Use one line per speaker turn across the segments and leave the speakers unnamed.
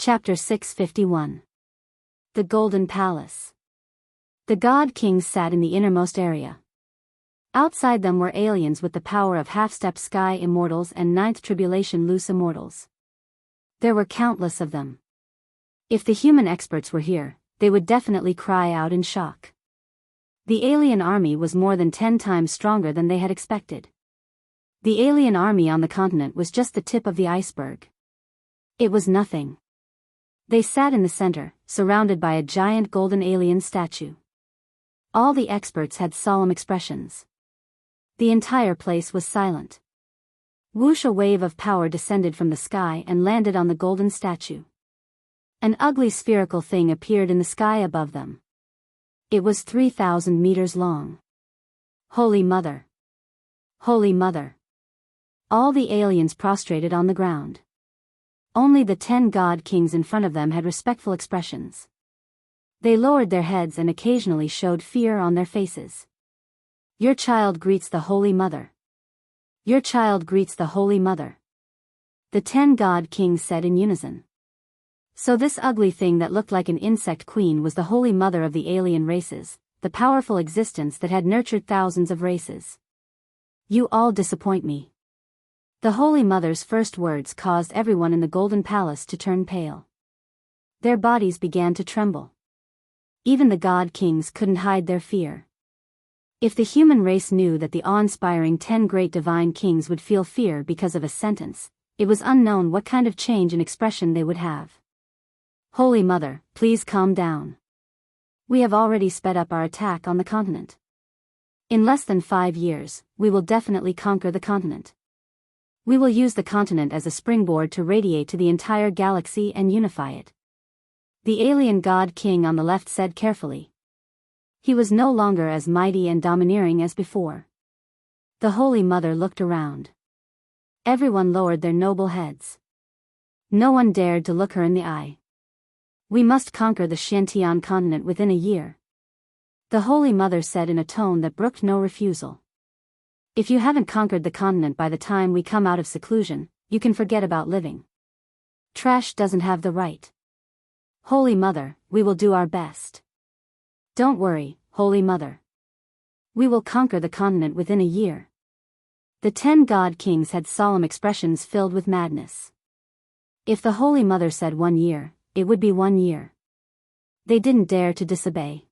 Chapter 651. The Golden Palace. The God Kings sat in the innermost area. Outside them were aliens with the power of half-step sky immortals and ninth tribulation loose immortals. There were countless of them. If the human experts were here, they would definitely cry out in shock. The alien army was more than 10 times stronger than they had expected. The alien army on the continent was just the tip of the iceberg. It was nothing. They sat in the center, surrounded by a giant golden alien statue. All the experts had solemn expressions. The entire place was silent. Whoosh, a wave of power descended from the sky and landed on the golden statue. An ugly spherical thing appeared in the sky above them. It was 3,000 meters long. Holy Mother! Holy Mother! All the aliens prostrated on the ground. Only the 10 God Kings in front of them had respectful expressions. They lowered their heads and occasionally showed fear on their faces. Your child greets the Holy Mother. Your child greets the Holy Mother. The 10 God Kings said in unison. So this ugly thing that looked like an insect queen was the Holy Mother of the alien races, the powerful existence that had nurtured thousands of races. You all disappoint me. The Holy Mother's first words caused everyone in the Golden Palace to turn pale. Their bodies began to tremble. Even the God Kings couldn't hide their fear. If the human race knew that the awe-inspiring 10 great divine kings would feel fear because of a sentence, it was unknown what kind of change in expression they would have. Holy Mother, please calm down. We have already sped up our attack on the continent. In less than 5 years, we will definitely conquer the continent. We will use the continent as a springboard to radiate to the entire galaxy and unify it. The alien God King on the left said carefully. He was no longer as mighty and domineering as before. The Holy Mother looked around. Everyone lowered their noble heads. No one dared to look her in the eye. We must conquer the Xiantian continent within a year. The Holy Mother said in a tone that brooked no refusal. If you haven't conquered the continent by the time we come out of seclusion, you can forget about living. Trash doesn't have the right. Holy Mother, we will do our best. Don't worry, Holy Mother. We will conquer the continent within a year. The 10 God Kings had solemn expressions filled with madness. If the Holy Mother said 1 year, it would be 1 year. They didn't dare to disobey.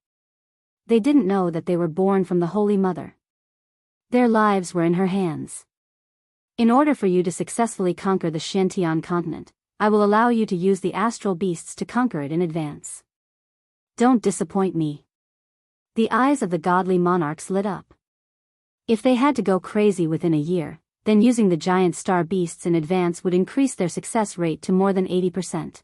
They didn't know that they were born from the Holy Mother. Their lives were in her hands. In order for you to successfully conquer the Xiantian continent, I will allow you to use the astral beasts to conquer it in advance. Don't disappoint me. The eyes of the godly monarchs lit up. If they had to go crazy within a year, then using the giant star beasts in advance would increase their success rate to more than 80%.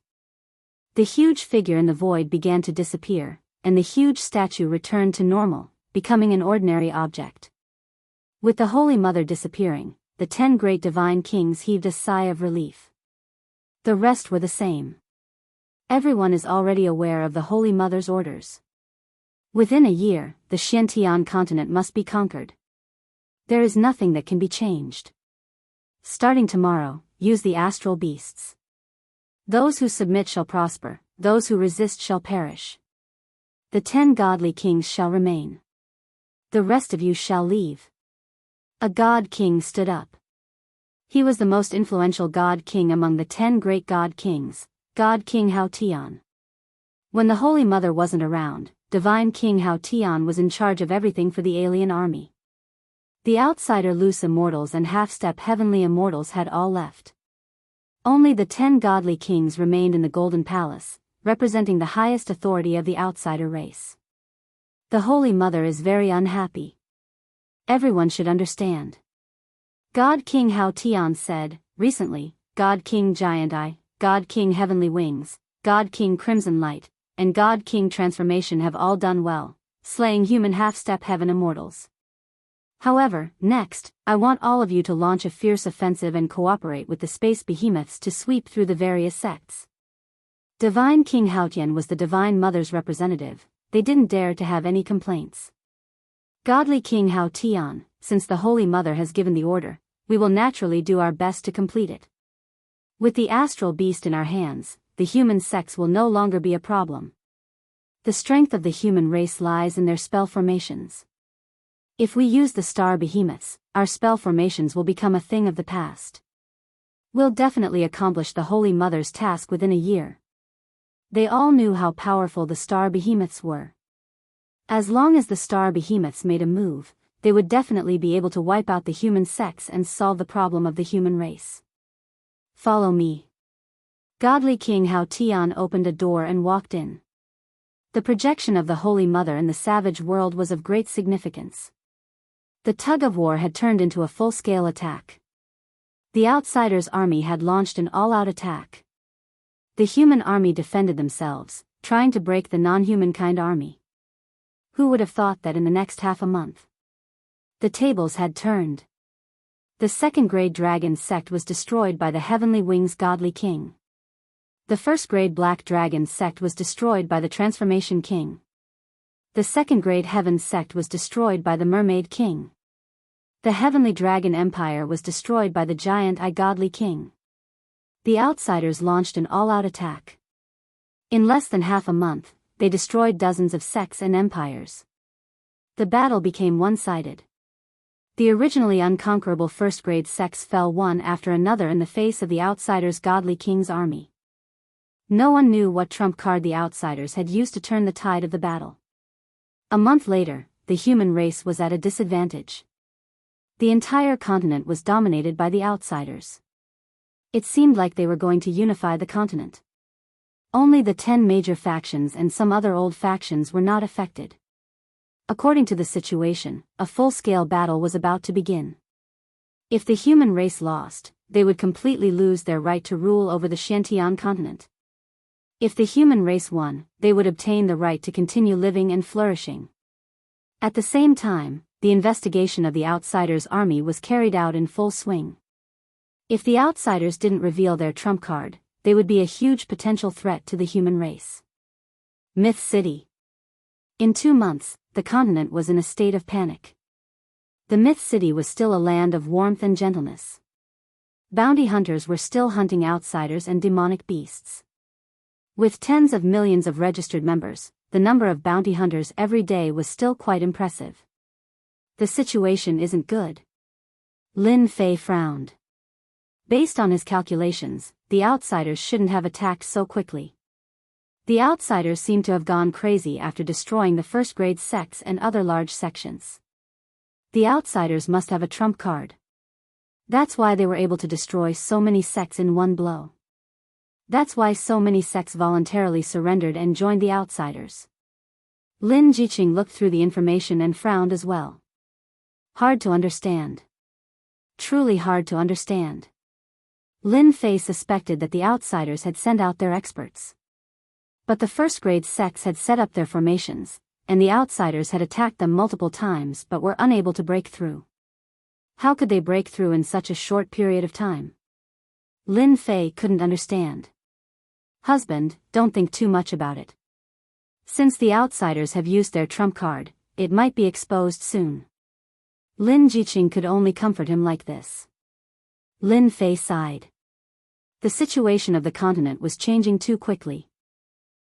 The huge figure in the void began to disappear, and the huge statue returned to normal, becoming an ordinary object. With the Holy Mother disappearing, the 10 great divine kings heaved a sigh of relief. The rest were the same. Everyone is already aware of the Holy Mother's orders. Within a year, the Xiantian continent must be conquered. There is nothing that can be changed. Starting tomorrow, use the astral beasts. Those who submit shall prosper, those who resist shall perish. The 10 godly kings shall remain. The rest of you shall leave. A God King stood up. He was the most influential God King among the 10 great God Kings, God King Hao Tian. When the Holy Mother wasn't around, Divine King Hao Tian was in charge of everything for the alien army. The outsider loose immortals and half-step heavenly immortals had all left. Only the 10 godly kings remained in the Golden Palace, representing the highest authority of the outsider race. The Holy Mother is very unhappy. Everyone should understand. God King Hao Tian said, recently, God King Giant Eye, God King Heavenly Wings, God King Crimson Light, and God King Transformation have all done well, slaying human half-step heaven immortals. However, next, I want all of you to launch a fierce offensive and cooperate with the space behemoths to sweep through the various sects. Divine King Hao Tian was the Divine Mother's representative. They didn't dare to have any complaints. Godly King Hao Tian, since the Holy Mother has given the order, we will naturally do our best to complete it. With the astral beast in our hands, the human sex will no longer be a problem. The strength of the human race lies in their spell formations. If we use the star behemoths, our spell formations will become a thing of the past. We'll definitely accomplish the Holy Mother's task within a year. They all knew how powerful the star behemoths were. As long as the star behemoths made a move, they would definitely be able to wipe out the human sex and solve the problem of the human race. Follow me. Godly King Hao Tian opened a door and walked in. The projection of the Holy Mother in the savage world was of great significance. The tug-of-war had turned into a full-scale attack. The Outsiders' army had launched an all-out attack. The human army defended themselves, trying to break the non-humankind army. Who would have thought that in the next half a month? The tables had turned. The second-grade dragon sect was destroyed by the Heavenly Wings Godly King. The first-grade Black Dragon sect was destroyed by the Transformation King. The second-grade Heaven sect was destroyed by the Mermaid King. The Heavenly Dragon Empire was destroyed by the Giant Eye Godly King. The Outsiders launched an all-out attack. In less than half a month, they destroyed dozens of sects and empires. The battle became one-sided. The originally unconquerable first-grade sects fell one after another in the face of the Outsiders' Godly King's army. No one knew what trump card the Outsiders had used to turn the tide of the battle. A month later, the human race was at a disadvantage. The entire continent was dominated by the Outsiders. It seemed like they were going to unify the continent. Only the 10 major factions and some other old factions were not affected. According to the situation, a full-scale battle was about to begin. If the human race lost, they would completely lose their right to rule over the Xiantian continent. If the human race won, they would obtain the right to continue living and flourishing. At the same time, the investigation of the Outsiders' army was carried out in full swing. If the Outsiders didn't reveal their trump card, they would be a huge potential threat to the human race. Myth City. In 2 months, the continent was in a state of panic. The Myth City was still a land of warmth and gentleness. Bounty hunters were still hunting outsiders and demonic beasts. With tens of millions of registered members, the number of bounty hunters every day was still quite impressive. The situation isn't good. Lin Fei frowned. Based on his calculations, the Outsiders shouldn't have attacked so quickly. The Outsiders seem to have gone crazy after destroying the first-grade sects and other large sections. The Outsiders must have a trump card. That's why they were able to destroy so many sects in one blow. That's why so many sects voluntarily surrendered and joined the Outsiders. Lin Jiqing looked through the information and frowned as well. Hard to understand. Truly hard to understand. Lin Fei suspected that the Outsiders had sent out their experts. But the first-grade sects had set up their formations, and the Outsiders had attacked them multiple times but were unable to break through. How could they break through in such a short period of time? Lin Fei couldn't understand. Husband, don't think too much about it. Since the Outsiders have used their trump card, it might be exposed soon. Lin Jiqing could only comfort him like this. Lin Fei sighed. The situation of the continent was changing too quickly.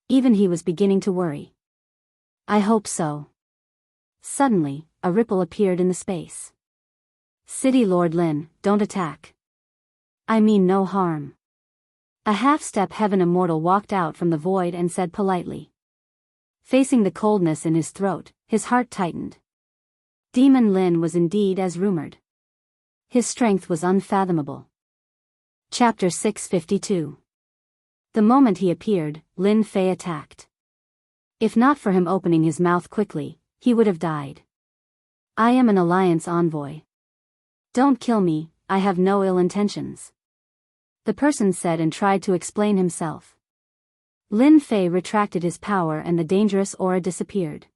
Even he was beginning to worry. I hope so. Suddenly, a ripple appeared in the space. City Lord Lin, don't attack. I mean no harm. A half-step heaven immortal walked out from the void and said politely. Facing the coldness in his throat, his heart tightened. Demon Lin was indeed as rumored. His strength was unfathomable. Chapter 652. The moment he appeared, Lin Fei attacked. If not for him opening his mouth quickly, he would have died. I am an alliance envoy. Don't kill me, I have no ill intentions. The person said and tried to explain himself. Lin Fei retracted his power and the dangerous aura disappeared.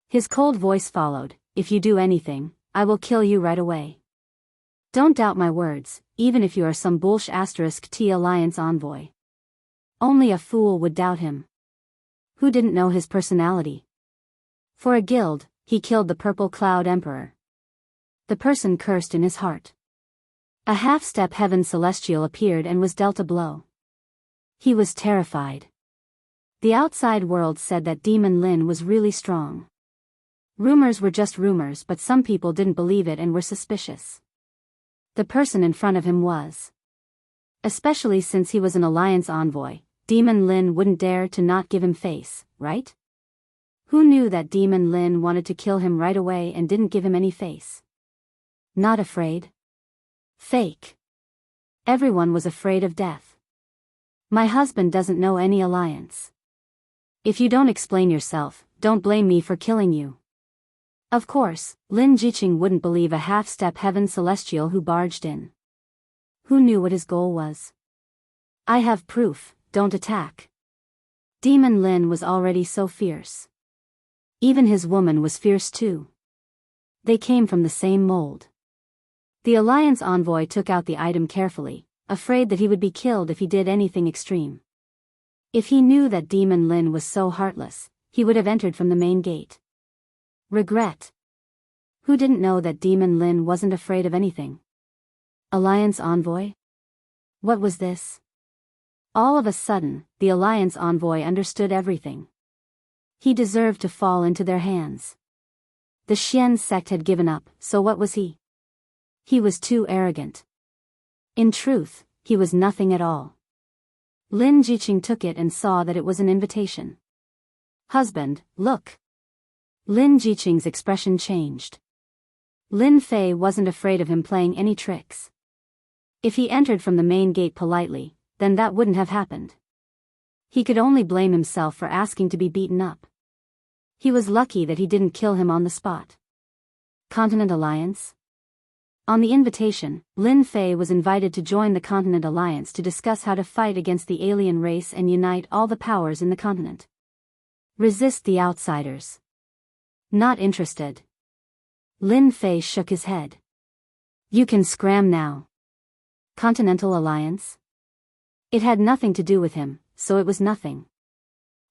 His cold voice followed, if you do anything, I will kill you right away. Don't doubt my words, even if you are some *T alliance envoy. Only a fool would doubt him. Who didn't know his personality? For a guild, he killed the Purple Cloud Emperor. The person cursed in his heart. A half-step heaven celestial appeared and was dealt a blow. He was terrified. The outside world said that Demon Lin was really strong. Rumors were just rumors, but some people didn't believe it and were suspicious. The person in front of him was. Especially since he was an alliance envoy, Demon Lin wouldn't dare to not give him face, right? Who knew that Demon Lin wanted to kill him right away and didn't give him any face? Not afraid? Fake. Everyone was afraid of death. My husband doesn't know any alliance. If you don't explain yourself, don't blame me for killing you. Of course, Lin Jiqing wouldn't believe a half-step heaven celestial who barged in. Who knew what his goal was? I have proof, don't attack. Demon Lin was already so fierce. Even his woman was fierce too. They came from the same mold. The alliance envoy took out the item carefully, afraid that he would be killed if he did anything extreme. If he knew that Demon Lin was so heartless, he would have entered from the main gate. Regret. Who didn't know that Demon Lin wasn't afraid of anything? Alliance envoy? What was this? All of a sudden, the alliance envoy understood everything. He deserved to fall into their hands. The Xian sect had given up, so what was he? He was too arrogant. In truth, he was nothing at all. Lin Jiqing took it and saw that it was an invitation. Husband, look. Lin Jiqing's expression changed. Lin Fei wasn't afraid of him playing any tricks. If he entered from the main gate politely, then that wouldn't have happened. He could only blame himself for asking to be beaten up. He was lucky that he didn't kill him on the spot. Continent Alliance? On the invitation, Lin Fei was invited to join the Continent Alliance to discuss how to fight against the alien race and unite all the powers in the continent. Resist the outsiders. Not interested. Lin Fei shook his head. You can scram now. Continental Alliance? It had nothing to do with him, so it was nothing.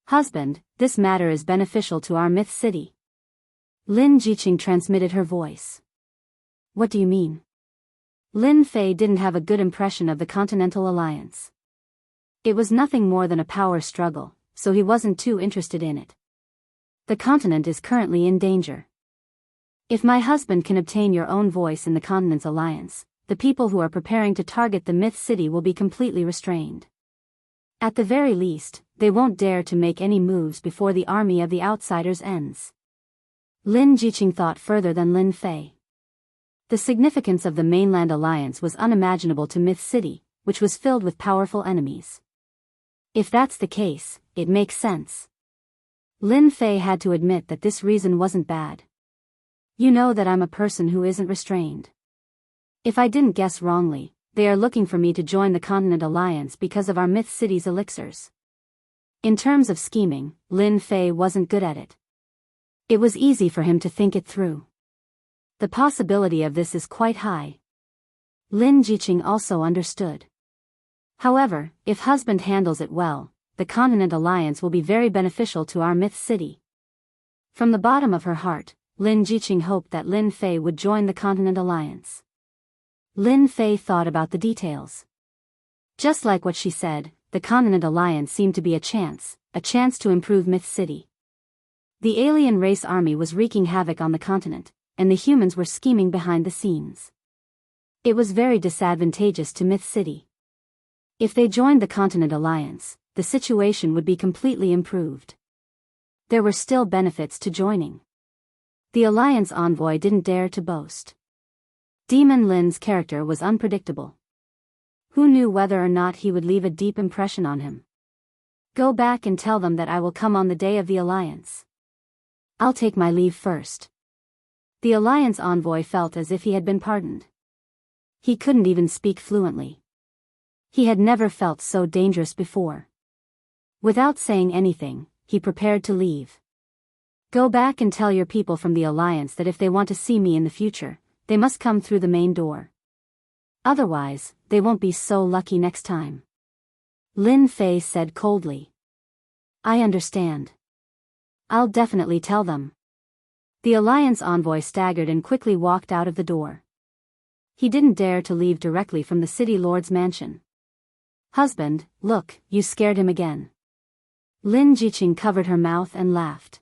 Husband, this matter is beneficial to our myth city. Lin Jiqing transmitted her voice. What do you mean? Lin Fei didn't have a good impression of the Continental Alliance. It was nothing more than a power struggle, so he wasn't too interested in it. The continent is currently in danger. If my husband can obtain your own voice in the Continent's alliance, the people who are preparing to target the myth city will be completely restrained. At the very least, they won't dare to make any moves before the army of the outsiders ends. Lin Jiqing thought further than Lin Fei. The significance of the mainland alliance was unimaginable to Myth City, which was filled with powerful enemies. If that's the case, it makes sense. Lin Fei had to admit that this reason wasn't bad. You know that I'm a person who isn't restrained. If I didn't guess wrongly, they are looking for me to join the Continent Alliance because of our Myth City's elixirs. In terms of scheming, Lin Fei wasn't good at it. It was easy for him to think it through. The possibility of this is quite high. Lin Jiqing also understood. However, if husband handles it well, the Continent Alliance will be very beneficial to our Myth City. From the bottom of her heart, Lin Jiqing hoped that Lin Fei would join the Continent Alliance. Lin Fei thought about the details. Just like what she said, the Continent Alliance seemed to be a chance to improve Myth City. The alien race army was wreaking havoc on the continent, and the humans were scheming behind the scenes. It was very disadvantageous to Myth City. If they joined the Continent Alliance, the situation would be completely improved. There were still benefits to joining. The Alliance envoy didn't dare to boast. Demon Lin's character was unpredictable. Who knew whether or not he would leave a deep impression on him? Go back and tell them that I will come on the day of the Alliance. I'll take my leave first. The Alliance envoy felt as if he had been pardoned. He couldn't even speak fluently. He had never felt so dangerous before. Without saying anything, he prepared to leave. Go back and tell your people from the Alliance that if they want to see me in the future, they must come through the main door. Otherwise, they won't be so lucky next time. Lin Fei said coldly. I understand. I'll definitely tell them. The Alliance envoy staggered and quickly walked out of the door. He didn't dare to leave directly from the city lord's mansion. Husband, look, you scared him again. Lin Jiqing covered her mouth and laughed.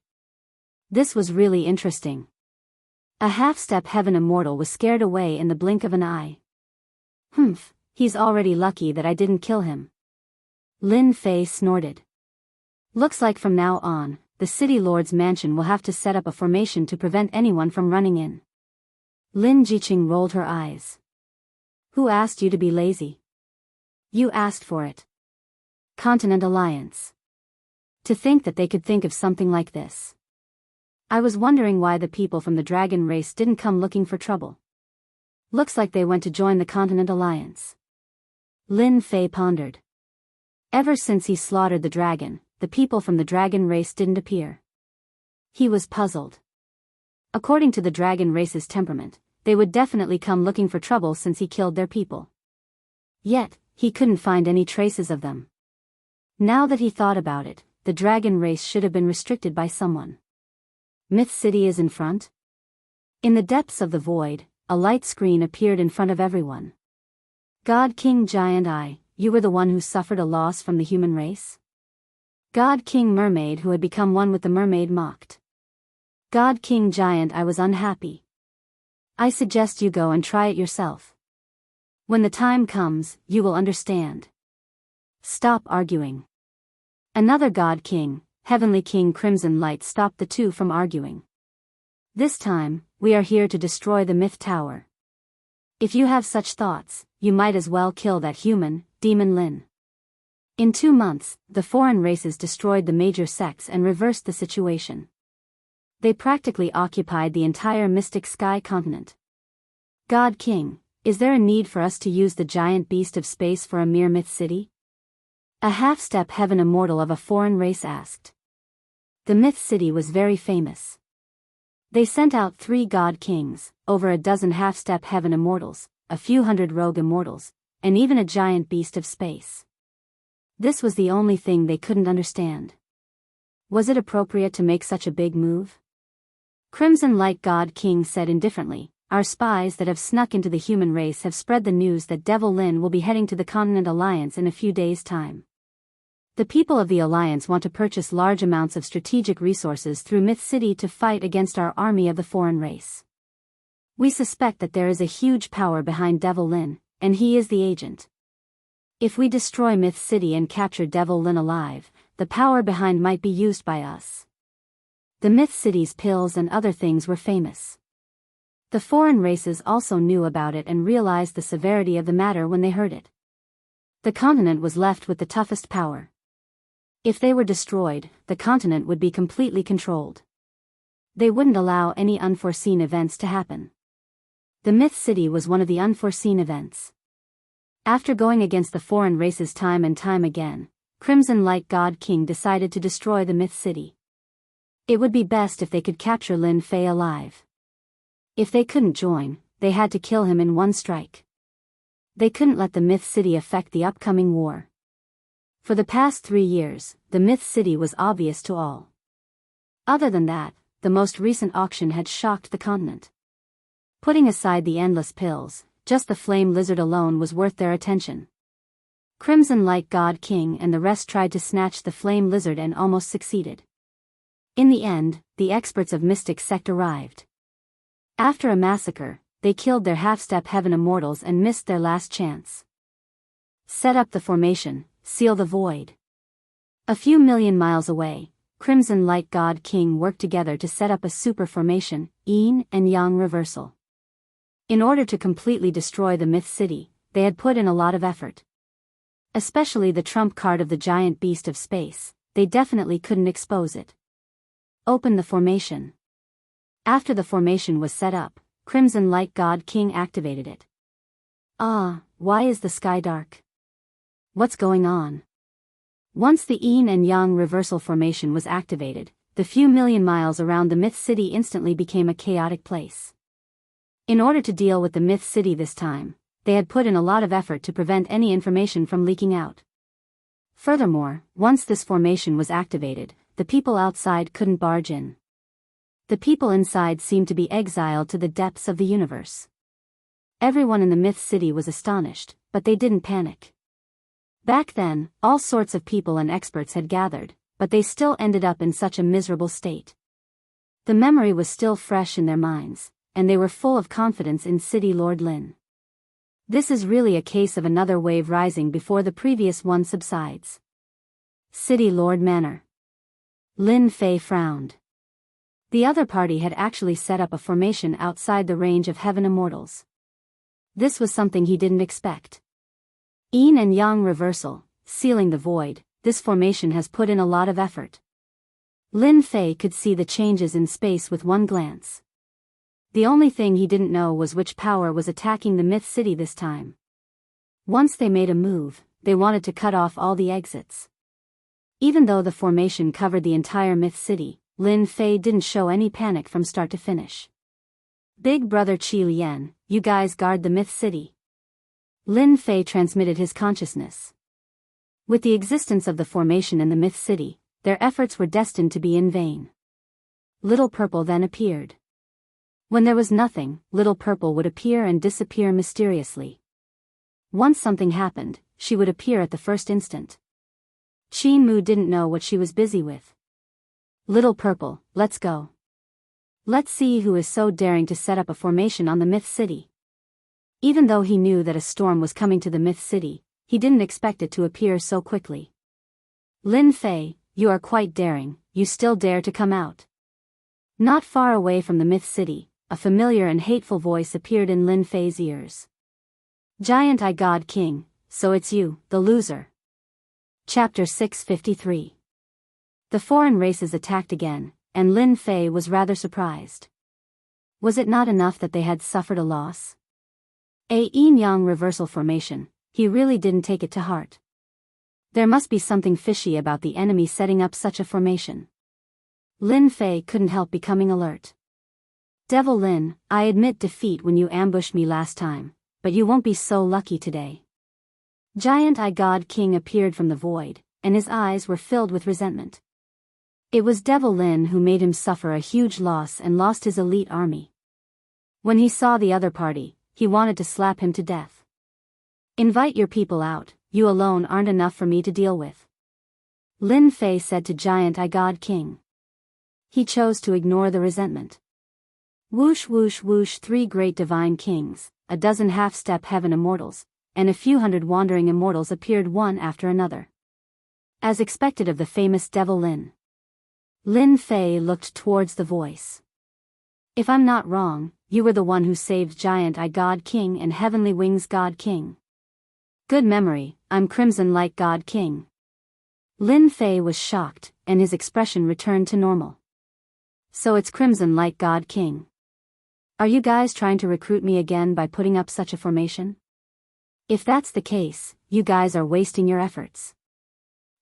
This was really interesting. A half-step heaven immortal was scared away in the blink of an eye. Humph, he's already lucky that I didn't kill him. Lin Fei snorted. Looks like from now on, the city lord's mansion will have to set up a formation to prevent anyone from running in. Lin Jiqing rolled her eyes. Who asked you to be lazy? You asked for it. Continent Alliance. To think that they could think of something like this. I was wondering why the people from the dragon race didn't come looking for trouble. Looks like they went to join the Continent Alliance. Lin Fei pondered. Ever since he slaughtered the dragon, the people from the dragon race didn't appear. He was puzzled. According to the dragon race's temperament, they would definitely come looking for trouble since he killed their people. Yet, he couldn't find any traces of them. Now that he thought about it, the dragon race should have been restricted by someone. Myth City is in front? In the depths of the void, a light screen appeared in front of everyone. God King Giant, you were the one who suffered a loss from the human race? God King Mermaid, who had become one with the mermaid, mocked. God King Giant, I was unhappy. I suggest you go and try it yourself. When the time comes, you will understand. Stop arguing. Another God King, Heavenly King Crimson Light, stopped the two from arguing. This time, we are here to destroy the Myth Tower. If you have such thoughts, you might as well kill that human, Demon Lin. In 2 months, the foreign races destroyed the major sects and reversed the situation. They practically occupied the entire Mystic Sky continent. God King, is there a need for us to use the giant beast of space for a mere myth city? A half-step heaven immortal of a foreign race asked. The myth city was very famous. They sent out 3 god kings, over a dozen half-step heaven immortals, a few hundred rogue immortals, and even a giant beast of space. This was the only thing they couldn't understand. Was it appropriate to make such a big move? Crimson Light God King said indifferently, our spies that have snuck into the human race have spread the news that Devil Lin will be heading to the Continent Alliance in a few days' time. The people of the Alliance want to purchase large amounts of strategic resources through Myth City to fight against our army of the foreign race. We suspect that there is a huge power behind Devil Lin, and he is the agent. If we destroy Myth City and capture Devil Lin alive, the power behind might be used by us. The Myth City's pills and other things were famous. The foreign races also knew about it and realized the severity of the matter when they heard it. The continent was left with the toughest power. If they were destroyed, the continent would be completely controlled. They wouldn't allow any unforeseen events to happen. The Myth City was one of the unforeseen events. After going against the foreign races time and time again, Crimson Light God King decided to destroy the Myth City. It would be best if they could capture Lin Fei alive. If they couldn't join, they had to kill him in one strike. They couldn't let the Myth City affect the upcoming war. For the past 3 years, the Myth City was obvious to all. Other than that, the most recent auction had shocked the continent. Putting aside the endless pills, just the flame lizard alone was worth their attention. Crimson Light God King and the rest tried to snatch the flame lizard and almost succeeded. In the end, the experts of Mystic Sect arrived. After a massacre, they killed their half-step heaven immortals and missed their last chance. Set up the formation, seal the void. A few million miles away, Crimson Light God King worked together to set up a super formation, Yin and Yang reversal. In order to completely destroy the Myth City, they had put in a lot of effort. Especially the trump card of the giant beast of space, they definitely couldn't expose it. Open the formation. After the formation was set up, Crimson Light God King activated it. Why is the sky dark? What's going on? Once the Yin and Yang reversal formation was activated, the few million miles around the Myth City instantly became a chaotic place. In order to deal with the Myth City this time, they had put in a lot of effort to prevent any information from leaking out. Furthermore, once this formation was activated, the people outside couldn't barge in. The people inside seemed to be exiled to the depths of the universe. Everyone in the Myth City was astonished, but they didn't panic. Back then, all sorts of people and experts had gathered, but they still ended up in such a miserable state. The memory was still fresh in their minds, and they were full of confidence in City Lord Lin. This is really a case of another wave rising before the previous one subsides. City Lord Manor. Lin Fei frowned. The other party had actually set up a formation outside the range of Heaven Immortals. This was something he didn't expect. Yin and Yang reversal, sealing the void, this formation has put in a lot of effort. Lin Fei could see the changes in space with one glance. The only thing he didn't know was which power was attacking the Myth City this time. Once they made a move, they wanted to cut off all the exits. Even though the formation covered the entire Myth City, Lin Fei didn't show any panic from start to finish. Big brother Qi Lian, you guys guard the Myth City. Lin Fei transmitted his consciousness. With the existence of the formation in the Myth City, their efforts were destined to be in vain. Little Purple then appeared. When there was nothing, Little Purple would appear and disappear mysteriously. Once something happened, she would appear at the first instant. Qin Mu didn't know what she was busy with. Little Purple, let's go. Let's see who is so daring to set up a formation on the Myth City. Even though he knew that a storm was coming to the Myth City, he didn't expect it to appear so quickly. Lin Fei, you are quite daring, you still dare to come out. Not far away from the Myth City, a familiar and hateful voice appeared in Lin Fei's ears. Giant Eye God King, so it's you, the loser. Chapter 653. The foreign races attacked again, and Lin Fei was rather surprised. Was it not enough that they had suffered a loss? A yin-yang reversal formation, he really didn't take it to heart. There must be something fishy about the enemy setting up such a formation. Lin Fei couldn't help becoming alert. Devil Lin, I admit defeat when you ambushed me last time, but you won't be so lucky today. Giant Eye God King appeared from the void, and his eyes were filled with resentment. It was Devil Lin who made him suffer a huge loss and lost his elite army. When he saw the other party, he wanted to slap him to death. Invite your people out, you alone aren't enough for me to deal with. Lin Fei said to Giant Eye God King. He chose to ignore the resentment. Whoosh whoosh whoosh, 3 great divine kings, a dozen half-step heaven immortals, and a few hundred wandering immortals appeared one after another. As expected of the famous Devil Lin. Lin Fei looked towards the voice. If I'm not wrong, you were the one who saved Giant Eye God King and Heavenly Wings God King. Good memory, I'm Crimson Light God King. Lin Fei was shocked, and his expression returned to normal. So it's Crimson Light God King. Are you guys trying to recruit me again by putting up such a formation? If that's the case, you guys are wasting your efforts.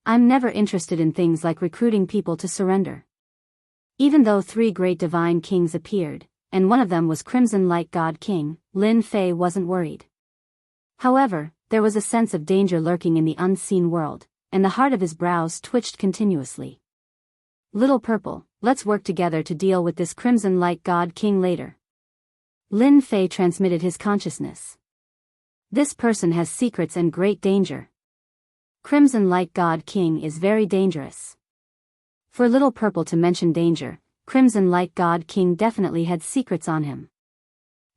I'm never interested in things like recruiting people to surrender. Even though 3 great divine kings appeared, and one of them was Crimson Light God King, Lin Fei wasn't worried. However, there was a sense of danger lurking in the unseen world, and the heart of his brows twitched continuously. Little Purple, let's work together to deal with this Crimson Light God King later. Lin Fei transmitted his consciousness. This person has secrets and great danger. Crimson Light God King is very dangerous. For Little Purple to mention danger, Crimson Light God King definitely had secrets on him.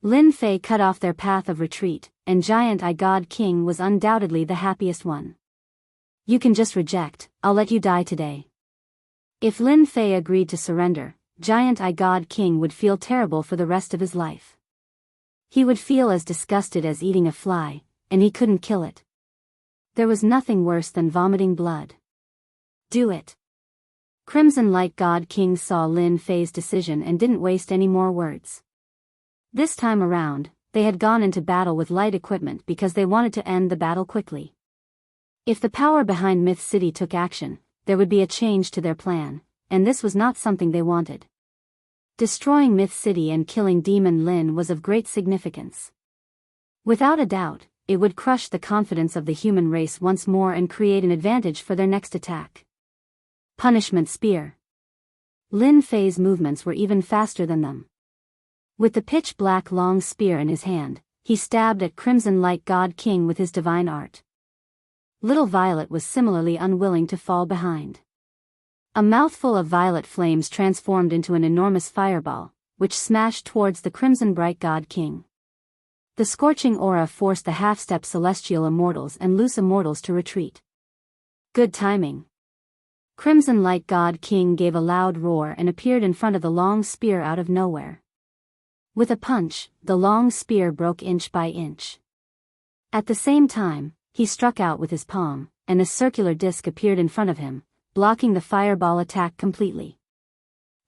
Lin Fei cut off their path of retreat, and Giant Eye God King was undoubtedly the happiest one. You can just reject, I'll let you die today. If Lin Fei agreed to surrender, Giant Eye God King would feel terrible for the rest of his life. He would feel as disgusted as eating a fly, and he couldn't kill it. There was nothing worse than vomiting blood. Do it. Crimson Light God King saw Lin Fei's decision and didn't waste any more words. This time around, they had gone into battle with light equipment because they wanted to end the battle quickly. If the power behind Myth City took action, there would be a change to their plan, and this was not something they wanted. Destroying Myth City and killing Demon Lin was of great significance. Without a doubt, it would crush the confidence of the human race once more and create an advantage for their next attack. Punishment Spear. Lin Fei's movements were even faster than them. With the pitch-black long spear in his hand, he stabbed at Crimson Light God King with his divine art. Little Violet was similarly unwilling to fall behind. A mouthful of violet flames transformed into an enormous fireball, which smashed towards the crimson-bright God King. The scorching aura forced the half-step celestial immortals and loose immortals to retreat. Good timing. Crimson-light God King gave a loud roar and appeared in front of the long spear out of nowhere. With a punch, the long spear broke inch by inch. At the same time, he struck out with his palm, and a circular disc appeared in front of him, blocking the fireball attack completely.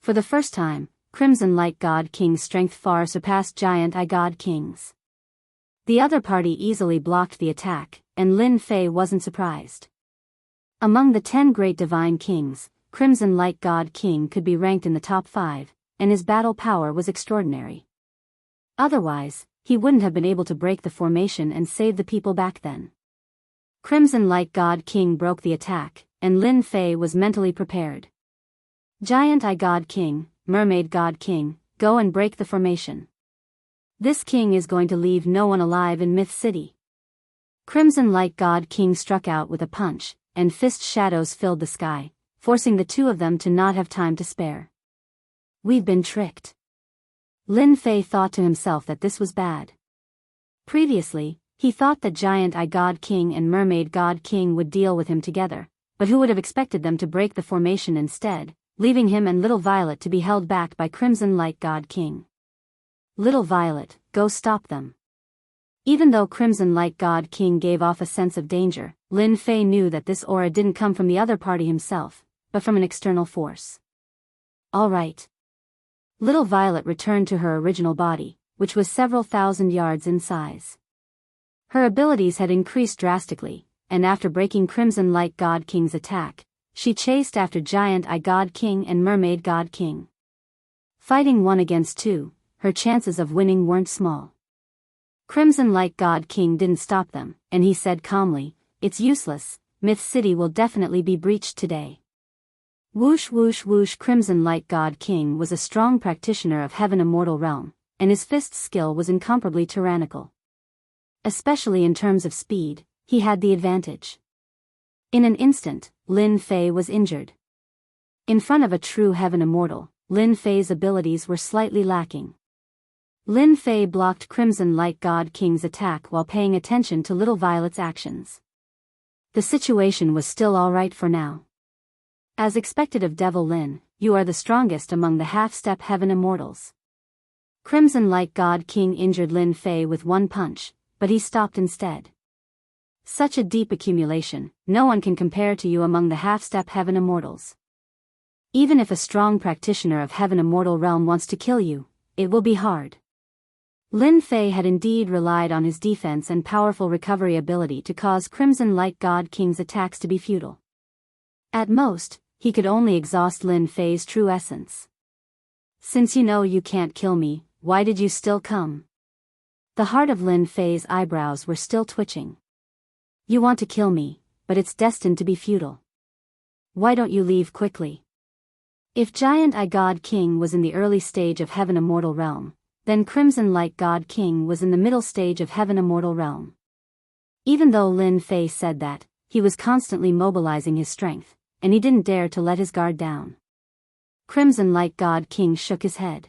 For the first time, Crimson-light God King's strength far surpassed Giant Eye God King's. The other party easily blocked the attack, and Lin Fei wasn't surprised. Among the 10 great divine kings, Crimson-light God King could be ranked in the top 5, and his battle power was extraordinary. Otherwise, he wouldn't have been able to break the formation and save the people back then. Crimson-light God King broke the attack, and Lin Fei was mentally prepared. Giant Eye God King, Mermaid God King, go and break the formation. This king is going to leave no one alive in Myth City. Crimson-light God King struck out with a punch, and fist shadows filled the sky, forcing the two of them to not have time to spare. We've been tricked. Lin Fei thought to himself that this was bad. Previously, he thought that Giant Eye God King and Mermaid God King would deal with him together, but who would have expected them to break the formation instead, leaving him and Little Violet to be held back by Crimson-light God King. Little Violet, go stop them. Even though Crimson-light God King gave off a sense of danger, Lin Fei knew that this aura didn't come from the other party himself, but from an external force. All right. Little Violet returned to her original body, which was several thousand yards in size. Her abilities had increased drastically, and after breaking Crimson-light God King's attack, she chased after Giant Eye God King and Mermaid God King. Fighting 1 against 2, her chances of winning weren't small. Crimson-light God King didn't stop them, and he said calmly, "It's useless, Myth City will definitely be breached today." Whoosh whoosh whoosh. Crimson-light God King was a strong practitioner of Heaven Immortal Realm, and his fist skill was incomparably tyrannical. Especially in terms of speed, he had the advantage. In an instant, Lin Fei was injured. In front of a true Heaven Immortal, Lin Fei's abilities were slightly lacking. Lin Fei blocked Crimson-light God King's attack while paying attention to Little Violet's actions. The situation was still alright for now. As expected of Devil Lin, you are the strongest among the half-step Heaven Immortals. Crimson-light God King injured Lin Fei with 1 punch, but he stopped instead. Such a deep accumulation, no one can compare to you among the half-step Heaven Immortals. Even if a strong practitioner of Heaven Immortal Realm wants to kill you, it will be hard. Lin Fei had indeed relied on his defense and powerful recovery ability to cause Crimson-light God King's attacks to be futile. At most, he could only exhaust Lin Fei's true essence. Since you know you can't kill me, why did you still come? The heart of Lin Fei's eyebrows were still twitching. You want to kill me, but it's destined to be futile. Why don't you leave quickly? If Giant Eye God King was in the early stage of Heaven Immortal Realm, then Crimson-light God King was in the middle stage of Heaven Immortal Realm. Even though Lin Fei said that, he was constantly mobilizing his strength, and he didn't dare to let his guard down. Crimson-light God King shook his head.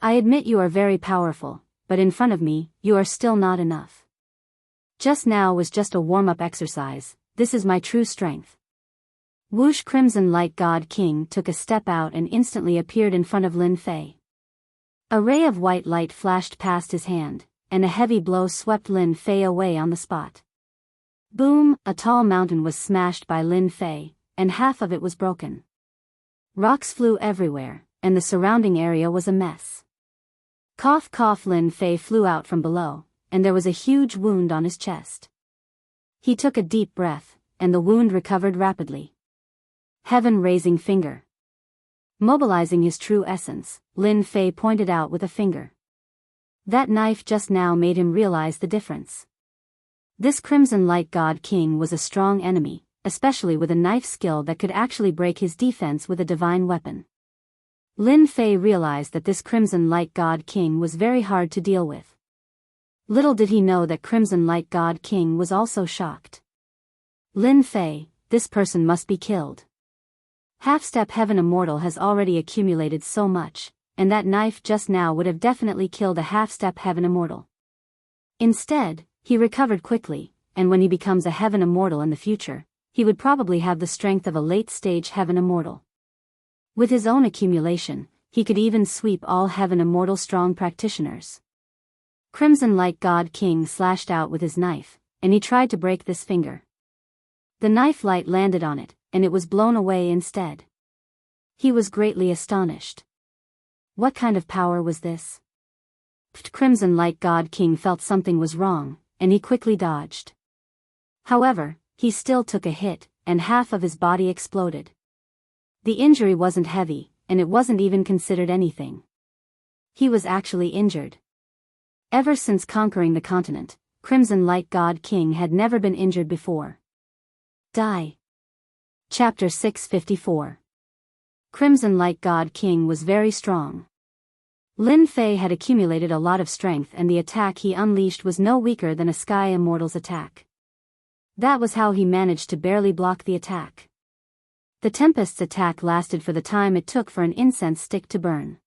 I admit you are very powerful, but in front of me, you are still not enough. Just now was just a warm-up exercise, this is my true strength. Whoosh. Crimson-light God King took a step out and instantly appeared in front of Lin Fei. A ray of white light flashed past his hand, and a heavy blow swept Lin Fei away on the spot. Boom, a tall mountain was smashed by Lin Fei, and half of it was broken. Rocks flew everywhere, and the surrounding area was a mess. Cough cough. Lin Fei flew out from below, and there was a huge wound on his chest. He took a deep breath, and the wound recovered rapidly. Heaven-raising finger. Mobilizing his true essence, Lin Fei pointed out with a finger. That knife just now made him realize the difference. This Crimson-light God King was a strong enemy, especially with a knife skill that could actually break his defense with a divine weapon. Lin Fei realized that this Crimson-light God King was very hard to deal with. Little did he know that Crimson-light God King was also shocked. Lin Fei, this person must be killed. Half-step heaven immortal has already accumulated so much, and that knife just now would have definitely killed a half-step heaven immortal. Instead, he recovered quickly, and when he becomes a heaven immortal in the future, he would probably have the strength of a late-stage heaven immortal. With his own accumulation, he could even sweep all heaven immortal strong practitioners. Crimson Light God King slashed out with his knife, and he tried to break this finger. The knife light landed on it, and it was blown away instead. He was greatly astonished. What kind of power was this? Crimson Light God King felt something was wrong, and he quickly dodged. However, he still took a hit, and half of his body exploded. The injury wasn't heavy, and it wasn't even considered anything. He was actually injured. Ever since conquering the continent, Crimson Light God King had never been injured before. Die. Chapter 654. Crimson Light God King was very strong. Lin Fei had accumulated a lot of strength, and the attack he unleashed was no weaker than a Sky Immortal's attack. That was how he managed to barely block the attack. The Tempest's attack lasted for the time it took for an incense stick to burn.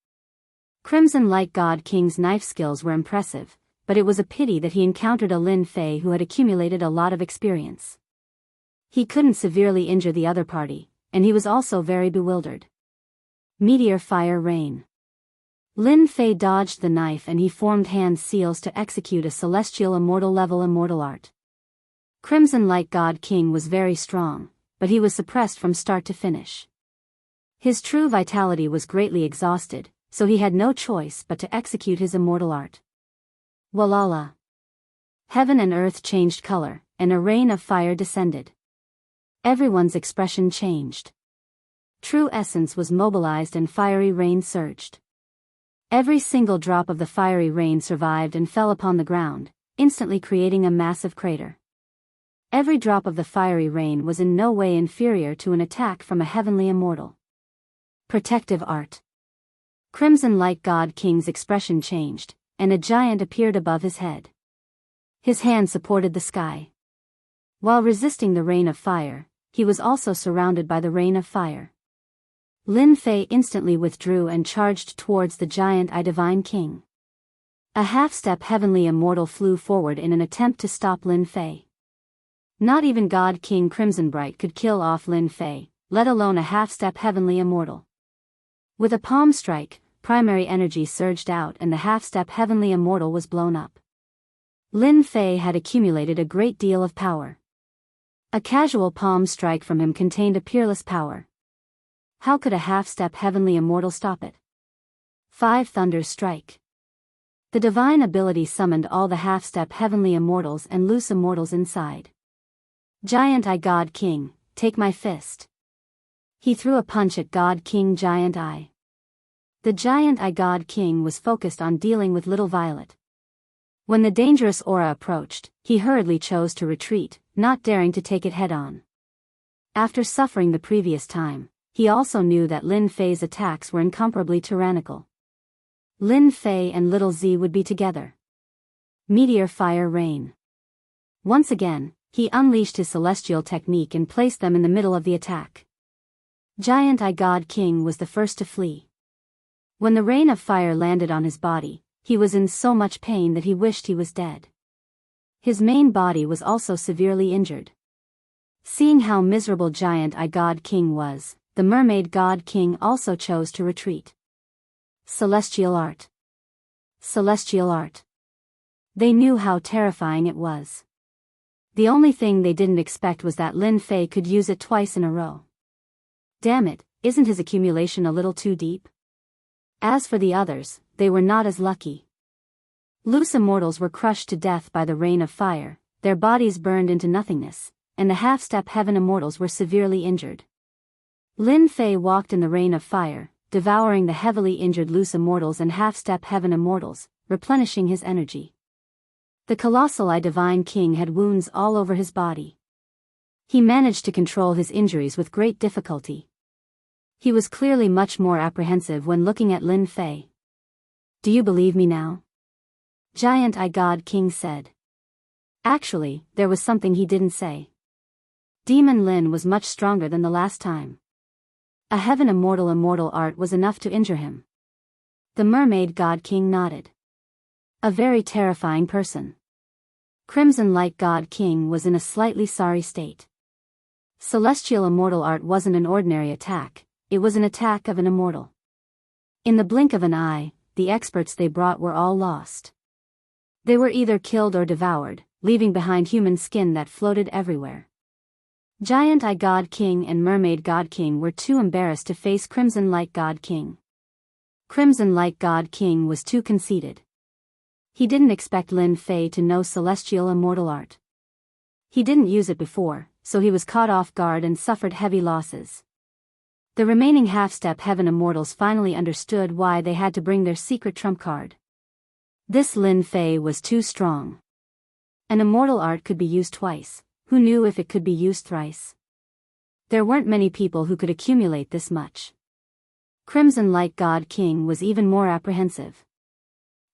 Crimson Light God King's knife skills were impressive, but it was a pity that he encountered a Lin Fei who had accumulated a lot of experience. He couldn't severely injure the other party, and he was also very bewildered. Meteor Fire Rain. Lin Fei dodged the knife and he formed hand seals to execute a celestial immortal level immortal art. Crimson Light God King was very strong, but he was suppressed from start to finish. His true vitality was greatly exhausted, so he had no choice but to execute his immortal art. Walala. Heaven and earth changed color, and a rain of fire descended. Everyone's expression changed. True essence was mobilized and fiery rain surged. Every single drop of the fiery rain survived and fell upon the ground, instantly creating a massive crater. Every drop of the fiery rain was in no way inferior to an attack from a heavenly immortal. Protective art. Crimson Light God King's expression changed, and a giant appeared above his head. His hand supported the sky. While resisting the rain of fire, he was also surrounded by the rain of fire. Lin Fei instantly withdrew and charged towards the giant Divine King. A half-step heavenly immortal flew forward in an attempt to stop Lin Fei. Not even God King Crimson Bright could kill off Lin Fei, let alone a half-step heavenly immortal. With a palm strike, primary energy surged out and the half-step heavenly immortal was blown up. Lin Fei had accumulated a great deal of power. A casual palm strike from him contained a peerless power. How could a half-step heavenly immortal stop it? 5 Thunders Strike. The divine ability summoned all the half-step heavenly immortals and loose immortals inside. Giant Eye God King, take my fist. He threw a punch at God King Giant Eye. The Giant Eye God King was focused on dealing with Little Violet. When the dangerous aura approached, he hurriedly chose to retreat, not daring to take it head-on. After suffering the previous time, he also knew that Lin Fei's attacks were incomparably tyrannical. Lin Fei and Little Z would be together. Meteor Fire Rain. Once again, he unleashed his celestial technique and placed them in the middle of the attack. Giant Eye God King was the first to flee. When the rain of fire landed on his body, he was in so much pain that he wished he was dead. His main body was also severely injured. Seeing how miserable Giant Eye God King was, the Mermaid God King also chose to retreat. Celestial Art. Celestial Art. They knew how terrifying it was. The only thing they didn't expect was that Lin Fei could use it twice in a row. Damn it, isn't his accumulation a little too deep? As for the others, they were not as lucky. Loose immortals were crushed to death by the rain of fire, their bodies burned into nothingness, and the half-step heaven immortals were severely injured. Lin Fei walked in the rain of fire, devouring the heavily injured loose immortals and half-step heaven immortals, replenishing his energy. The colossal Divine King had wounds all over his body. He managed to control his injuries with great difficulty. He was clearly much more apprehensive when looking at Lin Fei. Do you believe me now? Giant Eye God King said. Actually, there was something he didn't say. Demon Lin was much stronger than the last time. A heaven immortal art was enough to injure him. The mermaid god king nodded. A very terrifying person. Crimson Light God King was in a slightly sorry state. Celestial immortal art wasn't an ordinary attack, it was an attack of an immortal. In the blink of an eye, the experts they brought were all lost. They were either killed or devoured, leaving behind human skin that floated everywhere. Giant Eye God King and Mermaid God King were too embarrassed to face Crimson Light God King. Crimson Light God King was too conceited. He didn't expect Lin Fei to know celestial immortal art. He didn't use it before, so he was caught off guard and suffered heavy losses. The remaining half-step heaven immortals finally understood why they had to bring their secret trump card. This Lin Fei was too strong. An immortal art could be used twice, who knew if it could be used thrice? There weren't many people who could accumulate this much. Crimson Light God King was even more apprehensive.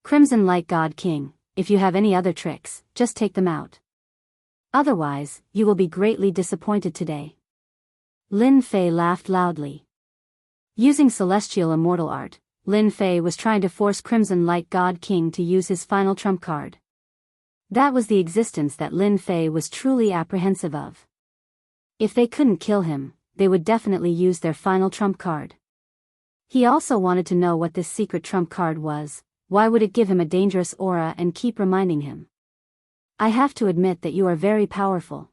Crimson Light God King, if you have any other tricks, just take them out. Otherwise, you will be greatly disappointed today. Lin Fei laughed loudly. Using celestial immortal art, Lin Fei was trying to force Crimson Light God King to use his final trump card. That was the existence that Lin Fei was truly apprehensive of. If they couldn't kill him, they would definitely use their final trump card. He also wanted to know what this secret trump card was. Why would it give him a dangerous aura and keep reminding him? I have to admit that you are very powerful.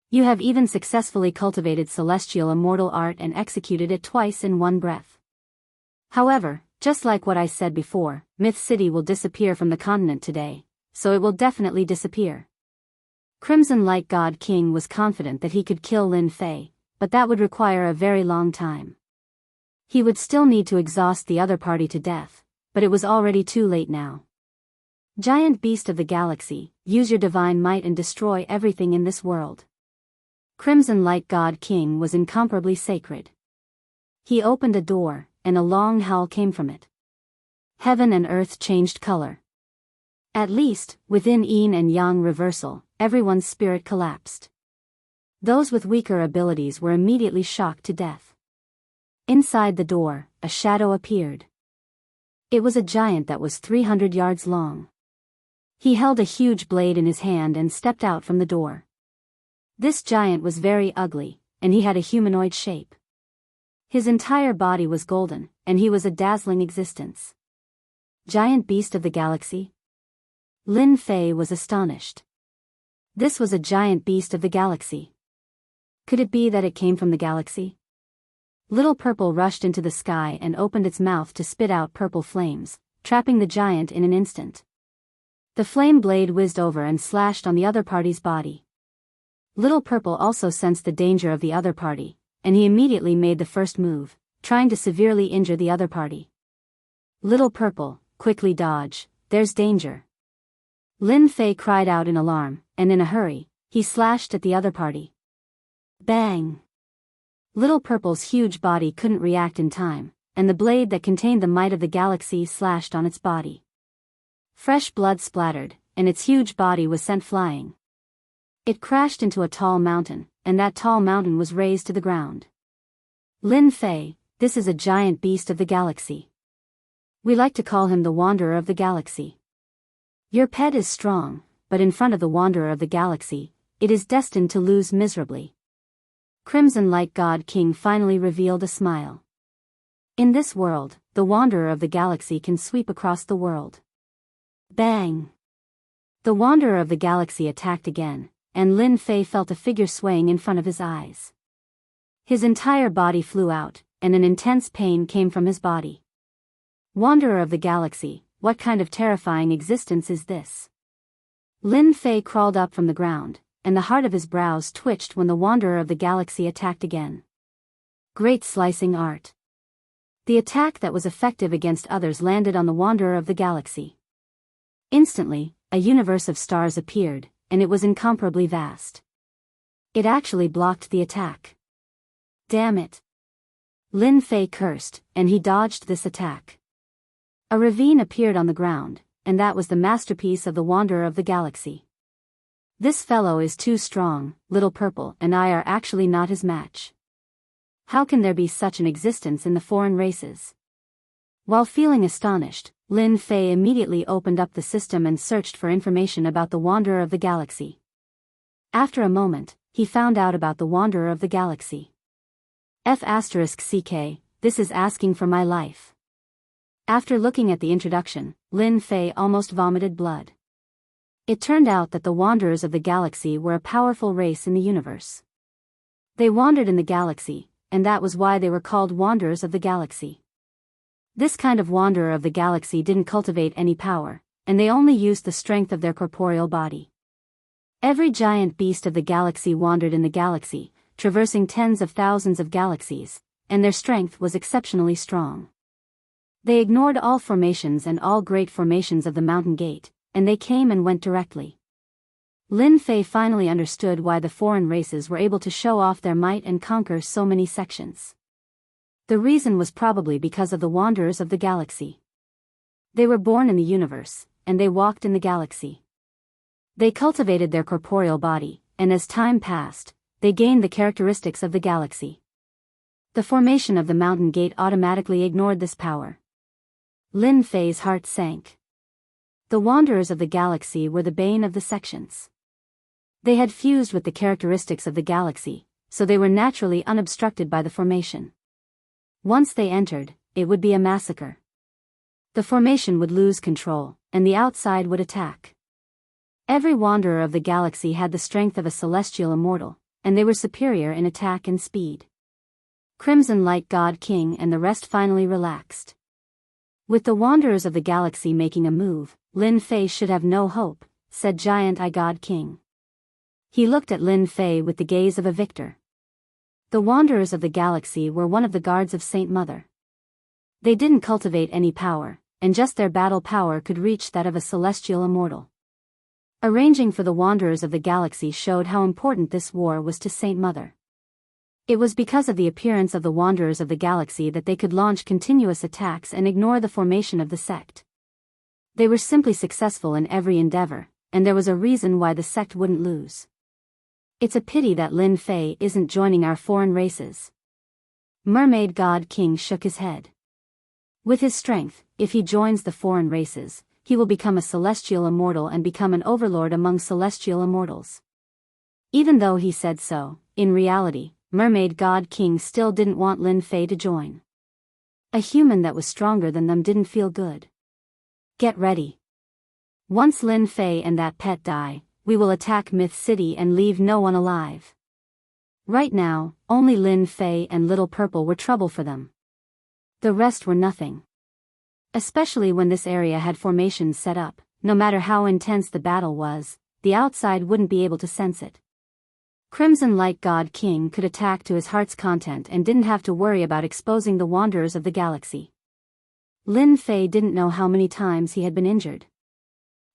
You have even successfully cultivated celestial immortal art and executed it twice in one breath. However, just like what I said before, Myth City will disappear from the continent today, so it will definitely disappear. Crimson Light God King was confident that he could kill Lin Fei, but that would require a very long time. He would still need to exhaust the other party to death. But it was already too late now. Giant Beast of the Galaxy, use your divine might and destroy everything in this world. Crimson Light God King was incomparably sacred. He opened a door, and a long howl came from it. Heaven and earth changed color. At least, within yin and yang reversal, everyone's spirit collapsed. Those with weaker abilities were immediately shocked to death. Inside the door, a shadow appeared. It was a giant that was 300 yards long. He held a huge blade in his hand and stepped out from the door. This giant was very ugly, and he had a humanoid shape. His entire body was golden, and he was a dazzling existence. Giant Beast of the Galaxy? Lin Fei was astonished. This was a giant beast of the galaxy. Could it be that it came from the galaxy? Little Purple rushed into the sky and opened its mouth to spit out purple flames, trapping the giant in an instant. The flame blade whizzed over and slashed on the other party's body. Little Purple also sensed the danger of the other party, and he immediately made the first move, trying to severely injure the other party. Little Purple, quickly dodge, there's danger. Lin Fei cried out in alarm, and in a hurry, he slashed at the other party. Bang! Little Purple's huge body couldn't react in time, and the blade that contained the might of the galaxy slashed on its body. Fresh blood splattered, and its huge body was sent flying. It crashed into a tall mountain, and that tall mountain was razed to the ground. Lin Fei, this is a giant beast of the galaxy. We like to call him the Wanderer of the Galaxy. Your pet is strong, but in front of the Wanderer of the Galaxy, it is destined to lose miserably. Crimson Light God King finally revealed a smile. In this world, the Wanderer of the Galaxy can sweep across the world. Bang! The Wanderer of the Galaxy attacked again, and Lin Fei felt a figure swaying in front of his eyes. His entire body flew out, and an intense pain came from his body. Wanderer of the Galaxy, what kind of terrifying existence is this? Lin Fei crawled up from the ground, and the heart of his brows twitched when the Wanderer of the Galaxy attacked again. Great slicing art. The attack that was effective against others landed on the Wanderer of the Galaxy. Instantly, a universe of stars appeared, and it was incomparably vast. It actually blocked the attack. Damn it! Lin Fei cursed, and he dodged this attack. A ravine appeared on the ground, and that was the masterpiece of the Wanderer of the Galaxy. This fellow is too strong, Little Purple and I are actually not his match. How can there be such an existence in the foreign races? While feeling astonished, Lin Fei immediately opened up the system and searched for information about the Wanderer of the Galaxy. After a moment, he found out about the Wanderer of the Galaxy. F***CK, this is asking for my life. After looking at the introduction, Lin Fei almost vomited blood. It turned out that the Wanderers of the Galaxy were a powerful race in the universe. They wandered in the galaxy, and that was why they were called Wanderers of the Galaxy. This kind of Wanderer of the Galaxy didn't cultivate any power, and they only used the strength of their corporeal body. Every giant beast of the galaxy wandered in the galaxy, traversing tens of thousands of galaxies, and their strength was exceptionally strong. They ignored all formations and all great formations of the Mountain Gate, and they came and went directly. Lin Fei finally understood why the foreign races were able to show off their might and conquer so many sections. The reason was probably because of the Wanderers of the Galaxy. They were born in the universe, and they walked in the galaxy. They cultivated their corporeal body, and as time passed, they gained the characteristics of the galaxy. The formation of the Mountain Gate automatically ignored this power. Lin Fei's heart sank. The Wanderers of the Galaxy were the bane of the sections. They had fused with the characteristics of the galaxy, so they were naturally unobstructed by the formation. Once they entered, it would be a massacre. The formation would lose control, and the outside would attack. Every Wanderer of the Galaxy had the strength of a celestial immortal, and they were superior in attack and speed. Crimson Light God King and the rest finally relaxed. With the Wanderers of the Galaxy making a move, Lin Fei should have no hope, said Giant Eye God King. He looked at Lin Fei with the gaze of a victor. The Wanderers of the Galaxy were one of the guards of Saint Mother. They didn't cultivate any power, and just their battle power could reach that of a celestial immortal. Arranging for the Wanderers of the Galaxy showed how important this war was to Saint Mother. It was because of the appearance of the Wanderers of the Galaxy that they could launch continuous attacks and ignore the formation of the sect. They were simply successful in every endeavor, and there was a reason why the sect wouldn't lose. It's a pity that Lin Fei isn't joining our foreign races. Mermaid God King shook his head. With his strength, if he joins the foreign races, he will become a celestial immortal and become an overlord among celestial immortals. Even though he said so, in reality, Mermaid God King still didn't want Lin Fei to join. A human that was stronger than them didn't feel good. Get ready. Once Lin Fei and that pet die, we will attack Myth City and leave no one alive. Right now, only Lin Fei and Little Purple were trouble for them. The rest were nothing. Especially when this area had formations set up, no matter how intense the battle was, the outside wouldn't be able to sense it. Crimson Light God King could attack to his heart's content and didn't have to worry about exposing the Wanderers of the Galaxy. Lin Fei didn't know how many times he had been injured.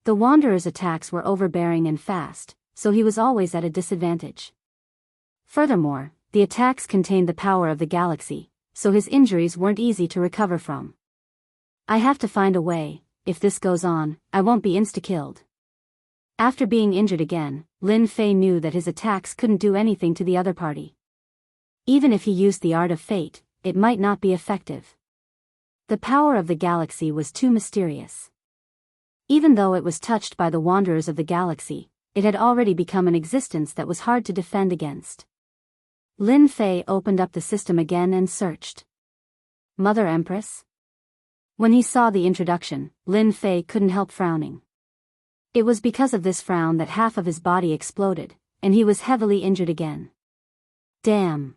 The Wanderers' attacks were overbearing and fast, so he was always at a disadvantage. Furthermore, the attacks contained the power of the galaxy, so his injuries weren't easy to recover from. I have to find a way. If this goes on, I won't be insta-killed. After being injured again, Lin Fei knew that his attacks couldn't do anything to the other party. Even if he used the Art of Fate, it might not be effective. The power of the galaxy was too mysterious. Even though it was touched by the Wanderers of the Galaxy, it had already become an existence that was hard to defend against. Lin Fei opened up the system again and searched. Mother Empress? When he saw the introduction, Lin Fei couldn't help frowning. It was because of this frown that half of his body exploded, and he was heavily injured again. Damn.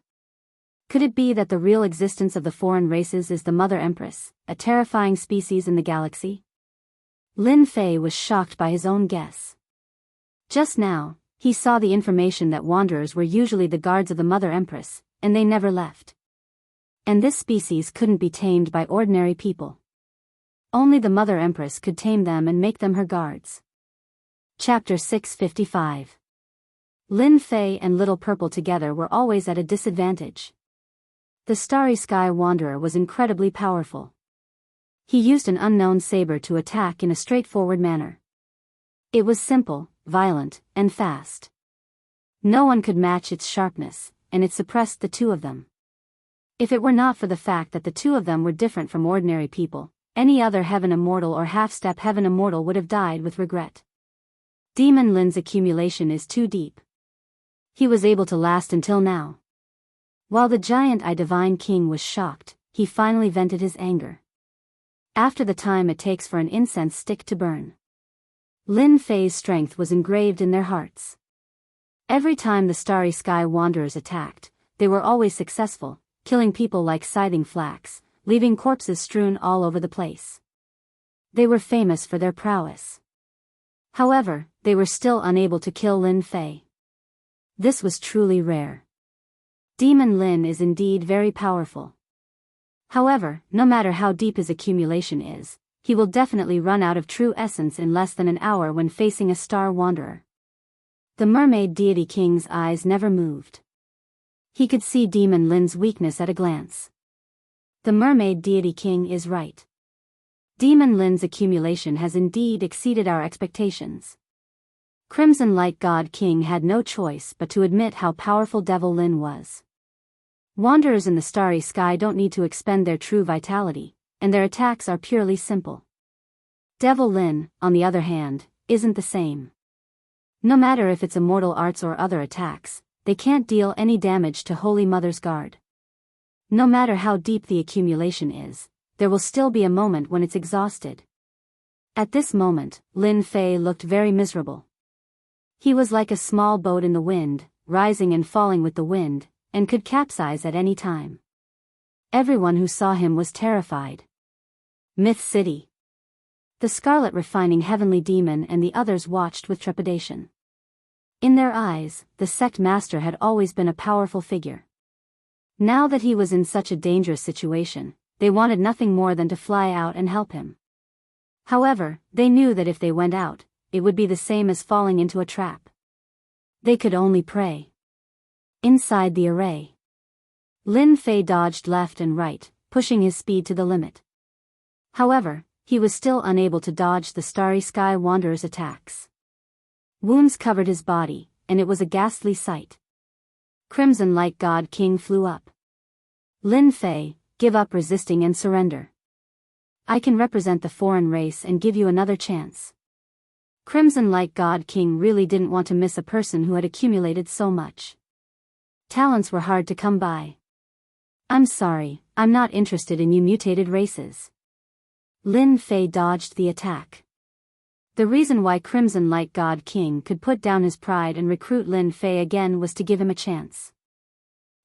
Could it be that the real existence of the foreign races is the Mother Empress, a terrifying species in the galaxy? Lin Fei was shocked by his own guess. Just now, he saw the information that Wanderers were usually the guards of the Mother Empress, and they never left. And this species couldn't be tamed by ordinary people. Only the Mother Empress could tame them and make them her guards. Chapter 655. Lin Fei and Little Purple together were always at a disadvantage. The Starry Sky Wanderer was incredibly powerful. He used an unknown saber to attack in a straightforward manner. It was simple, violent, and fast. No one could match its sharpness, and it suppressed the two of them. If it were not for the fact that the two of them were different from ordinary people, any other heaven immortal or half-step heaven immortal would have died with regret. Demon Lin's accumulation is too deep. He was able to last until now. While the giant Divine King was shocked, he finally vented his anger. After the time it takes for an incense stick to burn. Lin Fei's strength was engraved in their hearts. Every time the Starry Sky Wanderers attacked, they were always successful, killing people like scything flax, leaving corpses strewn all over the place. They were famous for their prowess. However, they were still unable to kill Lin Fei. This was truly rare. Demon Lin is indeed very powerful. However, no matter how deep his accumulation is, he will definitely run out of true essence in less than an hour when facing a Star Wanderer. The Mermaid Deity King's eyes never moved. He could see Demon Lin's weakness at a glance. The Mermaid Deity King is right. Demon Lin's accumulation has indeed exceeded our expectations. Crimson Light God King had no choice but to admit how powerful Devil Lin was. Wanderers in the starry sky don't need to expend their true vitality, and their attacks are purely simple. Devil Lin, on the other hand, isn't the same. No matter if it's immortal arts or other attacks, they can't deal any damage to Holy Mother's guard. No matter how deep the accumulation is, there will still be a moment when it's exhausted. At this moment, Lin Fei looked very miserable. He was like a small boat in the wind, rising and falling with the wind, and could capsize at any time. Everyone who saw him was terrified. Myth City. The Scarlet Refining Heavenly Demon and the others watched with trepidation. In their eyes, the sect master had always been a powerful figure. Now that he was in such a dangerous situation, they wanted nothing more than to fly out and help him. However, they knew that if they went out, it would be the same as falling into a trap. They could only pray. Inside the array, Lin Fei dodged left and right, pushing his speed to the limit. However, he was still unable to dodge the Starry Sky Wanderer's attacks. Wounds covered his body, and it was a ghastly sight. Crimson Light God King flew up. Lin Fei, give up resisting and surrender. I can represent the foreign race and give you another chance. Crimson Light God King really didn't want to miss a person who had accumulated so much. Talents were hard to come by. I'm sorry, I'm not interested in you mutated races. Lin Fei dodged the attack. The reason why Crimson Light God King could put down his pride and recruit Lin Fei again was to give him a chance.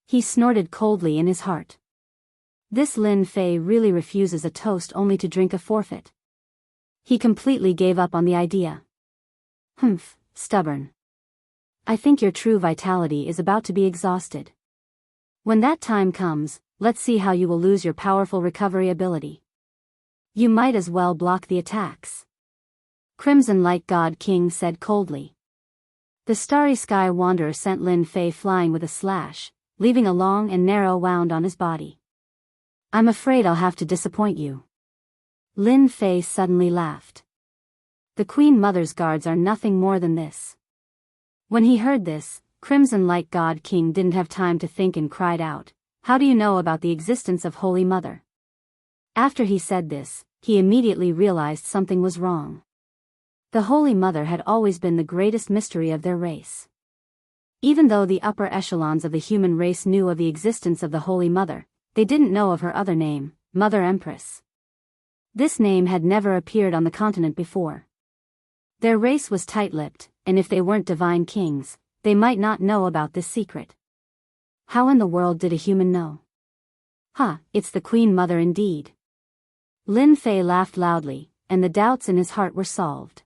He snorted coldly in his heart. This Lin Fei really refuses a toast only to drink a forfeit. He completely gave up on the idea. Humph, stubborn. I think your true vitality is about to be exhausted. When that time comes, let's see how you will lose your powerful recovery ability. You might as well block the attacks. Crimson Light God King said coldly. The Starry Sky Wanderer sent Lin Fei flying with a slash, leaving a long and narrow wound on his body. I'm afraid I'll have to disappoint you. Lin Fei suddenly laughed. The Queen Mother's guards are nothing more than this. When he heard this, Crimson Light God King didn't have time to think and cried out, "How do you know about the existence of Holy Mother?" After he said this, he immediately realized something was wrong. The Holy Mother had always been the greatest mystery of their race. Even though the upper echelons of the human race knew of the existence of the Holy Mother, they didn't know of her other name, Mother Empress. This name had never appeared on the continent before. Their race was tight-lipped, and if they weren't divine kings, they might not know about this secret. How in the world did a human know? It's the Queen Mother indeed. Lin Fei laughed loudly, and the doubts in his heart were solved.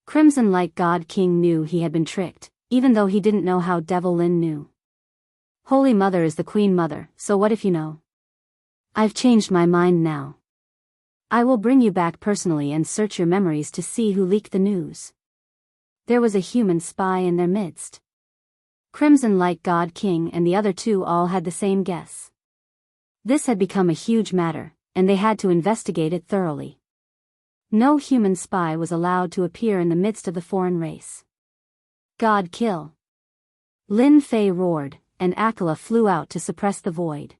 Crimson Light God King knew he had been tricked, even though he didn't know how Devil Lin knew. Holy Mother is the Queen Mother, so what if you know? I've changed my mind now. I will bring you back personally and search your memories to see who leaked the news. There was a human spy in their midst. Crimson Light God King and the other two all had the same guess. This had become a huge matter, and they had to investigate it thoroughly. No human spy was allowed to appear in the midst of the foreign race. God kill! Lin Fei roared, and Akela flew out to suppress the void.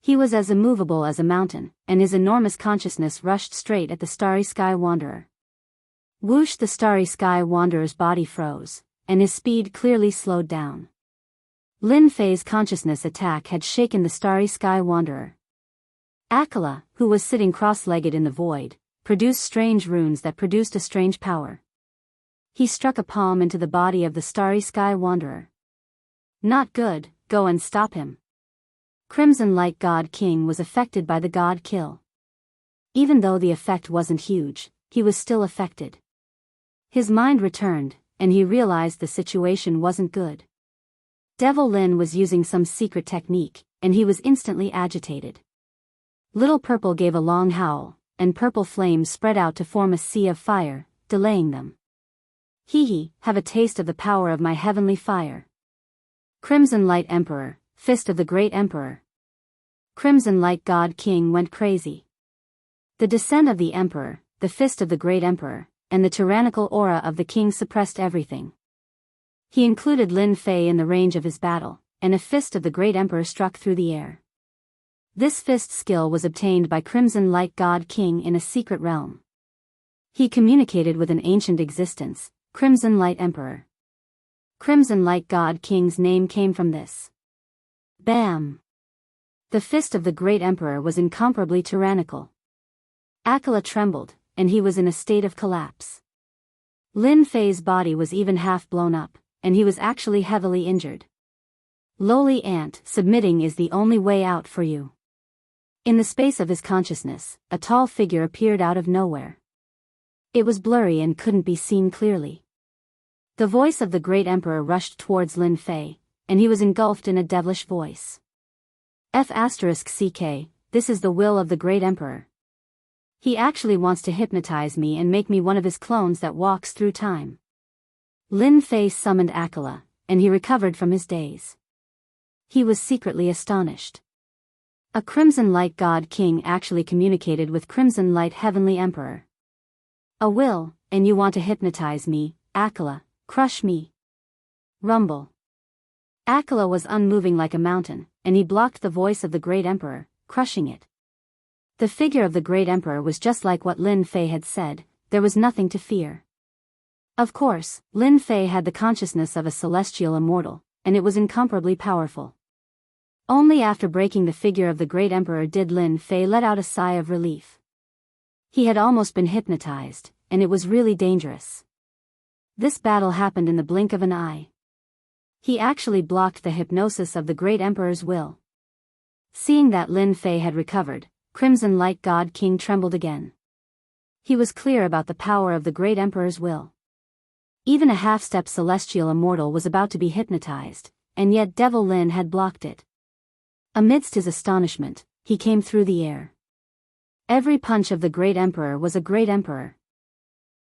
He was as immovable as a mountain, and his enormous consciousness rushed straight at the Starry Sky Wanderer. Whoosh! The Starry Sky Wanderer's body froze, and his speed clearly slowed down. Lin Fei's consciousness attack had shaken the Starry Sky Wanderer. Akela, who was sitting cross-legged in the void, produced strange runes that produced a strange power. He struck a palm into the body of the Starry Sky Wanderer. Not good, go and stop him. Crimson Light God King was affected by the God kill. Even though the effect wasn't huge, he was still affected. His mind returned, and he realized the situation wasn't good. Devil Lin was using some secret technique, and he was instantly agitated. Little Purple gave a long howl, and purple flames spread out to form a sea of fire, delaying them. Hee, have a taste of the power of my heavenly fire. Crimson Light Emperor, fist of the great emperor. Crimson Light God King went crazy. The descent of the emperor, the fist of the great emperor, and the tyrannical aura of the king suppressed everything. He included Lin Fei in the range of his battle, and a fist of the great emperor struck through the air. This fist skill was obtained by Crimson Light God King in a secret realm. He communicated with an ancient existence, Crimson Light Emperor. Crimson Light God King's name came from this. Bam! The fist of the great emperor was incomparably tyrannical. Akela trembled, and he was in a state of collapse. Lin Fei's body was even half blown up, and he was actually heavily injured. Lowly ant, submitting is the only way out for you. In the space of his consciousness, a tall figure appeared out of nowhere. It was blurry and couldn't be seen clearly. The voice of the great emperor rushed towards Lin Fei, and he was engulfed in a devilish voice. F***ck, this is the will of the great emperor. He actually wants to hypnotize me and make me one of his clones that walks through time. Lin Fei summoned Akela, and he recovered from his daze. He was secretly astonished. A Crimson Light God King actually communicated with Crimson Light Heavenly Emperor. A will, and you want to hypnotize me, Akela, crush me. Rumble. Akela was unmoving like a mountain, and he blocked the voice of the great emperor, crushing it. The figure of the great emperor was just like what Lin Fei had said, there was nothing to fear. Of course, Lin Fei had the consciousness of a celestial immortal, and it was incomparably powerful. Only after breaking the figure of the great emperor did Lin Fei let out a sigh of relief. He had almost been hypnotized, and it was really dangerous. This battle happened in the blink of an eye. He actually blocked the hypnosis of the great emperor's will. Seeing that Lin Fei had recovered, Crimson Light God King trembled again. He was clear about the power of the great emperor's will. Even a half-step celestial immortal was about to be hypnotized, and yet Devil Lin had blocked it. Amidst his astonishment, he came through the air. Every punch of the great emperor was a great emperor.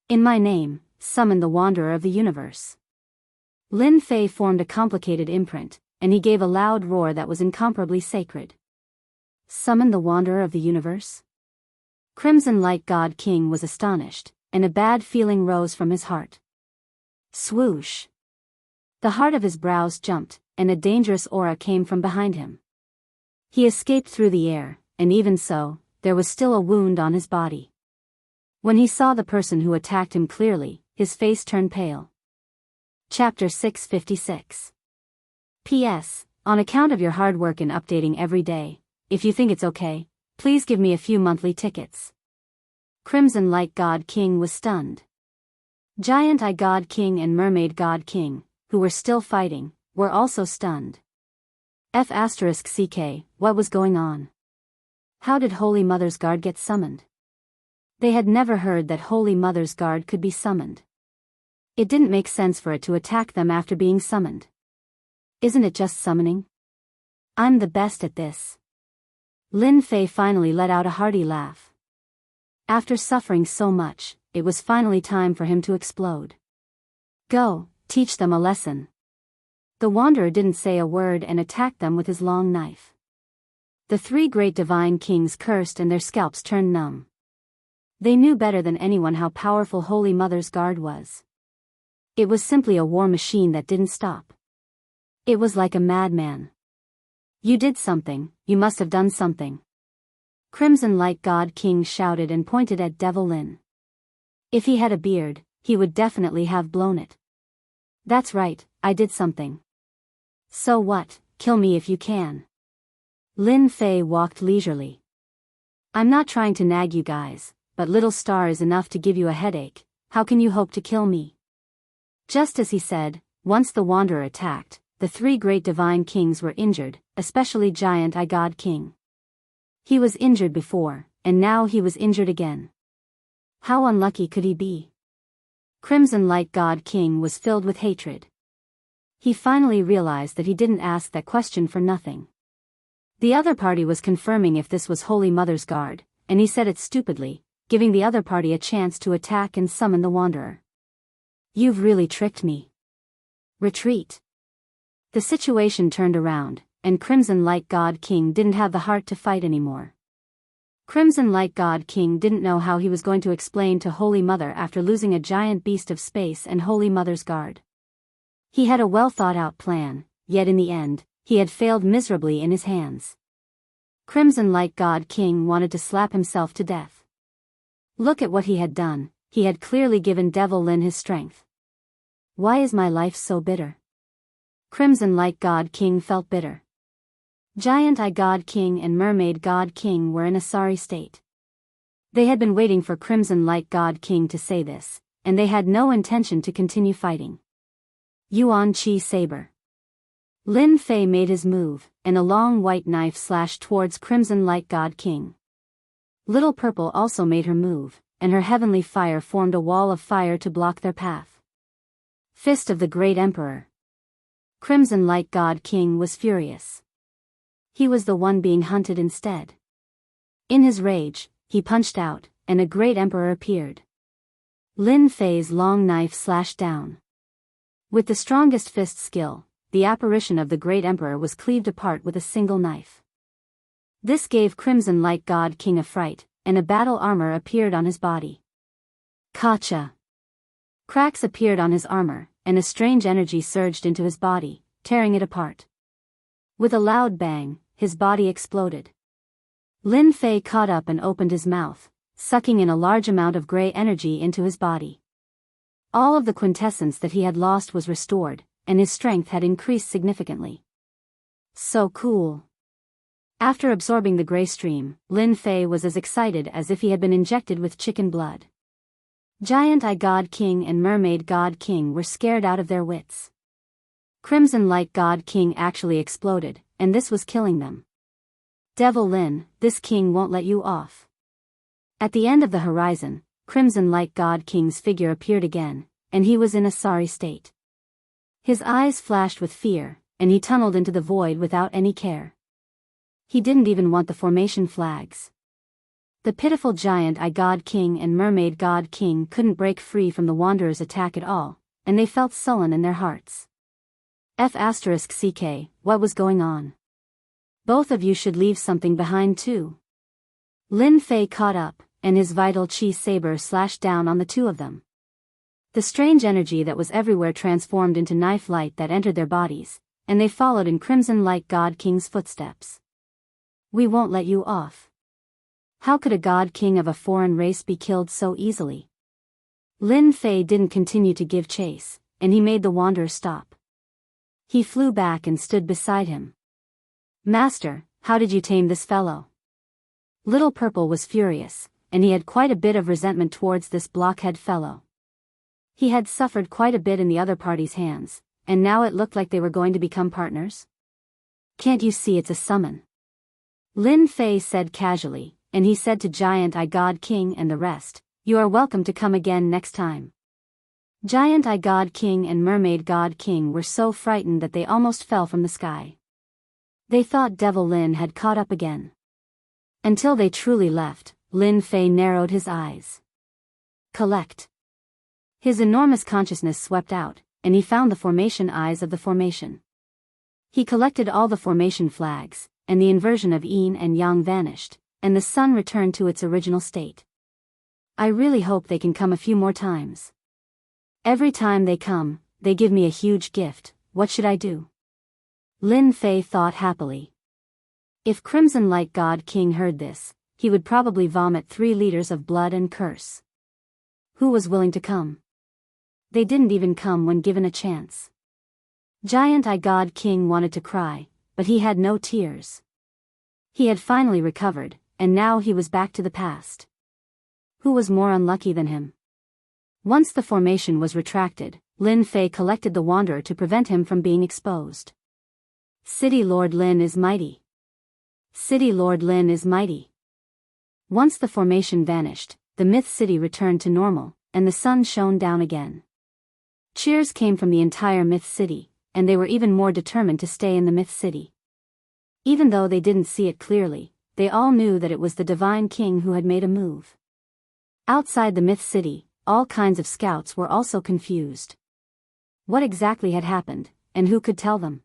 In my name, summon the wanderer of the universe. Lin Fei formed a complicated imprint, and he gave a loud roar that was incomparably sacred. Summon the wanderer of the universe? Crimson Light God King was astonished, and a bad feeling rose from his heart. Swoosh! The heart of his brows jumped, and a dangerous aura came from behind him. He escaped through the air, and even so, there was still a wound on his body. When he saw the person who attacked him clearly, his face turned pale. Chapter 656. P.S. On account of your hard work in updating every day, if you think it's okay, please give me a few monthly tickets. Crimson Light God King was stunned. Giant Eye God King and Mermaid God King, who were still fighting, were also stunned. F***ck, what was going on? How did Holy Mother's Guard get summoned? They had never heard that Holy Mother's Guard could be summoned. It didn't make sense for it to attack them after being summoned. Isn't it just summoning? I'm the best at this. Lin Fei finally let out a hearty laugh. After suffering so much, it was finally time for him to explode. Go, teach them a lesson. The wanderer didn't say a word and attacked them with his long knife. The three great divine kings cursed and their scalps turned numb. They knew better than anyone how powerful Holy Mother's guard was. It was simply a war machine that didn't stop. It was like a madman. You did something, you must have done something. Crimson Light God King shouted and pointed at Devil Lin. If he had a beard, he would definitely have blown it. That's right, I did something. So what, kill me if you can. Lin Fei walked leisurely. I'm not trying to nag you guys, but little star is enough to give you a headache, how can you hope to kill me? Just as he said, once the Wanderer attacked, the three great divine kings were injured, especially Giant Eye God King. He was injured before, and now he was injured again. How unlucky could he be? Crimson Light God King was filled with hatred. He finally realized that he didn't ask that question for nothing. The other party was confirming if this was Holy Mother's guard, and he said it stupidly, giving the other party a chance to attack and summon the Wanderer. You've really tricked me. Retreat. The situation turned around, and Crimson Light God King didn't have the heart to fight anymore. Crimson Light God King didn't know how he was going to explain to Holy Mother after losing a giant beast of space and Holy Mother's guard. He had a well-thought-out plan, yet in the end, he had failed miserably in his hands. Crimson Light God King wanted to slap himself to death. Look at what he had done, he had clearly given Devil Lin his strength. Why is my life so bitter? Crimson Light God King felt bitter. Giant Eye God King and Mermaid God King were in a sorry state. They had been waiting for Crimson Light God King to say this, and they had no intention to continue fighting. Yuan Chi Saber. Lin Fei made his move, and a long white knife slashed towards Crimson Light God King. Little Purple also made her move, and her heavenly fire formed a wall of fire to block their path. Fist of the Great Emperor. Crimson Light God King was furious. He was the one being hunted instead. In his rage, he punched out, and a Great Emperor appeared. Lin Fei's long knife slashed down. With the strongest fist skill, the apparition of the Great Emperor was cleaved apart with a single knife. This gave Crimson Light God King a fright, and a battle armor appeared on his body. Kacha. Cracks appeared on his armor, and a strange energy surged into his body, tearing it apart. With a loud bang, his body exploded. Lin Fei caught up and opened his mouth, sucking in a large amount of gray energy into his body. All of the quintessence that he had lost was restored, and his strength had increased significantly. So cool. After absorbing the gray stream, Lin Fei was as excited as if he had been injected with chicken blood. Giant Eye God King and Mermaid God King were scared out of their wits. Crimson Light God King actually exploded, and this was killing them. Devil Lin, this king won't let you off. At the end of the horizon, Crimson Light God King's figure appeared again, and he was in a sorry state. His eyes flashed with fear, and he tunneled into the void without any care. He didn't even want the formation flags. The pitiful Giant Eye God King and Mermaid God King couldn't break free from the Wanderer's attack at all, and they felt sullen in their hearts. F***CK, what was going on? Both of you should leave something behind too. Lin Fei caught up, and his vital chi saber slashed down on the two of them. The strange energy that was everywhere transformed into knife light that entered their bodies, and they followed in Crimson Light God King's footsteps. We won't let you off. How could a God King of a foreign race be killed so easily? Lin Fei didn't continue to give chase, and he made the Wanderer stop. He flew back and stood beside him. Master, how did you tame this fellow? Little Purple was furious, and he had quite a bit of resentment towards this blockhead fellow. He had suffered quite a bit in the other party's hands, and now it looked like they were going to become partners. Can't you see it's a summon? Lin Fei said casually, and he said to Giant Eye God King and the rest, you are welcome to come again next time. Giant Eye God King and Mermaid God King were so frightened that they almost fell from the sky. They thought Devil Lin had caught up again. Until they truly left, Lin Fei narrowed his eyes. Collect. His enormous consciousness swept out, and he found the formation eyes of the formation. He collected all the formation flags, and the inversion of yin and yang vanished, and the sun returned to its original state. I really hope they can come a few more times. Every time they come, they give me a huge gift. What should I do? Lin Fei thought happily. If Crimson Light God King heard this, he would probably vomit 3 liters of blood and curse. Who was willing to come? They didn't even come when given a chance. Giant Eye God King wanted to cry, but he had no tears. He had finally recovered, and now he was back to the past. Who was more unlucky than him? Once the formation was retracted, Lin Fei collected the Wanderer to prevent him from being exposed. City Lord Lin is mighty. City Lord Lin is mighty. Once the formation vanished, the myth city returned to normal, and the sun shone down again. Cheers came from the entire myth city, and they were even more determined to stay in the myth city. Even though they didn't see it clearly, they all knew that it was the Divine King who had made a move. Outside the myth city, all kinds of scouts were also confused. What exactly had happened, and who could tell them?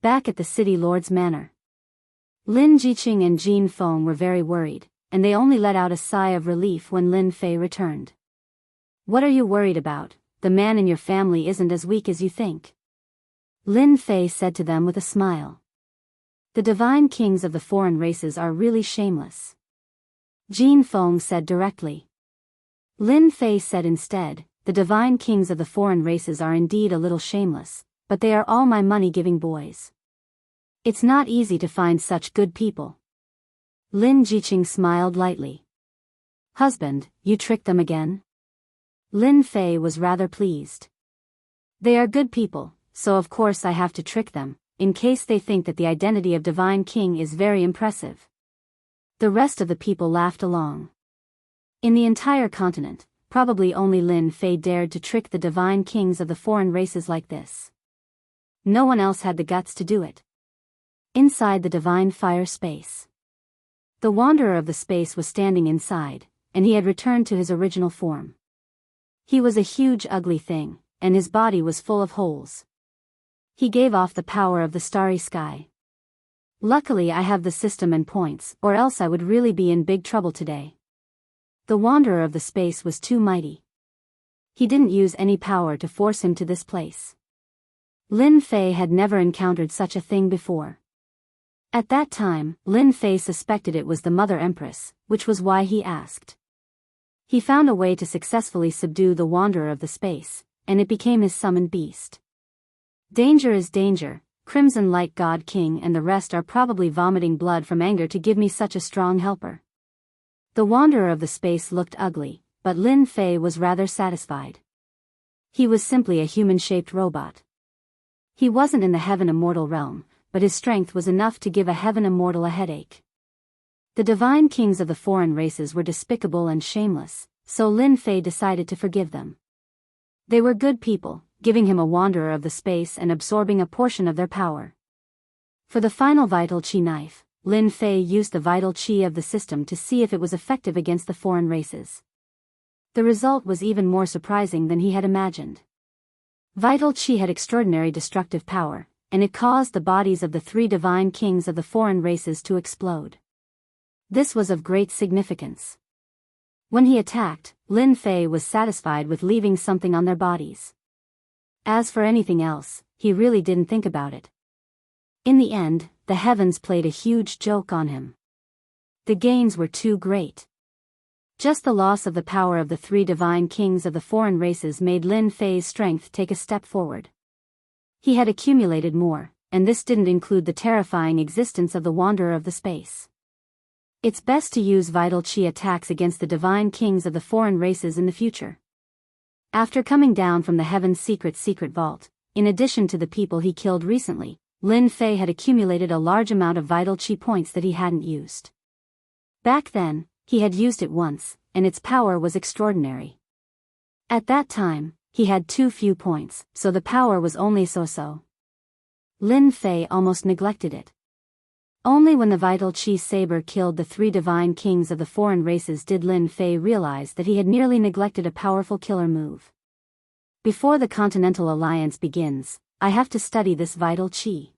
Back at the city lord's manor, Lin Jiqing and Jin Feng were very worried, and they only let out a sigh of relief when Lin Fei returned. What are you worried about? The man in your family isn't as weak as you think. Lin Fei said to them with a smile. The divine kings of the foreign races are really shameless. Jin Feng said directly. Lin Fei said instead, the divine kings of the foreign races are indeed a little shameless, but they are all my money-giving boys. It's not easy to find such good people. Lin Jiqing smiled lightly. Husband, you tricked them again? Lin Fei was rather pleased. They are good people, so of course I have to trick them, in case they think that the identity of Divine King is very impressive. The rest of the people laughed along. In the entire continent, probably only Lin Fei dared to trick the Divine Kings of the foreign races like this. No one else had the guts to do it. Inside the Divine Fire Space, the Wanderer of the Space was standing inside, and he had returned to his original form. He was a huge ugly thing, and his body was full of holes. He gave off the power of the starry sky. Luckily I have the system and points, or else I would really be in big trouble today. The Wanderer of the Space was too mighty. He didn't use any power to force him to this place. Lin Fei had never encountered such a thing before. At that time, Lin Fei suspected it was the Mother Empress, which was why he asked. He found a way to successfully subdue the Wanderer of the Space, and it became his summoned beast. Danger is danger. Crimson Light God King and the rest are probably vomiting blood from anger to give me such a strong helper. The Wanderer of the Space looked ugly, but Lin Fei was rather satisfied. He was simply a human-shaped robot. He wasn't in the Heaven Immortal realm, but his strength was enough to give a Heaven Immortal a headache. The divine kings of the foreign races were despicable and shameless, so Lin Fei decided to forgive them. They were good people, giving him a Wanderer of the Space and absorbing a portion of their power. For the final Vital Chi knife, Lin Fei used the Vital Chi of the system to see if it was effective against the foreign races. The result was even more surprising than he had imagined. Vital Chi had extraordinary destructive power, and it caused the bodies of the 3 divine kings of the foreign races to explode. This was of great significance. When he attacked, Lin Fei was satisfied with leaving something on their bodies. As for anything else, he really didn't think about it. In the end, the heavens played a huge joke on him. The gains were too great. Just the loss of the power of the 3 divine kings of the foreign races made Lin Fei's strength take a step forward. He had accumulated more, and this didn't include the terrifying existence of the Wanderer of the Space. It's best to use Vital Chi attacks against the divine kings of the foreign races in the future. After coming down from the Heaven's secret vault, in addition to the people he killed recently, Lin Fei had accumulated a large amount of Vital Chi points that he hadn't used. Back then, he had used it once, and its power was extraordinary. At that time, he had too few points, so the power was only so-so. Lin Fei almost neglected it. Only when the Vital Chi saber killed the 3 divine kings of the foreign races did Lin Fei realize that he had nearly neglected a powerful killer move. Before the Continental Alliance begins, I have to study this Vital Chi.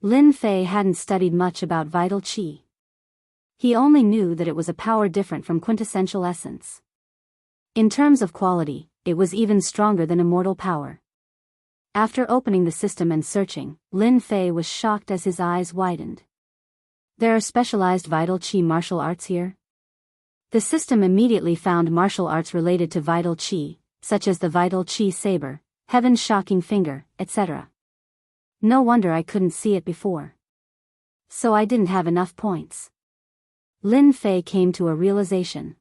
Lin Fei hadn't studied much about Vital Chi. He only knew that it was a power different from quintessential essence. In terms of quality, it was even stronger than immortal power. After opening the system and searching, Lin Fei was shocked as his eyes widened. There are specialized vital qi martial arts here? The system immediately found martial arts related to vital qi, such as the vital qi saber, heaven's shocking finger, etc. No wonder I couldn't see it before. So I didn't have enough points. Lin Fei came to a realization.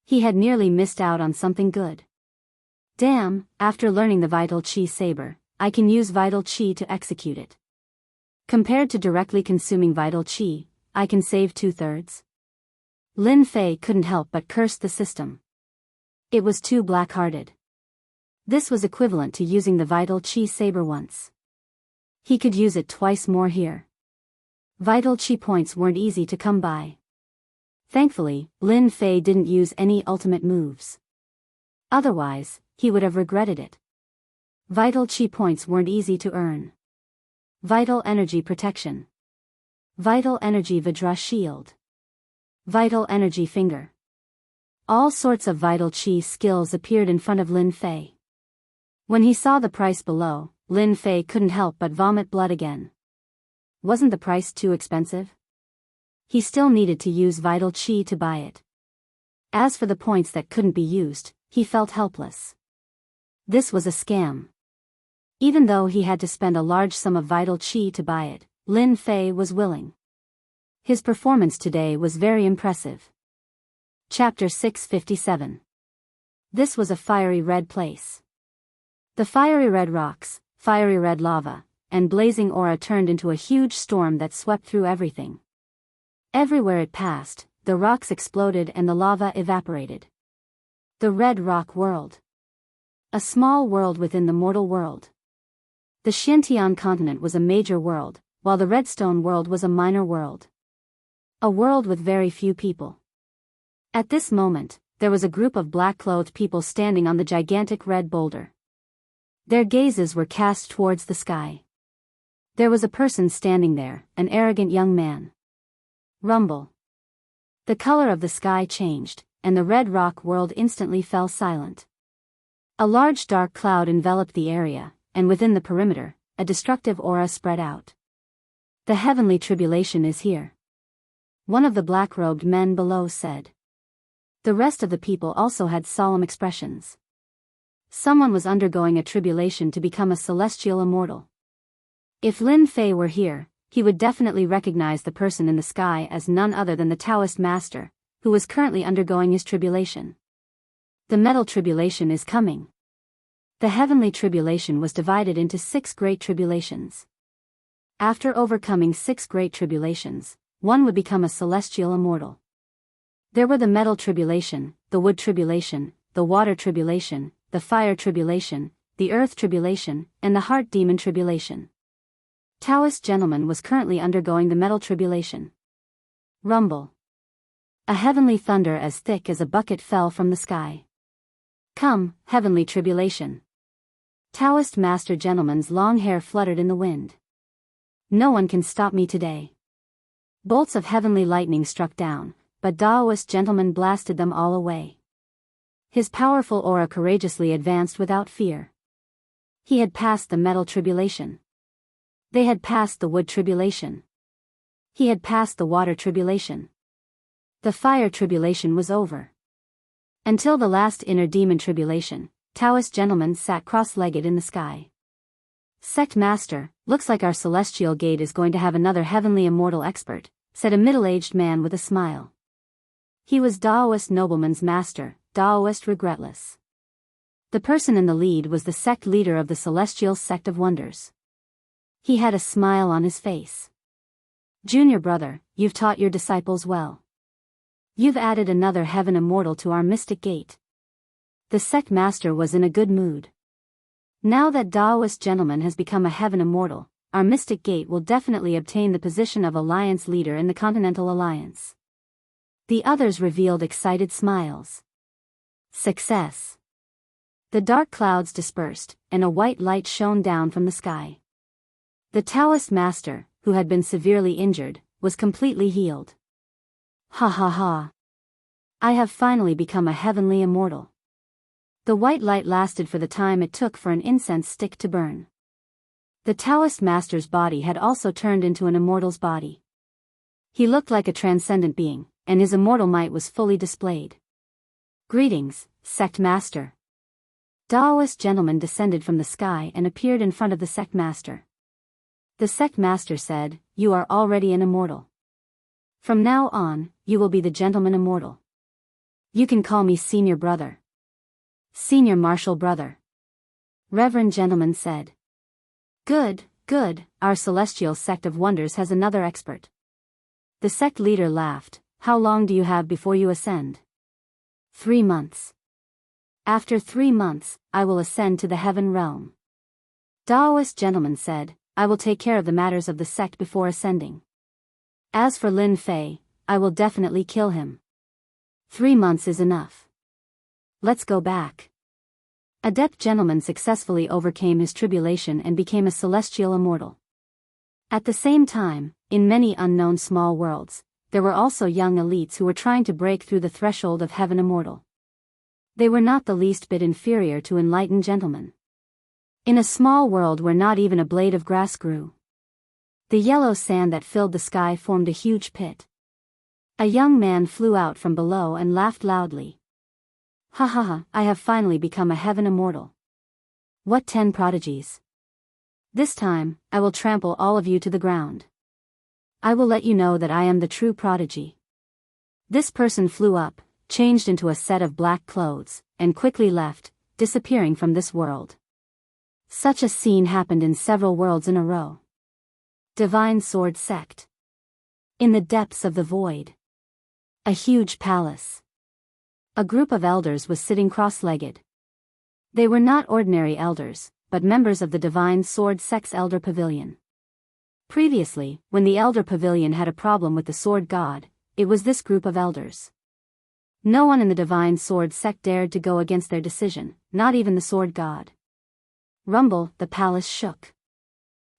He had nearly missed out on something good. Damn, after learning the vital qi saber, I can use vital qi to execute it. Compared to directly consuming vital qi, I can save 2/3. Lin Fei couldn't help but curse the system. It was too black-hearted. This was equivalent to using the vital qi saber once. He could use it twice more here. Vital qi points weren't easy to come by. Thankfully, Lin Fei didn't use any ultimate moves. Otherwise, he would have regretted it. Vital qi points weren't easy to earn. Vital energy protection. Vital energy Vajra shield. Vital energy finger. All sorts of vital qi skills appeared in front of Lin Fei. When he saw the price below, Lin Fei couldn't help but vomit blood again. Wasn't the price too expensive? He still needed to use vital qi to buy it. As for the points that couldn't be used, he felt helpless. This was a scam. Even though he had to spend a large sum of vital qi to buy it, Lin Fei was willing. His performance today was very impressive. Chapter 657. This was a fiery red place. The fiery red rocks, fiery red lava, and blazing aura turned into a huge storm that swept through everything. Everywhere it passed, the rocks exploded and the lava evaporated. The Red Rock World. A small world within the mortal world. The Xiantian continent was a major world, while the Redstone world was a minor world. A world with very few people. At this moment, there was a group of black-clothed people standing on the gigantic red boulder. Their gazes were cast towards the sky. There was a person standing there, an arrogant young man. Rumble. The color of the sky changed, and the Red Rock world instantly fell silent. A large dark cloud enveloped the area, and within the perimeter, a destructive aura spread out. The heavenly tribulation is here. One of the black-robed men below said. The rest of the people also had solemn expressions. Someone was undergoing a tribulation to become a celestial immortal. If Lin Fei were here, he would definitely recognize the person in the sky as none other than the Taoist master, who was currently undergoing his tribulation. The metal tribulation is coming. The heavenly tribulation was divided into 6 great tribulations. After overcoming 6 great tribulations, one would become a celestial immortal. There were the metal tribulation, the wood tribulation, the water tribulation, the fire tribulation, the earth tribulation, and the heart demon tribulation. Taoist gentleman was currently undergoing the metal tribulation. Rumble. A heavenly thunder as thick as a bucket fell from the sky. Come, heavenly tribulation. Taoist master gentleman's long hair fluttered in the wind. No one can stop me today. Bolts of heavenly lightning struck down, but Taoist gentleman blasted them all away. His powerful aura courageously advanced without fear. He had passed the metal tribulation. They had passed the wood tribulation. He had passed the water tribulation. The fire tribulation was over. Until the last inner demon tribulation, Taoist gentleman sat cross-legged in the sky. Sect master, looks like our celestial gate is going to have another heavenly immortal expert, said a middle-aged man with a smile. He was Taoist nobleman's master, Taoist regretless. The person in the lead was the sect leader of the celestial sect of wonders. He had a smile on his face. Junior brother, you've taught your disciples well. You've added another heaven immortal to our mystic gate. The sect master was in a good mood. Now that Taoist gentleman has become a heaven immortal, our mystic gate will definitely obtain the position of alliance leader in the Continental Alliance. The others revealed excited smiles. Success. The dark clouds dispersed, and a white light shone down from the sky. The Taoist master, who had been severely injured, was completely healed. Ha ha ha. I have finally become a heavenly immortal. The white light lasted for the time it took for an incense stick to burn. The Taoist master's body had also turned into an immortal's body. He looked like a transcendent being, and his immortal might was fully displayed. Greetings, sect master. Taoist gentleman descended from the sky and appeared in front of the sect master. The sect master said, "You are already an immortal. From now on, you will be the gentleman immortal. You can call me senior brother." Senior martial brother. Reverend gentleman said. Good, good, our celestial sect of wonders has another expert. The sect leader laughed. How long do you have before you ascend? 3 months. After 3 months, I will ascend to the heaven realm. Taoist gentleman said, I will take care of the matters of the sect before ascending. As for Lin Fei, I will definitely kill him. 3 months is enough. Let's go back. Adept gentleman successfully overcame his tribulation and became a celestial immortal. At the same time, in many unknown small worlds, there were also young elites who were trying to break through the threshold of heaven immortal. They were not the least bit inferior to enlightened gentlemen. In a small world where not even a blade of grass grew, the yellow sand that filled the sky formed a huge pit. A young man flew out from below and laughed loudly. Ha ha ha, I have finally become a heaven immortal. What 10 prodigies! This time, I will trample all of you to the ground. I will let you know that I am the true prodigy. This person flew up, changed into a set of black clothes, and quickly left, disappearing from this world. Such a scene happened in several worlds in a row. Divine Sword Sect. In the depths of the void. A huge palace. A group of elders was sitting cross-legged. They were not ordinary elders, but members of the Divine Sword Sect's Elder Pavilion. Previously, when the Elder Pavilion had a problem with the Sword God, it was this group of elders. No one in the Divine Sword Sect dared to go against their decision, not even the Sword God. Rumble, the palace shook.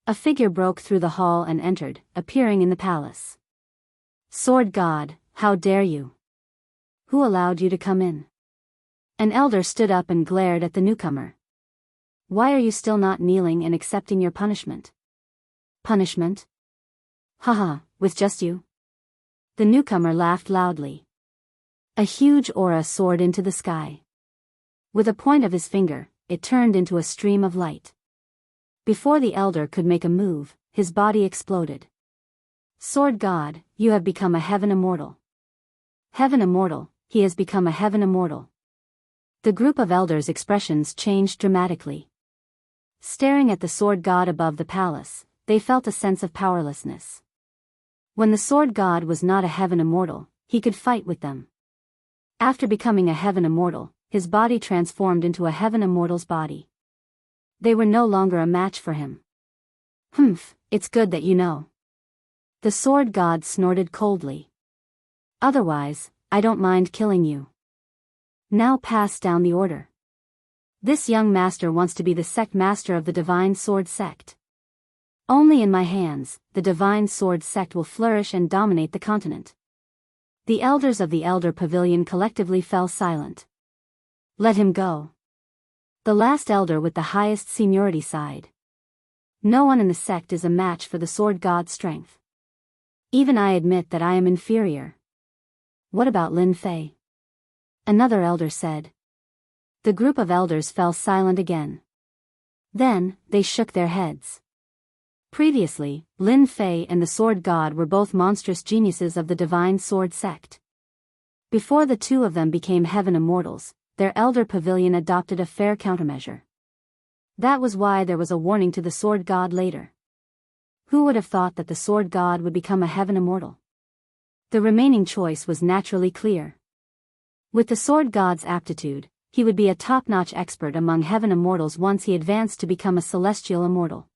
A figure broke through the hall and entered, appearing in the palace. Sword God, how dare you? Who allowed you to come in? An elder stood up and glared at the newcomer. Why are you still not kneeling and accepting your punishment? Punishment? Haha, with just you? The newcomer laughed loudly. A huge aura soared into the sky. With a point of his finger, it turned into a stream of light. Before the elder could make a move, his body exploded. Sword God, you have become a heaven immortal. Heaven immortal, he has become a heaven immortal. The group of elders' expressions changed dramatically. Staring at the Sword God above the palace, they felt a sense of powerlessness. When the Sword God was not a heaven immortal, he could fight with them. After becoming a heaven immortal, his body transformed into a heaven immortal's body. They were no longer a match for him. Humph, it's good that you know. The Sword God snorted coldly. Otherwise, I don't mind killing you. Now pass down the order. This young master wants to be the sect master of the Divine Sword Sect. Only in my hands, the Divine Sword Sect will flourish and dominate the continent. The elders of the Elder Pavilion collectively fell silent. Let him go. The last elder with the highest seniority sighed. No one in the sect is a match for the Sword God's strength. Even I admit that I am inferior. What about Lin Fei? Another elder said. The group of elders fell silent again. Then, they shook their heads. Previously, Lin Fei and the Sword God were both monstrous geniuses of the Divine Sword Sect. Before the two of them became heaven immortals, their Elder Pavilion adopted a fair countermeasure. That was why there was a warning to the Sword God later. Who would have thought that the Sword God would become a heaven immortal? The remaining choice was naturally clear. With the Sword God's aptitude, he would be a top-notch expert among heaven immortals once he advanced to become a celestial immortal.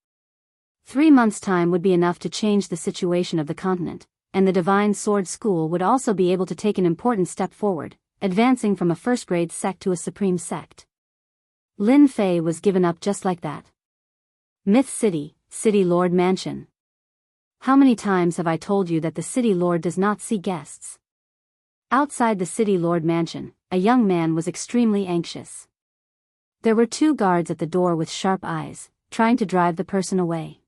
3 months' time would be enough to change the situation of the continent, and the Divine Sword School would also be able to take an important step forward, advancing from a first-grade sect to a supreme sect. Lin Fei was given up just like that. Myth City, City Lord Mansion. How many times have I told you that the City Lord does not see guests? Outside the city lord mansion, a young man was extremely anxious. There were 2 guards at the door with sharp eyes, trying to drive the person away.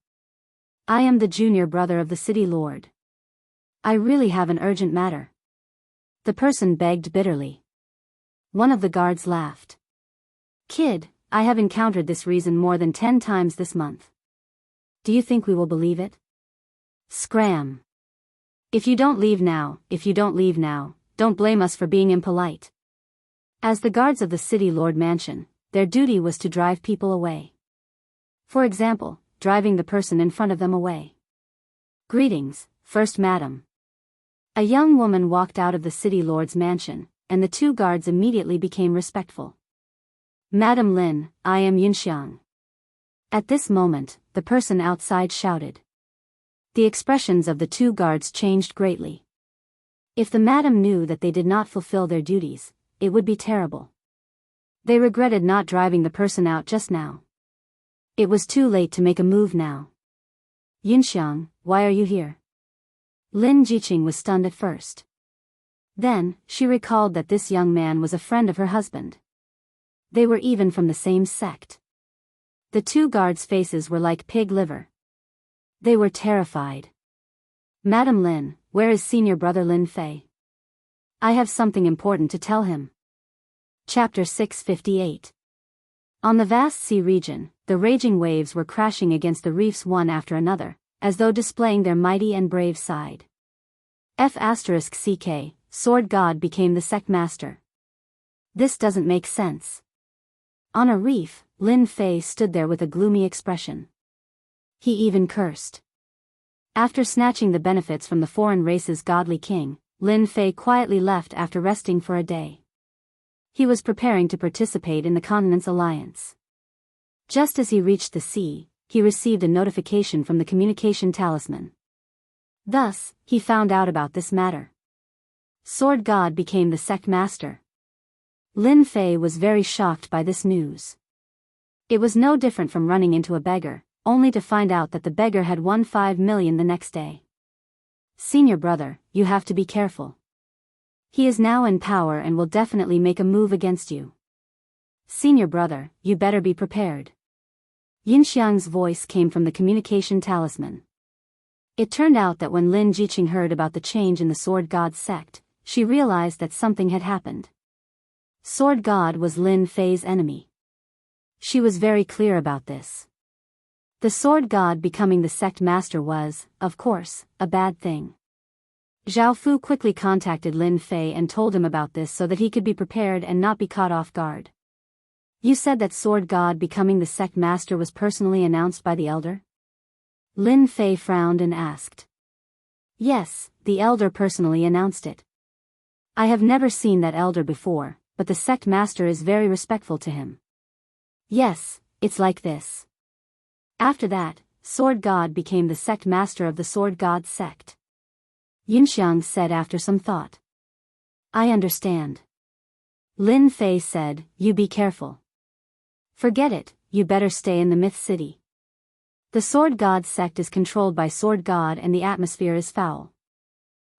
I am the junior brother of the city lord. I really have an urgent matter. The person begged bitterly. One of the guards laughed. Kid, I have encountered this reason more than 10 times this month. Do you think we will believe it? Scram. If you don't leave now, don't blame us for being impolite. As the guards of the city lord mansion, their duty was to drive people away. For example, driving the person in front of them away. Greetings, First Madam. A young woman walked out of the city lord's mansion, and the 2 guards immediately became respectful. Madam Lin, I am Yunxiang. At this moment, the person outside shouted. The expressions of the 2 guards changed greatly. If the madam knew that they did not fulfill their duties, it would be terrible. They regretted not driving the person out just now. It was too late to make a move now. Yunxiang, why are you here? Lin Jiqing was stunned at first. Then, she recalled that this young man was a friend of her husband. They were even from the same sect. The 2 guards' faces were like pig liver. They were terrified. Madam Lin, where is senior brother Lin Fei? I have something important to tell him. Chapter 658. On the vast sea region, the raging waves were crashing against the reefs one after another, as though displaying their mighty and brave side. F***CK, Sword God became the sect master. This doesn't make sense. On a reef, Lin Fei stood there with a gloomy expression. He even cursed. After snatching the benefits from the foreign race's godly king, Lin Fei quietly left after resting for a day. He was preparing to participate in the continent's alliance. Just as he reached the sea, he received a notification from the communication talisman. Thus, he found out about this matter. Sword God became the sect master. Lin Fei was very shocked by this news. It was no different from running into a beggar, only to find out that the beggar had won 5 million the next day. Senior brother, you have to be careful. He is now in power and will definitely make a move against you. Senior brother, you better be prepared. Yinxiang's voice came from the communication talisman. It turned out that when Lin Jiqing heard about the change in the Sword God sect, she realized that something had happened. Sword God was Lin Fei's enemy. She was very clear about this. The Sword God becoming the sect master was, of course, a bad thing. Zhao Fu quickly contacted Lin Fei and told him about this so that he could be prepared and not be caught off guard. You said that Sword God becoming the sect master was personally announced by the elder? Lin Fei frowned and asked. Yes, the elder personally announced it. I have never seen that elder before, but the sect master is very respectful to him. Yes, it's like this. After that, Sword God became the sect master of the Sword God sect. Yinxiang said after some thought. I understand. Lin Fei said, you be careful. Forget it, you better stay in the Myth City. The Sword God sect is controlled by Sword God and the atmosphere is foul.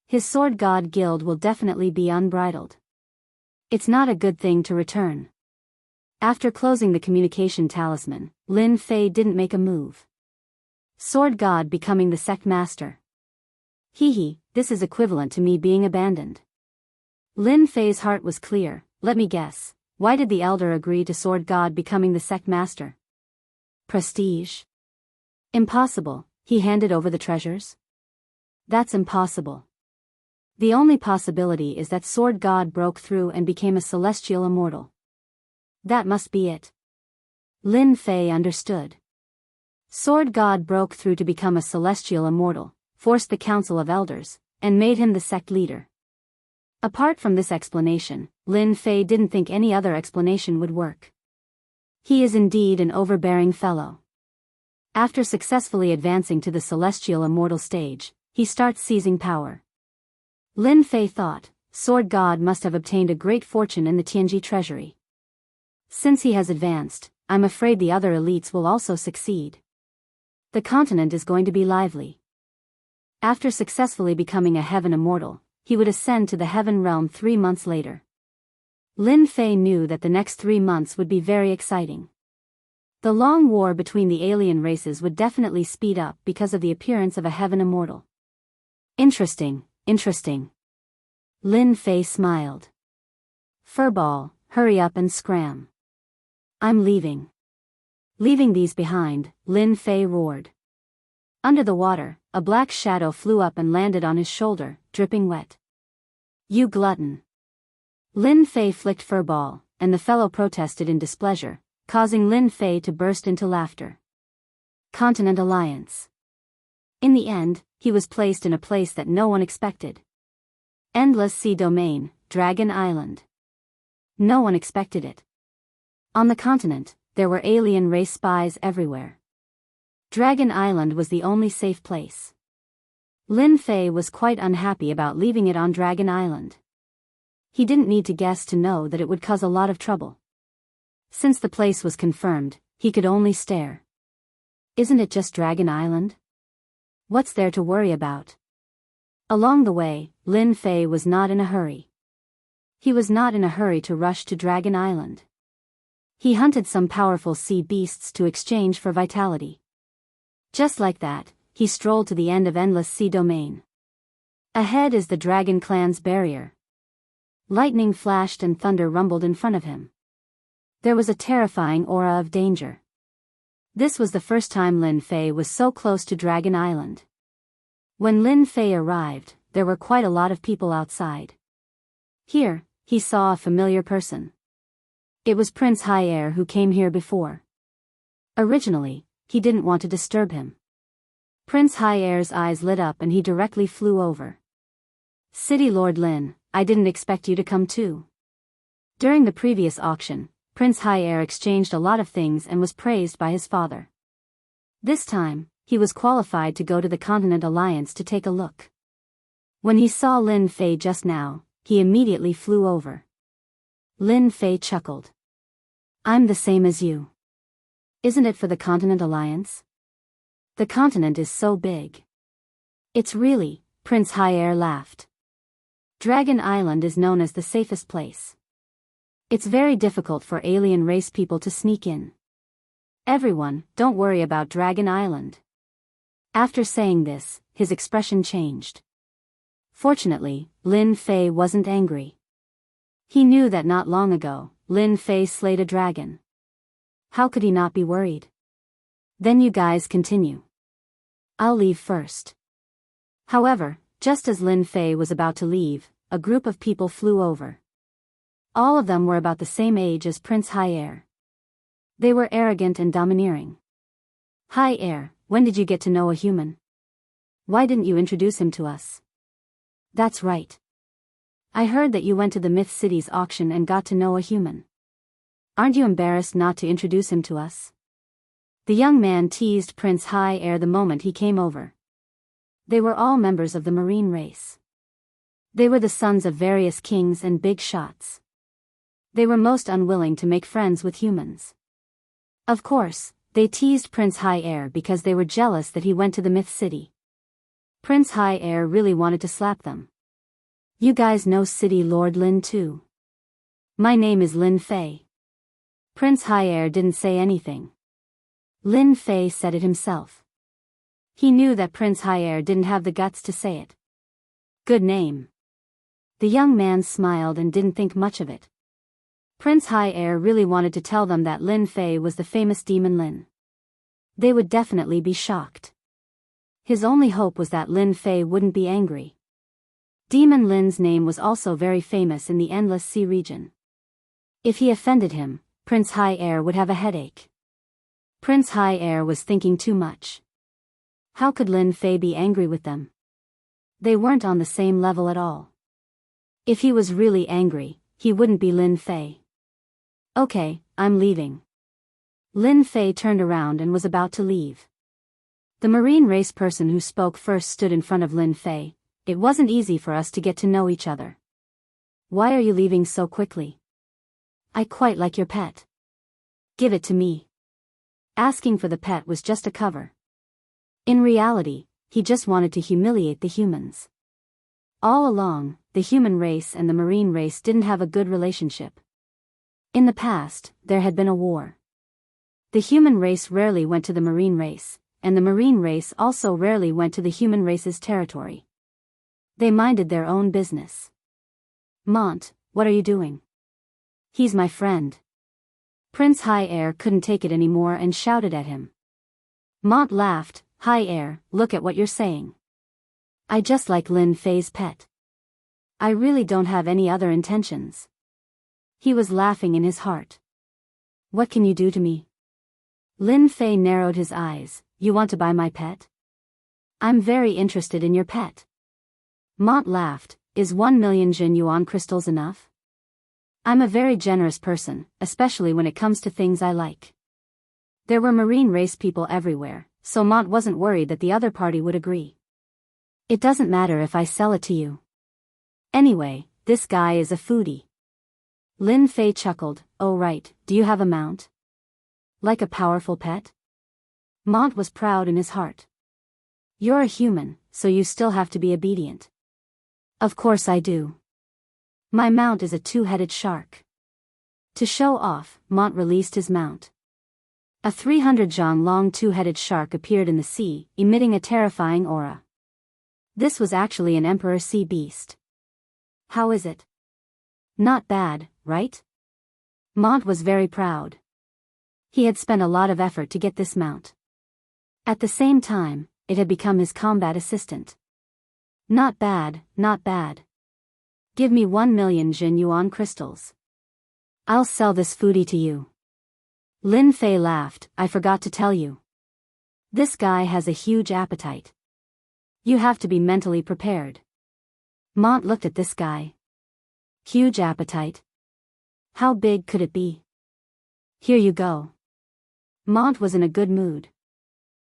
His Sword God guild will definitely be unbridled. It's not a good thing to return. After closing the communication talisman, Lin Fei didn't make a move. Sword God becoming the sect master. This is equivalent to me being abandoned. Lin Fei's heart was clear. Let me guess, why did the elder agree to Sword God becoming the sect master? Prestige? Impossible, he handed over the treasures? That's impossible. The only possibility is that Sword God broke through and became a celestial immortal. That must be it. Lin Fei understood. Sword God broke through to become a celestial immortal, forced the Council of Elders, and made him the sect leader. Apart from this explanation, Lin Fei didn't think any other explanation would work. He is indeed an overbearing fellow. After successfully advancing to the celestial immortal stage, he starts seizing power. Lin Fei thought, Sword God must have obtained a great fortune in the Tianji treasury. Since he has advanced, I'm afraid the other elites will also succeed. The continent is going to be lively. After successfully becoming a heaven immortal, he would ascend to the heaven realm 3 months later. Lin Fei knew that the next 3 months would be very exciting. The long war between the alien races would definitely speed up because of the appearance of a heaven immortal. Interesting, interesting. Lin Fei smiled. Furball, hurry up and scram. I'm leaving. Leaving these behind, Lin Fei roared. Under the water, a black shadow flew up and landed on his shoulder, dripping wet. You glutton. Lin Fei flicked Furball, and the fellow protested in displeasure, causing Lin Fei to burst into laughter. Continent Alliance. In the end, he was placed in a place that no one expected. Endless Sea Domain, Dragon Island. No one expected it. On the continent, there were alien race spies everywhere. Dragon Island was the only safe place. Lin Fei was quite unhappy about leaving it on Dragon Island. He didn't need to guess to know that it would cause a lot of trouble. Since the place was confirmed, he could only stare. Isn't it just Dragon Island? What's there to worry about? Along the way, Lin Fei was not in a hurry. He was not in a hurry to rush to Dragon Island. He hunted some powerful sea beasts to exchange for vitality. Just like that, he strolled to the end of Endless Sea Domain. Ahead is the Dragon Clan's barrier. Lightning flashed and thunder rumbled in front of him. There was a terrifying aura of danger. This was the first time Lin Fei was so close to Dragon Island. When Lin Fei arrived, there were quite a lot of people outside. Here, he saw a familiar person. It was Prince High-Air who came here before. Originally, he didn't want to disturb him. Prince High-Air's eyes lit up and he directly flew over. City Lord Lin, I didn't expect you to come too. During the previous auction, Prince High-Air exchanged a lot of things and was praised by his father. This time, he was qualified to go to the Continent Alliance to take a look. When he saw Lin Fei just now, he immediately flew over. Lin Fei chuckled. I'm the same as you. Isn't it for the Continent Alliance? The continent is so big. It's really, Prince High-Air laughed. Dragon Island is known as the safest place. It's very difficult for alien race people to sneak in. Everyone, don't worry about Dragon Island. After saying this, his expression changed. Fortunately, Lin Fei wasn't angry. He knew that not long ago, Lin Fei slayed a dragon. How could he not be worried? Then you guys continue. I'll leave first. However, just as Lin Fei was about to leave, a group of people flew over. All of them were about the same age as Prince High-Air. They were arrogant and domineering. High-Air, when did you get to know a human? Why didn't you introduce him to us? That's right. I heard that you went to the Myth City's auction and got to know a human. Aren't you embarrassed not to introduce him to us? The young man teased Prince High-Air the moment he came over. They were all members of the marine race. They were the sons of various kings and big shots. They were most unwilling to make friends with humans. Of course, they teased Prince High-Air because they were jealous that he went to the Myth City. Prince High-Air really wanted to slap them. You guys know City Lord Lin too. My name is Lin Fei. Prince High-Air didn't say anything. Lin Fei said it himself. He knew that Prince High-Air didn't have the guts to say it. Good name. The young man smiled and didn't think much of it. Prince High-Air really wanted to tell them that Lin Fei was the famous Demon Lin. They would definitely be shocked. His only hope was that Lin Fei wouldn't be angry. Demon Lin's name was also very famous in the Endless Sea region. If he offended him, Prince High-Air would have a headache. Prince High-Air was thinking too much. How could Lin Fei be angry with them? They weren't on the same level at all. If he was really angry, he wouldn't be Lin Fei. Okay, I'm leaving. Lin Fei turned around and was about to leave. The marine race person who spoke first stood in front of Lin Fei. It wasn't easy for us to get to know each other. Why are you leaving so quickly? I quite like your pet. Give it to me. Asking for the pet was just a cover. In reality, he just wanted to humiliate the humans. All along, the human race and the marine race didn't have a good relationship. In the past, there had been a war. The human race rarely went to the marine race, and the marine race also rarely went to the human race's territory. They minded their own business. Mont, what are you doing? He's my friend. Prince High Air couldn't take it anymore and shouted at him. Mont laughed. High Air, look at what you're saying. I just like Lin Fei's pet. I really don't have any other intentions. He was laughing in his heart. What can you do to me? Lin Fei narrowed his eyes. You want to buy my pet? I'm very interested in your pet. Mont laughed. Is 1 million Jin Yuan crystals enough? I'm a very generous person, especially when it comes to things I like. There were marine race people everywhere, so Mont wasn't worried that the other party would agree. It doesn't matter if I sell it to you. Anyway, this guy is a foodie. Lin Fei chuckled. Oh right, do you have a mount? Like a powerful pet? Mont was proud in his heart. You're a human, so you still have to be obedient. Of course I do. My mount is a two-headed shark. To show off, Mont released his mount. A 300 jan long two-headed shark appeared in the sea, emitting a terrifying aura. This was actually an emperor sea beast. How is it? Not bad, right? Mont was very proud. He had spent a lot of effort to get this mount. At the same time, it had become his combat assistant. Not bad, not bad. Give me 1 million Jin Yuan crystals. I'll sell this foodie to you. Lin Fei laughed. I forgot to tell you. This guy has a huge appetite. You have to be mentally prepared. Mont looked at this guy. Huge appetite. How big could it be? Here you go. Mont was in a good mood.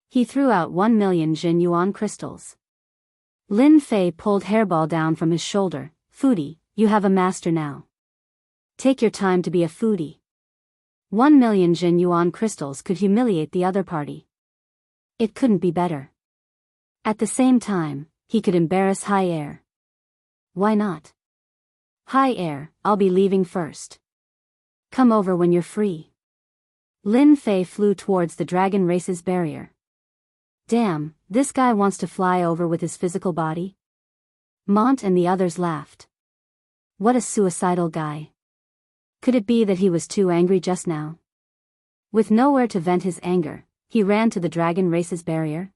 He threw out 1 million Jin Yuan crystals. Lin Fei pulled Hairball down from his shoulder. Foodie, you have a master now. Take your time to be a foodie. 1 million Jin Yuan crystals could humiliate the other party. It couldn't be better. At the same time, he could embarrass High Air. Why not? High Air, I'll be leaving first. Come over when you're free. Lin Fei flew towards the dragon race's barrier. Damn, this guy wants to fly over with his physical body? Mont and the others laughed. What a suicidal guy. Could it be that he was too angry just now? With nowhere to vent his anger, he ran to the dragon race's barrier.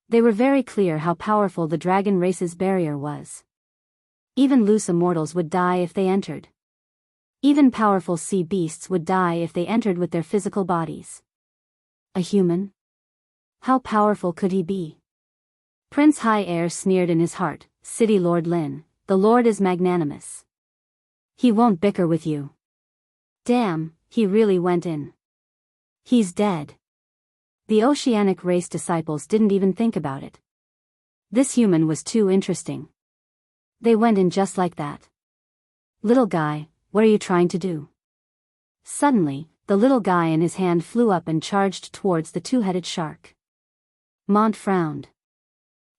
They were very clear how powerful the dragon race's barrier was. Even loose immortals would die if they entered. Even powerful sea beasts would die if they entered with their physical bodies. A human? How powerful could he be? Prince High Air sneered in his heart. City Lord Lin, the Lord is magnanimous. He won't bicker with you. Damn, he really went in. He's dead. The oceanic race disciples didn't even think about it. This human was too interesting. They went in just like that. Little guy, what are you trying to do? Suddenly, the little guy in his hand flew up and charged towards the two-headed shark. Mont frowned.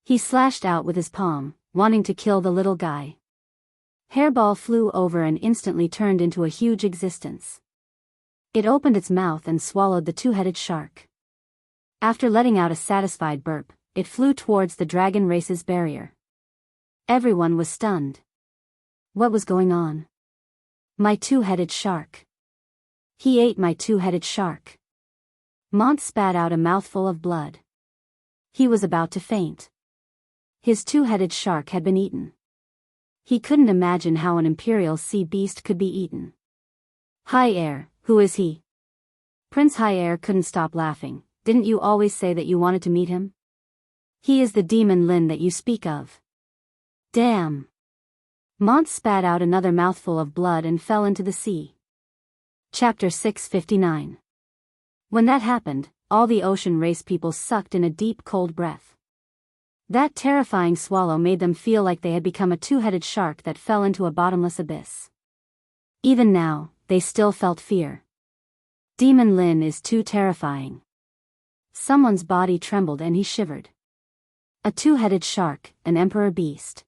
He slashed out with his palm, wanting to kill the little guy. Hairball flew over and instantly turned into a huge existence. It opened its mouth and swallowed the two-headed shark. After letting out a satisfied burp, it flew towards the dragon race's barrier. Everyone was stunned. What was going on? My two-headed shark. He ate my two-headed shark. Mont spat out a mouthful of blood. He was about to faint. His two-headed shark had been eaten. He couldn't imagine how an imperial sea beast could be eaten. High Air, who is he? Prince High Air couldn't stop laughing. Didn't you always say that you wanted to meet him? He is the demon Lin that you speak of. Damn. Mont spat out another mouthful of blood and fell into the sea. Chapter 659. When that happened, all the ocean race people sucked in a deep cold breath. That terrifying swallow made them feel like they had become a two-headed shark that fell into a bottomless abyss. Even now, they still felt fear. Demon Lin is too terrifying. Someone's body trembled and he shivered. A two-headed shark, an emperor beast.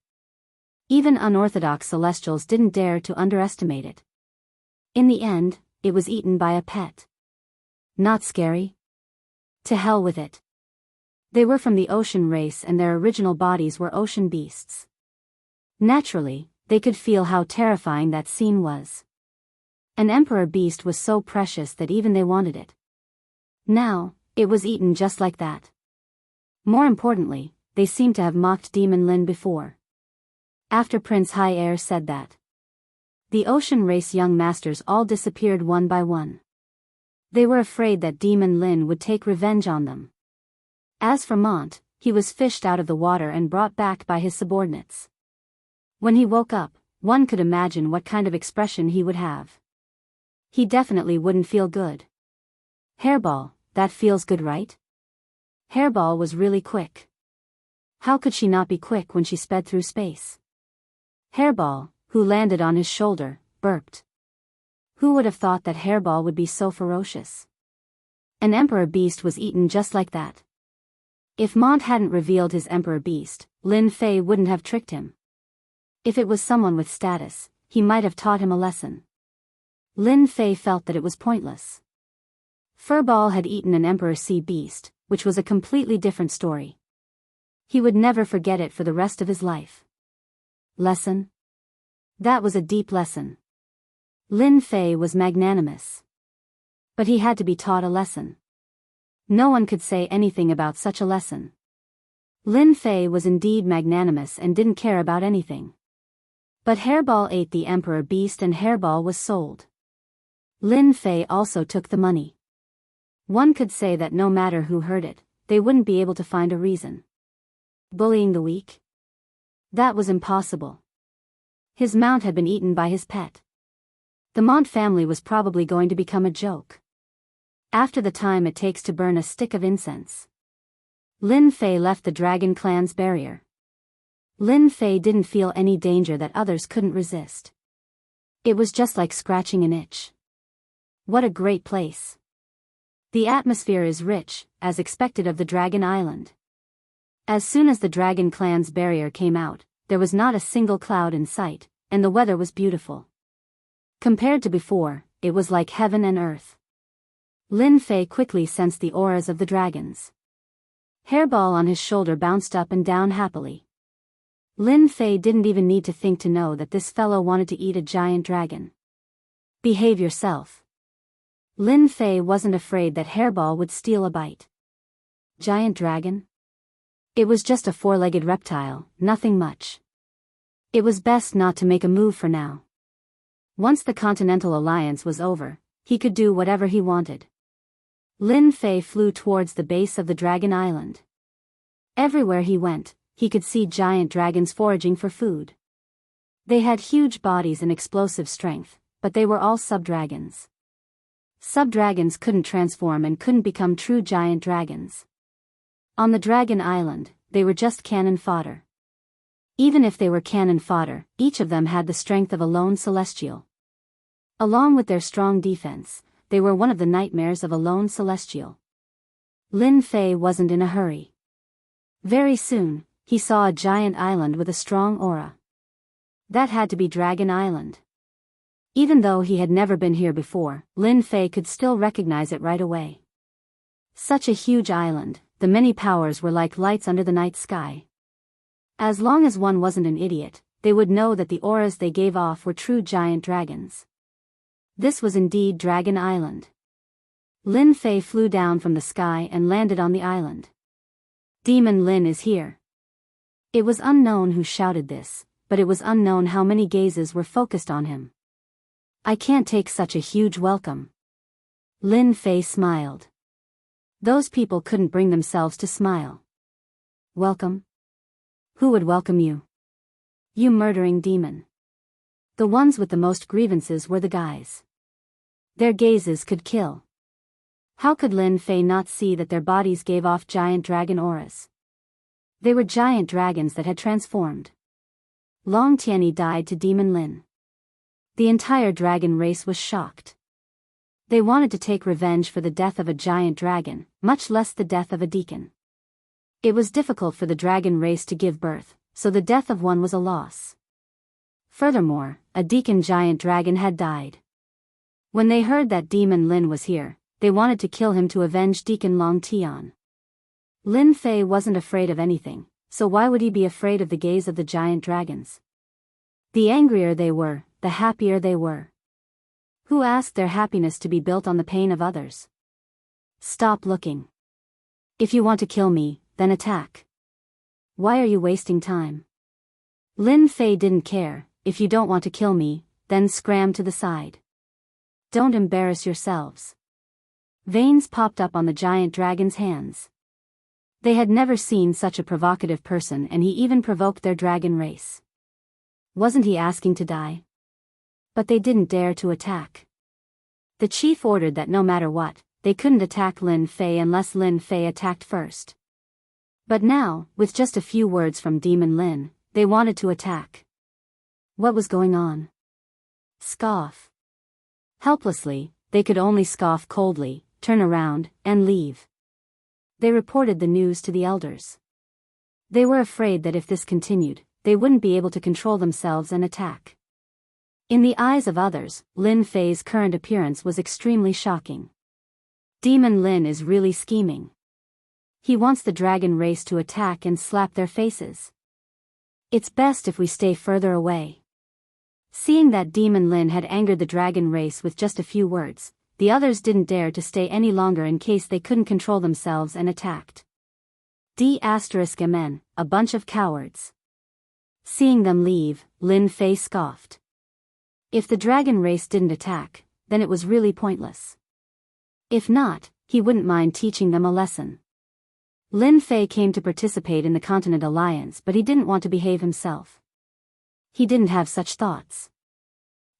Even unorthodox celestials didn't dare to underestimate it. In the end, it was eaten by a pet. Not scary? To hell with it. They were from the ocean race and their original bodies were ocean beasts. Naturally, they could feel how terrifying that scene was. An emperor beast was so precious that even they wanted it. Now, it was eaten just like that. More importantly, they seemed to have mocked Demon Lin before. After Prince High Air said that, the ocean race young masters all disappeared one by one. They were afraid that Demon Lin would take revenge on them. As for Mont, he was fished out of the water and brought back by his subordinates. When he woke up, one could imagine what kind of expression he would have. He definitely wouldn't feel good. Hairball, that feels good, right? Hairball was really quick. How could she not be quick when she sped through space? Hairball, who landed on his shoulder, burped. Who would have thought that Hairball would be so ferocious? An emperor beast was eaten just like that. If Mont hadn't revealed his emperor beast, Lin Fei wouldn't have tricked him. If it was someone with status, he might have taught him a lesson. Lin Fei felt that it was pointless. Furball had eaten an emperor sea beast, which was a completely different story. He would never forget it for the rest of his life. Lesson? That was a deep lesson. Lin Fei was magnanimous. But he had to be taught a lesson. No one could say anything about such a lesson. Lin Fei was indeed magnanimous and didn't care about anything. But Hairball ate the emperor beast and Hairball was sold. Lin Fei also took the money. One could say that no matter who heard it, they wouldn't be able to find a reason. Bullying the weak? That was impossible. His mount had been eaten by his pet. The Mont family was probably going to become a joke. After the time it takes to burn a stick of incense. Lin Fei left the Dragon Clan's barrier. Lin Fei didn't feel any danger that others couldn't resist. It was just like scratching an itch. What a great place. The atmosphere is rich, as expected of the Dragon Island. As soon as the Dragon Clan's barrier came out, there was not a single cloud in sight, and the weather was beautiful. Compared to before, it was like heaven and earth. Lin Fei quickly sensed the auras of the dragons. Hairball on his shoulder bounced up and down happily. Lin Fei didn't even need to think to know that this fellow wanted to eat a giant dragon. Behave yourself. Lin Fei wasn't afraid that Hairball would steal a bite. Giant dragon? It was just a four-legged reptile, nothing much. It was best not to make a move for now. Once the Continental Alliance was over, he could do whatever he wanted. Lin Fei flew towards the base of the Dragon Island. Everywhere he went, he could see giant dragons foraging for food. They had huge bodies and explosive strength, but they were all sub-dragons. Sub-dragons couldn't transform and couldn't become true giant dragons. On the Dragon Island, they were just cannon fodder. Even if they were cannon fodder, each of them had the strength of a lone celestial. Along with their strong defense, they were one of the nightmares of a lone celestial. Lin Fei wasn't in a hurry. Very soon, he saw a giant island with a strong aura. That had to be Dragon Island. Even though he had never been here before, Lin Fei could still recognize it right away. Such a huge island, the many powers were like lights under the night sky. As long as one wasn't an idiot, they would know that the auras they gave off were true giant dragons. This was indeed Dragon Island. Lin Fei flew down from the sky and landed on the island. Demon Lin is here. It was unknown who shouted this, but it was unknown how many gazes were focused on him. I can't take such a huge welcome. Lin Fei smiled. Those people couldn't bring themselves to smile. Welcome? Who would welcome you? You murdering demon. The ones with the most grievances were the guys. Their gazes could kill. How could Lin Fei not see that their bodies gave off giant dragon auras? They were giant dragons that had transformed. Long Tianyi died to Demon Lin. The entire dragon race was shocked. They wanted to take revenge for the death of a giant dragon, much less the death of a deacon. It was difficult for the dragon race to give birth, so the death of one was a loss. Furthermore, a deacon giant dragon had died. When they heard that Demon Lin was here, they wanted to kill him to avenge Deacon Long Tian. Lin Fei wasn't afraid of anything, so why would he be afraid of the gaze of the giant dragons? The angrier they were, the happier they were. Who asked their happiness to be built on the pain of others? Stop looking. If you want to kill me, then attack. Why are you wasting time? Lin Fei didn't care. If you don't want to kill me, then scram to the side. Don't embarrass yourselves. Veins popped up on the giant dragon's hands. They had never seen such a provocative person, and he even provoked their dragon race. Wasn't he asking to die? But they didn't dare to attack. The chief ordered that no matter what, they couldn't attack Lin Fei unless Lin Fei attacked first. But now, with just a few words from Demon Lin, they wanted to attack. What was going on? Scoff. Helplessly, they could only scoff coldly, turn around, and leave. They reported the news to the elders. They were afraid that if this continued, they wouldn't be able to control themselves and attack. In the eyes of others, Lin Fei's current appearance was extremely shocking. Demon Lin is really scheming. He wants the dragon race to attack and slap their faces. It's best if we stay further away. Seeing that Demon Lin had angered the dragon race with just a few words, the others didn't dare to stay any longer in case they couldn't control themselves and attacked. D*MN, a bunch of cowards. Seeing them leave, Lin Fei scoffed. If the dragon race didn't attack, then it was really pointless. If not, he wouldn't mind teaching them a lesson. Lin Fei came to participate in the Continent Alliance, but he didn't want to behave himself. He didn't have such thoughts.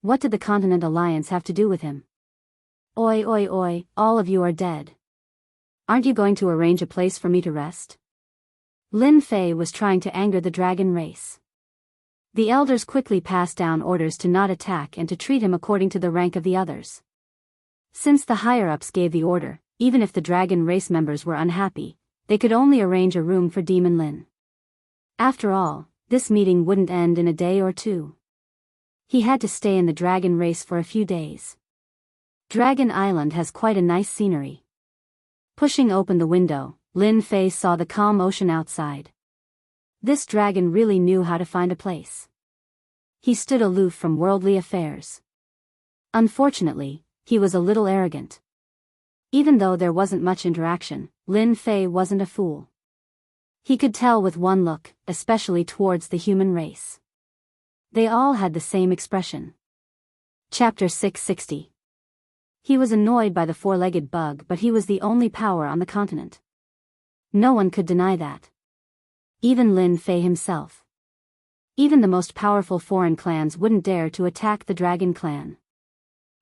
What did the Continent Alliance have to do with him? Oi oi oi, all of you are dead. Aren't you going to arrange a place for me to rest? Lin Fei was trying to anger the dragon race. The elders quickly passed down orders to not attack and to treat him according to the rank of the others. Since the higher-ups gave the order, even if the dragon race members were unhappy, they could only arrange a room for Demon Lin. After all, this meeting wouldn't end in a day or two. He had to stay in the dragon race for a few days. Dragon Island has quite a nice scenery. Pushing open the window, Lin Fei saw the calm ocean outside. This dragon really knew how to find a place. He stood aloof from worldly affairs. Unfortunately, he was a little arrogant. Even though there wasn't much interaction, Lin Fei wasn't a fool. He could tell with one look, especially towards the human race. They all had the same expression. Chapter 660. He was annoyed by the four-legged bug, but he was the only power on the continent. No one could deny that. Even Lin Fei himself. Even the most powerful foreign clans wouldn't dare to attack the Dragon Clan.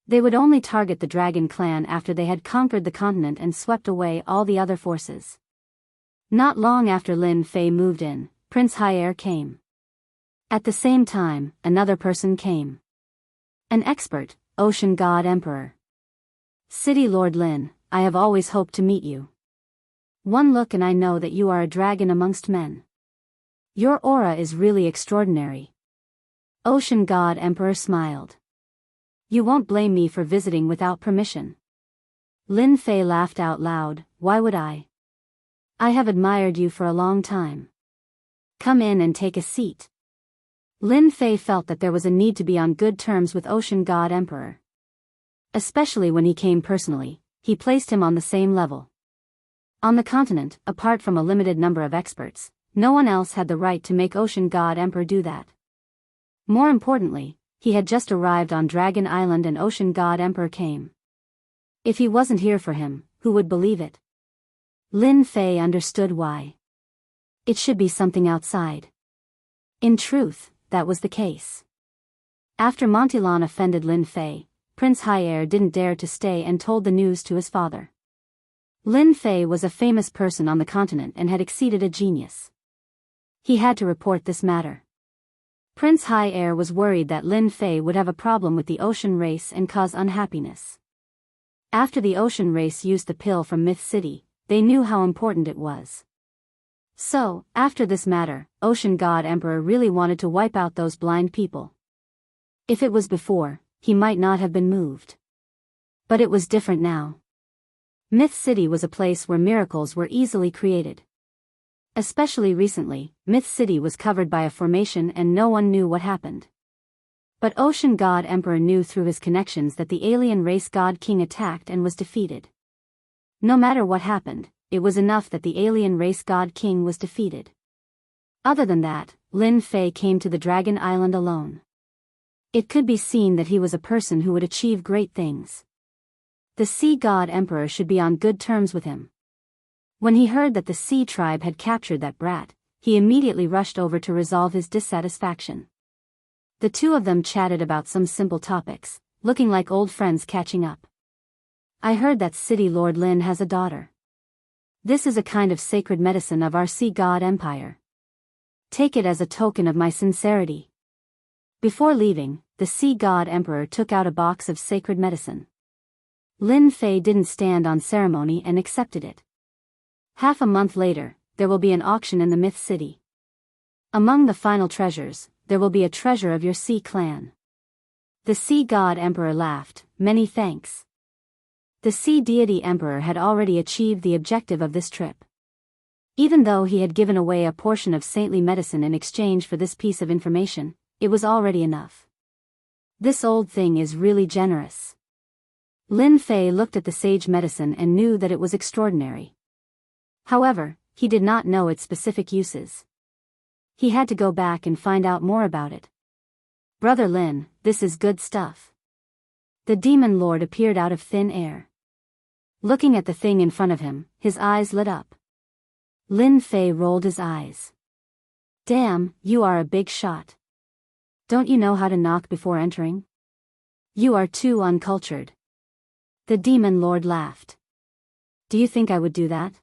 They would only target the Dragon Clan after they had conquered the continent and swept away all the other forces. Not long after Lin Fei moved in, Prince High came. At the same time, another person came. An expert, Ocean God Emperor. City Lord Lin, I have always hoped to meet you. One look and I know that you are a dragon amongst men. Your aura is really extraordinary. Ocean God Emperor smiled. You won't blame me for visiting without permission. Lin Fei laughed out loud. Why would I? I have admired you for a long time. Come in and take a seat. Lin Fei felt that there was a need to be on good terms with Ocean God Emperor. Especially when he came personally, he placed him on the same level. On the continent, apart from a limited number of experts, no one else had the right to make Ocean God Emperor do that. More importantly, he had just arrived on Dragon Island and Ocean God Emperor came. If he wasn't here for him, who would believe it? Lin Fei understood why. It should be something outside. In truth, that was the case. After Montilan offended Lin Fei, Prince High didn't dare to stay and told the news to his father. Lin Fei was a famous person on the continent and had exceeded a genius. He had to report this matter. Prince High was worried that Lin Fei would have a problem with the ocean race and cause unhappiness. After the ocean race used the pill from Myth City, they knew how important it was. So, after this matter, Ocean God Emperor really wanted to wipe out those blind people. If it was before, he might not have been moved. But it was different now. Myth City was a place where miracles were easily created. Especially recently, Myth City was covered by a formation and no one knew what happened. But Ocean God Emperor knew through his connections that the alien race God King attacked and was defeated. No matter what happened, it was enough that the alien race God King was defeated. Other than that, Lin Fei came to the Dragon Island alone. It could be seen that he was a person who would achieve great things. The Sea God Emperor should be on good terms with him. When he heard that the Sea tribe had captured that brat, he immediately rushed over to resolve his dissatisfaction. The two of them chatted about some simple topics, looking like old friends catching up. I heard that City Lord Lin has a daughter. This is a kind of sacred medicine of our Sea God Empire. Take it as a token of my sincerity. Before leaving, the Sea God Emperor took out a box of sacred medicine. Lin Fei didn't stand on ceremony and accepted it. Half a month later, there will be an auction in the Myth City. Among the final treasures, there will be a treasure of your Sea clan. The Sea God Emperor laughed, many thanks. The Sea Deity Emperor had already achieved the objective of this trip. Even though he had given away a portion of saintly medicine in exchange for this piece of information, it was already enough. This old thing is really generous. Lin Fei looked at the sage medicine and knew that it was extraordinary. However, he did not know its specific uses. He had to go back and find out more about it. Brother Lin, this is good stuff. The demon lord appeared out of thin air. Looking at the thing in front of him, his eyes lit up. Lin Fei rolled his eyes. Damn, you are a big shot. Don't you know how to knock before entering? You are too uncultured. The demon lord laughed. Do you think I would do that?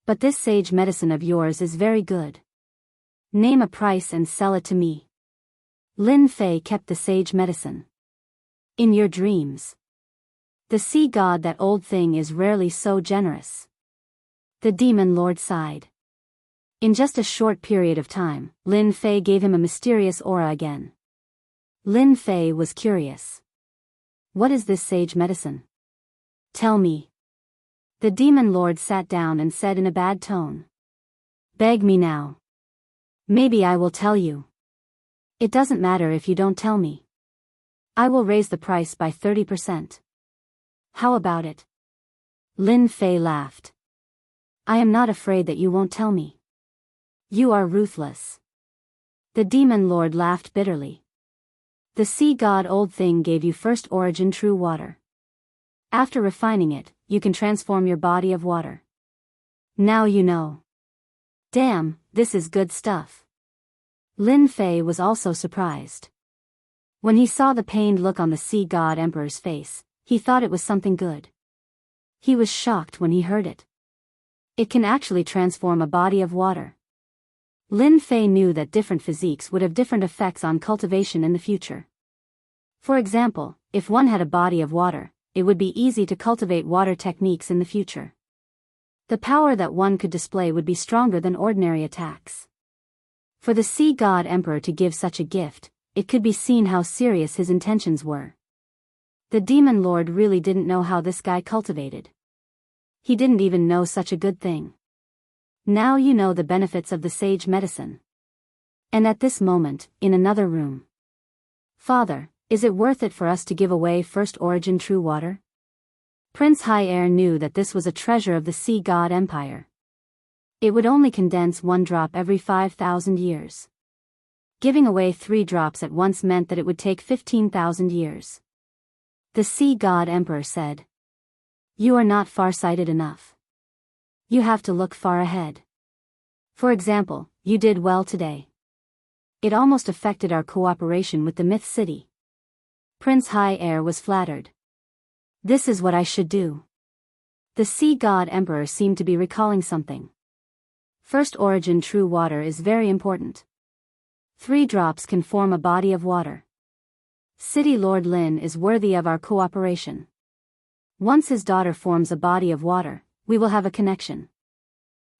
But this sage medicine of yours is very good. Name a price and sell it to me. Lin Fei kept the sage medicine. In your dreams. The sea god, that old thing is rarely so generous. The demon lord sighed. In just a short period of time, Lin Fei gave him a mysterious aura again. Lin Fei was curious. What is this sage medicine? Tell me. The demon lord sat down and said in a bad tone. Beg me now. Maybe I will tell you. It doesn't matter if you don't tell me. I will raise the price by 30%. How about it? Lin Fei laughed. I am not afraid that you won't tell me. You are ruthless. The demon lord laughed bitterly. The sea god old thing gave you first origin true water. After refining it, you can transform your body of water. Now you know. Damn, this is good stuff. Lin Fei was also surprised. When he saw the pained look on the sea god emperor's face, he thought it was something good. He was shocked when he heard it. It can actually transform a body of water. Lin Fei knew that different physiques would have different effects on cultivation in the future. For example, if one had a body of water, it would be easy to cultivate water techniques in the future. The power that one could display would be stronger than ordinary attacks. For the sea god emperor to give such a gift, it could be seen how serious his intentions were. The demon lord really didn't know how this guy cultivated. He didn't even know such a good thing. Now you know the benefits of the sage medicine. And at this moment, in another room. Father, is it worth it for us to give away first origin true water? Prince High Air knew that this was a treasure of the sea god empire. It would only condense 1 drop every 5,000 years. Giving away 3 drops at once meant that it would take 15,000 years. The sea god emperor said. You are not far-sighted enough. You have to look far ahead. For example, you did well today. It almost affected our cooperation with the Myth City. Prince High Air was flattered. This is what I should do. The sea god emperor seemed to be recalling something. First origin true water is very important. 3 drops can form a body of water. City Lord Lin is worthy of our cooperation. Once his daughter forms a body of water, we will have a connection.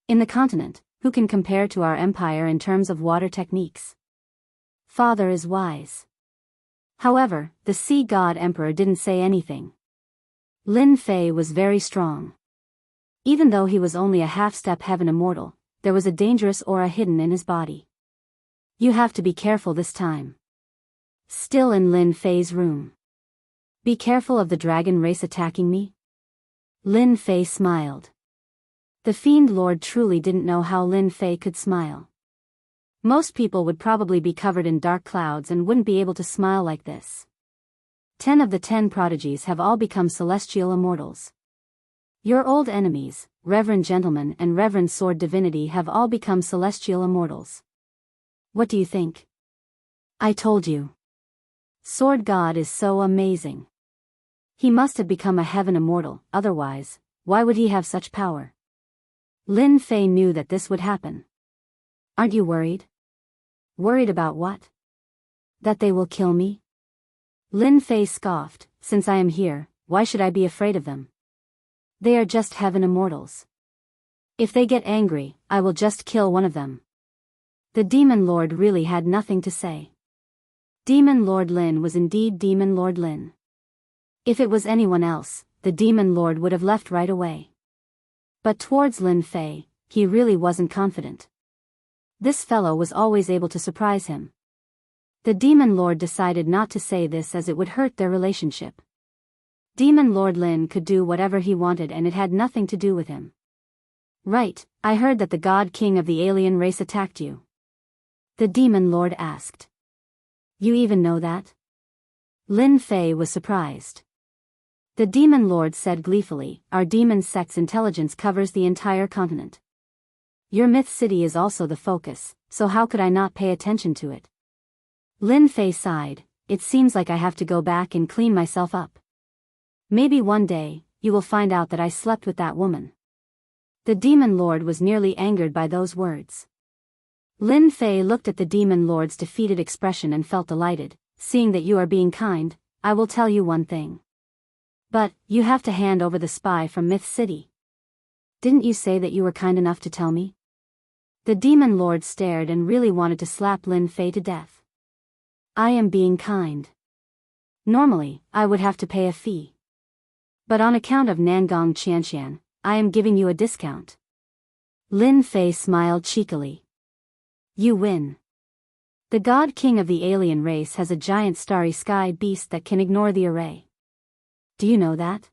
In the continent, who can compare to our empire in terms of water techniques? Father is wise. However, the Sea God Emperor didn't say anything. Lin Fei was very strong. Even though he was only a half-step heaven immortal, there was a dangerous aura hidden in his body. You have to be careful this time. Still in Lin Fei's room. Be careful of the dragon race attacking me? Lin Fei smiled. The Fiend Lord truly didn't know how Lin Fei could smile. Most people would probably be covered in dark clouds and wouldn't be able to smile like this. 10 of the 10 prodigies have all become celestial immortals. Your old enemies, Reverend Gentleman and Reverend Sword Divinity, have all become celestial immortals. What do you think? I told you. Sword God is so amazing. He must have become a heaven immortal, otherwise, why would he have such power? Lin Fei knew that this would happen. Aren't you worried? Worried about what? That they will kill me? Lin Fei scoffed, since I am here, why should I be afraid of them? They are just heaven immortals. If they get angry, I will just kill one of them. The Demon Lord really had nothing to say. Demon Lord Lin was indeed Demon Lord Lin. If it was anyone else, the Demon Lord would have left right away. But towards Lin Fei, he really wasn't confident. This fellow was always able to surprise him. The Demon Lord decided not to say this as it would hurt their relationship. Demon Lord Lin could do whatever he wanted and it had nothing to do with him. Right, I heard that the God King of the alien race attacked you. The Demon Lord asked. You even know that? Lin Fei was surprised. The Demon Lord said gleefully, our demon sect's intelligence covers the entire continent. Your myth city is also the focus, so how could I not pay attention to it? Lin Fei sighed, it seems like I have to go back and clean myself up. Maybe one day, you will find out that I slept with that woman. The Demon Lord was nearly angered by those words. Lin Fei looked at the Demon Lord's defeated expression and felt delighted, seeing that you are being kind, I will tell you one thing. But, you have to hand over the spy from Myth City. Didn't you say that you were kind enough to tell me? The Demon Lord stared and really wanted to slap Lin Fei to death. I am being kind. Normally, I would have to pay a fee. But on account of Nangong Qianxian, I am giving you a discount. Lin Fei smiled cheekily. You win. The God King of the alien race has a giant starry sky beast that can ignore the array. Do you know that?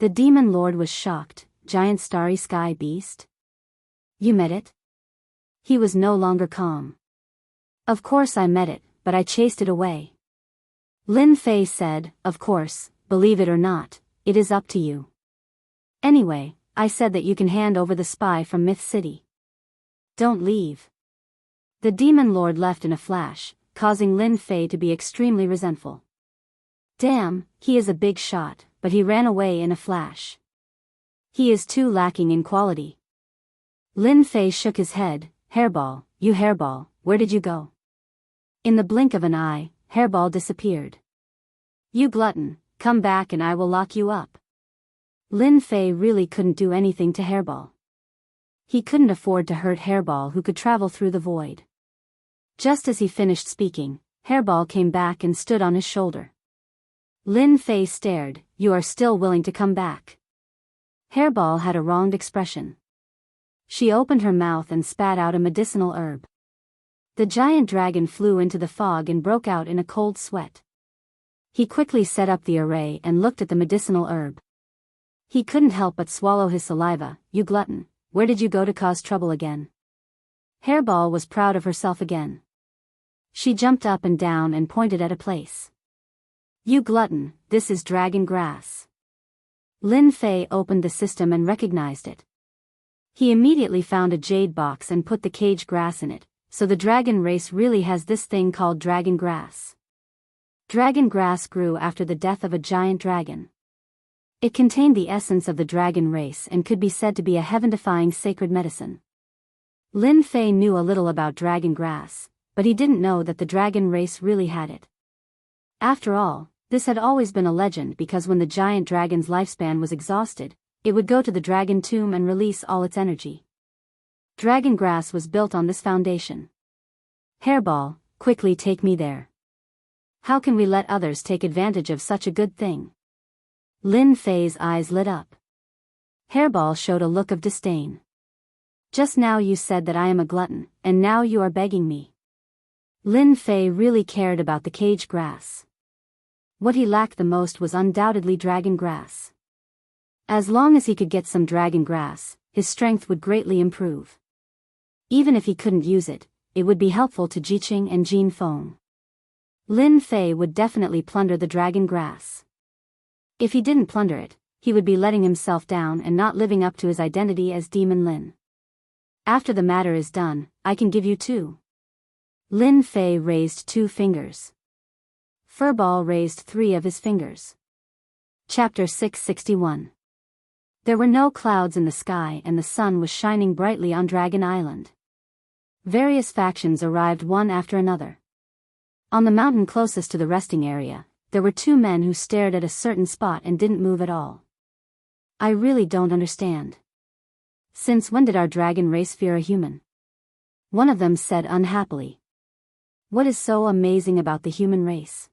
The Demon Lord was shocked, giant starry sky beast? You met it? He was no longer calm. Of course I met it, but I chased it away. Lin Fei said, of course, believe it or not, it is up to you. Anyway, I said that you can hand over the spy from Myth City. Don't leave. The Demon Lord left in a flash, causing Lin Fei to be extremely resentful. Damn, he is a big shot, but he ran away in a flash. He is too lacking in quality. Lin Fei shook his head, Hairball, you Hairball, where did you go? In the blink of an eye, Hairball disappeared. You glutton, come back and I will lock you up. Lin Fei really couldn't do anything to Hairball. He couldn't afford to hurt Hairball who could travel through the void. Just as he finished speaking, Hairball came back and stood on his shoulder. Lin Fei stared, you are still willing to come back. Hairball had a wronged expression. She opened her mouth and spat out a medicinal herb. The giant dragon flew into the fog and broke out in a cold sweat. He quickly set up the array and looked at the medicinal herb. He couldn't help but swallow his saliva, you glutton, where did you go to cause trouble again? Hairball was proud of herself again. She jumped up and down and pointed at a place. You glutton, this is dragon grass. Lin Fei opened the system and recognized it. He immediately found a jade box and put the cage grass in it, so the dragon race really has this thing called dragon grass. Dragon grass grew after the death of a giant dragon. It contained the essence of the dragon race and could be said to be a heaven-defying sacred medicine. Lin Fei knew a little about dragon grass, but he didn't know that the dragon race really had it. After all, this had always been a legend because when the giant dragon's lifespan was exhausted, it would go to the dragon tomb and release all its energy. Dragon grass was built on this foundation. Hairball, quickly take me there. How can we let others take advantage of such a good thing? Lin Fei's eyes lit up. Hairball showed a look of disdain. Just now you said that I am a glutton, and now you are begging me. Lin Fei really cared about the cage grass. What he lacked the most was undoubtedly dragon grass. As long as he could get some dragon grass, his strength would greatly improve. Even if he couldn't use it, it would be helpful to Jiqing and Jin Feng. Lin Fei would definitely plunder the dragon grass. If he didn't plunder it, he would be letting himself down and not living up to his identity as Demon Lin. After the matter is done, I can give you 2. Lin Fei raised 2 fingers. Furball raised 3 of his fingers. Chapter 661. There were no clouds in the sky and the sun was shining brightly on Dragon Island. Various factions arrived one after another. On the mountain closest to the resting area, there were 2 men who stared at a certain spot and didn't move at all. I really don't understand. Since when did our dragon race fear a human? One of them said unhappily. What is so amazing about the human race?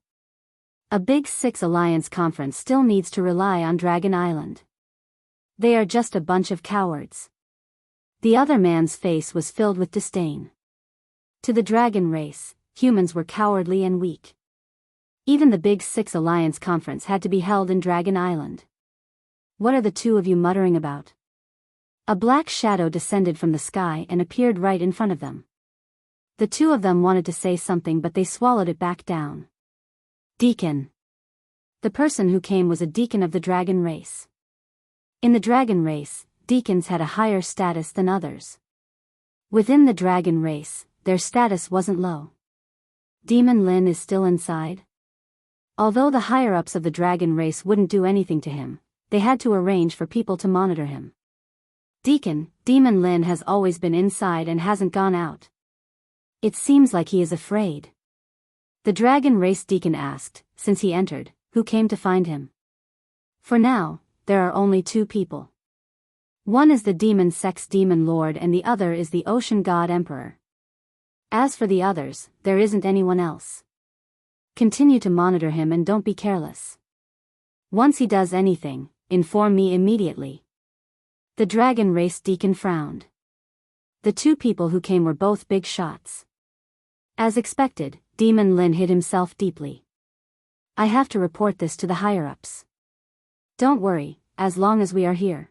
A Big Six Alliance conference still needs to rely on Dragon Island. They are just a bunch of cowards. The other man's face was filled with disdain. To the dragon race, humans were cowardly and weak. Even the Big Six Alliance conference had to be held in Dragon Island. What are the 2 of you muttering about? A black shadow descended from the sky and appeared right in front of them. The 2 of them wanted to say something but they swallowed it back down. Deacon. The person who came was a deacon of the dragon race. In the dragon race, deacons had a higher status than others. Within the dragon race, their status wasn't low. Demon Lin is still inside? Although the higher-ups of the dragon race wouldn't do anything to him, they had to arrange for people to monitor him. Deacon, Demon Lin has always been inside and hasn't gone out. It seems like he is afraid. The dragon race deacon asked, since he entered, who came to find him. For now, there are only 2 people. One is the demon sex demon lord and the other is the ocean god emperor. As for the others, there isn't anyone else. Continue to monitor him and don't be careless. Once he does anything, inform me immediately. The dragon race deacon frowned. The 2 people who came were both big shots. As expected, Demon Lin hid himself deeply. I have to report this to the higher-ups. Don't worry, as long as we are here.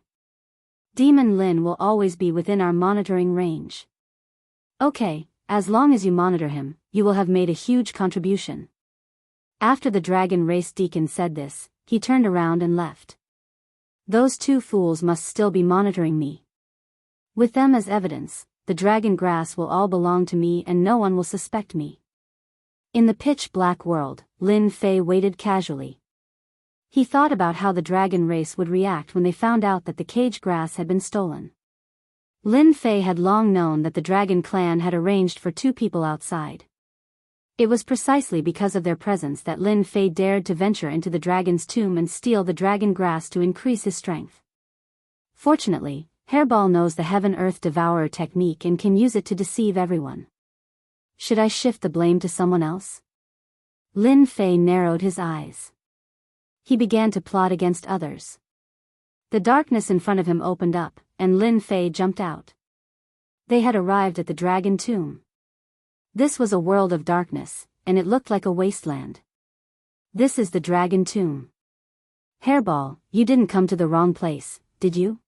Demon Lin will always be within our monitoring range. Okay, as long as you monitor him, you will have made a huge contribution. After the dragon race deacon said this, he turned around and left. Those 2 fools must still be monitoring me. With them as evidence, the dragon grass will all belong to me and no one will suspect me. In the pitch-black world, Lin Fei waited casually. He thought about how the dragon race would react when they found out that the cage grass had been stolen. Lin Fei had long known that the dragon clan had arranged for 2 people outside. It was precisely because of their presence that Lin Fei dared to venture into the dragon's tomb and steal the dragon grass to increase his strength. Fortunately, Hairball knows the Heaven-Earth Devourer technique and can use it to deceive everyone. Should I shift the blame to someone else? Lin Fei narrowed his eyes. He began to plot against others. The darkness in front of him opened up, and Lin Fei jumped out. They had arrived at the dragon tomb. This was a world of darkness, and it looked like a wasteland. This is the dragon tomb. Hairball, you didn't come to the wrong place, did you?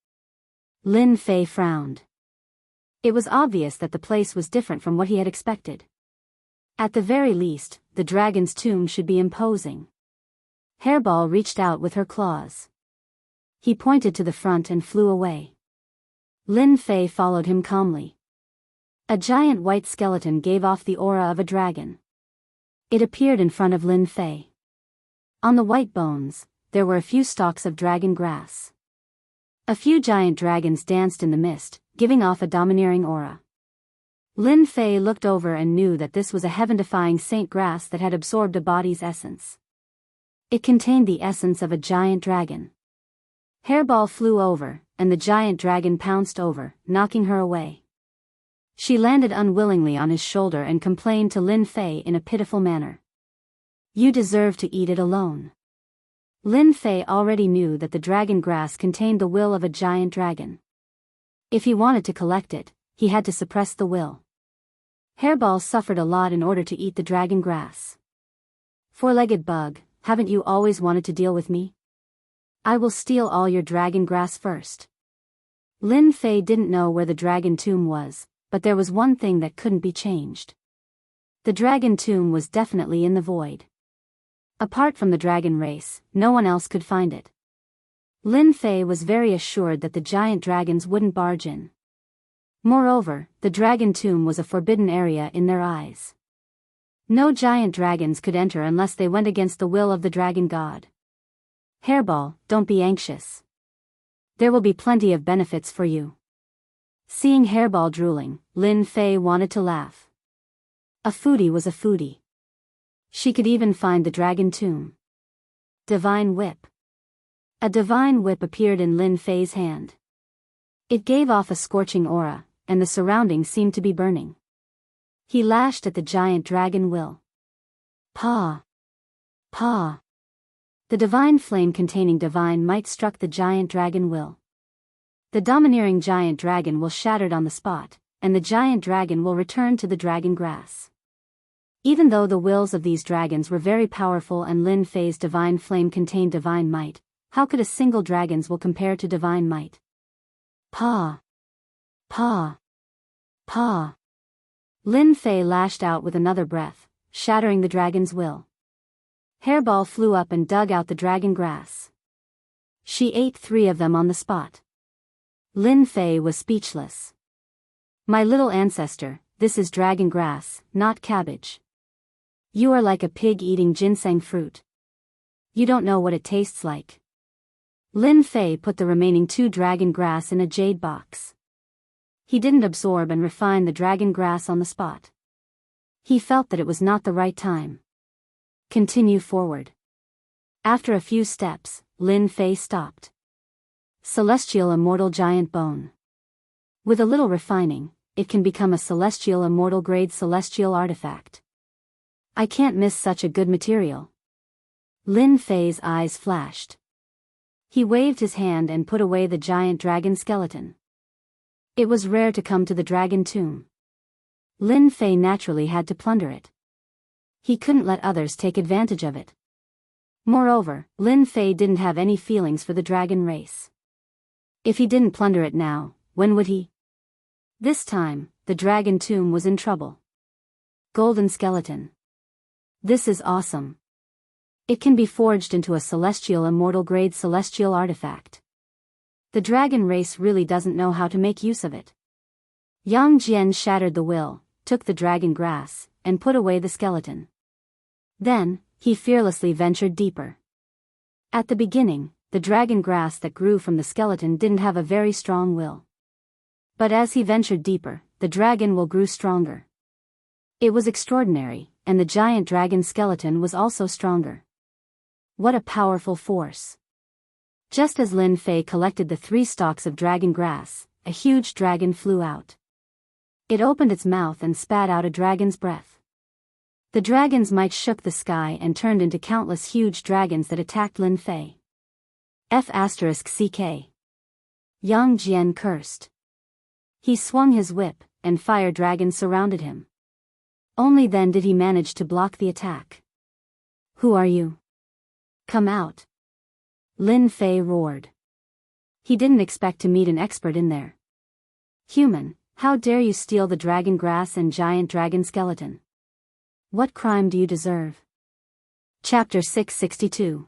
Lin Fei frowned. It was obvious that the place was different from what he had expected. At the very least, the dragon's tomb should be imposing. Hairball reached out with her claws. He pointed to the front and flew away. Lin Fei followed him calmly. A giant white skeleton gave off the aura of a dragon. It appeared in front of Lin Fei. On the white bones, there were a few stalks of dragon grass. A few giant dragons danced in the mist, giving off a domineering aura. Lin Fei looked over and knew that this was a heaven-defying saint grass that had absorbed a body's essence. It contained the essence of a giant dragon. Hairball flew over, and the giant dragon pounced over, knocking her away. She landed unwillingly on his shoulder and complained to Lin Fei in a pitiful manner. You deserve to eat it alone. Lin Fei already knew that the dragon grass contained the will of a giant dragon. If he wanted to collect it, he had to suppress the will. Hairball suffered a lot in order to eat the dragon grass. Four-legged bug, haven't you always wanted to deal with me? I will steal all your dragon grass first. Lin Fei didn't know where the dragon tomb was, but there was one thing that couldn't be changed. The dragon tomb was definitely in the void. Apart from the dragon race, no one else could find it. Lin Fei was very assured that the giant dragons wouldn't barge in. Moreover, the dragon tomb was a forbidden area in their eyes. No giant dragons could enter unless they went against the will of the dragon god. Hairball, don't be anxious. There will be plenty of benefits for you. Seeing Hairball drooling, Lin Fei wanted to laugh. A foodie was a foodie. She could even find the dragon tomb. Divine Whip. A divine whip appeared in Lin Fei's hand. It gave off a scorching aura, and the surroundings seemed to be burning. He lashed at the giant dragon will. Paw! Paw! The divine flame containing divine might struck the giant dragon will. The domineering giant dragon will shattered on the spot, and the giant dragon will return to the dragon grass. Even though the wills of these dragons were very powerful and Lin Fei's divine flame contained divine might, how could a single dragon's will compare to divine might? Paw! Paw! Paw! Lin Fei lashed out with another breath, shattering the dragon's will. Hairball flew up and dug out the dragon grass. She ate 3 of them on the spot. Lin Fei was speechless. My little ancestor, this is dragon grass, not cabbage. You are like a pig eating ginseng fruit. You don't know what it tastes like. Lin Fei put the remaining 2 dragon grass in a jade box. He didn't absorb and refine the dragon grass on the spot. He felt that it was not the right time. Continue forward. After a few steps, Lin Fei stopped. Celestial Immortal Giant Bone. With a little refining, it can become a celestial immortal grade celestial artifact. I can't miss such a good material. Lin Fei's eyes flashed. He waved his hand and put away the giant dragon skeleton. It was rare to come to the dragon tomb. Lin Fei naturally had to plunder it. He couldn't let others take advantage of it. Moreover, Lin Fei didn't have any feelings for the dragon race. If he didn't plunder it now, when would he? This time, the dragon tomb was in trouble. Golden skeleton. This is awesome. It can be forged into a celestial immortal grade celestial artifact. The dragon race really doesn't know how to make use of it. Yang Jian shattered the will, took the dragon grass, and put away the skeleton. Then, he fearlessly ventured deeper. At the beginning, the dragon grass that grew from the skeleton didn't have a very strong will. But as he ventured deeper, the dragon will grew stronger. It was extraordinary, and the giant dragon skeleton was also stronger. What a powerful force. Just as Lin Fei collected the 3 stalks of dragon grass, a huge dragon flew out. It opened its mouth and spat out a dragon's breath. The dragon's might shook the sky and turned into countless huge dragons that attacked Lin Fei. F***CK. Yang Jian cursed. He swung his whip, and fire dragons surrounded him. Only then did he manage to block the attack. Who are you? Come out. Lin Fei roared. He didn't expect to meet an expert in there. Human, how dare you steal the dragon grass and giant dragon skeleton? What crime do you deserve? Chapter 662.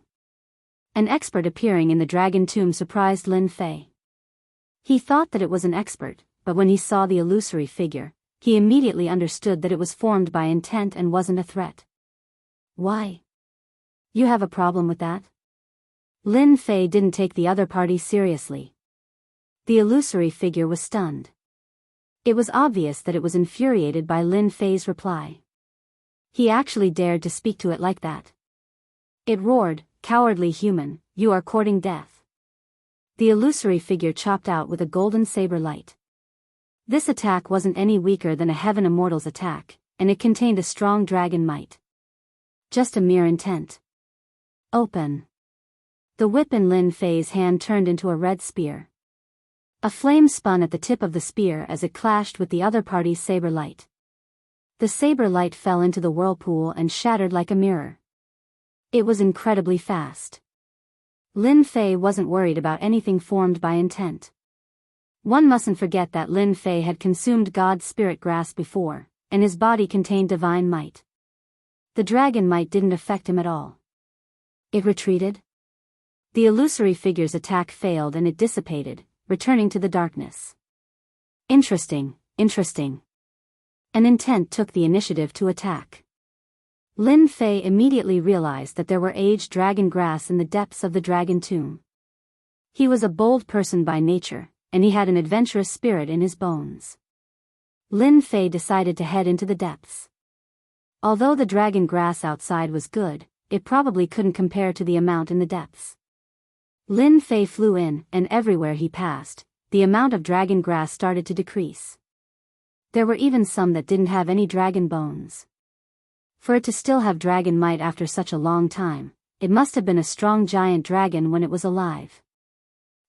An expert appearing in the dragon tomb surprised Lin Fei. He thought that it was an expert, but when he saw the illusory figure, he immediately understood that it was formed by intent and wasn't a threat. Why? You have a problem with that? Lin Fei didn't take the other party seriously. The illusory figure was stunned. It was obvious that it was infuriated by Lin Fei's reply. He actually dared to speak to it like that. It roared, "Cowardly human, you are courting death." The illusory figure chopped out with a golden saber light. This attack wasn't any weaker than a Heaven Immortal's attack, and it contained a strong dragon might. Just a mere intent. Open. The whip in Lin Fei's hand turned into a red spear. A flame spun at the tip of the spear as it clashed with the other party's saber light. The saber light fell into the whirlpool and shattered like a mirror. It was incredibly fast. Lin Fei wasn't worried about anything formed by intent. One mustn't forget that Lin Fei had consumed God's spirit grass before, and his body contained divine might. The dragon might didn't affect him at all. It retreated. The illusory figure's attack failed and it dissipated, returning to the darkness. Interesting. An intent took the initiative to attack. Lin Fei immediately realized that there were aged dragon grass in the depths of the dragon tomb. He was a bold person by nature, and he had an adventurous spirit in his bones. Lin Fei decided to head into the depths. Although the dragon grass outside was good, it probably couldn't compare to the amount in the depths. Lin Fei flew in, and everywhere he passed, the amount of dragon grass started to decrease. There were even some that didn't have any dragon bones. For it to still have dragon might after such a long time, it must have been a strong giant dragon when it was alive.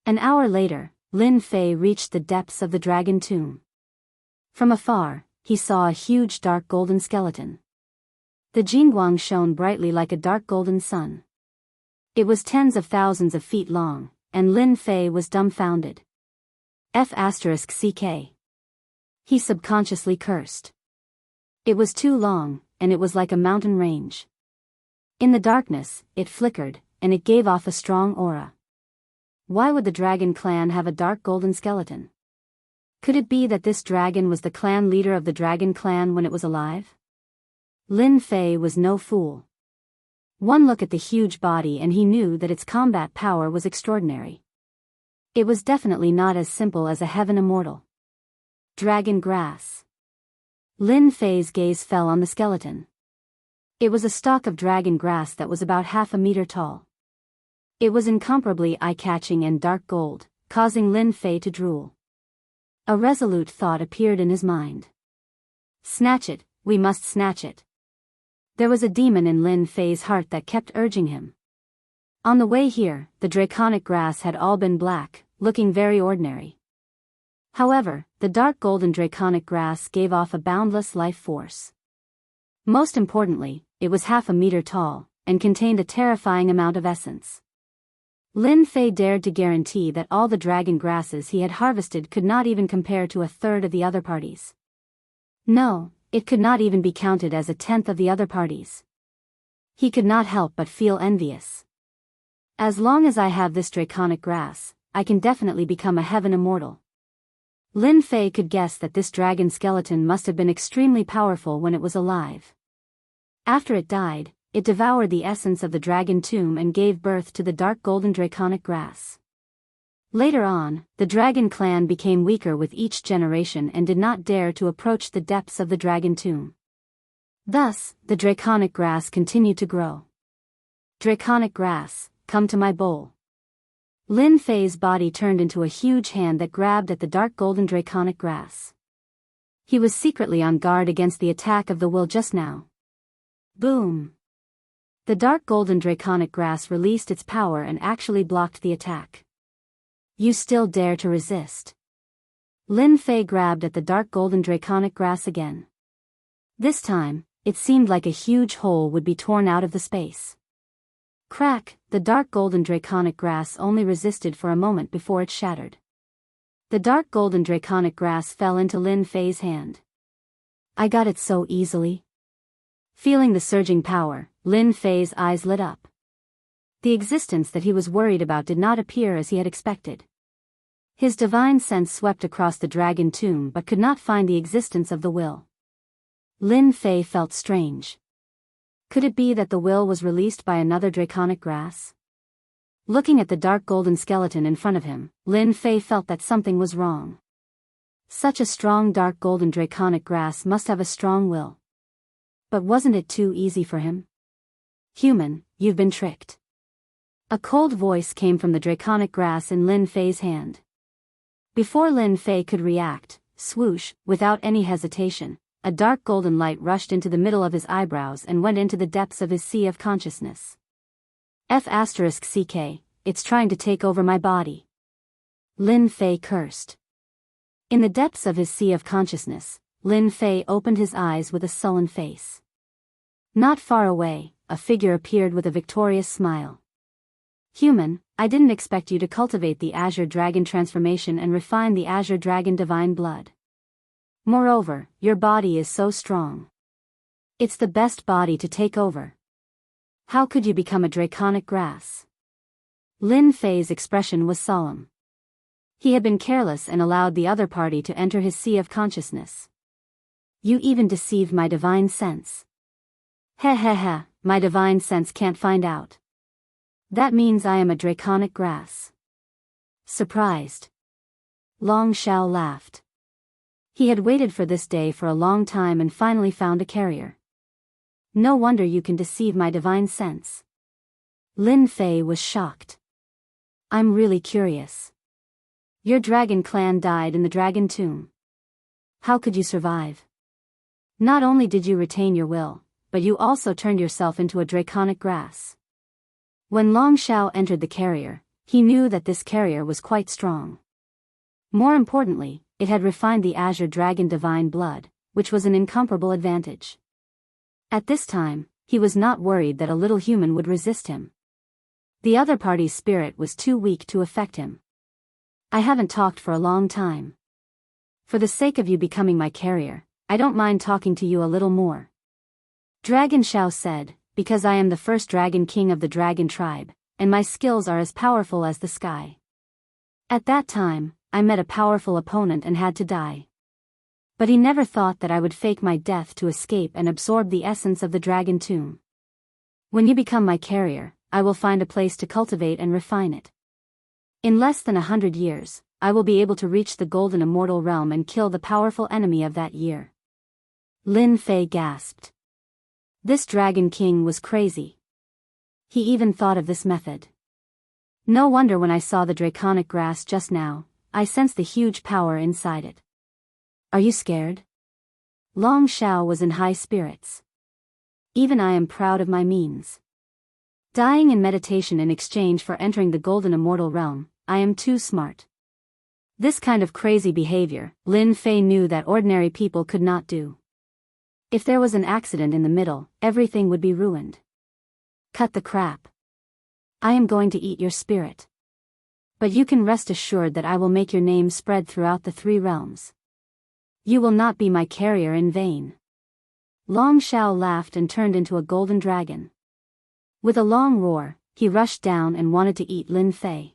An hour later, Lin Fei reached the depths of the dragon tomb. From afar, he saw a huge dark golden skeleton. The Jingguang shone brightly like a dark golden sun. It was tens of thousands of feet long, and Lin Fei was dumbfounded. F***ck. He subconsciously cursed. It was too long, and it was like a mountain range. In the darkness, it flickered, and it gave off a strong aura. Why would the dragon clan have a dark golden skeleton? Could it be that this dragon was the clan leader of the dragon clan when it was alive? Lin Fei was no fool. One look at the huge body and he knew that its combat power was extraordinary. It was definitely not as simple as a heaven immortal. Dragon grass. Lin Fei's gaze fell on the skeleton. It was a stalk of dragon grass that was about half a meter tall. It was incomparably eye-catching and dark gold, causing Lin Fei to drool. A resolute thought appeared in his mind. Snatch it, we must snatch it. There was a demon in Lin Fei's heart that kept urging him. On the way here, the draconic grass had all been black, looking very ordinary. However, the dark golden draconic grass gave off a boundless life force. Most importantly, it was half a meter tall, and contained a terrifying amount of essence. Lin Fei dared to guarantee that all the dragon grasses he had harvested could not even compare to a third of the other parties. No, it could not even be counted as a tenth of the other parties. He could not help but feel envious. As long as I have this draconic grass, I can definitely become a heaven immortal. Lin Fei could guess that this dragon skeleton must have been extremely powerful when it was alive. After it died, it devoured the essence of the dragon tomb and gave birth to the dark golden draconic grass. Later on, the dragon clan became weaker with each generation and did not dare to approach the depths of the dragon tomb. Thus, the draconic grass continued to grow. Draconic grass, come to my bowl. Lin Fei's body turned into a huge hand that grabbed at the dark golden draconic grass. He was secretly on guard against the attack of the will just now. Boom! The dark golden draconic grass released its power and actually blocked the attack. You still dare to resist? Lin Fei grabbed at the dark golden draconic grass again. This time, it seemed like a huge hole would be torn out of the space. Crack, the dark golden draconic grass only resisted for a moment before it shattered. The dark golden draconic grass fell into Lin Fei's hand. I got it so easily. Feeling the surging power, Lin Fei's eyes lit up. The existence that he was worried about did not appear as he had expected. His divine sense swept across the dragon tomb but could not find the existence of the will. Lin Fei felt strange. Could it be that the will was released by another draconic grass? Looking at the dark golden skeleton in front of him, Lin Fei felt that something was wrong. Such a strong dark golden draconic grass must have a strong will. But wasn't it too easy for him? Human, you've been tricked. A cold voice came from the draconic grass in Lin Fei's hand. Before Lin Fei could react, swoosh, without any hesitation, a dark golden light rushed into the middle of his eyebrows and went into the depths of his sea of consciousness. F***ck, it's trying to take over my body. Lin Fei cursed. In the depths of his sea of consciousness, Lin Fei opened his eyes with a sullen face. Not far away, a figure appeared with a victorious smile. Human, I didn't expect you to cultivate the Azure Dragon transformation and refine the Azure Dragon divine blood. Moreover, your body is so strong. It's the best body to take over. How could you become a draconic grass? Lin Fei's expression was solemn. He had been careless and allowed the other party to enter his sea of consciousness. You even deceived my divine sense. Heh, my divine sense can't find out. That means I am a draconic grass. Surprised. Long Shao laughed. He had waited for this day for a long time and finally found a carrier. No wonder you can deceive my divine sense. Lin Fei was shocked. I'm really curious. Your dragon clan died in the dragon tomb. How could you survive? Not only did you retain your will, but you also turned yourself into a draconic grass. When Long Shao entered the carrier, he knew that this carrier was quite strong. More importantly, it had refined the Azure Dragon divine blood, which was an incomparable advantage. At this time, he was not worried that a little human would resist him. The other party's spirit was too weak to affect him. I haven't talked for a long time. For the sake of you becoming my carrier, I don't mind talking to you a little more. Dragon Shao said, because I am the first dragon king of the dragon tribe, and my skills are as powerful as the sky. At that time, I met a powerful opponent and had to die. But he never thought that I would fake my death to escape and absorb the essence of the dragon tomb. When you become my carrier, I will find a place to cultivate and refine it. In less than 100 years, I will be able to reach the golden immortal realm and kill the powerful enemy of that year. Lin Fei gasped. This dragon king was crazy. He even thought of this method. No wonder when I saw the draconic grass just now, I sensed the huge power inside it. Are you scared? Long Shao was in high spirits. Even I am proud of my means. Dying in meditation in exchange for entering the golden immortal realm, I am too smart. This kind of crazy behavior, Lin Fei knew that ordinary people could not do. If there was an accident in the middle, everything would be ruined. Cut the crap. I am going to eat your spirit. But you can rest assured that I will make your name spread throughout the 3 realms. You will not be my carrier in vain. Long Shao laughed and turned into a golden dragon. With a long roar, he rushed down and wanted to eat Lin Fei.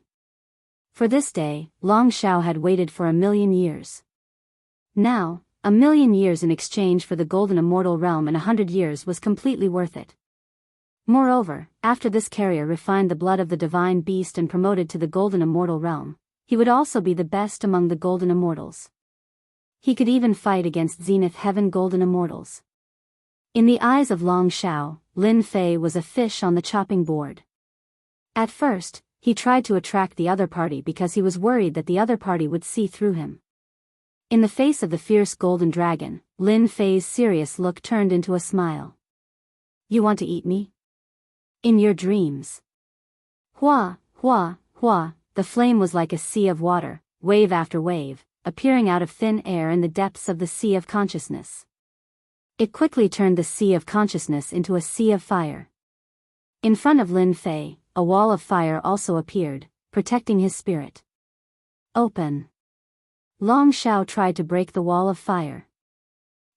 For this day, Long Shao had waited for 1,000,000 years. Now, 1,000,000 years in exchange for the golden immortal realm and 100 years was completely worth it. Moreover, after this carrier refined the blood of the divine beast and promoted to the golden immortal realm, he would also be the best among the golden immortals. He could even fight against Zenith Heaven golden immortals. In the eyes of Long Shao, Lin Fei was a fish on the chopping board. At first, he tried to attract the other party because he was worried that the other party would see through him. In the face of the fierce golden dragon, Lin Fei's serious look turned into a smile. You want to eat me? In your dreams. Hua, hua, hua, the flame was like a sea of water, wave after wave, appearing out of thin air in the depths of the sea of consciousness. It quickly turned the sea of consciousness into a sea of fire. In front of Lin Fei, a wall of fire also appeared, protecting his spirit. Open. Long Shao tried to break the wall of fire.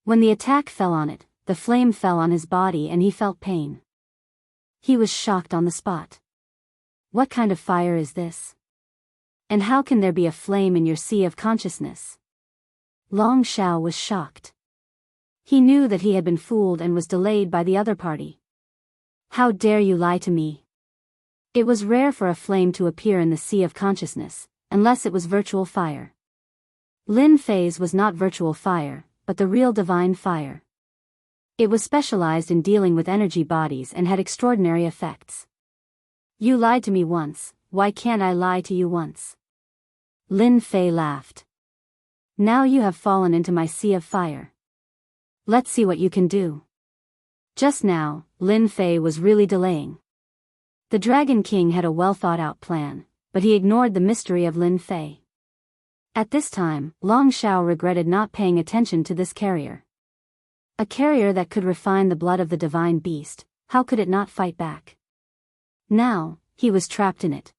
When the attack fell on it, the flame fell on his body and he felt pain. He was shocked on the spot. What kind of fire is this? And how can there be a flame in your sea of consciousness? Long Shao was shocked. He knew that he had been fooled and was delayed by the other party. How dare you lie to me? It was rare for a flame to appear in the sea of consciousness, unless it was virtual fire. Lin Fei's was not virtual fire, but the real divine fire. It was specialized in dealing with energy bodies and had extraordinary effects. You lied to me once, why can't I lie to you once? Lin Fei laughed. Now you have fallen into my sea of fire. Let's see what you can do. Just now, Lin Fei was really delaying. The Dragon King had a well-thought-out plan, but he ignored the mystery of Lin Fei. At this time, Long Xiao regretted not paying attention to this carrier. A carrier that could refine the blood of the divine beast, how could it not fight back? Now, he was trapped in it.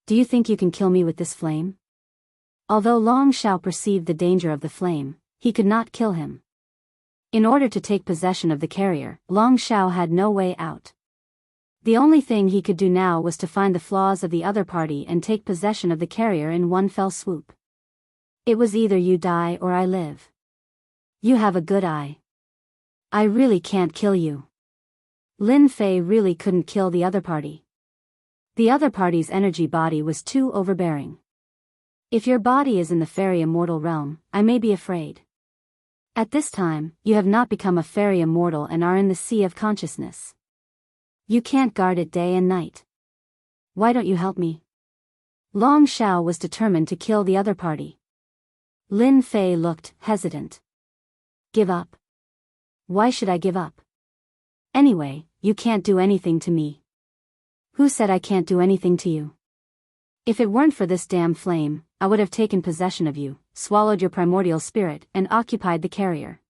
Do you think you can kill me with this flame? Although Long Xiao perceived the danger of the flame, he could not kill him. In order to take possession of the carrier, Long Xiao had no way out. The only thing he could do now was to find the flaws of the other party and take possession of the carrier in one fell swoop. It was either you die or I live. You have a good eye. I really can't kill you. Lin Fei really couldn't kill the other party. The other party's energy body was too overbearing. If your body is in the fairy immortal realm, I may be afraid. At this time, you have not become a fairy immortal and are in the sea of consciousness. You can't guard it day and night. Why don't you help me? Long Xiao was determined to kill the other party. Lin Fei looked hesitant. Give up? Why should I give up? Anyway, you can't do anything to me. Who said I can't do anything to you? If it weren't for this damn flame, I would have taken possession of you, swallowed your primordial spirit, and occupied the carrier.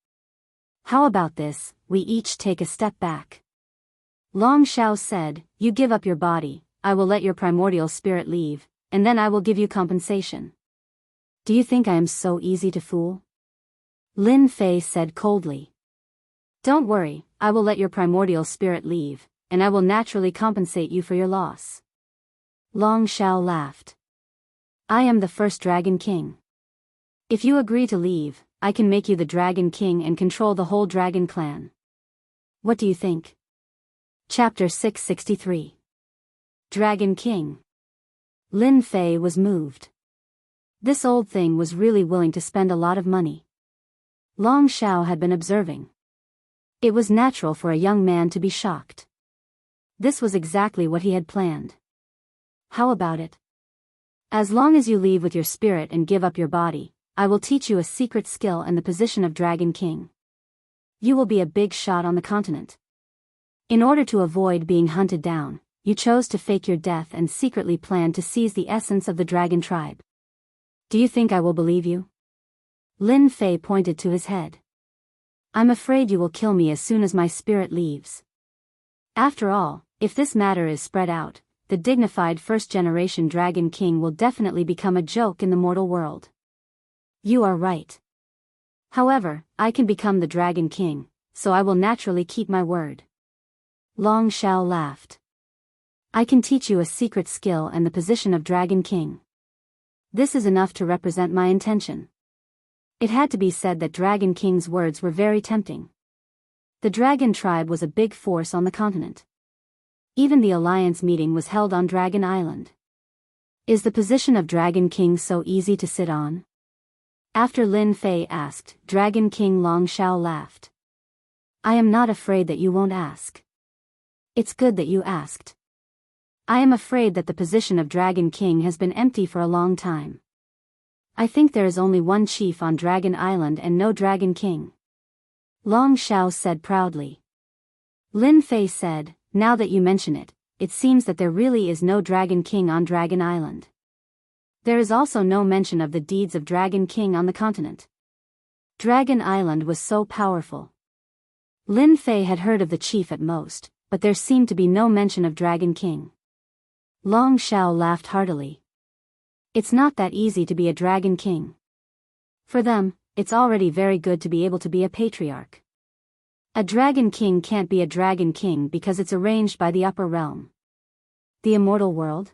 How about this, we each take a step back? Long Xiao said, you give up your body, I will let your primordial spirit leave, and then I will give you compensation. Do you think I am so easy to fool? Lin Fei said coldly. Don't worry, I will let your primordial spirit leave, and I will naturally compensate you for your loss. Long Xiao laughed. I am the first Dragon King. If you agree to leave, I can make you the Dragon King and control the whole Dragon clan. What do you think? Chapter 663. Dragon King. Lin Fei was moved. This old thing was really willing to spend a lot of money. Long Xiao had been observing. It was natural for a young man to be shocked. This was exactly what he had planned. How about it? As long as you leave with your spirit and give up your body, I will teach you a secret skill and the position of Dragon King. You will be a big shot on the continent. In order to avoid being hunted down, you chose to fake your death and secretly planned to seize the essence of the dragon tribe. Do you think I will believe you? Lin Fei pointed to his head. I'm afraid you will kill me as soon as my spirit leaves. After all, if this matter is spread out, the dignified first-generation Dragon King will definitely become a joke in the mortal world. You are right. However, I can become the Dragon King, so I will naturally keep my word. Long Xiao laughed. I can teach you a secret skill and the position of Dragon King. This is enough to represent my intention. It had to be said that Dragon King's words were very tempting. The dragon tribe was a big force on the continent. Even the alliance meeting was held on Dragon Island. Is the position of Dragon King so easy to sit on? After Lin Fei asked, Dragon King Long Xiao laughed. I am not afraid that you won't ask. It's good that you asked. I am afraid that the position of Dragon King has been empty for a long time. I think there is only one chief on Dragon Island and no Dragon King. Long Xiao said proudly. Lin Fei said, now that you mention it, it seems that there really is no Dragon King on Dragon Island. There is also no mention of the deeds of Dragon King on the continent. Dragon Island was so powerful. Lin Fei had heard of the chief at most, but there seemed to be no mention of Dragon King. Long Xiao laughed heartily. It's not that easy to be a Dragon King. For them, it's already very good to be able to be a patriarch. A Dragon King can't be a Dragon King because it's arranged by the upper realm. The immortal world?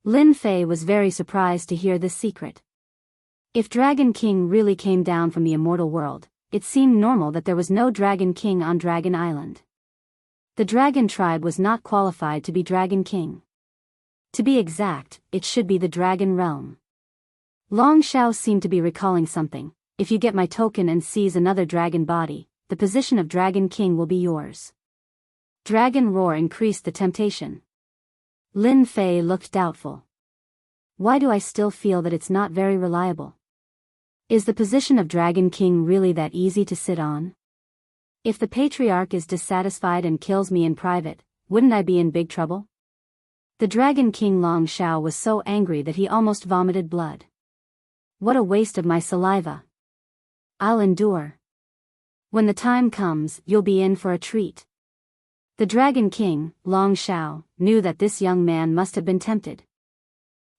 Lin Fei was very surprised to hear this secret. If Dragon King really came down from the immortal world, it seemed normal that there was no Dragon King on Dragon Island. The dragon tribe was not qualified to be Dragon King. To be exact, it should be the Dragon Realm. Long Xiao seemed to be recalling something. If you get my token and seize another dragon body, the position of Dragon King will be yours. Dragon roar increased the temptation. Lin Fei looked doubtful. Why do I still feel that it's not very reliable? Is the position of Dragon King really that easy to sit on? If the Patriarch is dissatisfied and kills me in private, wouldn't I be in big trouble? The Dragon King Long Shao was so angry that he almost vomited blood. What a waste of my saliva. I'll endure. When the time comes, you'll be in for a treat. The Dragon King, Long Shao, knew that this young man must have been tempted.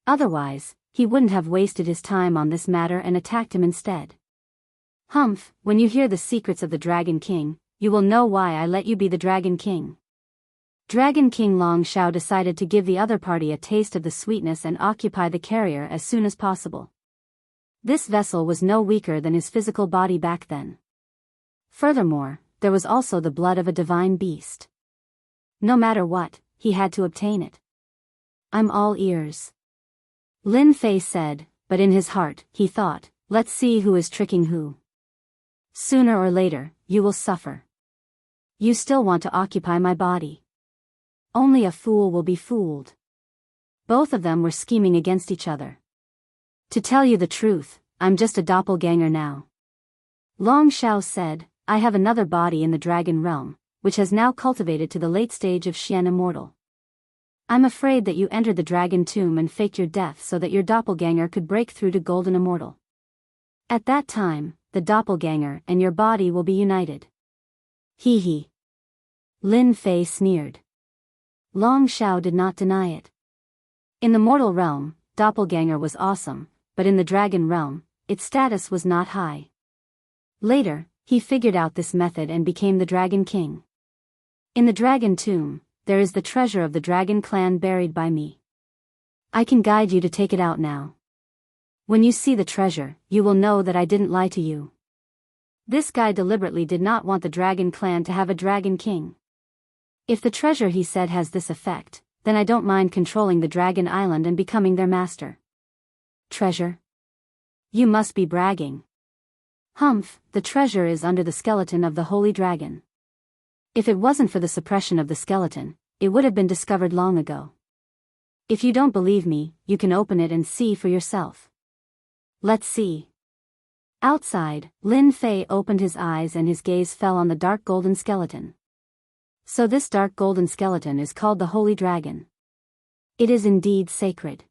Otherwise, he wouldn't have wasted his time on this matter and attacked him instead. Humph, when you hear the secrets of the Dragon King, you will know why I let you be the Dragon King. Dragon King Long Shao decided to give the other party a taste of the sweetness and occupy the carrier as soon as possible. This vessel was no weaker than his physical body back then. Furthermore, there was also the blood of a divine beast. No matter what, he had to obtain it. I'm all ears. Lin Fei said, but in his heart, he thought, let's see who is tricking who. Sooner or later, you will suffer. You still want to occupy my body. Only a fool will be fooled. Both of them were scheming against each other. To tell you the truth, I'm just a doppelganger now. Long Shao said, I have another body in the dragon realm, which has now cultivated to the late stage of Xian Immortal. I'm afraid that you entered the dragon tomb and faked your death so that your doppelganger could break through to Golden Immortal. At that time, the doppelganger and your body will be united. Hee hee. Lin Fei sneered. Long Shao did not deny it. In the mortal realm, doppelganger was awesome, but in the dragon realm, its status was not high. Later, he figured out this method and became the Dragon King. In the dragon tomb, there is the treasure of the dragon clan buried by me. I can guide you to take it out now. When you see the treasure, you will know that I didn't lie to you. This guy deliberately did not want the dragon clan to have a dragon king. If the treasure he said has this effect, then I don't mind controlling the dragon island and becoming their master. Treasure? You must be bragging. Humph, the treasure is under the skeleton of the holy dragon. If it wasn't for the suppression of the skeleton, it would have been discovered long ago. If you don't believe me, you can open it and see for yourself. Let's see. Outside, Lin Fei opened his eyes and his gaze fell on the dark golden skeleton. So this dark golden skeleton is called the Holy Dragon. It is indeed sacred.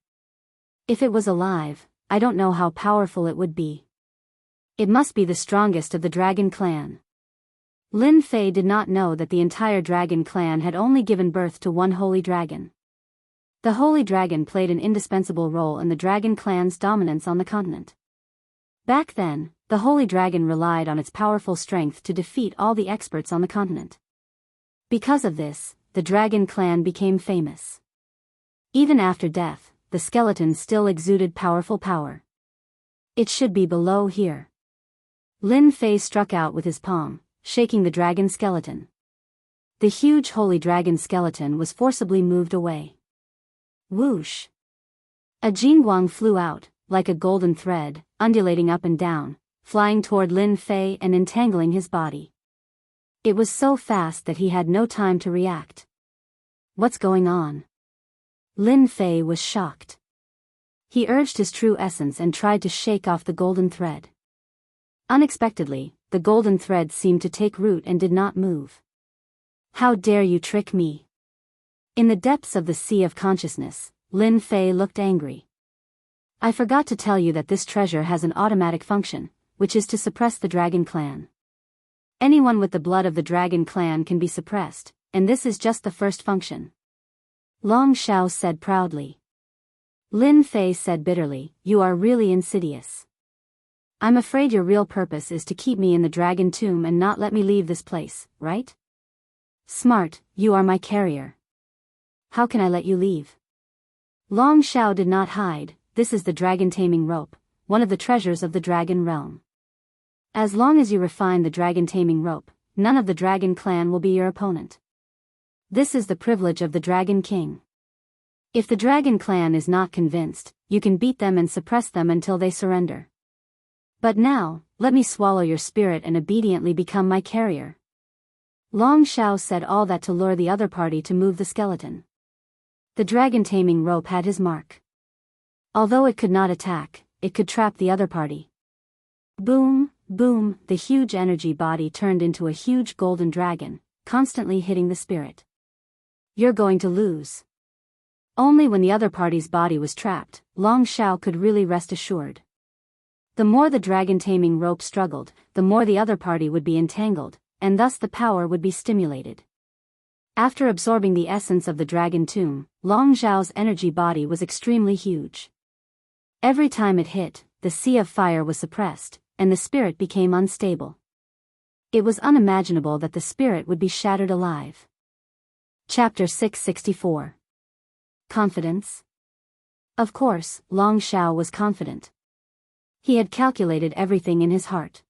If it was alive, I don't know how powerful it would be. It must be the strongest of the dragon clan. Lin Fei did not know that the entire dragon clan had only given birth to one holy dragon. The holy dragon played an indispensable role in the dragon clan's dominance on the continent. Back then, the holy dragon relied on its powerful strength to defeat all the experts on the continent. Because of this, the dragon clan became famous. Even after death, the skeleton still exuded powerful power. It should be below here. Lin Fei struck out with his palm, shaking the dragon skeleton. The huge holy dragon skeleton was forcibly moved away. Whoosh! A jingguang flew out, like a golden thread, undulating up and down, flying toward Lin Fei and entangling his body. It was so fast that he had no time to react. What's going on? Lin Fei was shocked. He urged his true essence and tried to shake off the golden thread. Unexpectedly, the golden thread seemed to take root and did not move. How dare you trick me? In the depths of the sea of consciousness, Lin Fei looked angry. I forgot to tell you that this treasure has an automatic function, which is to suppress the dragon clan. Anyone with the blood of the dragon clan can be suppressed, and this is just the first function. Long Shao said proudly. Lin Fei said bitterly, you are really insidious. I'm afraid your real purpose is to keep me in the dragon tomb and not let me leave this place, right? Smart, you are my carrier. How can I let you leave? Long Shao did not hide, this is the dragon taming rope, one of the treasures of the dragon realm. As long as you refine the dragon taming rope, none of the dragon clan will be your opponent. This is the privilege of the Dragon King. If the dragon clan is not convinced, you can beat them and suppress them until they surrender. But now, let me swallow your spirit and obediently become my carrier. Long Shao said all that to lure the other party to move the skeleton. The dragon taming rope had his mark. Although it could not attack, it could trap the other party. Boom, boom, the huge energy body turned into a huge golden dragon, constantly hitting the spirit. You're going to lose. Only when the other party's body was trapped, Long Shao could really rest assured. The more the dragon-taming rope struggled, the more the other party would be entangled, and thus the power would be stimulated. After absorbing the essence of the dragon tomb, Long Zhao's energy body was extremely huge. Every time it hit, the sea of fire was suppressed, and the spirit became unstable. It was unimaginable that the spirit would be shattered alive. Chapter 664. Confidence? Of course, Long Shao was confident. He had calculated everything in his heart.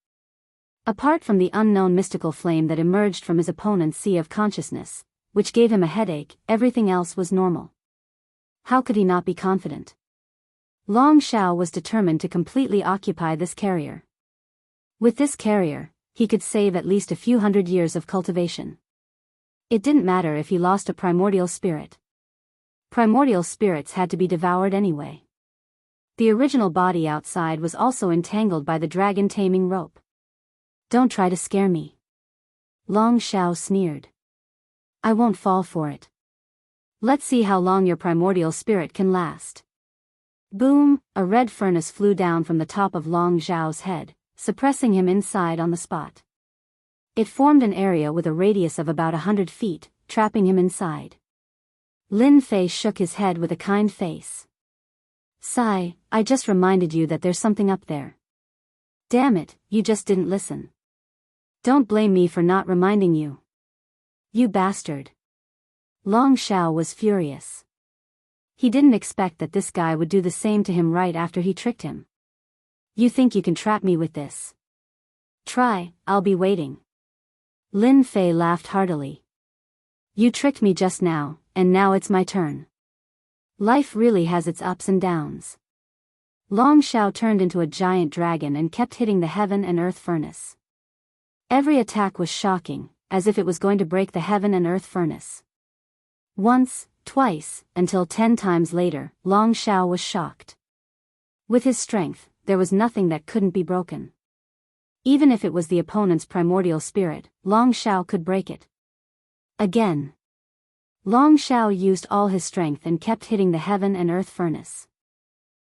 Apart from the unknown mystical flame that emerged from his opponent's sea of consciousness, which gave him a headache, everything else was normal. How could he not be confident? Long Shao was determined to completely occupy this carrier. With this carrier, he could save at least a few hundred years of cultivation. It didn't matter if he lost a primordial spirit. Primordial spirits had to be devoured anyway. The original body outside was also entangled by the dragon-taming rope. Don't try to scare me. Long Shao sneered. I won't fall for it. Let's see how long your primordial spirit can last. Boom, a red furnace flew down from the top of Long Zhao's head, suppressing him inside on the spot. It formed an area with a radius of about 100 feet, trapping him inside. Lin Fei shook his head with a kind face. Sigh, I just reminded you that there's something up there. Damn it, you just didn't listen. Don't blame me for not reminding you. You bastard. Long Shao was furious. He didn't expect that this guy would do the same to him right after he tricked him. You think you can trap me with this? Try, I'll be waiting. Lin Fei laughed heartily. You tricked me just now, and now it's my turn. Life really has its ups and downs. Long Shao turned into a giant dragon and kept hitting the heaven and earth furnace. Every attack was shocking, as if it was going to break the heaven and earth furnace. Once, twice, until 10 times later, Long Shao was shocked. With his strength, there was nothing that couldn't be broken. Even if it was the opponent's primordial spirit, Long Shao could break it. Again. Long Shao used all his strength and kept hitting the heaven and earth furnace.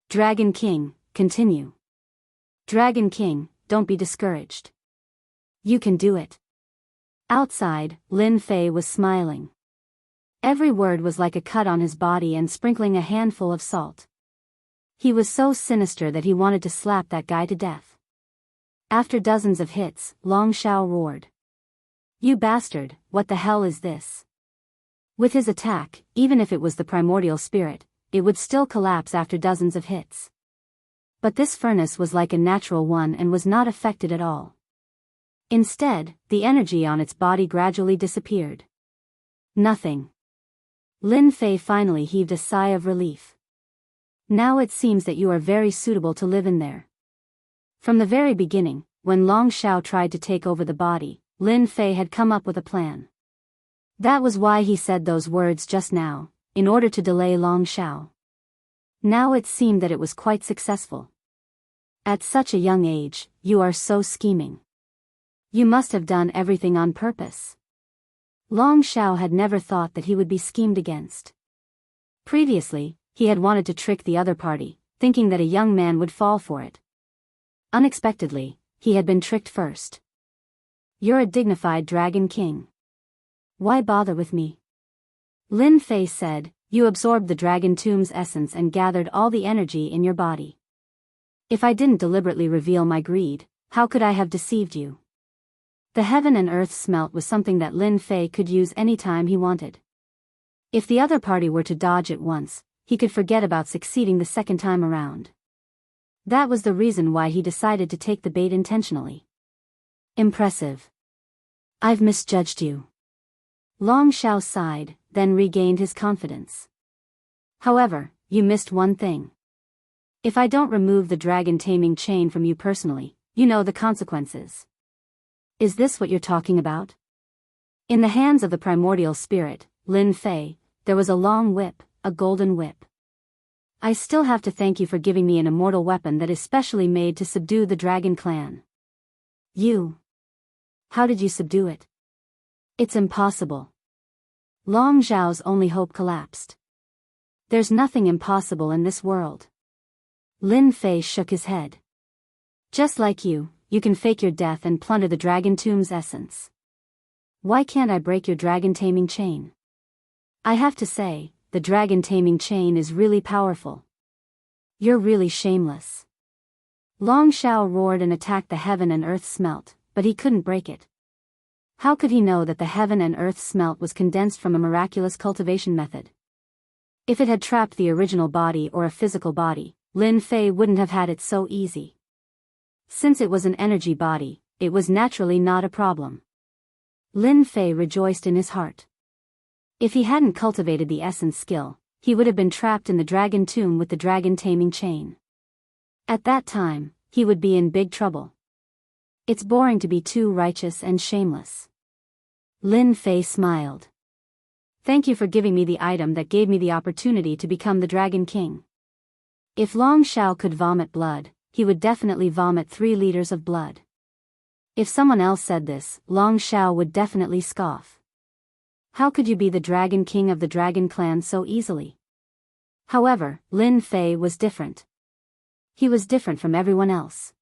Dragon King, continue. Dragon King, don't be discouraged. You can do it. Outside, Lin Fei was smiling. Every word was like a cut on his body and sprinkling a handful of salt. He was so sinister that he wanted to slap that guy to death. After dozens of hits, Long Shao roared. You bastard, what the hell is this? With his attack, even if it was the primordial spirit, it would still collapse after dozens of hits. But this furnace was like a natural one and was not affected at all. Instead, the energy on its body gradually disappeared. Nothing. Lin Fei finally heaved a sigh of relief. Now it seems that you are very suitable to live in there. From the very beginning, when Long Shao tried to take over the body, Lin Fei had come up with a plan. That was why he said those words just now, in order to delay Long Shao. Now it seemed that it was quite successful. At such a young age, you are so scheming. You must have done everything on purpose. Long Shao had never thought that he would be schemed against. Previously, he had wanted to trick the other party, thinking that a young man would fall for it. Unexpectedly, he had been tricked first. You're a dignified Dragon King. Why bother with me? Lin Fei said, you absorbed the Dragon Tomb's essence and gathered all the energy in your body. If I didn't deliberately reveal my greed, how could I have deceived you? The heaven and earth smelt was something that Lin Fei could use anytime he wanted. If the other party were to dodge it once, he could forget about succeeding the second time around. That was the reason why he decided to take the bait intentionally. Impressive. I've misjudged you. Long Shao sighed, then regained his confidence. However, you missed one thing. If I don't remove the dragon taming chain from you personally, you know the consequences. Is this what you're talking about? In the hands of the primordial spirit, Lin Fei, there was a long whip, a golden whip. I still have to thank you for giving me an immortal weapon that is specially made to subdue the dragon clan. How did you subdue it? It's impossible. Long Zhao's only hope collapsed. There's nothing impossible in this world. Lin Fei shook his head. Just like you can fake your death and plunder the dragon tomb's essence. Why can't I break your dragon taming chain? I have to say, the dragon taming chain is really powerful. You're really shameless. Long Zhao roared and attacked the heaven and earth smelt, but he couldn't break it. How could he know that the heaven and earth smelt was condensed from a miraculous cultivation method? If it had trapped the original body or a physical body, Lin Fei wouldn't have had it so easy. Since it was an energy body, it was naturally not a problem. Lin Fei rejoiced in his heart. If he hadn't cultivated the essence skill, he would have been trapped in the dragon tomb with the dragon taming chain. At that time, he would be in big trouble. It's boring to be too righteous and shameless. Lin Fei smiled. Thank you for giving me the item that gave me the opportunity to become the Dragon King. If Long Zhao could vomit blood, he would definitely vomit 3 liters of blood. If someone else said this, Long Zhao would definitely scoff. How could you be the Dragon King of the Dragon Clan so easily? However, Lin Fei was different. He was different from everyone else.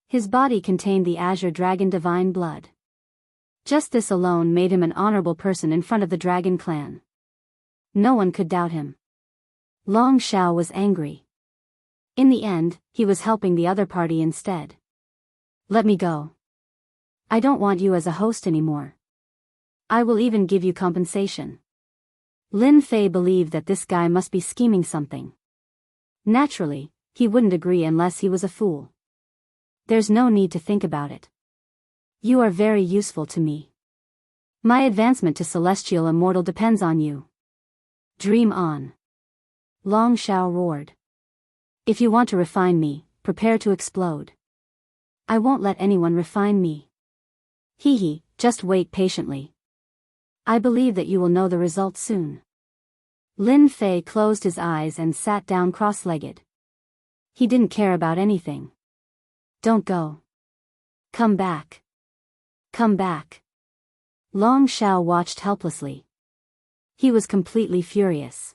His body contained the Azure Dragon divine blood. Just this alone made him an honorable person in front of the Dragon Clan. No one could doubt him. Long Zhao was angry. In the end, he was helping the other party instead. Let me go. I don't want you as a host anymore. I will even give you compensation. Lin Fei believed that this guy must be scheming something. Naturally, he wouldn't agree unless he was a fool. There's no need to think about it. You are very useful to me. My advancement to Celestial Immortal depends on you. Dream on. Long Zhao roared. If you want to refine me, prepare to explode. I won't let anyone refine me. Hee, just wait patiently. I believe that you will know the result soon. Lin Fei closed his eyes and sat down cross-legged. He didn't care about anything. Don't go. Come back. Come back. Long Zhao watched helplessly. He was completely furious.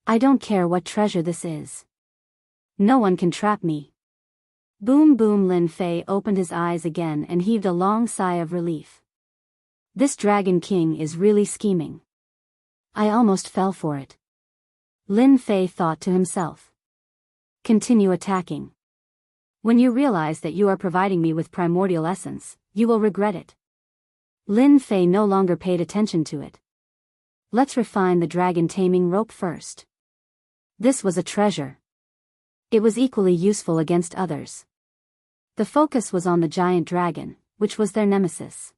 I don't care what treasure this is. No one can trap me. Boom boom. Lin Fei opened his eyes again and heaved a long sigh of relief. This Dragon King is really scheming. I almost fell for it. Lin Fei thought to himself. Continue attacking. When you realize that you are providing me with primordial essence, you will regret it. Lin Fei no longer paid attention to it. Let's refine the dragon taming rope first. This was a treasure. It was equally useful against others. The focus was on the giant dragon, which was their nemesis.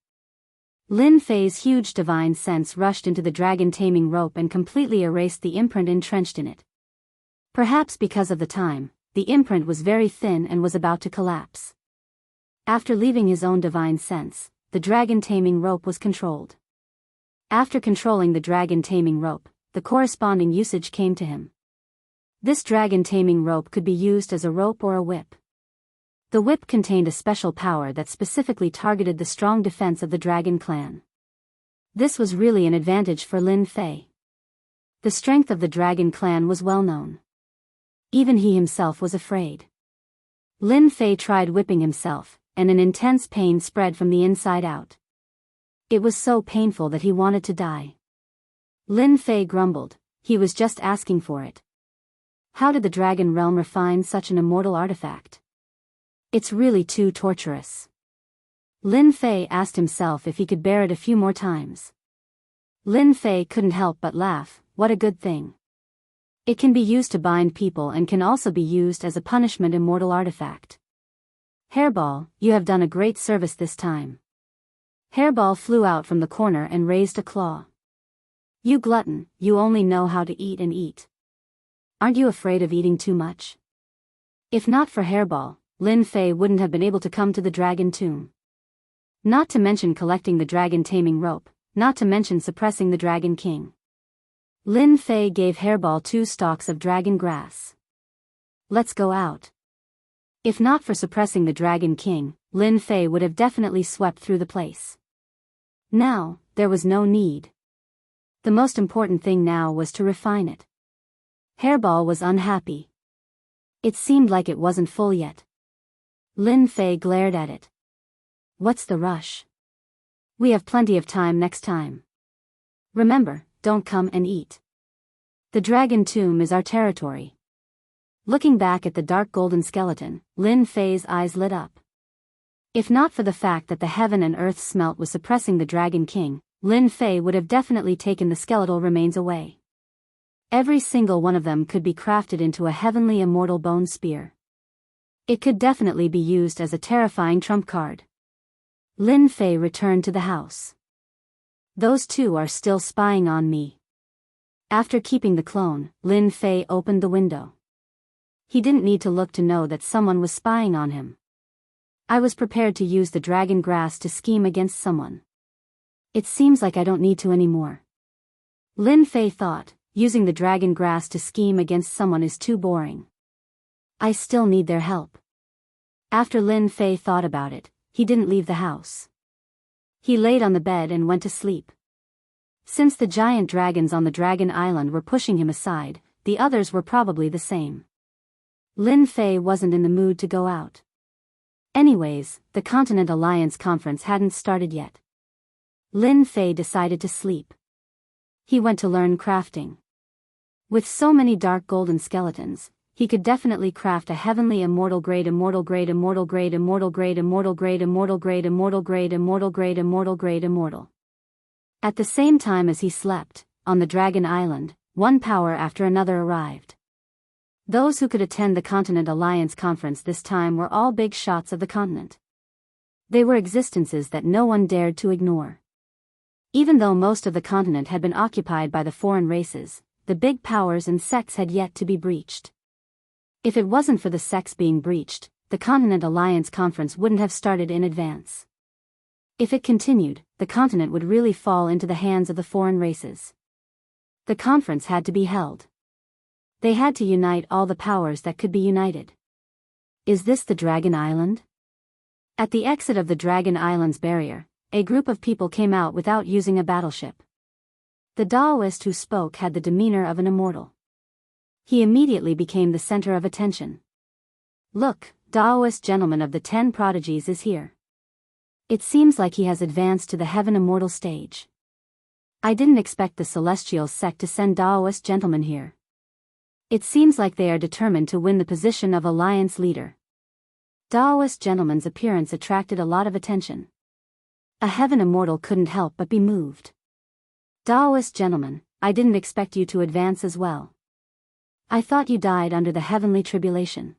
Lin Fei's huge divine sense rushed into the dragon taming rope and completely erased the imprint entrenched in it. Perhaps because of the time, the imprint was very thin and was about to collapse. After leaving his own divine sense, the dragon taming rope was controlled. After controlling the dragon taming rope, the corresponding usage came to him. This dragon taming rope could be used as a rope or a whip. The whip contained a special power that specifically targeted the strong defense of the dragon clan. This was really an advantage for Lin Fei. The strength of the dragon clan was well known. Even he himself was afraid. Lin Fei tried whipping himself, and an intense pain spread from the inside out. It was so painful that he wanted to die. Lin Fei grumbled, he was just asking for it. How did the dragon realm refine such an immortal artifact? It's really too torturous. Lin Fei asked himself if he could bear it a few more times. Lin Fei couldn't help but laugh, what a good thing. It can be used to bind people and can also be used as a punishment immortal artifact. Hairball, you have done a great service this time. Hairball flew out from the corner and raised a claw. You glutton, you only know how to eat and eat. Aren't you afraid of eating too much? If not for Hairball, Lin Fei wouldn't have been able to come to the dragon tomb. Not to mention collecting the dragon taming rope, not to mention suppressing the Dragon King. Lin Fei gave Hairball 2 stalks of dragon grass. Let's go out. If not for suppressing the Dragon King, Lin Fei would have definitely swept through the place. Now, there was no need. The most important thing now was to refine it. Hairball was unhappy. It seemed like it wasn't full yet. Lin Fei glared at it. What's the rush? We have plenty of time next time. Remember, don't come and eat. The dragon tomb is our territory. Looking back at the dark golden skeleton, Lin Fei's eyes lit up. If not for the fact that the heaven and earth smelt was suppressing the Dragon King, Lin Fei would have definitely taken the skeletal remains away. Every single one of them could be crafted into a heavenly immortal bone spear. It could definitely be used as a terrifying trump card. Lin Fei returned to the house. Those two are still spying on me. After keeping the clone, Lin Fei opened the window. He didn't need to look to know that someone was spying on him. I was prepared to use the dragon grass to scheme against someone. It seems like I don't need to anymore. Lin Fei thought, using the dragon grass to scheme against someone is too boring. I still need their help. After Lin Fei thought about it, he didn't leave the house. He laid on the bed and went to sleep. Since the giant dragons on the Dragon Island were pushing him aside, the others were probably the same. Lin Fei wasn't in the mood to go out. Anyways, the Continent Alliance conference hadn't started yet. Lin Fei decided to sleep. He went to learn crafting. With so many dark golden skeletons, he could definitely craft a heavenly immortal grade immortal grade immortal grade immortal grade immortal grade immortal grade immortal grade immortal grade immortal grade immortal. At the same time as he slept, on the Dragon Island, one power after another arrived. Those who could attend the Continent Alliance conference this time were all big shots of the continent. They were existences that no one dared to ignore. Even though most of the continent had been occupied by the foreign races, the big powers and sects had yet to be breached. If it wasn't for the sects being breached, the Continent Alliance conference wouldn't have started in advance. If it continued, the continent would really fall into the hands of the foreign races. The conference had to be held. They had to unite all the powers that could be united. Is this the Dragon Island? At the exit of the Dragon Island's barrier, a group of people came out without using a battleship. The Taoist who spoke had the demeanor of an immortal. He immediately became the center of attention. Look, Taoist gentleman of the 10 prodigies is here. It seems like he has advanced to the heaven immortal stage. I didn't expect the celestial sect to send Taoist gentlemen here. It seems like they are determined to win the position of alliance leader. Taoist gentleman's appearance attracted a lot of attention. A heaven immortal couldn't help but be moved. Taoist gentleman, I didn't expect you to advance as well. I thought you died under the heavenly tribulation.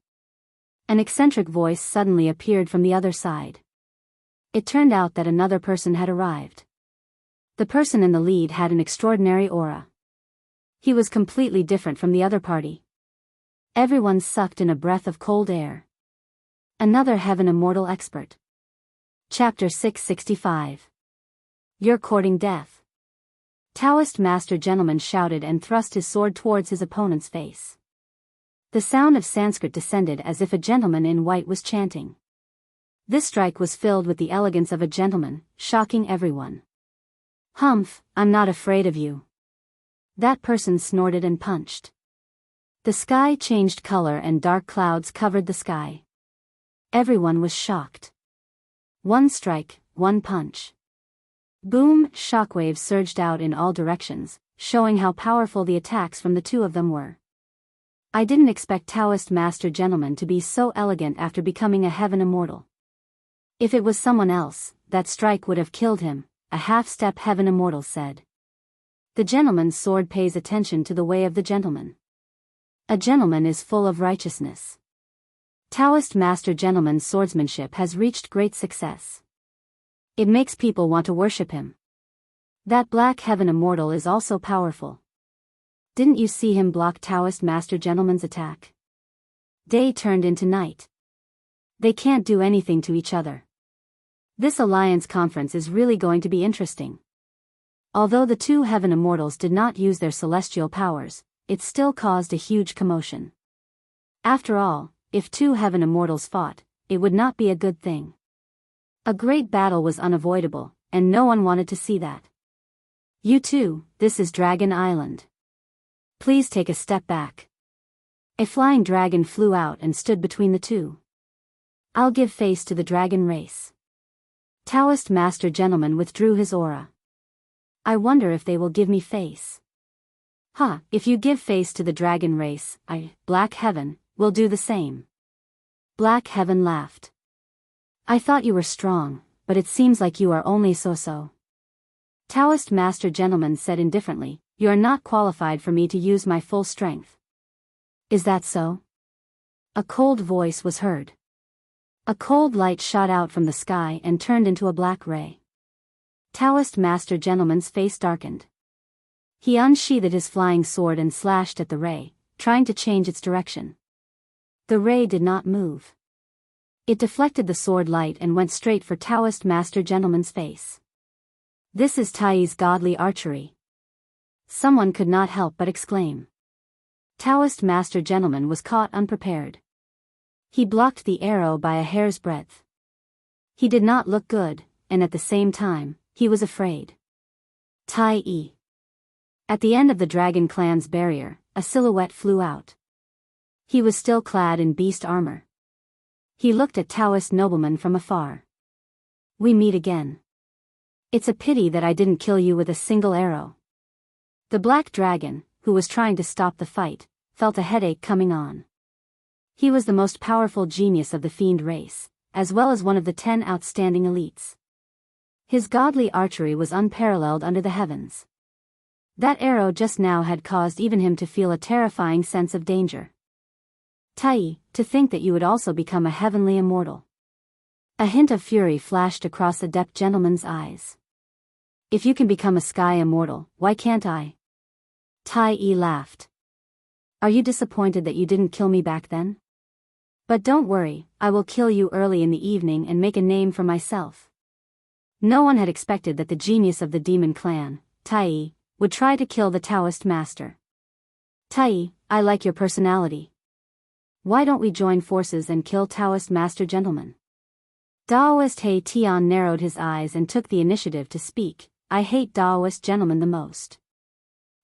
An eccentric voice suddenly appeared from the other side. It turned out that another person had arrived. The person in the lead had an extraordinary aura. He was completely different from the other party. Everyone sucked in a breath of cold air. Another heaven immortal expert. Chapter 665. You're courting death. Taoist master gentleman shouted and thrust his sword towards his opponent's face. The sound of Sanskrit descended as if a gentleman in white was chanting. This strike was filled with the elegance of a gentleman, shocking everyone. Humph, I'm not afraid of you. That person snorted and punched. The sky changed color and dark clouds covered the sky. Everyone was shocked. One strike, one punch. Boom, shockwaves surged out in all directions, showing how powerful the attacks from the two of them were. I didn't expect Taoist master gentleman to be so elegant after becoming a heaven immortal. If it was someone else, that strike would have killed him, a half-step heaven immortal said. The gentleman's sword pays attention to the way of the gentleman. A gentleman is full of righteousness. Taoist master gentleman's swordsmanship has reached great success. It makes people want to worship him. That black heaven immortal is also powerful. Didn't you see him block Taoist master gentleman's attack? Day turned into night. They can't do anything to each other. This alliance conference is really going to be interesting. Although the two heaven immortals did not use their celestial powers, it still caused a huge commotion. After all, if two heaven immortals fought, it would not be a good thing. A great battle was unavoidable, and no one wanted to see that. You two, this is Dragon Island. Please take a step back. A flying dragon flew out and stood between the two. I'll give face to the dragon race. Taoist Master Gentleman withdrew his aura. I wonder if they will give me face. If you give face to the dragon race, Black Heaven, will do the same. Black Heaven laughed. I thought you were strong, but it seems like you are only so-so. Taoist Master Gentleman said indifferently, you are not qualified for me to use my full strength. Is that so? A cold voice was heard. A cold light shot out from the sky and turned into a black ray. Taoist Master Gentleman's face darkened. He unsheathed his flying sword and slashed at the ray, trying to change its direction. The ray did not move. It deflected the sword light and went straight for Taoist Master Gentleman's face. This is Tai's godly archery. Someone could not help but exclaim. Taoist Master Gentleman was caught unprepared. He blocked the arrow by a hair's breadth. He did not look good, and at the same time, he was afraid. Tai. At the end of the Dragon Clan's barrier, a silhouette flew out. He was still clad in beast armor. He looked at Taoist nobleman from afar. We meet again. It's a pity that I didn't kill you with a single arrow. The black dragon, who was trying to stop the fight, felt a headache coming on. He was the most powerful genius of the fiend race, as well as one of the 10 outstanding elites. His godly archery was unparalleled under the heavens. That arrow just now had caused even him to feel a terrifying sense of danger. Tai, to think that you would also become a heavenly immortal. A hint of fury flashed across the adept gentleman's eyes. If you can become a sky immortal, why can't I? Tai laughed. Are you disappointed that you didn't kill me back then? But don't worry, I will kill you early in the evening and make a name for myself. No one had expected that the genius of the demon clan, Tai, would try to kill the Taoist master. Tai, I like your personality. Why don't we join forces and kill Taoist Master Gentleman? Daoist He Tian narrowed his eyes and took the initiative to speak. I hate Daoist Gentleman the most.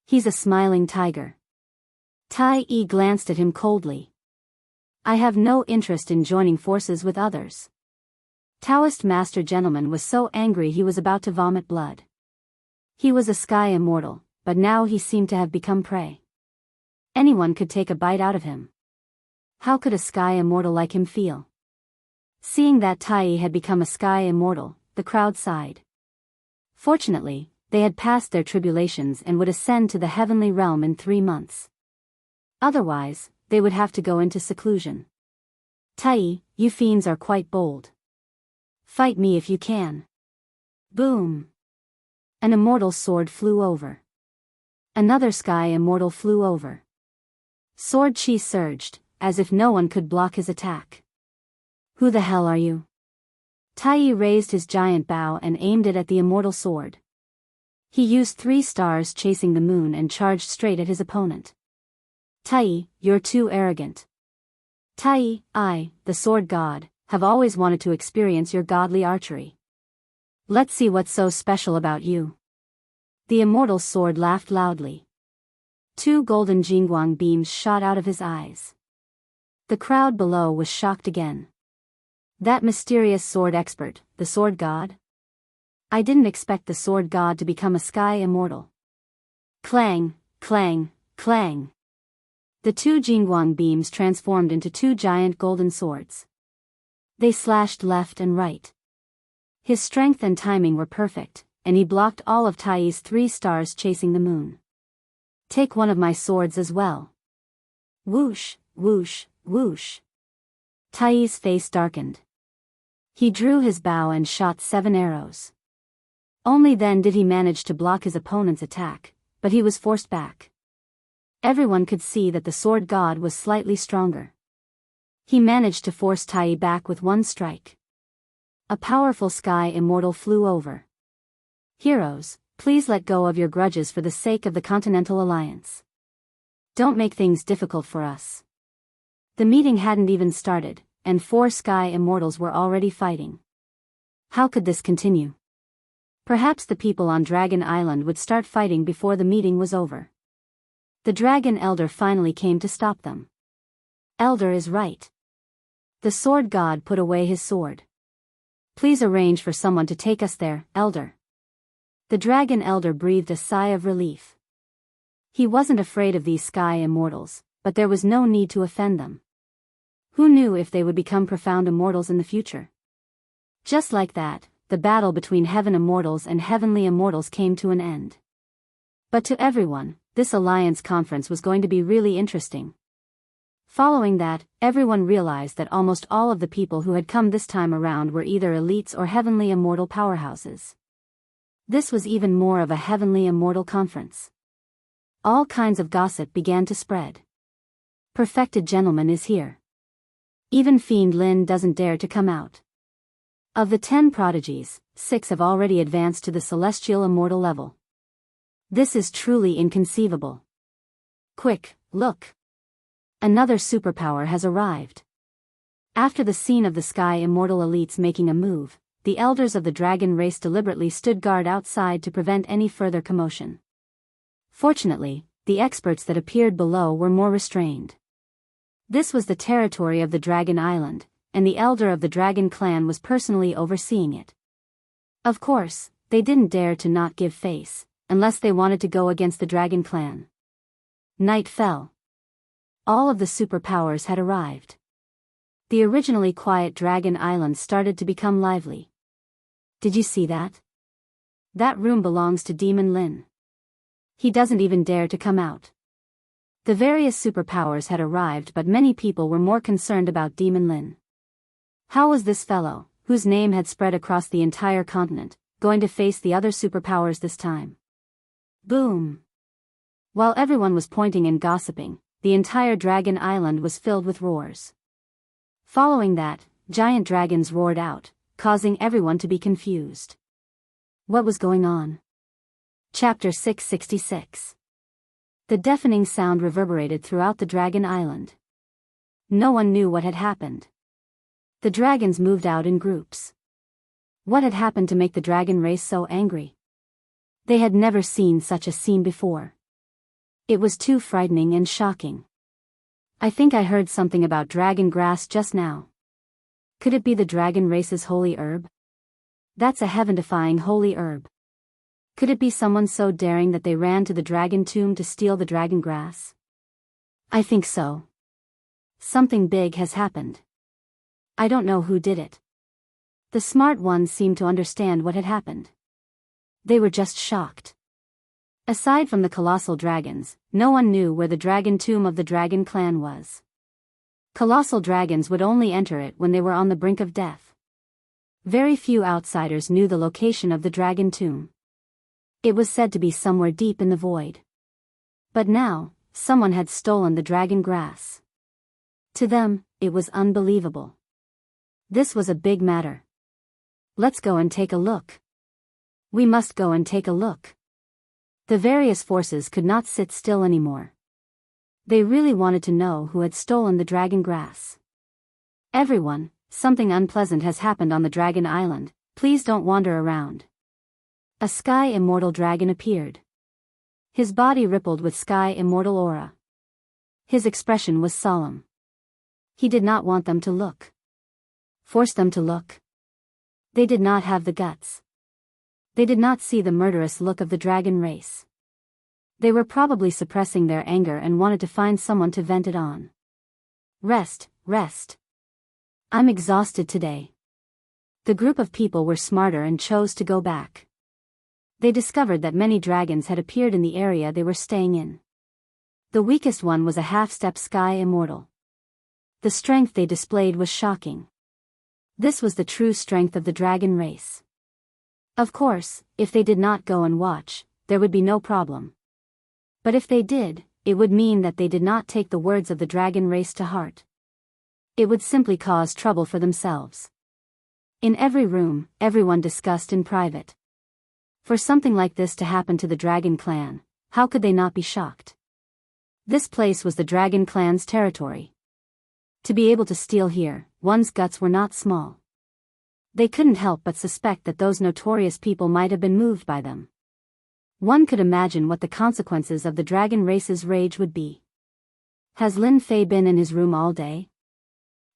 He's a smiling tiger. Tai glanced at him coldly. I have no interest in joining forces with others. Taoist Master Gentleman was so angry he was about to vomit blood. He was a sky immortal, but now he seemed to have become prey. Anyone could take a bite out of him. How could a sky immortal like him feel? Seeing that Tai had become a sky immortal, the crowd sighed. Fortunately, they had passed their tribulations and would ascend to the heavenly realm in 3 months. Otherwise, they would have to go into seclusion. Tai, you fiends are quite bold. Fight me if you can. Boom. An immortal sword flew over. Another sky immortal flew over. Sword chi surged, as if no one could block his attack. Who the hell are you? Tai raised his giant bow and aimed it at the immortal sword. He used 3 stars chasing the moon and charged straight at his opponent. Tai, you're too arrogant. Tai, I, the sword god, have always wanted to experience your godly archery. Let's see what's so special about you. The immortal sword laughed loudly. 2 golden jingguang beams shot out of his eyes. The crowd below was shocked again. That mysterious sword expert, the sword god? I didn't expect the sword god to become a sky immortal. Clang, clang, clang. The 2 jingguang beams transformed into 2 giant golden swords. They slashed left and right. His strength and timing were perfect, and he blocked all of Tai's 3 stars chasing the moon. Take one of my swords as well. Whoosh, whoosh, whoosh. Tai's face darkened. He drew his bow and shot 7 arrows. Only then did he manage to block his opponent's attack, but he was forced back. Everyone could see that the sword god was slightly stronger. He managed to force Tai back with 1 strike. A powerful sky immortal flew over. Heroes, Please let go of your grudges for the sake of the Continental Alliance. Don't make things difficult for us. The meeting hadn't even started, and 4 sky immortals were already fighting. How could this continue? Perhaps the people on Dragon Island would start fighting before the meeting was over. The Dragon Elder finally came to stop them. Elder is right. The sword god put away his sword. Please arrange for someone to take us there, Elder. The Dragon Elder breathed a sigh of relief. He wasn't afraid of these sky immortals, but there was no need to offend them. Who knew if they would become profound immortals in the future? Just like that, the battle between heaven immortals and heavenly immortals came to an end. But to everyone, this alliance conference was going to be really interesting. Following that, everyone realized that almost all of the people who had come this time around were either elites or heavenly immortal powerhouses. This was even more of a heavenly immortal conference. All kinds of gossip began to spread. Perfected gentleman is here. Even Fiend Lin doesn't dare to come out. Of the 10 prodigies, 6 have already advanced to the celestial immortal level. This is truly inconceivable. Quick, look. Another superpower has arrived. After the scene of the sky immortal elites making a move, the elders of the dragon race deliberately stood guard outside to prevent any further commotion. Fortunately, the experts that appeared below were more restrained. This was the territory of the Dragon Island, and the elder of the dragon clan was personally overseeing it. Of course, they didn't dare to not give face, unless they wanted to go against the dragon clan. Night fell. All of the superpowers had arrived. The originally quiet Dragon Island started to become lively. Did you see that? That room belongs to Demon Lin. He doesn't even dare to come out. The various superpowers had arrived, but many people were more concerned about Demon Lin. How was this fellow, whose name had spread across the entire continent, going to face the other superpowers this time? Boom! While everyone was pointing and gossiping, the entire Dragon Island was filled with roars. Following that, giant dragons roared out, causing everyone to be confused. What was going on? Chapter 666. The deafening sound reverberated throughout the Dragon Island. No one knew what had happened. The dragons moved out in groups. What had happened to make the dragon race so angry? They had never seen such a scene before. It was too frightening and shocking. I think I heard something about dragon grass just now. Could it be the dragon race's holy herb? That's a heaven-defying holy herb. Could it be someone so daring that they ran to the dragon tomb to steal the dragon grass? I think so. Something big has happened. I don't know who did it. The smart ones seemed to understand what had happened. They were just shocked. Aside from the colossal dragons, no one knew where the dragon tomb of the dragon clan was. Colossal dragons would only enter it when they were on the brink of death. Very few outsiders knew the location of the dragon tomb. It was said to be somewhere deep in the void. But now, someone had stolen the dragon grass. To them, it was unbelievable. This was a big matter. Let's go and take a look. We must go and take a look. The various forces could not sit still anymore. They really wanted to know who had stolen the dragon grass. Everyone, something unpleasant has happened on the Dragon Island, please don't wander around. A sky immortal dragon appeared. His body rippled with sky immortal aura. His expression was solemn. He did not want them to look. Force them to look. They did not have the guts. They did not see the murderous look of the dragon race. They were probably suppressing their anger and wanted to find someone to vent it on. Rest, rest. I'm exhausted today. The group of people were smarter and chose to go back. They discovered that many dragons had appeared in the area they were staying in. The weakest one was a half-step sky immortal. The strength they displayed was shocking. This was the true strength of the dragon race. Of course, if they did not go and watch, there would be no problem. But if they did, it would mean that they did not take the words of the dragon race to heart. It would simply cause trouble for themselves. In every room, everyone discussed in private. For something like this to happen to the Dragon Clan, how could they not be shocked? This place was the Dragon Clan's territory. To be able to steal here, one's guts were not small. They couldn't help but suspect that those notorious people might have been moved by them. One could imagine what the consequences of the dragon race's rage would be. Has Lin Fei been in his room all day?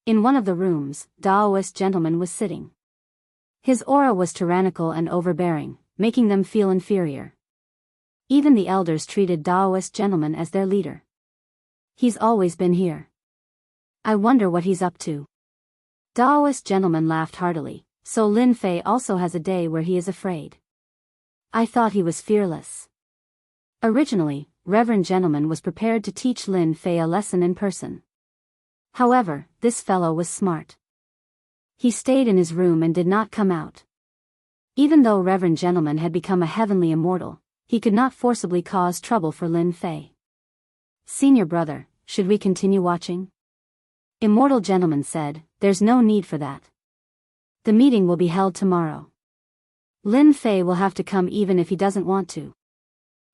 In one of the rooms, Daoist gentleman was sitting. His aura was tyrannical and overbearing, making them feel inferior. Even the elders treated Daoist gentleman as their leader. He's always been here. I wonder what he's up to. Daoist gentleman laughed heartily. So Lin Fei also has a day where he is afraid. I thought he was fearless. Originally, Reverend Gentleman was prepared to teach Lin Fei a lesson in person. However, this fellow was smart. He stayed in his room and did not come out. Even though Reverend Gentleman had become a heavenly immortal, he could not forcibly cause trouble for Lin Fei. Senior brother, should we continue watching? Immortal Gentleman said, there's no need for that. The meeting will be held tomorrow. Lin Fei will have to come even if he doesn't want to.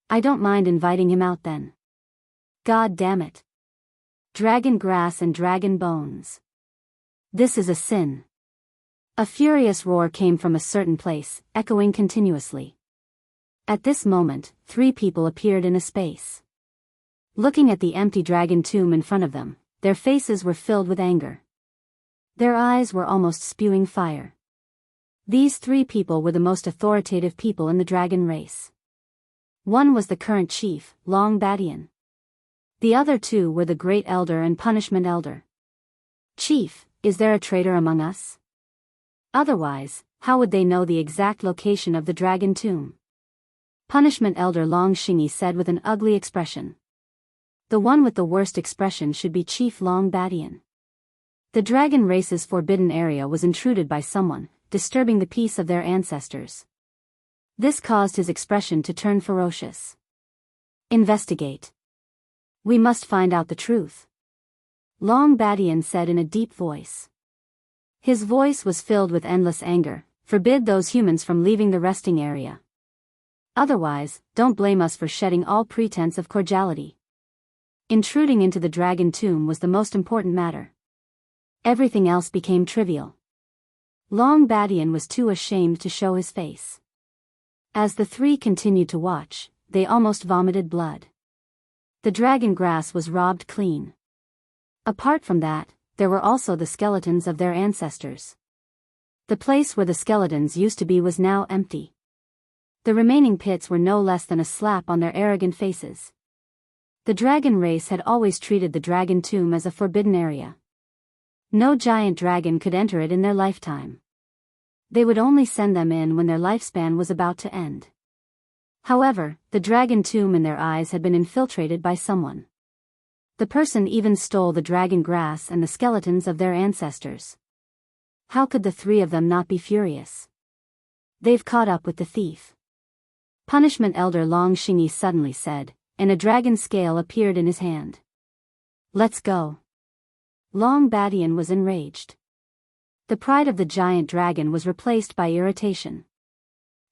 I don't mind inviting him out then. God damn it. Dragon grass and dragon bones. This is a sin. A furious roar came from a certain place, echoing continuously. At this moment, 3 people appeared in a space. Looking at the empty dragon tomb in front of them, their faces were filled with anger. Their eyes were almost spewing fire. These 3 people were the most authoritative people in the dragon race. One was the current chief, Long Badian. The other 2 were the Great Elder and Punishment Elder. Chief, is there a traitor among us? Otherwise, how would they know the exact location of the dragon tomb? Punishment Elder Long Shingi said with an ugly expression. The one with the worst expression should be Chief Long Badian. The dragon race's forbidden area was intruded by someone, disturbing the peace of their ancestors. This caused his expression to turn ferocious. Investigate. We must find out the truth. Long Badian said in a deep voice. His voice was filled with endless anger. Forbid those humans from leaving the resting area. Otherwise, don't blame us for shedding all pretense of cordiality. Intruding into the dragon tomb was the most important matter. Everything else became trivial. Long Badian was too ashamed to show his face. As the 3 continued to watch, they almost vomited blood. The dragon grass was robbed clean. Apart from that, there were also the skeletons of their ancestors. The place where the skeletons used to be was now empty. The remaining pits were no less than a slap on their arrogant faces. The dragon race had always treated the dragon tomb as a forbidden area. No giant dragon could enter it in their lifetime. They would only send them in when their lifespan was about to end. However, the dragon tomb in their eyes had been infiltrated by someone. The person even stole the dragon grass and the skeletons of their ancestors. How could the 3 of them not be furious? They've caught up with the thief. Punishment Elder Long Shingi suddenly said, and a dragon scale appeared in his hand. Let's go. Long Badian was enraged. The pride of the giant dragon was replaced by irritation.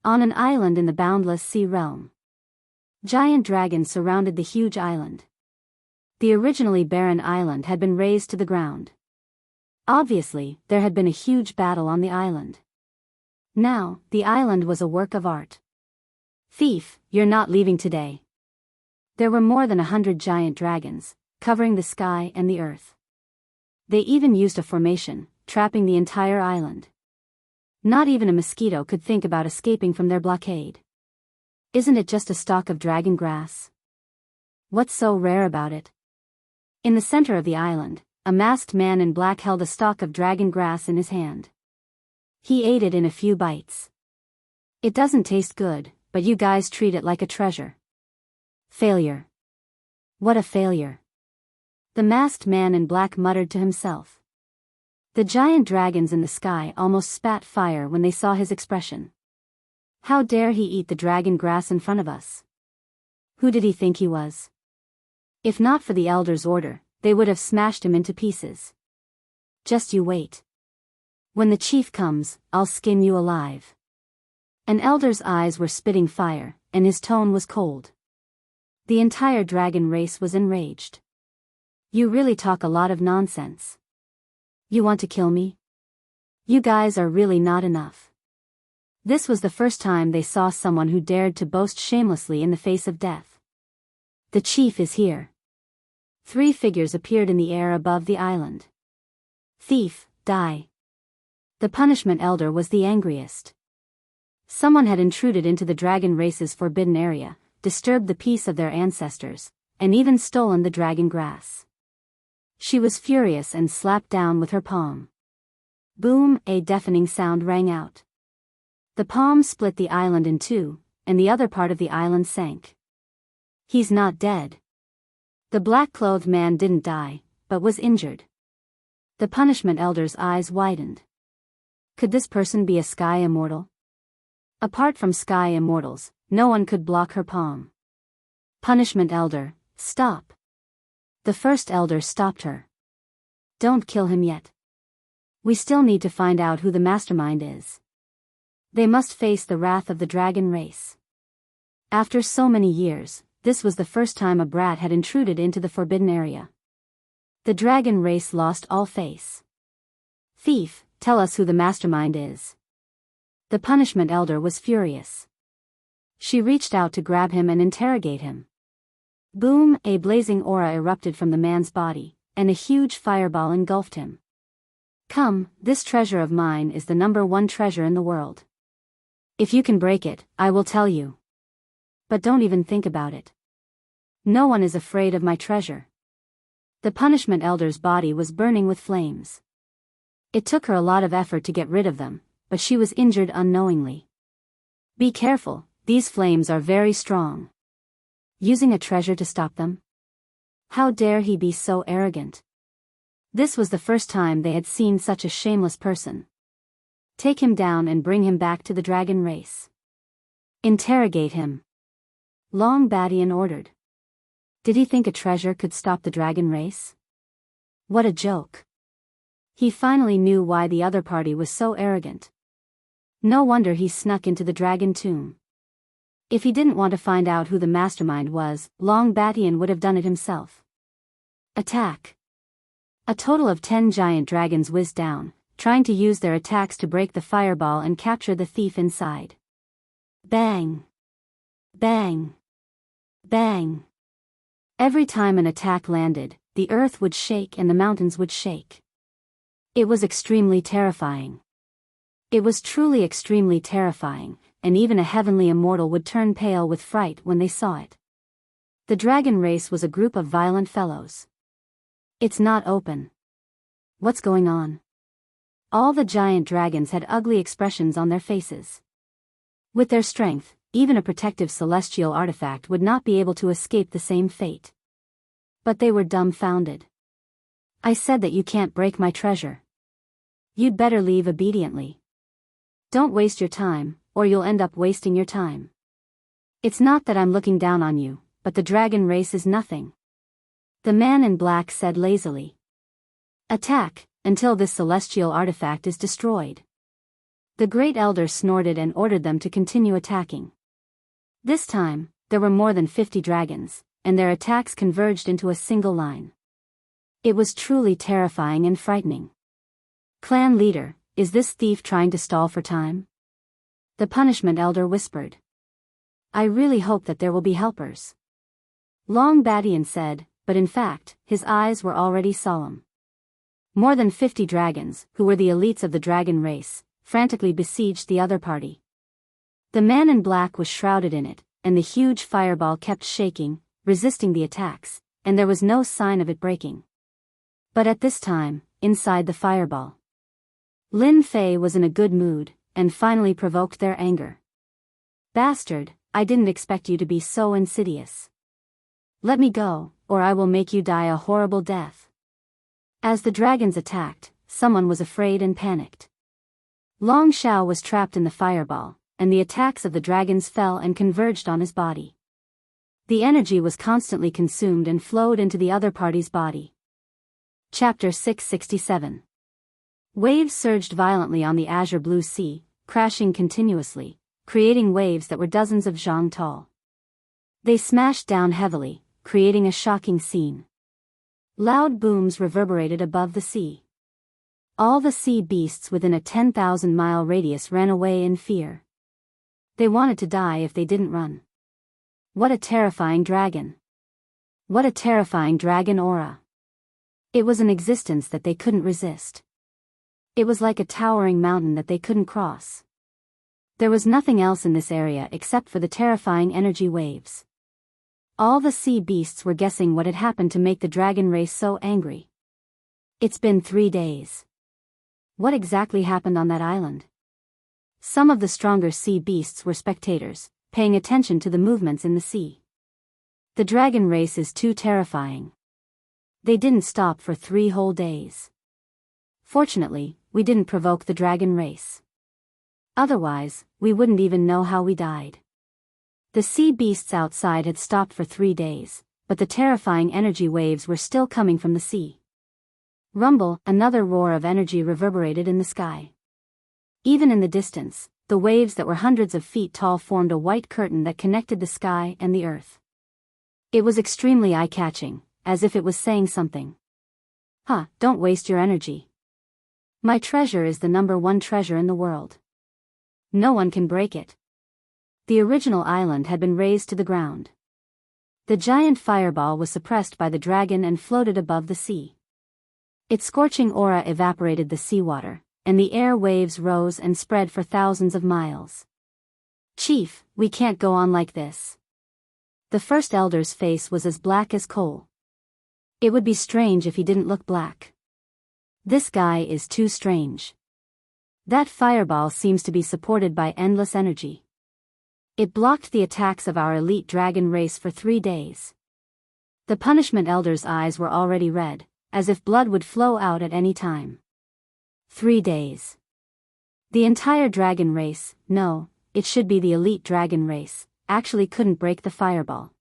On an island in the boundless sea realm, giant dragons surrounded the huge island. The originally barren island had been razed to the ground. Obviously, there had been a huge battle on the island. Now, the island was a work of art. Thief, you're not leaving today. There were more than 100 giant dragons, covering the sky and the earth. They even used a formation, trapping the entire island. Not even a mosquito could think about escaping from their blockade. Isn't it just a stalk of dragon grass? What's so rare about it? In the center of the island, a masked man in black held a stalk of dragon grass in his hand. He ate it in a few bites. It doesn't taste good, but you guys treat it like a treasure. Failure. What a failure. The masked man in black muttered to himself. The giant dragons in the sky almost spat fire when they saw his expression. How dare he eat the dragon grass in front of us? Who did he think he was? If not for the elder's order, they would have smashed him into pieces. Just you wait. When the chief comes, I'll skin you alive. An elder's eyes were spitting fire, and his tone was cold. The entire dragon race was enraged. You really talk a lot of nonsense. You want to kill me? You guys are really not enough. This was the first time they saw someone who dared to boast shamelessly in the face of death. The chief is here. 3 figures appeared in the air above the island. Thief, die. The punishment elder was the angriest. Someone had intruded into the dragon race's forbidden area, disturbed the peace of their ancestors, and even stolen the dragon grass. She was furious and slapped down with her palm. Boom, a deafening sound rang out. The palm split the island in 2, and the other part of the island sank. He's not dead. The black-clothed man didn't die, but was injured. The punishment elder's eyes widened. Could this person be a sky immortal? Apart from sky immortals, no one could block her palm. Punishment elder, stop. The first elder stopped her. Don't kill him yet. We still need to find out who the mastermind is. They must face the wrath of the dragon race. After so many years, this was the first time a brat had intruded into the forbidden area. The dragon race lost all face. Thief, tell us who the mastermind is. The punishment elder was furious. She reached out to grab him and interrogate him. Boom, a blazing aura erupted from the man's body, and a huge fireball engulfed him. Come, this treasure of mine is the #1 treasure in the world. If you can break it, I will tell you. But don't even think about it. No one is afraid of my treasure. The punishment elder's body was burning with flames. It took her a lot of effort to get rid of them, but she was injured unknowingly. Be careful, these flames are very strong. Using a treasure to stop them? How dare he be so arrogant? This was the first time they had seen such a shameless person. Take him down and bring him back to the dragon race. Interrogate him. Long Badian ordered. Did he think a treasure could stop the dragon race? What a joke. He finally knew why the other party was so arrogant. No wonder he snuck into the dragon tomb. If he didn't want to find out who the mastermind was, Long Badian would have done it himself. Attack. A total of 10 giant dragons whizzed down, trying to use their attacks to break the fireball and capture the thief inside. Bang! Bang! Bang! Every time an attack landed, the earth would shake and the mountains would shake. It was extremely terrifying. It was truly extremely terrifying, and even a heavenly immortal would turn pale with fright when they saw it. The dragon race was a group of violent fellows. It's not open. What's going on? All the giant dragons had ugly expressions on their faces. With their strength, even a protective celestial artifact would not be able to escape the same fate. But they were dumbfounded. I said that you can't break my treasure. You'd better leave obediently. Don't waste your time, or you'll end up wasting your time. It's not that I'm looking down on you, but the dragon race is nothing. The man in black said lazily. Attack, until this celestial artifact is destroyed. The great elder snorted and ordered them to continue attacking. This time, there were more than 50 dragons, and their attacks converged into a single line. It was truly terrifying and frightening. Clan leader, is this thief trying to stall for time? The punishment elder whispered. I really hope that there will be helpers. Long Badian said, but in fact, his eyes were already solemn. More than 50 dragons, who were the elites of the dragon race, frantically besieged the other party. The man in black was shrouded in it, and the huge fireball kept shaking, resisting the attacks, and there was no sign of it breaking. But at this time, inside the fireball, Lin Fei was in a good mood, and finally provoked their anger. Bastard, I didn't expect you to be so insidious. Let me go, or I will make you die a horrible death. As the dragons attacked, someone was afraid and panicked. Long Xiao was trapped in the fireball, and the attacks of the dragons fell and converged on his body. The energy was constantly consumed and flowed into the other party's body. Chapter 667. Waves surged violently on the azure blue sea, crashing continuously, creating waves that were dozens of zhang tall. They smashed down heavily, creating a shocking scene. Loud booms reverberated above the sea. All the sea beasts within a 10,000-mile radius ran away in fear. They wanted to die if they didn't run. What a terrifying dragon! What a terrifying dragon aura! It was an existence that they couldn't resist. It was like a towering mountain that they couldn't cross. There was nothing else in this area except for the terrifying energy waves. All the sea beasts were guessing what had happened to make the dragon race so angry. It's been 3 days. What exactly happened on that island? Some of the stronger sea beasts were spectators, paying attention to the movements in the sea. The dragon race is too terrifying. They didn't stop for 3 whole days. Fortunately, we didn't provoke the dragon race. Otherwise, we wouldn't even know how we died. The sea beasts outside had stopped for 3 days, but the terrifying energy waves were still coming from the sea. Rumble, another roar of energy reverberated in the sky. Even in the distance, the waves that were hundreds of feet tall formed a white curtain that connected the sky and the earth. It was extremely eye-catching, as if it was saying something. Don't waste your energy. My treasure is the #1 treasure in the world. No one can break it. The original island had been razed to the ground. The giant fireball was suppressed by the dragon and floated above the sea. Its scorching aura evaporated the seawater, and the air waves rose and spread for thousands of miles. Chief, we can't go on like this. The first elder's face was as black as coal. It would be strange if he didn't look black. This guy is too strange. That fireball seems to be supported by endless energy. It blocked the attacks of our elite dragon race for 3 days. The punishment elder's eyes were already red, as if blood would flow out at any time. 3 days. The entire dragon race, no, it should be the elite dragon race, actually couldn't break the fireball.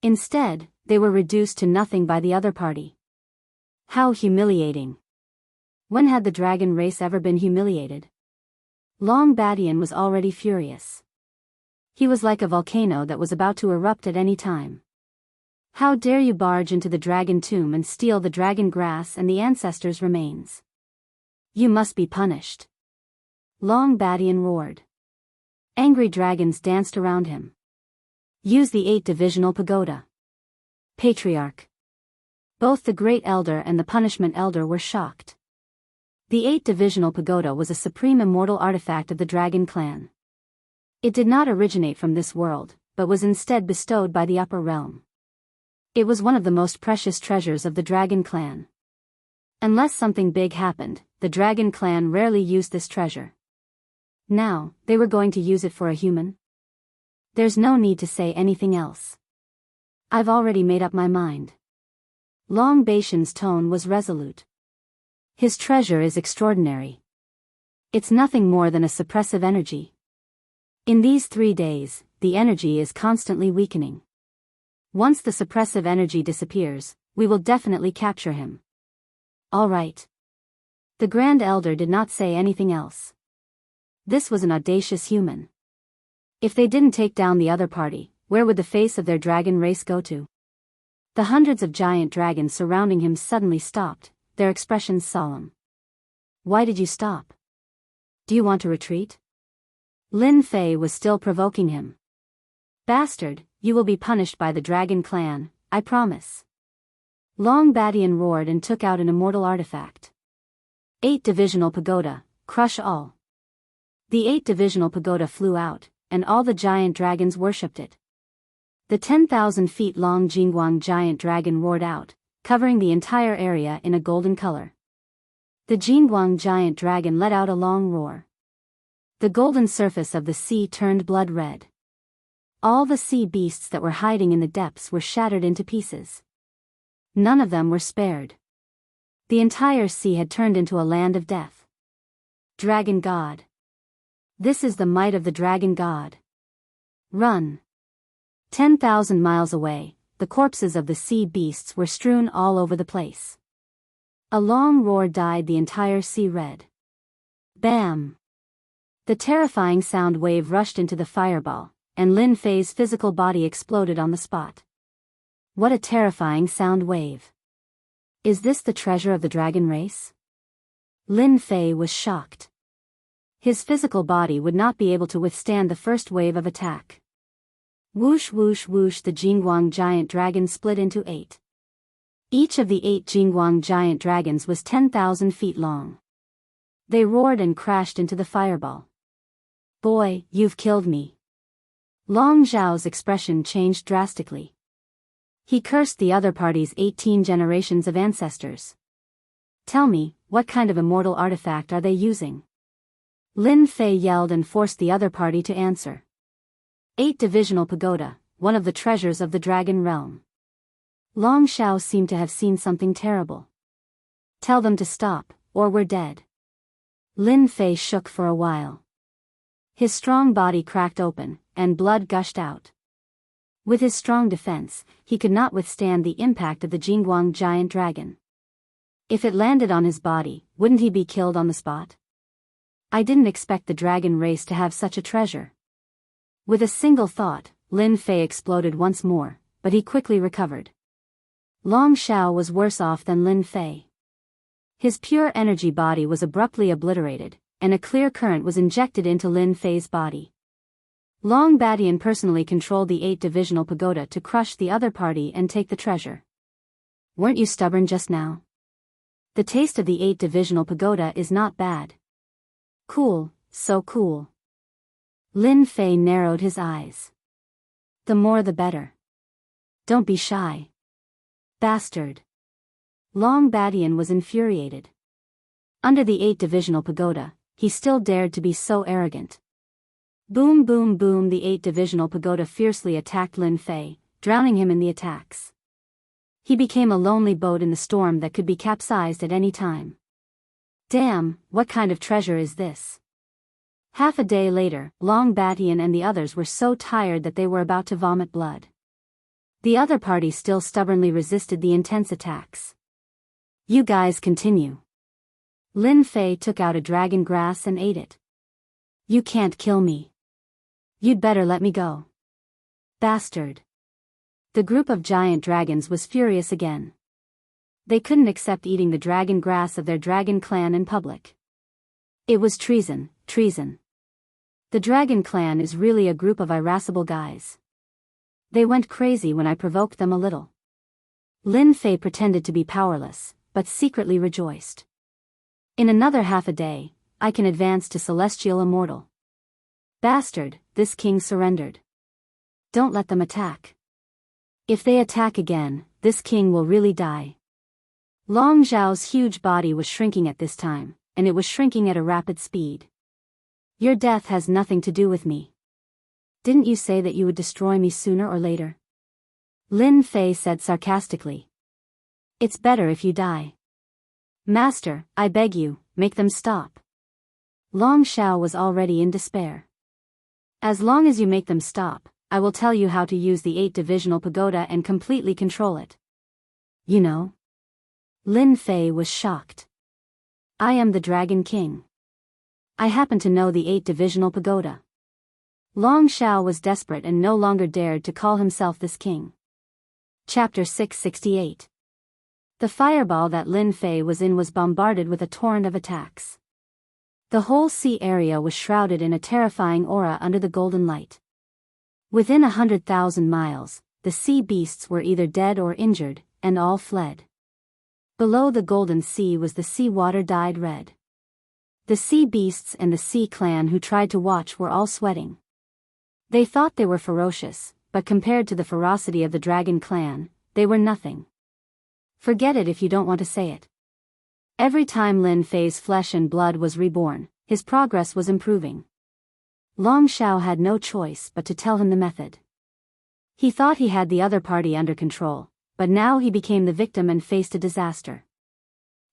Instead, they were reduced to nothing by the other party. How humiliating. When had the dragon race ever been humiliated? Long Badian was already furious. He was like a volcano that was about to erupt at any time. How dare you barge into the dragon tomb and steal the dragon grass and the ancestors' remains? You must be punished. Long Badian roared. Angry dragons danced around him. Use the 8-divisional pagoda. Patriarch. Both the Great Elder and the Punishment Elder were shocked. The 8-divisional pagoda was a supreme immortal artifact of the Dragon Clan. It did not originate from this world, but was instead bestowed by the upper realm. It was one of the most precious treasures of the Dragon Clan. Unless something big happened, the Dragon Clan rarely used this treasure. Now, they were going to use it for a human? There's no need to say anything else. I've already made up my mind. Long Baishan's tone was resolute. His treasure is extraordinary. It's nothing more than a suppressive energy. In these 3 days, the energy is constantly weakening. Once the suppressive energy disappears, we will definitely capture him. All right. The Grand Elder did not say anything else. This was an audacious human. If they didn't take down the other party, where would the face of their dragon race go to? The hundreds of giant dragons surrounding him suddenly stopped, their expressions solemn. Why did you stop? Do you want to retreat? Lin Fei was still provoking him. Bastard, you will be punished by the Dragon Clan, I promise. Long Badian roared and took out an immortal artifact. 8-divisional pagoda, crush all. The 8-divisional pagoda flew out, and all the giant dragons worshipped it. The 10,000 feet long Jingguang giant dragon roared out, covering the entire area in a golden color. The Jingguang giant dragon let out a long roar. The golden surface of the sea turned blood red. All the sea beasts that were hiding in the depths were shattered into pieces. None of them were spared. The entire sea had turned into a land of death. Dragon God. This is the might of the Dragon God. Run. 10,000 miles away, the corpses of the sea beasts were strewn all over the place. A long roar dyed the entire sea red. Bam! The terrifying sound wave rushed into the fireball, and Lin Fei's physical body exploded on the spot. What a terrifying sound wave. Is this the treasure of the dragon race? Lin Fei was shocked. His physical body would not be able to withstand the first wave of attack. Whoosh whoosh whoosh, the Jingguang giant dragon split into 8. Each of the 8 Jingguang giant dragons was 10,000 feet long. They roared and crashed into the fireball. Boy, you've killed me. Long Zhao's expression changed drastically. He cursed the other party's 18 generations of ancestors. Tell me, what kind of immortal artifact are they using? Lin Fei yelled and forced the other party to answer. 8 Divisional Pagoda, one of the treasures of the Dragon Realm. Long Zhao seemed to have seen something terrible. Tell them to stop, or we're dead. Lin Fei shook for a while. His strong body cracked open, and blood gushed out. With his strong defense, he could not withstand the impact of the Jingguang giant dragon. If it landed on his body, wouldn't he be killed on the spot? I didn't expect the dragon race to have such a treasure. With a single thought, Lin Fei exploded once more, but he quickly recovered. Long Zhao was worse off than Lin Fei. His pure energy body was abruptly obliterated, and a clear current was injected into Lin Fei's body. Long Badian personally controlled the 8 Divisional Pagoda to crush the other party and take the treasure. Weren't you stubborn just now? The taste of the 8 Divisional Pagoda is not bad. Cool, so cool. Lin Fei narrowed his eyes. The more the better. Don't be shy. Bastard. Long Badian was infuriated. Under the 8 Divisional Pagoda, he still dared to be so arrogant. Boom boom boom, the 8 Divisional Pagoda fiercely attacked Lin Fei, drowning him in the attacks. He became a lonely boat in the storm that could be capsized at any time. Damn, what kind of treasure is this? Half a day later, Long Batian and the others were so tired that they were about to vomit blood. The other party still stubbornly resisted the intense attacks. You guys continue. Lin Fei took out a dragon grass and ate it. You can't kill me. You'd better let me go. Bastard. The group of giant dragons was furious again. They couldn't accept eating the dragon grass of their dragon clan in public. It was treason, treason. The dragon clan is really a group of irascible guys. They went crazy when I provoked them a little. Lin Fei pretended to be powerless, but secretly rejoiced. In another half a day, I can advance to Celestial Immortal. Bastard, this king surrendered. Don't let them attack. If they attack again, this king will really die. Long Zhao's huge body was shrinking at this time, and it was shrinking at a rapid speed. Your death has nothing to do with me. Didn't you say that you would destroy me sooner or later? Lin Fei said sarcastically. It's better if you die. Master, I beg you, make them stop. Long Zhao was already in despair. As long as you make them stop, I will tell you how to use the 8 Divisional Pagoda and completely control it. You know? Lin Fei was shocked. I am the Dragon King. I happen to know the 8 Divisional Pagoda. Long Zhao was desperate and no longer dared to call himself this king. Chapter 668. The fireball that Lin Fei was in was bombarded with a torrent of attacks. The whole sea area was shrouded in a terrifying aura under the golden light. Within 100,000 miles, the sea beasts were either dead or injured, and all fled. Below the golden sea was the sea water dyed red. The sea beasts and the sea clan who tried to watch were all sweating. They thought they were ferocious, but compared to the ferocity of the dragon clan, they were nothing. Forget it if you don't want to say it. Every time Lin Fei's flesh and blood was reborn, his progress was improving. Long Zhao had no choice but to tell him the method. He thought he had the other party under control, but now he became the victim and faced a disaster.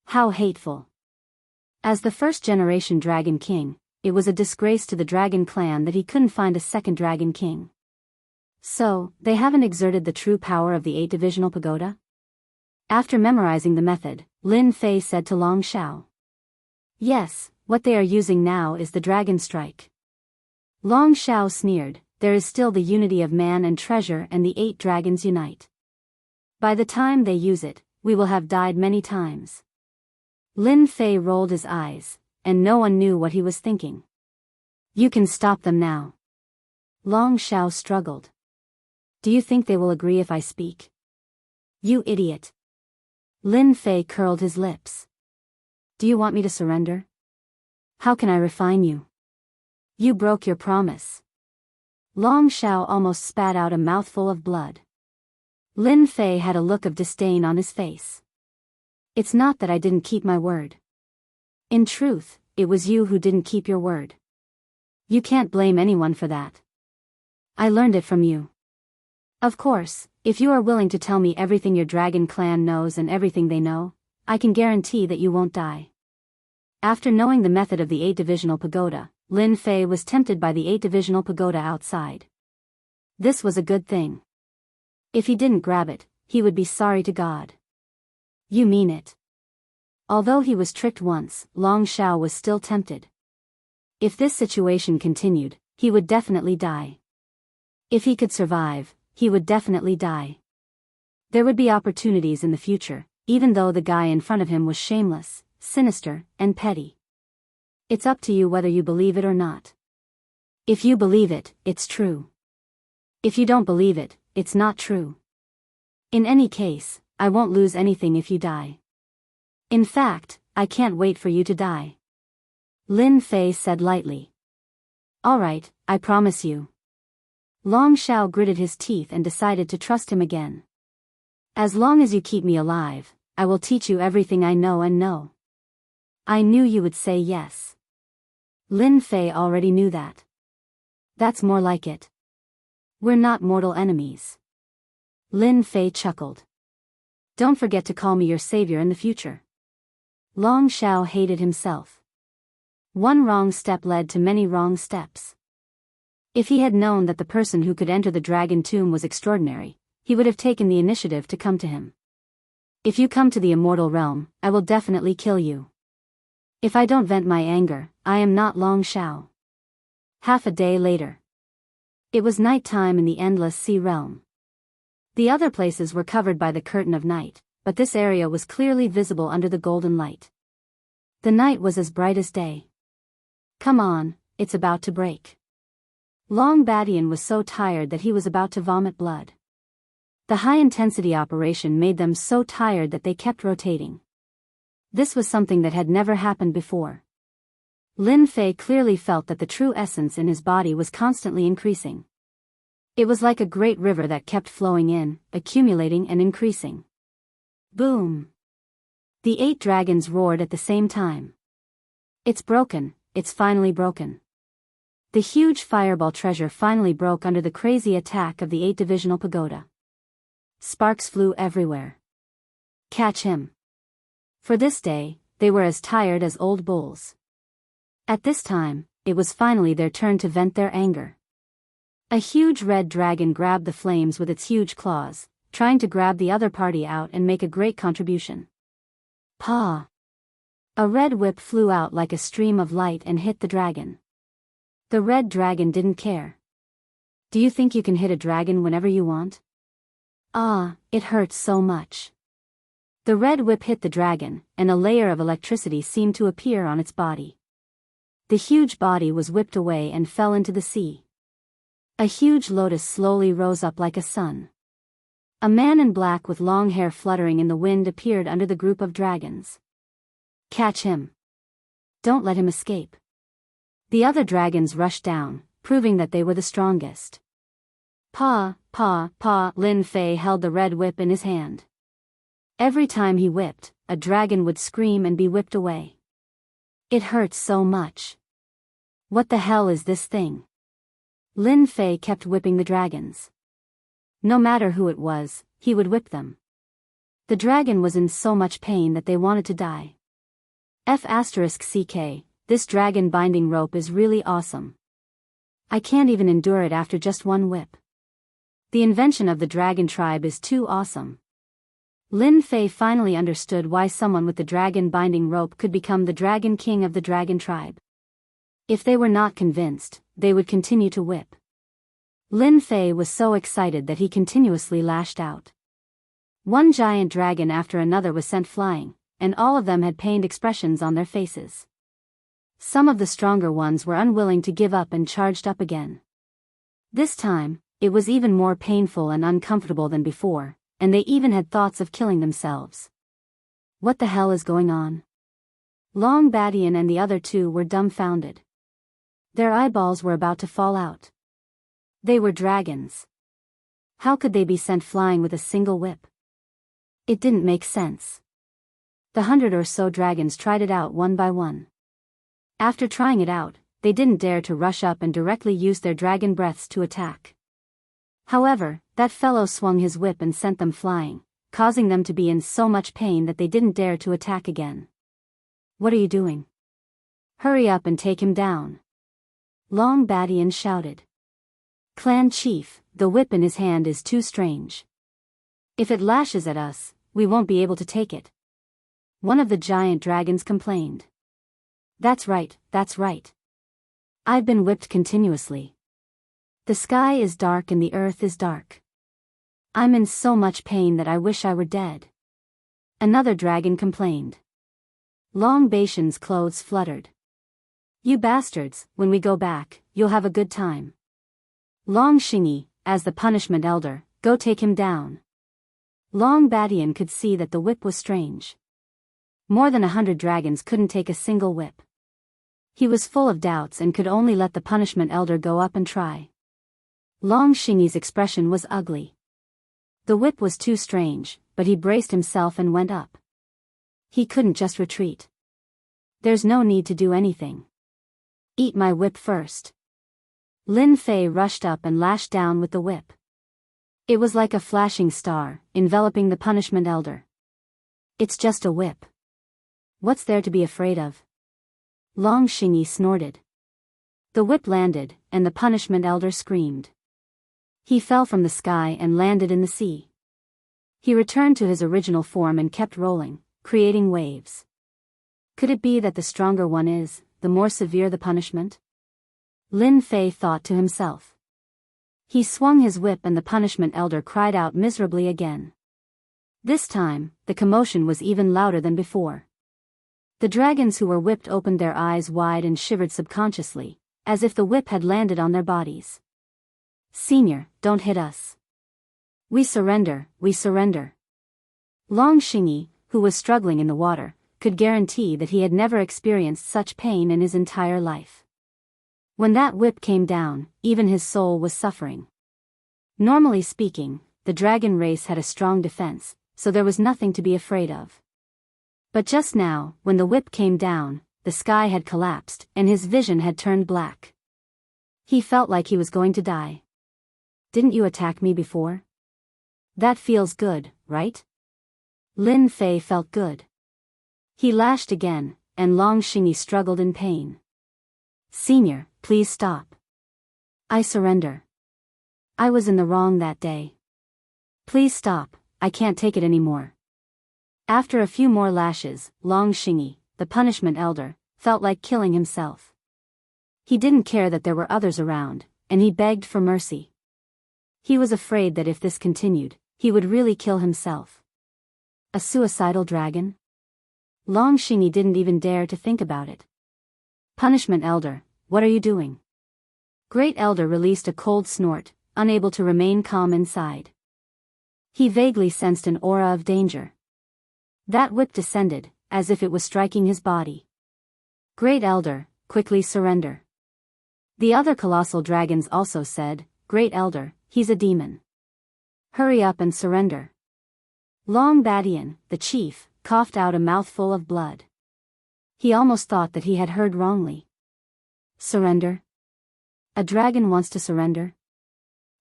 How hateful. As the first-generation Dragon King, it was a disgrace to the Dragon Clan that he couldn't find a second Dragon King. So, they haven't exerted the true power of the 8 Divisional Pagoda? After memorizing the method, Lin Fei said to Long Zhao. Yes, What they are using now is the Dragon Strike. Long Xiao sneered, there is still the unity of man and treasure and the 8 dragons unite. By the time they use it, we will have died many times. Lin Fei rolled his eyes, and no one knew what he was thinking. You can stop them now. Long Xiao struggled. Do you think they will agree if I speak? You idiot. Lin Fei curled his lips. Do you want me to surrender? How can I refine you? You broke your promise. Long Xiao almost spat out a mouthful of blood. Lin Fei had a look of disdain on his face. It's not that I didn't keep my word. In truth, it was you who didn't keep your word. You can't blame anyone for that. I learned it from you. Of course, if you are willing to tell me everything your dragon clan knows and everything they know, I can guarantee that you won't die. After knowing the method of the 8-divisional pagoda, Lin Fei was tempted by the 8-divisional pagoda outside. This was a good thing. If he didn't grab it, he would be sorry to God. You mean it? Although he was tricked once, Long Xiao was still tempted. If this situation continued, he would definitely die. If he could survive, he would definitely die. There would be opportunities in the future, even though the guy in front of him was shameless, sinister, and petty. It's up to you whether you believe it or not. If you believe it, it's true. If you don't believe it, it's not true. In any case, I won't lose anything if you die. In fact, I can't wait for you to die. Lin Fei said lightly. All right, I promise you. Long Xiao gritted his teeth and decided to trust him again. As long as you keep me alive, I will teach you everything I know and know. I knew you would say yes. Lin Fei already knew that. That's more like it. We're not mortal enemies. Lin Fei chuckled. Don't forget to call me your savior in the future. Long Xiao hated himself. One wrong step led to many wrong steps. If he had known that the person who could enter the dragon tomb was extraordinary, he would have taken the initiative to come to him. If you come to the immortal realm, I will definitely kill you. If I don't vent my anger, I am not Long Xiao. Half a day later. It was night time in the Endless Sea realm. The other places were covered by the curtain of night, but this area was clearly visible under the golden light. The night was as bright as day. Come on, it's about to break. Long Badian was so tired that he was about to vomit blood. The high-intensity operation made them so tired that they kept rotating. This was something that had never happened before. Lin Fei clearly felt that the true essence in his body was constantly increasing. It was like a great river that kept flowing in, accumulating and increasing. Boom! The 8 dragons roared at the same time. It's broken, it's finally broken. The huge fireball treasure finally broke under the crazy attack of the 8-divisional pagoda. Sparks flew everywhere. Catch him. For this day, they were as tired as old bulls. At this time, it was finally their turn to vent their anger. A huge red dragon grabbed the flames with its huge claws, trying to grab the other party out and make a great contribution. Paw! A red whip flew out like a stream of light and hit the dragon. The red dragon didn't care. Do you think you can hit a dragon whenever you want? Ah, it hurts so much. The red whip hit the dragon, and a layer of electricity seemed to appear on its body. The huge body was whipped away and fell into the sea. A huge lotus slowly rose up like a sun. A man in black with long hair fluttering in the wind appeared under the group of dragons. Catch him. Don't let him escape. The other dragons rushed down, proving that they were the strongest. Paw, paw, paw, Lin Fei held the red whip in his hand. Every time he whipped, a dragon would scream and be whipped away. It hurts so much. What the hell is this thing? Lin Fei kept whipping the dragons. No matter who it was, he would whip them. The dragon was in so much pain that they wanted to die. F***CK, this dragon binding rope is really awesome. I can't even endure it after just one whip. The invention of the dragon tribe is too awesome. Lin Fei finally understood why someone with the dragon binding rope could become the Dragon King of the dragon tribe. If they were not convinced, they would continue to whip. Lin Fei was so excited that he continuously lashed out. One giant dragon after another was sent flying, and all of them had pained expressions on their faces. Some of the stronger ones were unwilling to give up and charged up again. This time, it was even more painful and uncomfortable than before, and they even had thoughts of killing themselves. What the hell is going on? Long Badian and the other two were dumbfounded. Their eyeballs were about to fall out. They were dragons. How could they be sent flying with a single whip? It didn't make sense. The 100 or so dragons tried it out one by one. After trying it out, they didn't dare to rush up and directly use their dragon breaths to attack. However, that fellow swung his whip and sent them flying, causing them to be in so much pain that they didn't dare to attack again. What are you doing? Hurry up and take him down. Long Badian shouted. Clan Chief, the whip in his hand is too strange. If it lashes at us, we won't be able to take it. One of the giant dragons complained. That's right, that's right. I've been whipped continuously. The sky is dark and the earth is dark. I'm in so much pain that I wish I were dead. Another dragon complained. Long Bashan's clothes fluttered. You bastards, when we go back, you'll have a good time. Long Shingy, as the punishment elder, go take him down. Long Badian could see that the whip was strange. More than 100 dragons couldn't take a single whip. He was full of doubts and could only let the punishment elder go up and try. Long Shingy's expression was ugly. The whip was too strange, but he braced himself and went up. He couldn't just retreat. There's no need to do anything. Eat my whip first. Lin Fei rushed up and lashed down with the whip. It was like a flashing star, enveloping the punishment elder. It's just a whip. What's there to be afraid of? Long Shingy snorted. The whip landed, and the punishment elder screamed. He fell from the sky and landed in the sea. He returned to his original form and kept rolling, creating waves. Could it be that the stronger one is, the more severe the punishment? Lin Fei thought to himself. He swung his whip and the punishment elder cried out miserably again. This time, the commotion was even louder than before. The dragons who were whipped opened their eyes wide and shivered subconsciously, as if the whip had landed on their bodies. Senior, don't hit us. We surrender, we surrender. Long Shingy, who was struggling in the water, could guarantee that he had never experienced such pain in his entire life. When that whip came down, even his soul was suffering. Normally speaking, the dragon race had a strong defense, so there was nothing to be afraid of. But just now, when the whip came down, the sky had collapsed and his vision had turned black. He felt like he was going to die. Didn't you attack me before? That feels good, right? Lin Fei felt good. He lashed again, and Long Shingy struggled in pain. Senior, please stop. I surrender. I was in the wrong that day. Please stop, I can't take it anymore. After a few more lashes, Long Shingy, the punishment elder, felt like killing himself. He didn't care that there were others around, and he begged for mercy. He was afraid that if this continued, he would really kill himself. A suicidal dragon? Long Shingy didn't even dare to think about it. Punishment elder, what are you doing? Great Elder released a cold snort, unable to remain calm inside. He vaguely sensed an aura of danger. That whip descended, as if it was striking his body. Great Elder, quickly surrender. The other colossal dragons also said, Great Elder, he's a demon. Hurry up and surrender. Long Badian, the chief, coughed out a mouthful of blood. He almost thought that he had heard wrongly. Surrender? A dragon wants to surrender?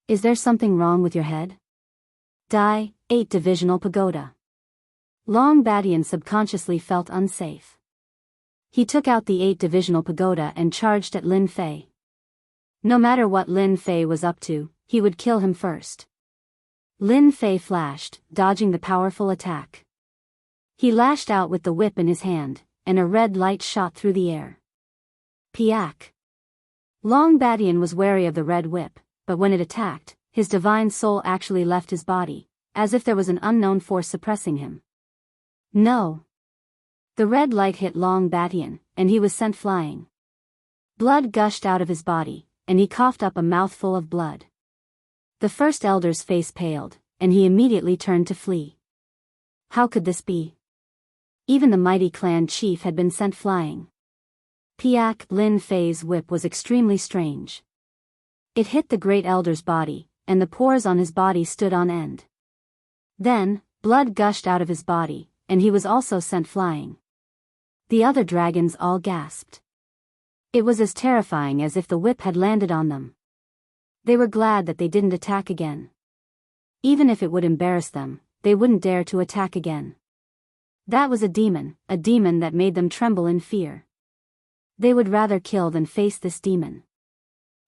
Is there something wrong with your head? Die, 8 Divisional Pagoda. Long Badian subconsciously felt unsafe. He took out the 8 Divisional Pagoda and charged at Lin Fei. No matter what Lin Fei was up to, he would kill him first. Lin Fei flashed, dodging the powerful attack. He lashed out with the whip in his hand, and a red light shot through the air. Piak! Long Badian was wary of the red whip, but when it attacked, his divine soul actually left his body, as if there was an unknown force suppressing him. No! The red light hit Long Badian, and he was sent flying. Blood gushed out of his body, and he coughed up a mouthful of blood. The first elder's face paled, and he immediately turned to flee. How could this be? Even the mighty clan chief had been sent flying. Piak Lin Fei's whip was extremely strange. It hit the great elder's body, and the pores on his body stood on end. Then, blood gushed out of his body, and he was also sent flying. The other dragons all gasped. It was as terrifying as if the whip had landed on them. They were glad that they didn't attack again. Even if it would embarrass them, they wouldn't dare to attack again. That was a demon that made them tremble in fear. They would rather kill than face this demon.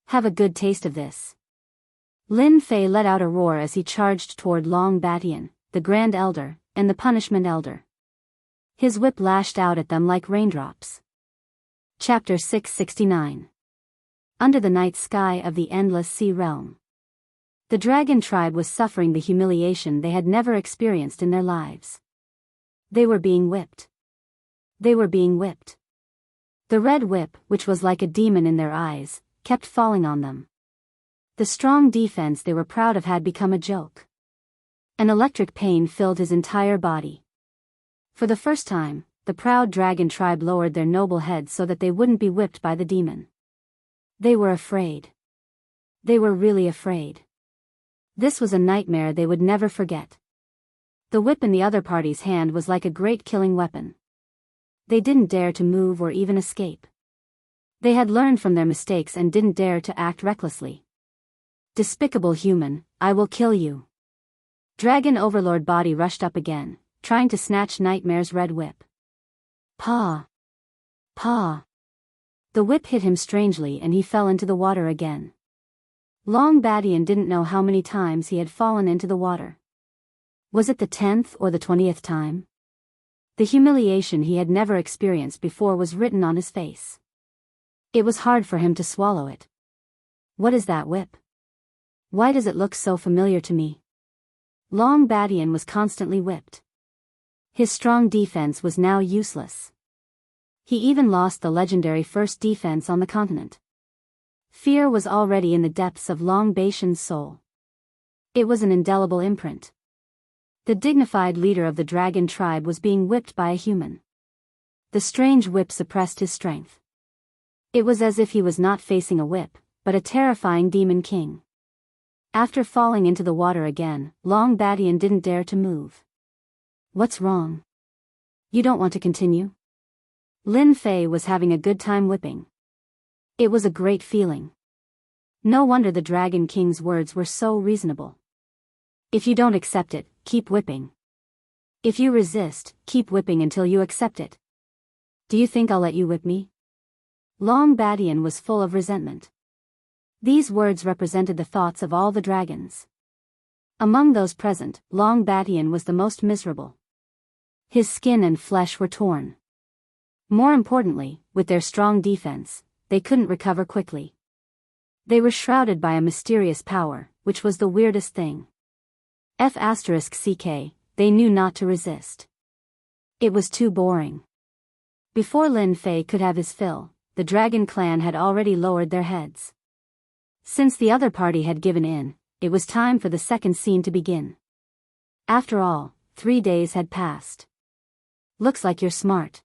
Have a good taste of this. Lin Fei let out a roar as he charged toward Long Badian, the Grand Elder, and the Punishment Elder. His whip lashed out at them like raindrops. Chapter 669. Under the night sky of the endless sea realm. The dragon tribe was suffering the humiliation they had never experienced in their lives. They were being whipped. They were being whipped. The red whip, which was like a demon in their eyes, kept falling on them. The strong defense they were proud of had become a joke. An electric pain filled his entire body. For the first time, the proud dragon tribe lowered their noble heads so that they wouldn't be whipped by the demon. They were afraid. They were really afraid. This was a nightmare they would never forget. The whip in the other party's hand was like a great killing weapon. They didn't dare to move or even escape. They had learned from their mistakes and didn't dare to act recklessly. Despicable human, I will kill you. Dragon Overlord Body rushed up again, trying to snatch Nightmare's red whip. Paw! Paw! The whip hit him strangely and he fell into the water again. Long Badian didn't know how many times he had fallen into the water. Was it the 10th or the 20th time? The humiliation he had never experienced before was written on his face. It was hard for him to swallow it. What is that whip? Why does it look so familiar to me? Long Badian was constantly whipped. His strong defense was now useless. He even lost the legendary first defense on the continent. Fear was already in the depths of Long Badian's soul. It was an indelible imprint. The dignified leader of the dragon tribe was being whipped by a human. The strange whip suppressed his strength. It was as if he was not facing a whip, but a terrifying demon king. After falling into the water again, Long Badian didn't dare to move. What's wrong? You don't want to continue? Lin Fei was having a good time whipping. It was a great feeling. No wonder the Dragon King's words were so reasonable. If you don't accept it, keep whipping. If you resist, keep whipping until you accept it. Do you think I'll let you whip me? Long Badian was full of resentment. These words represented the thoughts of all the dragons. Among those present, Long Badian was the most miserable. His skin and flesh were torn. More importantly, with their strong defense, they couldn't recover quickly. They were shrouded by a mysterious power, which was the weirdest thing. F***ck, they knew not to resist. It was too boring. Before Lin Fei could have his fill, the dragon clan had already lowered their heads. Since the other party had given in, it was time for the second scene to begin. After all, 3 days had passed. Looks like you're smart.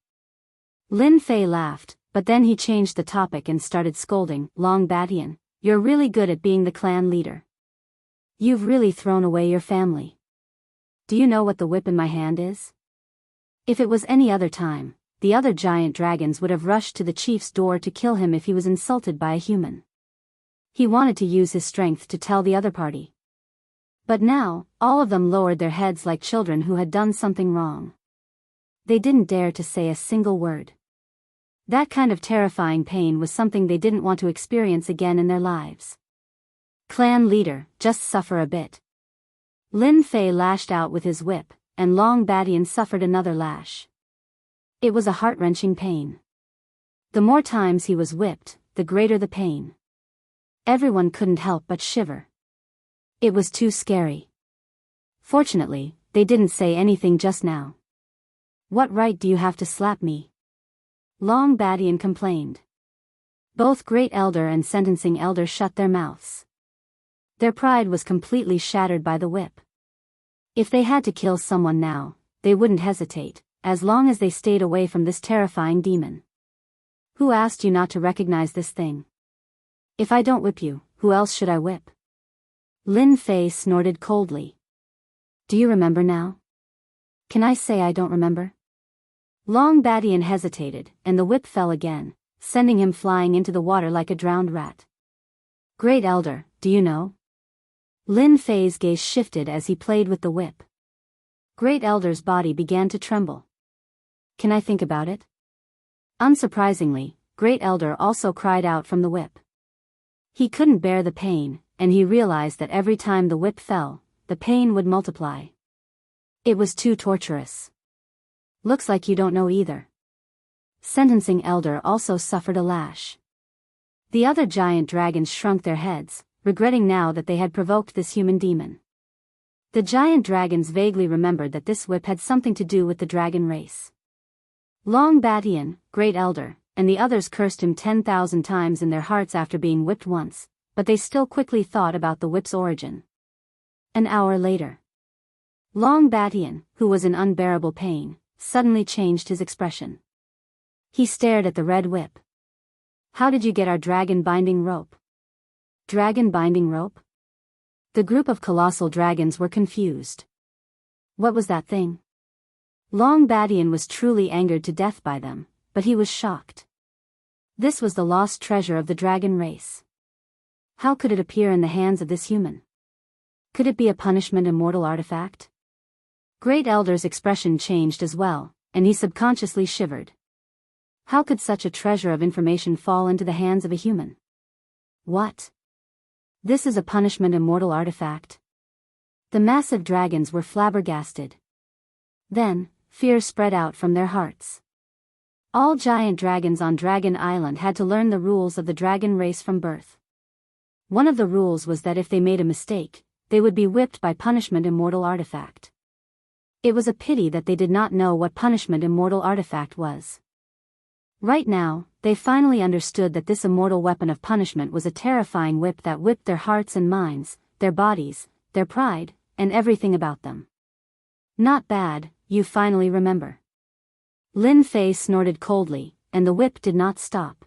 Lin Fei laughed, but then he changed the topic and started scolding. Long Badian, you're really good at being the clan leader. You've really thrown away your family. Do you know what the whip in my hand is? If it was any other time, the other giant dragons would have rushed to the chief's door to kill him if he was insulted by a human. He wanted to use his strength to tell the other party. But now, all of them lowered their heads like children who had done something wrong. They didn't dare to say a single word. That kind of terrifying pain was something they didn't want to experience again in their lives. Clan leader, just suffer a bit. Lin Fei lashed out with his whip, and Long Badian suffered another lash. It was a heart-wrenching pain. The more times he was whipped, the greater the pain. Everyone couldn't help but shiver. It was too scary. Fortunately, they didn't say anything just now. "What right do you have to slap me?" Long Badian complained. Both Great Elder and Sentencing Elder shut their mouths. Their pride was completely shattered by the whip. If they had to kill someone now, they wouldn't hesitate, as long as they stayed away from this terrifying demon. "Who asked you not to recognize this thing? If I don't whip you, who else should I whip?" Lin Fei snorted coldly. "Do you remember now?" "Can I say I don't remember?" Long Badian hesitated, and the whip fell again, sending him flying into the water like a drowned rat. "Great Elder, do you know?" Lin Fei's gaze shifted as he played with the whip. Great Elder's body began to tremble. "Can I think about it?" Unsurprisingly, Great Elder also cried out from the whip. He couldn't bear the pain, and he realized that every time the whip fell, the pain would multiply. It was too torturous. "Looks like you don't know either." Sentencing Elder also suffered a lash. The other giant dragons shrunk their heads, regretting now that they had provoked this human demon. The giant dragons vaguely remembered that this whip had something to do with the dragon race. Long Badian, Great Elder, and the others cursed him 10,000 times in their hearts after being whipped once, but they still quickly thought about the whip's origin. An hour later, Long Badian, who was in unbearable pain, suddenly changed his expression. He stared at the red whip. "How did you get our dragon binding rope?" "Dragon binding rope?" The group of colossal dragons were confused. What was that thing? Long Badian was truly angered to death by them, but he was shocked. This was the lost treasure of the dragon race. How could it appear in the hands of this human? Could it be a punishment immortal artifact? Great Elder's expression changed as well, and he subconsciously shivered. How could such a treasure of information fall into the hands of a human? What? This is a punishment immortal artifact? The massive dragons were flabbergasted. Then, fear spread out from their hearts. All giant dragons on Dragon Island had to learn the rules of the dragon race from birth. One of the rules was that if they made a mistake, they would be whipped by punishment immortal artifact. It was a pity that they did not know what punishment immortal artifact was. Right now, they finally understood that this immortal weapon of punishment was a terrifying whip that whipped their hearts and minds, their bodies, their pride, and everything about them. "Not bad, you finally remember." Lin Fei snorted coldly, and the whip did not stop.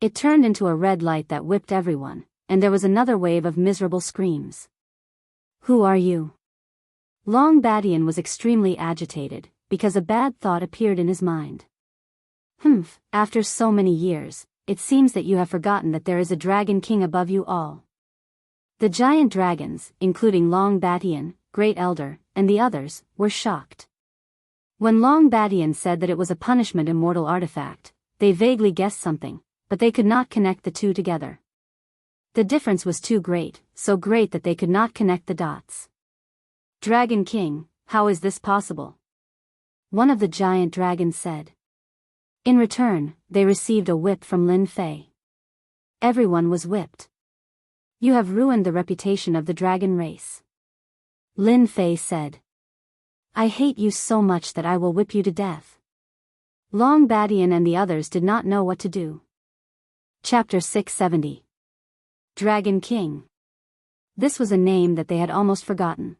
It turned into a red light that whipped everyone, and there was another wave of miserable screams. "Who are you?" Long Badian was extremely agitated, because a bad thought appeared in his mind. "Humph, after so many years, it seems that you have forgotten that there is a dragon king above you all." The giant dragons, including Long Badian, Great Elder, and the others, were shocked. When Long Badian said that it was a punishment immortal artifact, they vaguely guessed something, but they could not connect the two together. The difference was too great, so great that they could not connect the dots. "Dragon King, how is this possible?" one of the giant dragons said. In return, they received a whip from Lin Fei. Everyone was whipped. "You have ruined the reputation of the dragon race," Lin Fei said. "I hate you so much that I will whip you to death." Long Badian and the others did not know what to do. Chapter 670. Dragon King. This was a name that they had almost forgotten.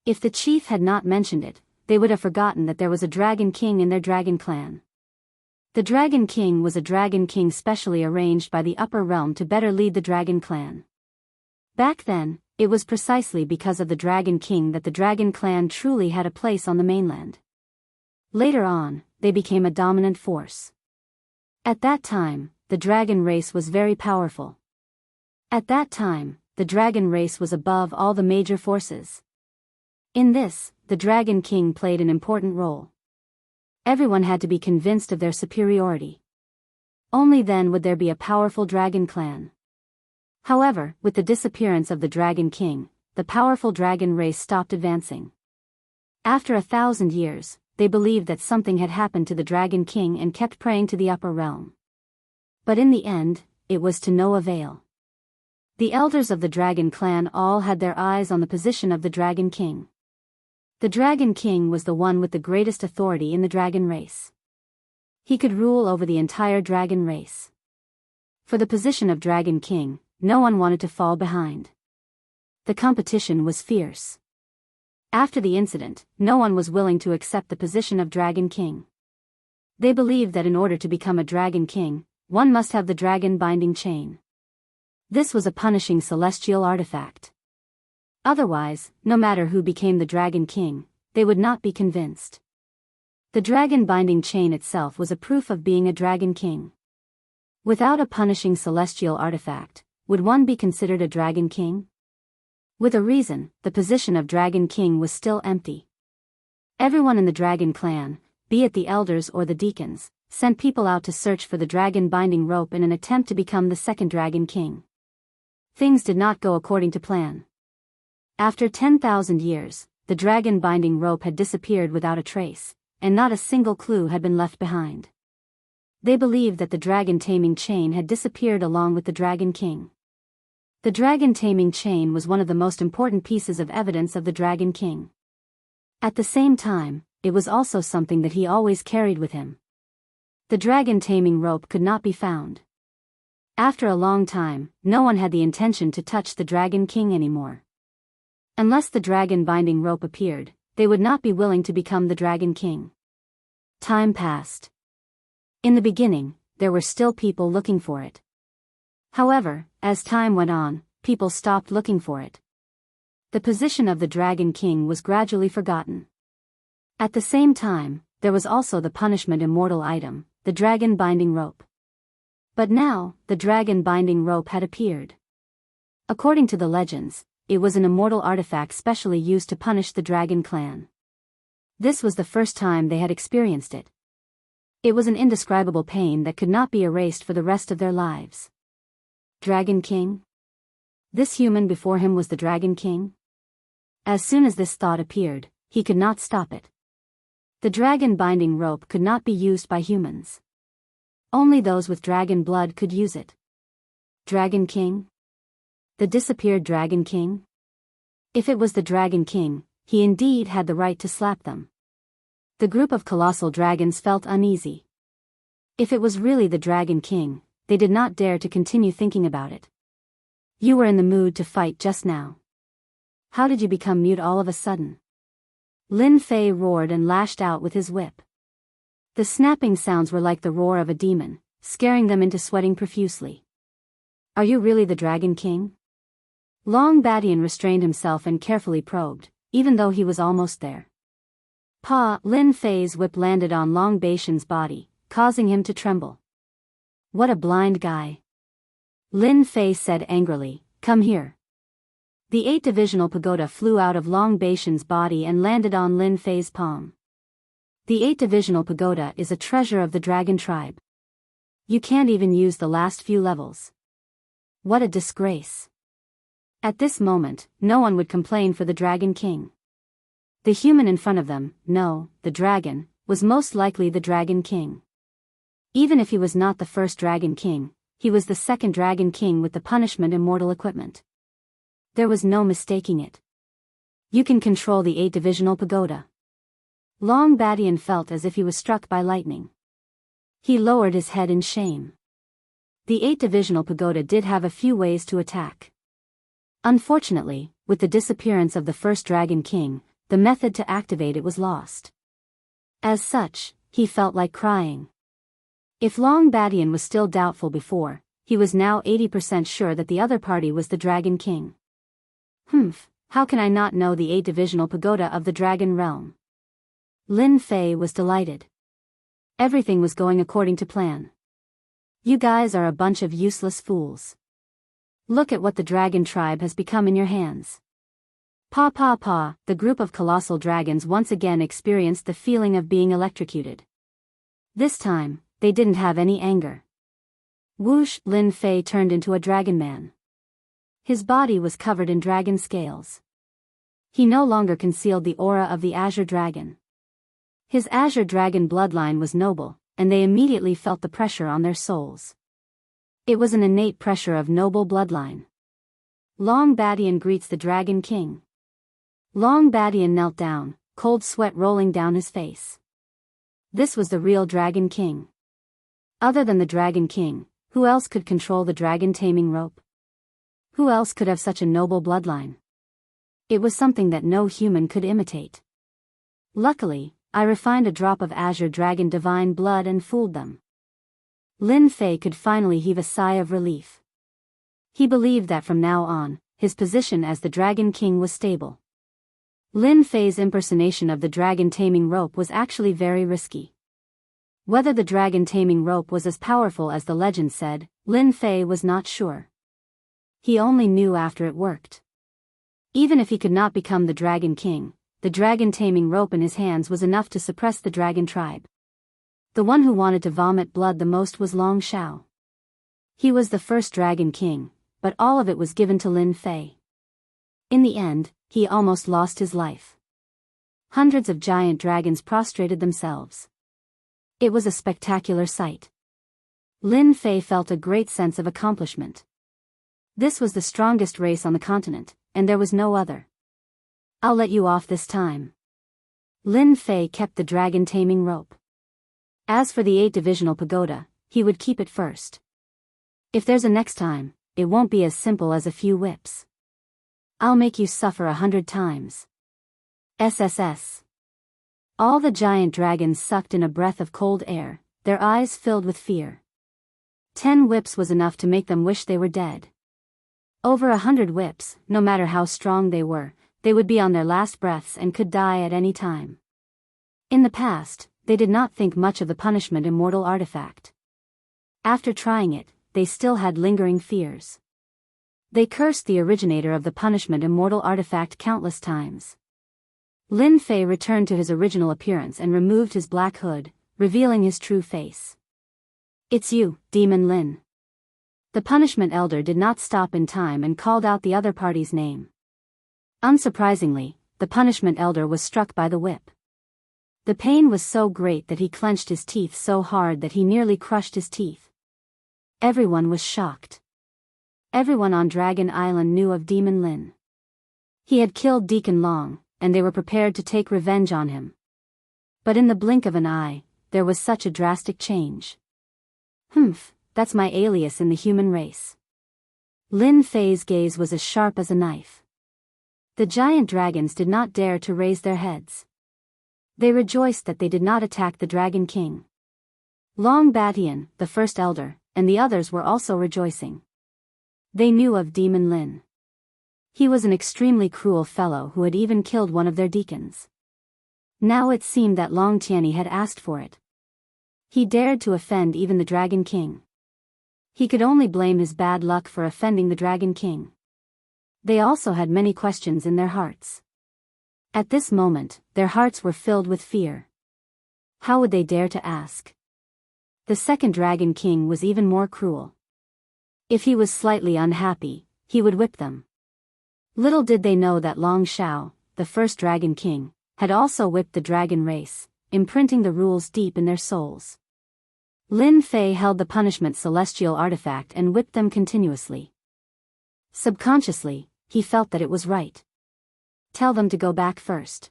If the chief had not mentioned it, they would have forgotten that there was a Dragon King in their dragon clan. The Dragon King was a Dragon King specially arranged by the upper realm to better lead the Dragon clan. Back then, it was precisely because of the Dragon King that the Dragon clan truly had a place on the mainland. Later on, they became a dominant force. At that time, the dragon race was very powerful. At that time, the dragon race was above all the major forces. In this, the Dragon King played an important role. Everyone had to be convinced of their superiority. Only then would there be a powerful dragon clan. However, with the disappearance of the Dragon King, the powerful dragon race stopped advancing. After 1,000 years, they believed that something had happened to the Dragon King and kept praying to the upper realm. But in the end, it was to no avail. The elders of the Dragon clan all had their eyes on the position of the Dragon King. The Dragon King was the one with the greatest authority in the dragon race. He could rule over the entire dragon race. For the position of Dragon King, no one wanted to fall behind. The competition was fierce. After the incident, no one was willing to accept the position of Dragon King. They believed that in order to become a Dragon King, one must have the dragon binding chain. This was a punishing celestial artifact. Otherwise, no matter who became the Dragon King, they would not be convinced. The dragon binding chain itself was a proof of being a Dragon King. Without a punishing celestial artifact, would one be considered a Dragon King? With a reason, the position of Dragon King was still empty. Everyone in the Dragon clan, be it the elders or the deacons, sent people out to search for the dragon binding rope in an attempt to become the second Dragon King. Things did not go according to plan. After 10,000 years, the dragon binding rope had disappeared without a trace, and not a single clue had been left behind. They believed that the dragon taming chain had disappeared along with the Dragon King. The dragon taming chain was one of the most important pieces of evidence of the Dragon King. At the same time, it was also something that he always carried with him. The dragon taming rope could not be found. After a long time, no one had the intention to touch the Dragon King anymore. Unless the dragon binding rope appeared, they would not be willing to become the Dragon King. Time passed. In the beginning, there were still people looking for it. However, as time went on, people stopped looking for it. The position of the Dragon King was gradually forgotten. At the same time, there was also the punishment immortal item, the dragon binding rope. But now, the dragon binding rope had appeared. According to the legends, it was an immortal artifact specially used to punish the Dragon clan. This was the first time they had experienced it. It was an indescribable pain that could not be erased for the rest of their lives. Dragon King? This human before him was the Dragon King? As soon as this thought appeared, he could not stop it. The dragon binding rope could not be used by humans. Only those with dragon blood could use it. Dragon King? The disappeared Dragon King? If it was the Dragon King, he indeed had the right to slap them. The group of colossal dragons felt uneasy. If it was really the Dragon King, they did not dare to continue thinking about it. You were in the mood to fight just now. How did you become mute all of a sudden? Lin Fei roared and lashed out with his whip. The snapping sounds were like the roar of a demon, scaring them into sweating profusely. Are you really the Dragon King? Long Badian restrained himself and carefully probed, even though he was almost there. Lin Fei's whip landed on Long Badian's body, causing him to tremble. What a blind guy. Lin Fei said angrily, come here. The 8-divisional pagoda flew out of Long Badian's body and landed on Lin Fei's palm. The 8-divisional pagoda is a treasure of the dragon tribe. You can't even use the last few levels. What a disgrace. At this moment, no one would complain for the Dragon King. The human in front of them, no, the dragon, was most likely the Dragon King. Even if he was not the first Dragon King, he was the second Dragon King with the punishment immortal equipment. There was no mistaking it. You can control the 8-divisional pagoda. Long Badian felt as if he was struck by lightning. He lowered his head in shame. The 8-divisional pagoda did have a few ways to attack. Unfortunately, with the disappearance of the first Dragon King, the method to activate it was lost. As such, he felt like crying. If Long Badian was still doubtful before, he was now 80% sure that the other party was the Dragon King. How can I not know the 8-divisional pagoda of the Dragon Realm? Lin Fei was delighted. Everything was going according to plan. You guys are a bunch of useless fools. Look at what the dragon tribe has become in your hands. The group of colossal dragons once again experienced the feeling of being electrocuted. This time, they didn't have any anger. Whoosh! Lin Fei turned into a dragon man. His body was covered in dragon scales. He no longer concealed the aura of the azure dragon. His azure dragon bloodline was noble, and they immediately felt the pressure on their souls. It was an innate pressure of noble bloodline. Long Badian greets the Dragon King. Long Badian knelt down, cold sweat rolling down his face. This was the real Dragon King. Other than the Dragon King, who else could control the dragon taming rope? Who else could have such a noble bloodline? It was something that no human could imitate. Luckily, I refined a drop of azure dragon divine blood and fooled them. Lin Fei could finally heave a sigh of relief. He believed that from now on, his position as the Dragon King was stable. Lin Fei's impersonation of the dragon taming rope was actually very risky. Whether the dragon taming rope was as powerful as the legend said, Lin Fei was not sure. He only knew after it worked. Even if he could not become the Dragon King, the dragon taming rope in his hands was enough to suppress the dragon tribe. The one who wanted to vomit blood the most was Long Shao. He was the first Dragon King, but all of it was given to Lin Fei. In the end, he almost lost his life. Hundreds of giant dragons prostrated themselves. It was a spectacular sight. Lin Fei felt a great sense of accomplishment. This was the strongest race on the continent, and there was no other. I'll let you off this time. Lin Fei kept the dragon taming rope. As for the 8-divisional pagoda, he would keep it first. If there's a next time, it won't be as simple as a few whips. I'll make you suffer 100 times. SSS. All the giant dragons sucked in a breath of cold air, their eyes filled with fear. 10 whips was enough to make them wish they were dead. Over 100 whips, no matter how strong they would be on their last breaths and could die at any time. In the past, they did not think much of the punishment immortal artifact. After trying it, they still had lingering fears. They cursed the originator of the punishment immortal artifact countless times. Lin Fei returned to his original appearance and removed his black hood, revealing his true face. It's you, Demon Lin. The punishment elder did not stop in time and called out the other party's name. Unsurprisingly, the punishment elder was struck by the whip. The pain was so great that he clenched his teeth so hard that he nearly crushed his teeth. Everyone was shocked. Everyone on Dragon Island knew of Demon Lin. He had killed Deacon Long, and they were prepared to take revenge on him. But in the blink of an eye, there was such a drastic change. That's my alias in the human race. Lin Fei's gaze was as sharp as a knife. The giant dragons did not dare to raise their heads. They rejoiced that they did not attack the Dragon King. Long Badian, the first elder, and the others were also rejoicing. They knew of Demon Lin. He was an extremely cruel fellow who had even killed one of their deacons. Now it seemed that Long Tianyi had asked for it. He dared to offend even the Dragon King. He could only blame his bad luck for offending the Dragon King. They also had many questions in their hearts. At this moment, their hearts were filled with fear. How would they dare to ask? The second Dragon King was even more cruel. If he was slightly unhappy, he would whip them. Little did they know that Long Shao, the first Dragon King, had also whipped the dragon race, imprinting the rules deep in their souls. Lin Fei held the punishment celestial artifact and whipped them continuously. Subconsciously, he felt that it was right. Tell them to go back first.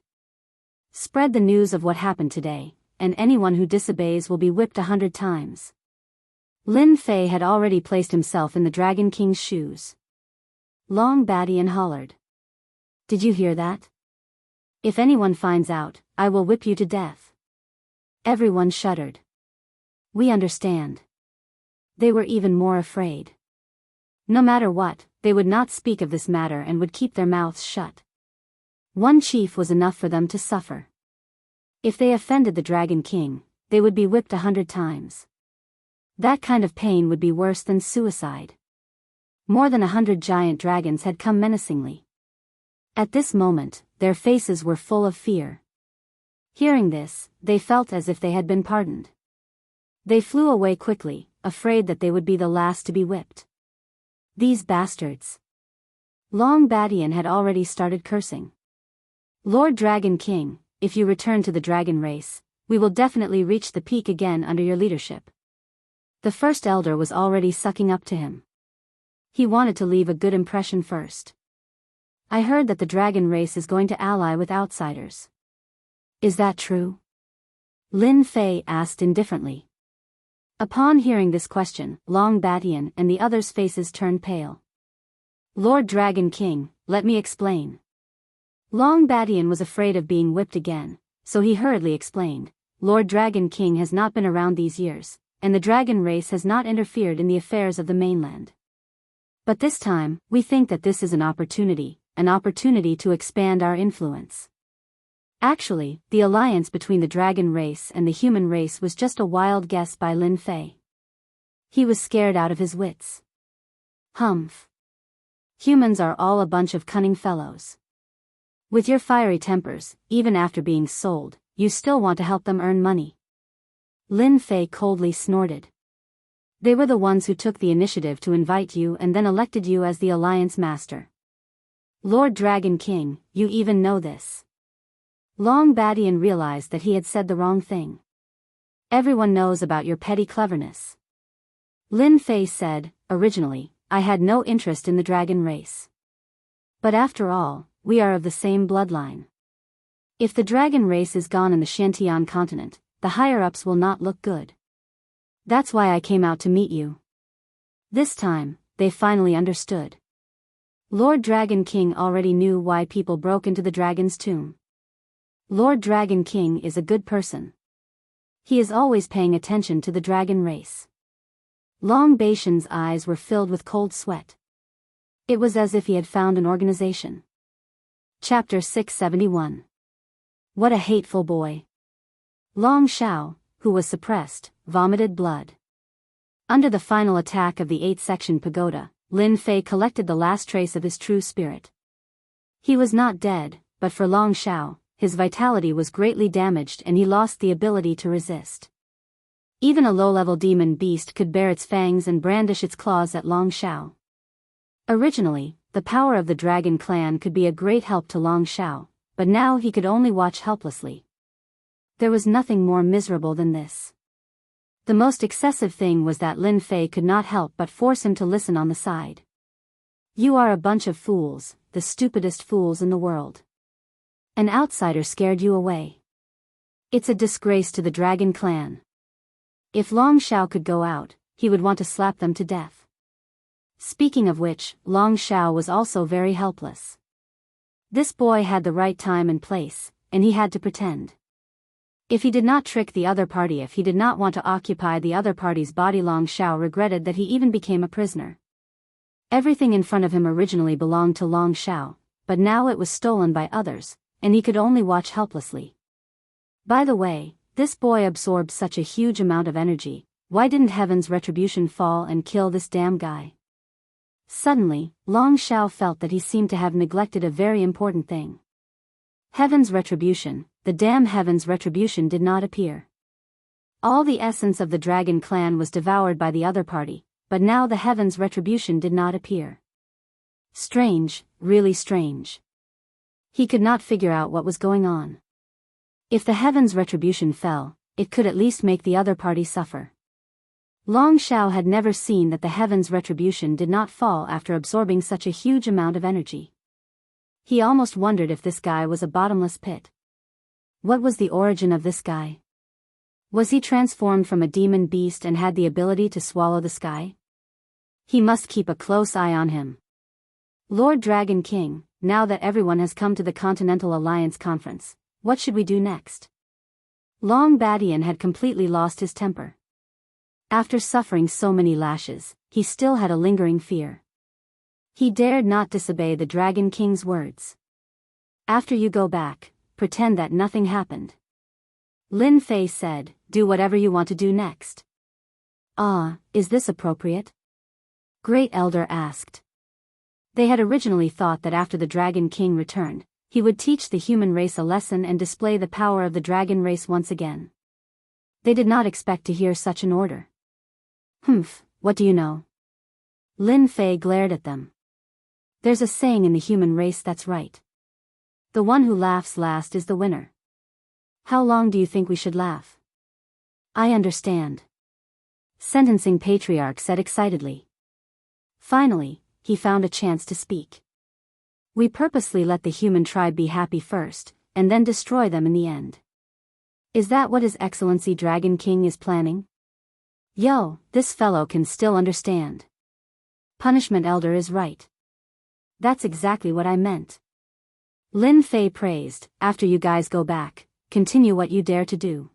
Spread the news of what happened today, and anyone who disobeys will be whipped 100 times. Lin Fei had already placed himself in the Dragon King's shoes. Long Badian hollered. Did you hear that? If anyone finds out, I will whip you to death. Everyone shuddered. We understand. They were even more afraid. No matter what, they would not speak of this matter and would keep their mouths shut. One chief was enough for them to suffer. If they offended the Dragon King, they would be whipped 100 times. That kind of pain would be worse than suicide. More than 100 giant dragons had come menacingly. At this moment, their faces were full of fear. Hearing this, they felt as if they had been pardoned. They flew away quickly, afraid that they would be the last to be whipped. These bastards. Long Badian had already started cursing. Lord Dragon King, if you return to the dragon race, we will definitely reach the peak again under your leadership. The first elder was already sucking up to him. He wanted to leave a good impression first. I heard that the dragon race is going to ally with outsiders. Is that true? Lin Fei asked indifferently. Upon hearing this question, Long Badian and the others' faces turned pale. Lord Dragon King, let me explain. Long Badian was afraid of being whipped again, so he hurriedly explained. Lord Dragon King has not been around these years, and the dragon race has not interfered in the affairs of the mainland. But this time, we think that this is an opportunity to expand our influence. Actually, the alliance between the dragon race and the human race was just a wild guess by Lin Fei. He was scared out of his wits. Humph. Humans are all a bunch of cunning fellows. With your fiery tempers, even after being sold, you still want to help them earn money. Lin Fei coldly snorted. They were the ones who took the initiative to invite you and then elected you as the alliance master. Lord Dragon King, you even know this. Long Badian realized that he had said the wrong thing. Everyone knows about your petty cleverness. Lin Fei said, originally, I had no interest in the dragon race. But after all, we are of the same bloodline. If the dragon race is gone in the Shantian continent, the higher-ups will not look good. That's why I came out to meet you. This time, they finally understood. Lord Dragon King already knew why people broke into the dragon's tomb. Lord Dragon King is a good person. He is always paying attention to the dragon race. Long Batian's eyes were filled with cold sweat. It was as if he had found an organization. Chapter 671. What a hateful boy. Long Shao, who was suppressed, vomited blood. Under the final attack of the 8-section pagoda, Lin Fei collected the last trace of his true spirit. He was not dead, but for Long Shao, his vitality was greatly damaged and he lost the ability to resist. Even a low-level demon beast could bare its fangs and brandish its claws at Long Shao. Originally, the power of the dragon clan could be a great help to Long Shao, but now he could only watch helplessly. There was nothing more miserable than this. The most excessive thing was that Lin Fei could not help but force him to listen on the side. You are a bunch of fools, the stupidest fools in the world. An outsider scared you away. It's a disgrace to the dragon clan. If Long Shao could go out, he would want to slap them to death. Speaking of which, Long Shao was also very helpless. This boy had the right time and place, and he had to pretend. If he did not trick the other party, if he did not want to occupy the other party's body, Long Shao regretted that he even became a prisoner. Everything in front of him originally belonged to Long Shao, but now it was stolen by others, and he could only watch helplessly. By the way, this boy absorbed such a huge amount of energy. Why didn't Heaven's retribution fall and kill this damn guy? Suddenly, Long Shao felt that he seemed to have neglected a very important thing. Heaven's retribution, the damn Heaven's retribution did not appear. All the essence of the dragon clan was devoured by the other party, but now the Heaven's retribution did not appear. Strange, really strange. He could not figure out what was going on. If the Heaven's retribution fell, it could at least make the other party suffer. Long Shao had never seen that the Heaven's retribution did not fall after absorbing such a huge amount of energy. He almost wondered if this guy was a bottomless pit. What was the origin of this guy? Was he transformed from a demon beast and had the ability to swallow the sky? He must keep a close eye on him. Lord Dragon King, now that everyone has come to the Continental Alliance Conference, what should we do next? Long Badian had completely lost his temper. After suffering so many lashes, he still had a lingering fear. He dared not disobey the Dragon King's words. After you go back, pretend that nothing happened. Lin Fei said, do whatever you want to do next. Is this appropriate? Great Elder asked. They had originally thought that after the Dragon King returned, he would teach the human race a lesson and display the power of the dragon race once again. They did not expect to hear such an order. What do you know? Lin Fei glared at them. There's a saying in the human race that's right. The one who laughs last is the winner. How long do you think we should laugh? I understand. Sentencing Patriarch said excitedly. Finally, he found a chance to speak. We purposely let the human tribe be happy first, and then destroy them in the end. Is that what His Excellency Dragon King is planning? Yo, this fellow can still understand. Punishment Elder is right. That's exactly what I meant. Lin Fei praised. After you guys go back, continue what you dare to do.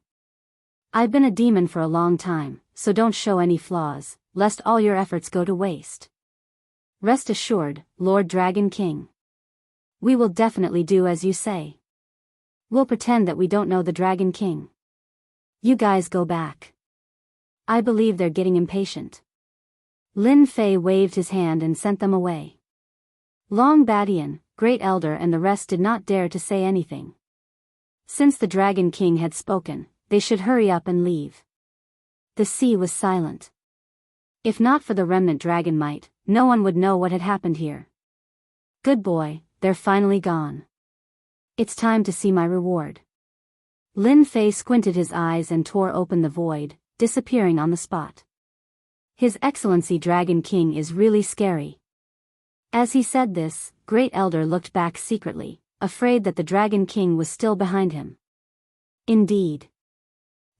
I've been a demon for a long time, so don't show any flaws, lest all your efforts go to waste. Rest assured, Lord Dragon King. We will definitely do as you say. We'll pretend that we don't know the Dragon King. You guys go back. I believe they're getting impatient. Lin Fei waved his hand and sent them away. Long Badian, Great Elder and the rest did not dare to say anything. Since the Dragon King had spoken, they should hurry up and leave. The sea was silent. If not for the remnant dragon might, no one would know what had happened here. Good boy, they're finally gone. It's time to see my reward. Lin Fei squinted his eyes and tore open the void, disappearing on the spot. His Excellency Dragon King is really scary. As he said this, Great Elder looked back secretly, afraid that the Dragon King was still behind him. Indeed.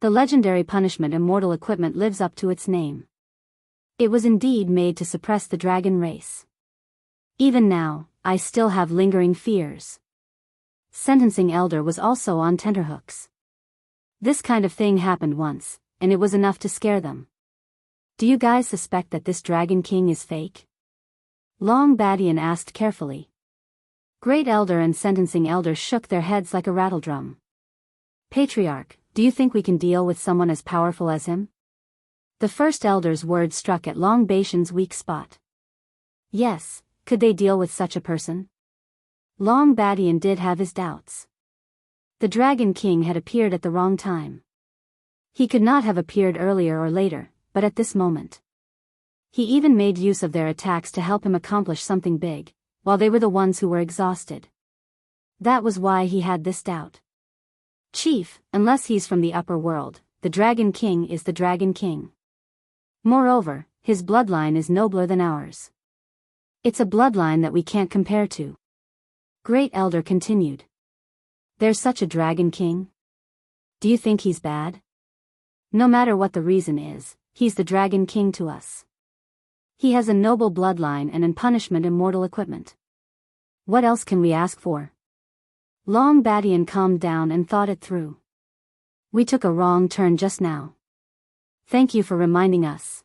The legendary punishment immortal equipment lives up to its name. It was indeed made to suppress the dragon race. Even now, I still have lingering fears. Sentencing Elder was also on tenterhooks. This kind of thing happened once, and it was enough to scare them. Do you guys suspect that this Dragon King is fake? Long Badian asked carefully. Great Elder and Sentencing Elder shook their heads like a rattledrum. Patriarch, do you think we can deal with someone as powerful as him? The first Elder's words struck at Long Badian's weak spot. Yes, could they deal with such a person? Long Badian did have his doubts. The Dragon King had appeared at the wrong time. He could not have appeared earlier or later, but at this moment. He even made use of their attacks to help him accomplish something big, while they were the ones who were exhausted. That was why he had this doubt. Chief, unless he's from the upper world, the Dragon King is the Dragon King. Moreover, his bloodline is nobler than ours. It's a bloodline that we can't compare to. Great Elder continued. There's such a Dragon King? Do you think he's bad? No matter what the reason is, he's the Dragon King to us. He has a noble bloodline and in punishment immortal equipment. What else can we ask for? Long Badian calmed down and thought it through. We took a wrong turn just now. Thank you for reminding us.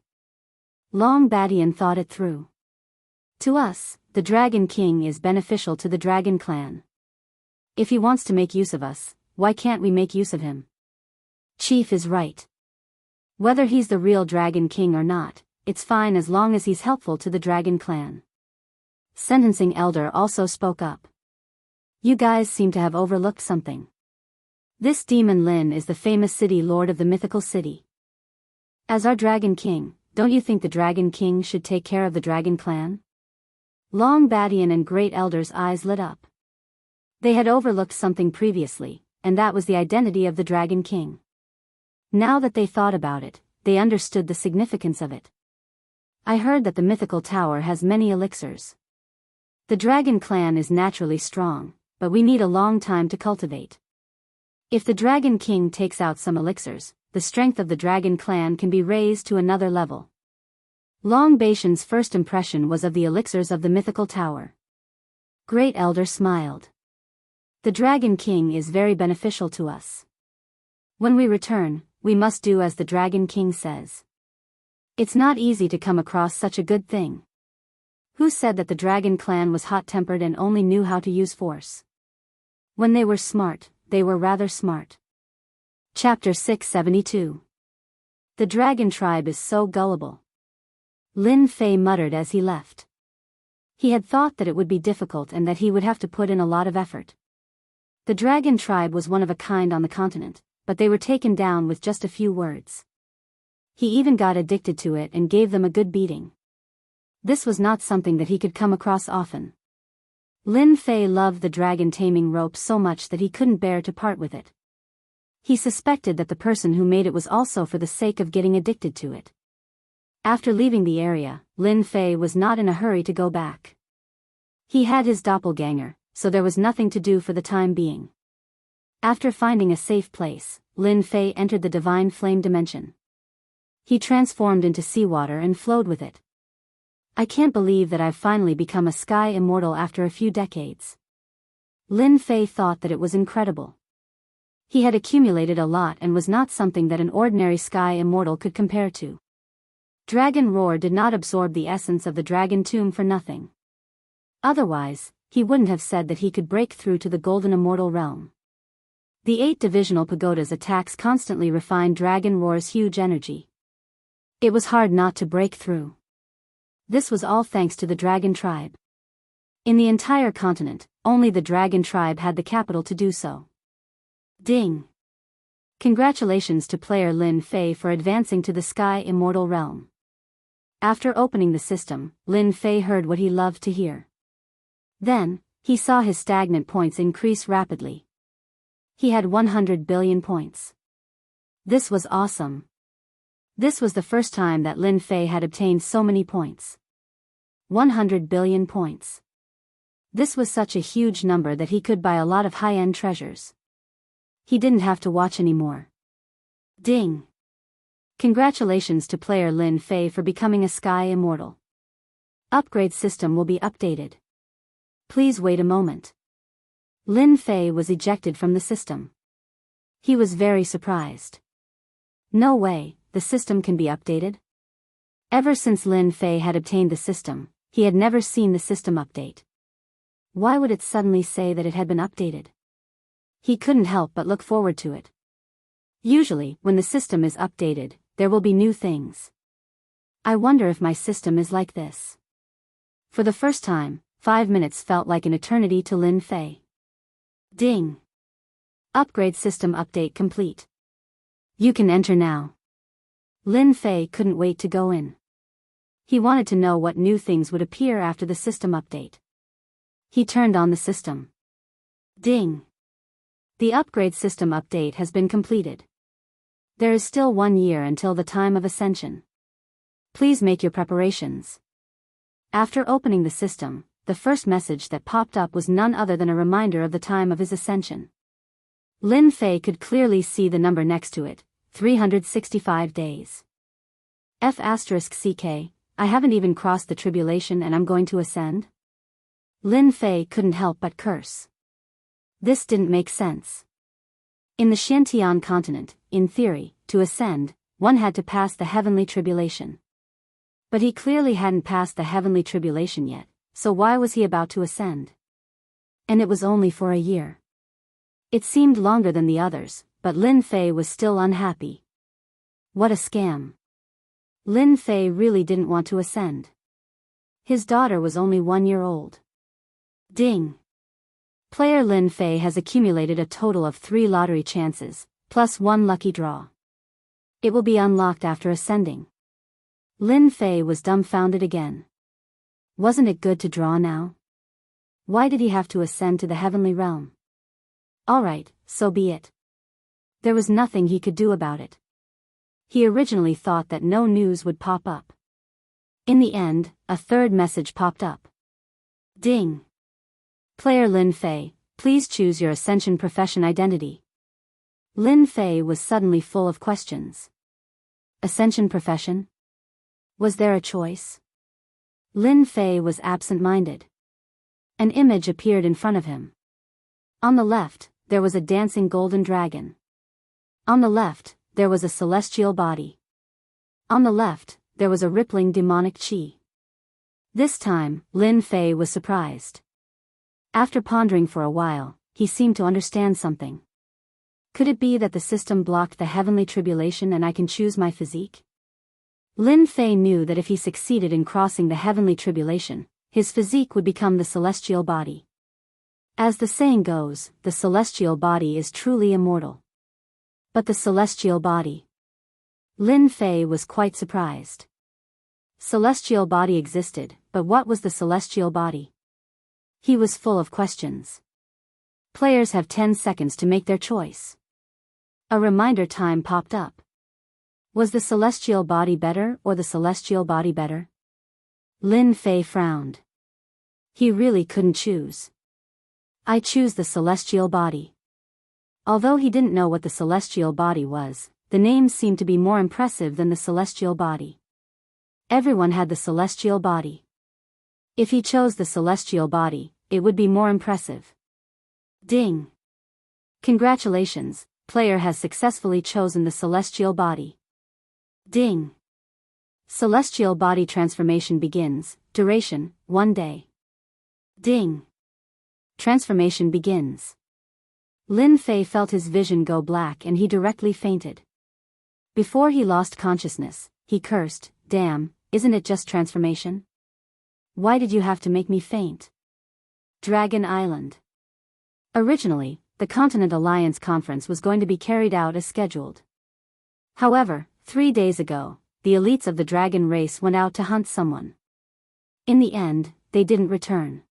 Long Badian thought it through. To us, the Dragon King is beneficial to the Dragon Clan. If he wants to make use of us, why can't we make use of him? Chief is right. Whether he's the real Dragon King or not, it's fine as long as he's helpful to the Dragon Clan. Sentencing Elder also spoke up. You guys seem to have overlooked something. This Demon Lin is the famous city lord of the mythical city. As our Dragon King, don't you think the Dragon King should take care of the Dragon Clan? Long Badian and Great Elder's eyes lit up. They had overlooked something previously, and that was the identity of the Dragon King. Now that they thought about it, they understood the significance of it. I heard that the mythical tower has many elixirs. The Dragon Clan is naturally strong, but we need a long time to cultivate. If the Dragon King takes out some elixirs, the strength of the Dragon Clan can be raised to another level. Long Badian's first impression was of the elixirs of the mythical tower. Great Elder smiled. The Dragon King is very beneficial to us. When we return, we must do as the Dragon King says. It's not easy to come across such a good thing. Who said that the Dragon Clan was hot-tempered and only knew how to use force? When they were smart, they were rather smart. Chapter 672. The Dragon Tribe is so gullible. Lin Fei muttered as he left. He had thought that it would be difficult and that he would have to put in a lot of effort. The Dragon Tribe was one of a kind on the continent, but they were taken down with just a few words. He even got addicted to it and gave them a good beating. This was not something that he could come across often. Lin Fei loved the dragon taming rope so much that he couldn't bear to part with it. He suspected that the person who made it was also for the sake of getting addicted to it. After leaving the area, Lin Fei was not in a hurry to go back. He had his doppelganger, so there was nothing to do for the time being. After finding a safe place, Lin Fei entered the divine flame dimension. He transformed into seawater and flowed with it. I can't believe that I've finally become a sky immortal after a few decades. Lin Fei thought that it was incredible. He had accumulated a lot and was not something that an ordinary sky immortal could compare to. Dragon Roar did not absorb the essence of the dragon tomb for nothing. Otherwise, he wouldn't have said that he could break through to the golden immortal realm. The 8 divisional pagoda's attacks constantly refined Dragon Roar's huge energy. It was hard not to break through. This was all thanks to the Dragon Tribe. In the entire continent, only the Dragon Tribe had the capital to do so. Ding! Congratulations to player Lin Fei for advancing to the Sky Immortal Realm. After opening the system, Lin Fei heard what he loved to hear. Then, he saw his stagnant points increase rapidly. He had 100 billion points. This was awesome. This was the first time that Lin Fei had obtained so many points. 100 billion points. This was such a huge number that he could buy a lot of high-end treasures. He didn't have to watch anymore. Ding! Congratulations to player Lin Fei for becoming a Sky Immortal. Upgrade system will be updated. Please wait a moment. Lin Fei was ejected from the system. He was very surprised. No way, the system can be updated? Ever since Lin Fei had obtained the system, he had never seen the system update. Why would it suddenly say that it had been updated? He couldn't help but look forward to it. Usually, when the system is updated, there will be new things. I wonder if my system is like this. For the first time, 5 minutes felt like an eternity to Lin Fei. Ding! Upgrade system update complete. You can enter now. Lin Fei couldn't wait to go in. He wanted to know what new things would appear after the system update. He turned on the system. Ding! The upgrade system update has been completed. There is still 1 year until the time of Ascension. Please make your preparations. After opening the system, the first message that popped up was none other than a reminder of the time of his ascension. Lin Fei could clearly see the number next to it, 365 days. F*CK, I haven't even crossed the tribulation and I'm going to ascend? Lin Fei couldn't help but curse. This didn't make sense. In the Xintian continent, in theory, to ascend, one had to pass the heavenly tribulation. But he clearly hadn't passed the heavenly tribulation yet, so why was he about to ascend? And it was only for a year. It seemed longer than the others, but Lin Fei was still unhappy. What a scam. Lin Fei really didn't want to ascend. His daughter was only 1 year old. Ding! Player Lin Fei has accumulated a total of 3 lottery chances, plus 1 lucky draw. It will be unlocked after ascending. Lin Fei was dumbfounded again. Wasn't it good to draw now? Why did he have to ascend to the heavenly realm? Alright, so be it. There was nothing he could do about it. He originally thought that no news would pop up. In the end, a third message popped up. Ding! Player Lin Fei, please choose your Ascension profession identity. Lin Fei was suddenly full of questions. Ascension profession? Was there a choice? Lin Fei was absent-minded. An image appeared in front of him. On the left, there was a dancing golden dragon. On the left, there was a celestial body. On the left, there was a rippling demonic chi. This time, Lin Fei was surprised. After pondering for a while, he seemed to understand something. Could it be that the system blocked the heavenly tribulation and I can choose my physique? Lin Fei knew that if he succeeded in crossing the heavenly tribulation, his physique would become the celestial body. As the saying goes, the celestial body is truly immortal. But the celestial body? Lin Fei was quite surprised. Celestial body existed, but what was the celestial body? He was full of questions. Players have 10 seconds to make their choice. A reminder time popped up. Was the celestial body better or the celestial body better? Lin Fei frowned. He really couldn't choose. I choose the celestial body. Although he didn't know what the celestial body was, the name seemed to be more impressive than the celestial body. Everyone had the celestial body. If he chose the celestial body, it would be more impressive. Ding! Congratulations, player has successfully chosen the celestial body. Ding! Celestial body transformation begins, duration, 1 day. Ding! Transformation begins. Lin Fei felt his vision go black and he directly fainted. Before he lost consciousness, he cursed, "Damn, isn't it just transformation? Why did you have to make me faint?" Dragon Island. Originally, the Continent Alliance Conference was going to be carried out as scheduled. However, 3 days ago, the elites of the dragon race went out to hunt someone. In the end, they didn't return.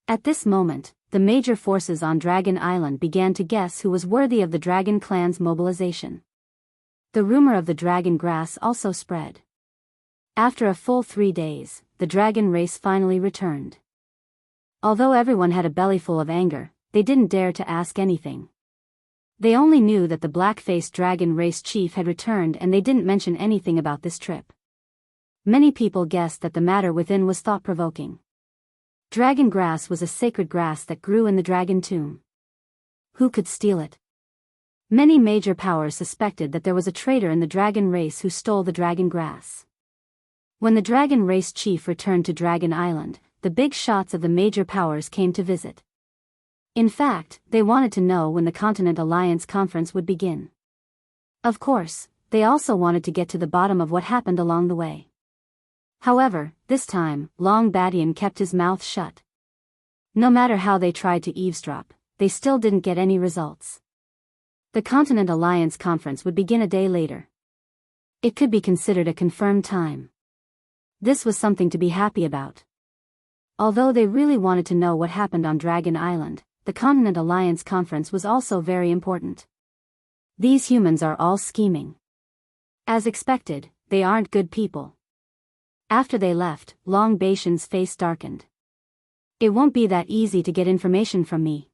At this moment, the major forces on Dragon Island began to guess who was worthy of the Dragon Clan's mobilization. The rumor of the dragon grass also spread. After a full 3 days, the dragon race finally returned. Although everyone had a bellyful of anger, they didn't dare to ask anything. They only knew that the black-faced dragon race chief had returned and they didn't mention anything about this trip. Many people guessed that the matter within was thought-provoking. Dragon grass was a sacred grass that grew in the dragon tomb. Who could steal it? Many major powers suspected that there was a traitor in the dragon race who stole the dragon grass. When the dragon race chief returned to Dragon Island, the big shots of the major powers came to visit. In fact, they wanted to know when the Continent Alliance Conference would begin. Of course, they also wanted to get to the bottom of what happened along the way. However, this time, Long Badian kept his mouth shut. No matter how they tried to eavesdrop, they still didn't get any results. The Continent Alliance Conference would begin a day later. It could be considered a confirmed time. This was something to be happy about. Although they really wanted to know what happened on Dragon Island, the Continent Alliance Conference was also very important. These humans are all scheming. As expected, they aren't good people. After they left, Long Badian's face darkened. It won't be that easy to get information from me.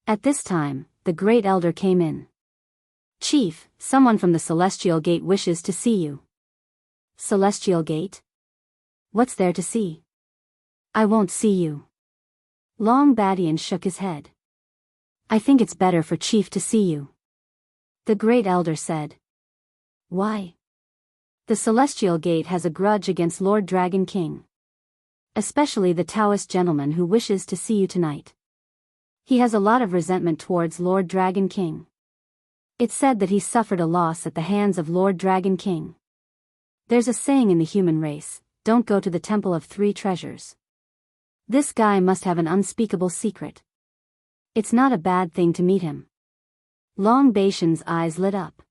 At this time, the Great Elder came in. Chief, someone from the Celestial Gate wishes to see you. Celestial Gate? What's there to see? I won't see you. Long Badian shook his head. I think it's better for Chief to see you. The Great Elder said. Why? The Celestial Gate has a grudge against Lord Dragon King. Especially the Taoist gentleman who wishes to see you tonight. He has a lot of resentment towards Lord Dragon King. It's said that he suffered a loss at the hands of Lord Dragon King. There's a saying in the human race, don't go to the Temple of Three Treasures. This guy must have an unspeakable secret. It's not a bad thing to meet him. Long Badian's eyes lit up.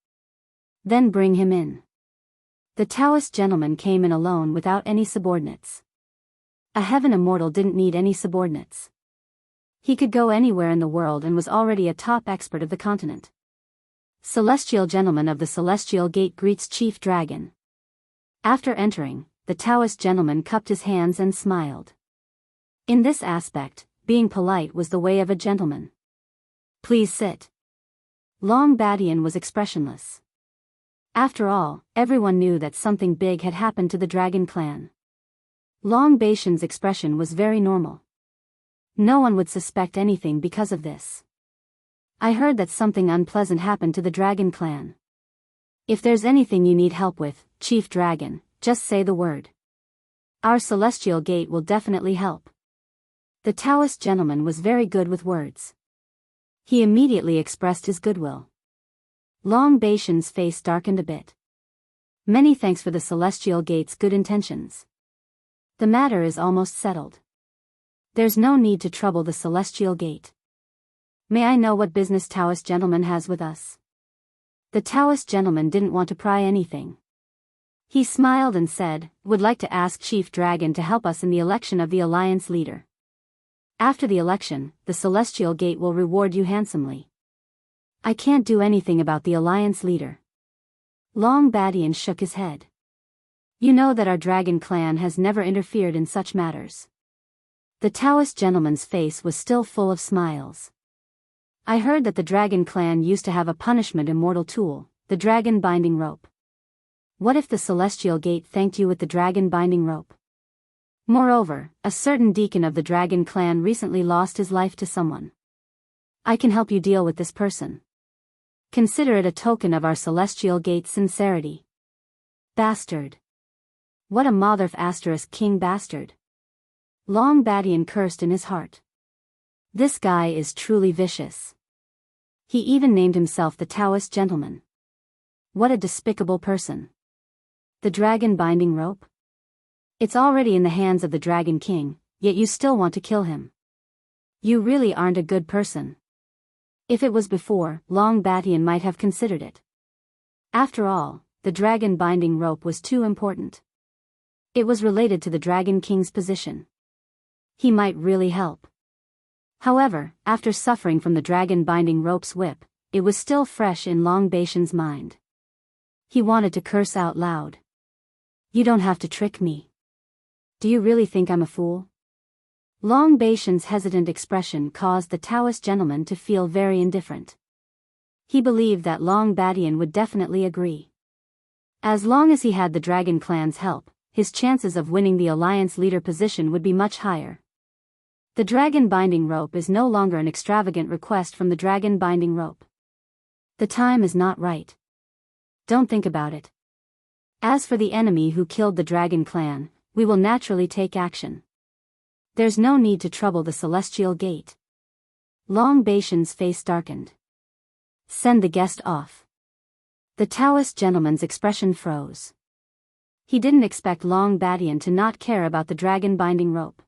Then bring him in. The Taoist gentleman came in alone without any subordinates. A heaven immortal didn't need any subordinates. He could go anywhere in the world and was already a top expert of the continent. Celestial gentleman of the Celestial Gate greets Chief Dragon. After entering, the Taoist gentleman cupped his hands and smiled. In this aspect, being polite was the way of a gentleman. Please sit. Long Badian was expressionless. After all, everyone knew that something big had happened to the Dragon Clan. Long Badian's expression was very normal. No one would suspect anything because of this. I heard that something unpleasant happened to the Dragon Clan. If there's anything you need help with, Chief Dragon, just say the word. Our Celestial Gate will definitely help. The Taoist gentleman was very good with words. He immediately expressed his goodwill. Long Badian's face darkened a bit. Many thanks for the Celestial Gate's good intentions. The matter is almost settled. There's no need to trouble the Celestial Gate. May I know what business Taoist gentleman has with us? The Taoist gentleman didn't want to pry anything. He smiled and said, "Would like to ask Chief Dragon to help us in the election of the Alliance leader. After the election, the Celestial Gate will reward you handsomely." "I can't do anything about the Alliance leader." Long Badian shook his head. "You know that our dragon clan has never interfered in such matters." The Taoist gentleman's face was still full of smiles. "I heard that the dragon clan used to have a punishment immortal tool, the dragon binding rope. What if the Celestial Gate thanked you with the dragon binding rope? Moreover, a certain deacon of the dragon clan recently lost his life to someone. I can help you deal with this person. Consider it a token of our Celestial Gate's sincerity." Bastard. What a motherf asterisk king bastard. Long Badian cursed in his heart. This guy is truly vicious. He even named himself the Taoist gentleman. What a despicable person. The dragon binding rope? It's already in the hands of the Dragon King, yet you still want to kill him. You really aren't a good person. If it was before, Long Badian might have considered it. After all, the dragon binding rope was too important. It was related to the Dragon King's position. He might really help. However, after suffering from the dragon binding rope's whip, it was still fresh in Long Badian's mind. He wanted to curse out loud. "You don't have to trick me. Do you really think I'm a fool?" Long Badian's hesitant expression caused the Taoist gentleman to feel very indifferent. He believed that Long Badian would definitely agree. As long as he had the Dragon Clan's help, his chances of winning the Alliance leader position would be much higher. The dragon binding rope is no longer an extravagant request from the dragon binding rope. The time is not right. Don't think about it. As for the enemy who killed the Dragon Clan, we will naturally take action. There's no need to trouble the Celestial Gate. Long Badian's face darkened. "Send the guest off." The Taoist gentleman's expression froze. He didn't expect Long Badian to not care about the dragon binding rope.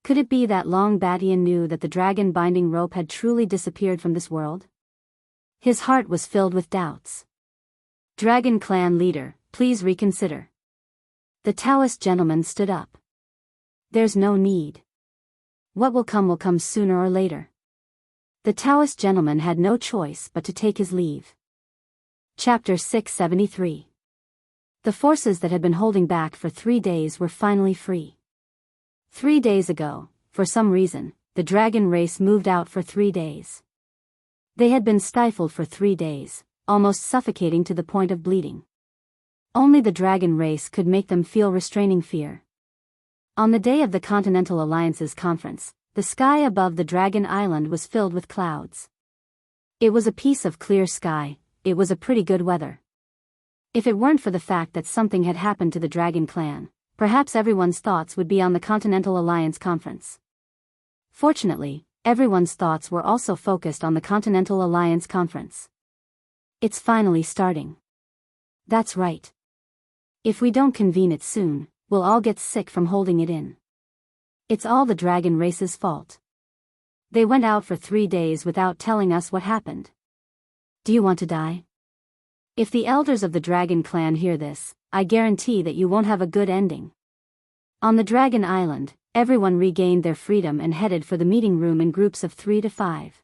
Could it be that Long Badian knew that the dragon binding rope had truly disappeared from this world? His heart was filled with doubts. "Dragon Clan leader, please reconsider." The Taoist gentleman stood up. "There's no need. What will come sooner or later." The Taoist gentleman had no choice but to take his leave. Chapter 673. The forces that had been holding back for 3 days were finally free. 3 days ago, for some reason, the dragon race moved out for 3 days. They had been stifled for 3 days, almost suffocating to the point of bleeding. Only the dragon race could make them feel restraining fear. On the day of the Continental Alliance's conference, the sky above the Dragon Island was filled with clouds. It was a piece of clear sky. It was a pretty good weather. If it weren't for the fact that something had happened to the Dragon Clan, perhaps everyone's thoughts would be on the Continental Alliance conference. Fortunately, everyone's thoughts were also focused on the Continental Alliance conference. It's finally starting. That's right. If we don't convene it soon, we'll all get sick from holding it in. It's all the dragon race's fault. They went out for 3 days without telling us what happened. Do you want to die? If the elders of the Dragon Clan hear this, I guarantee that you won't have a good ending. On the Dragon Island, everyone regained their freedom and headed for the meeting room in groups of 3 to 5.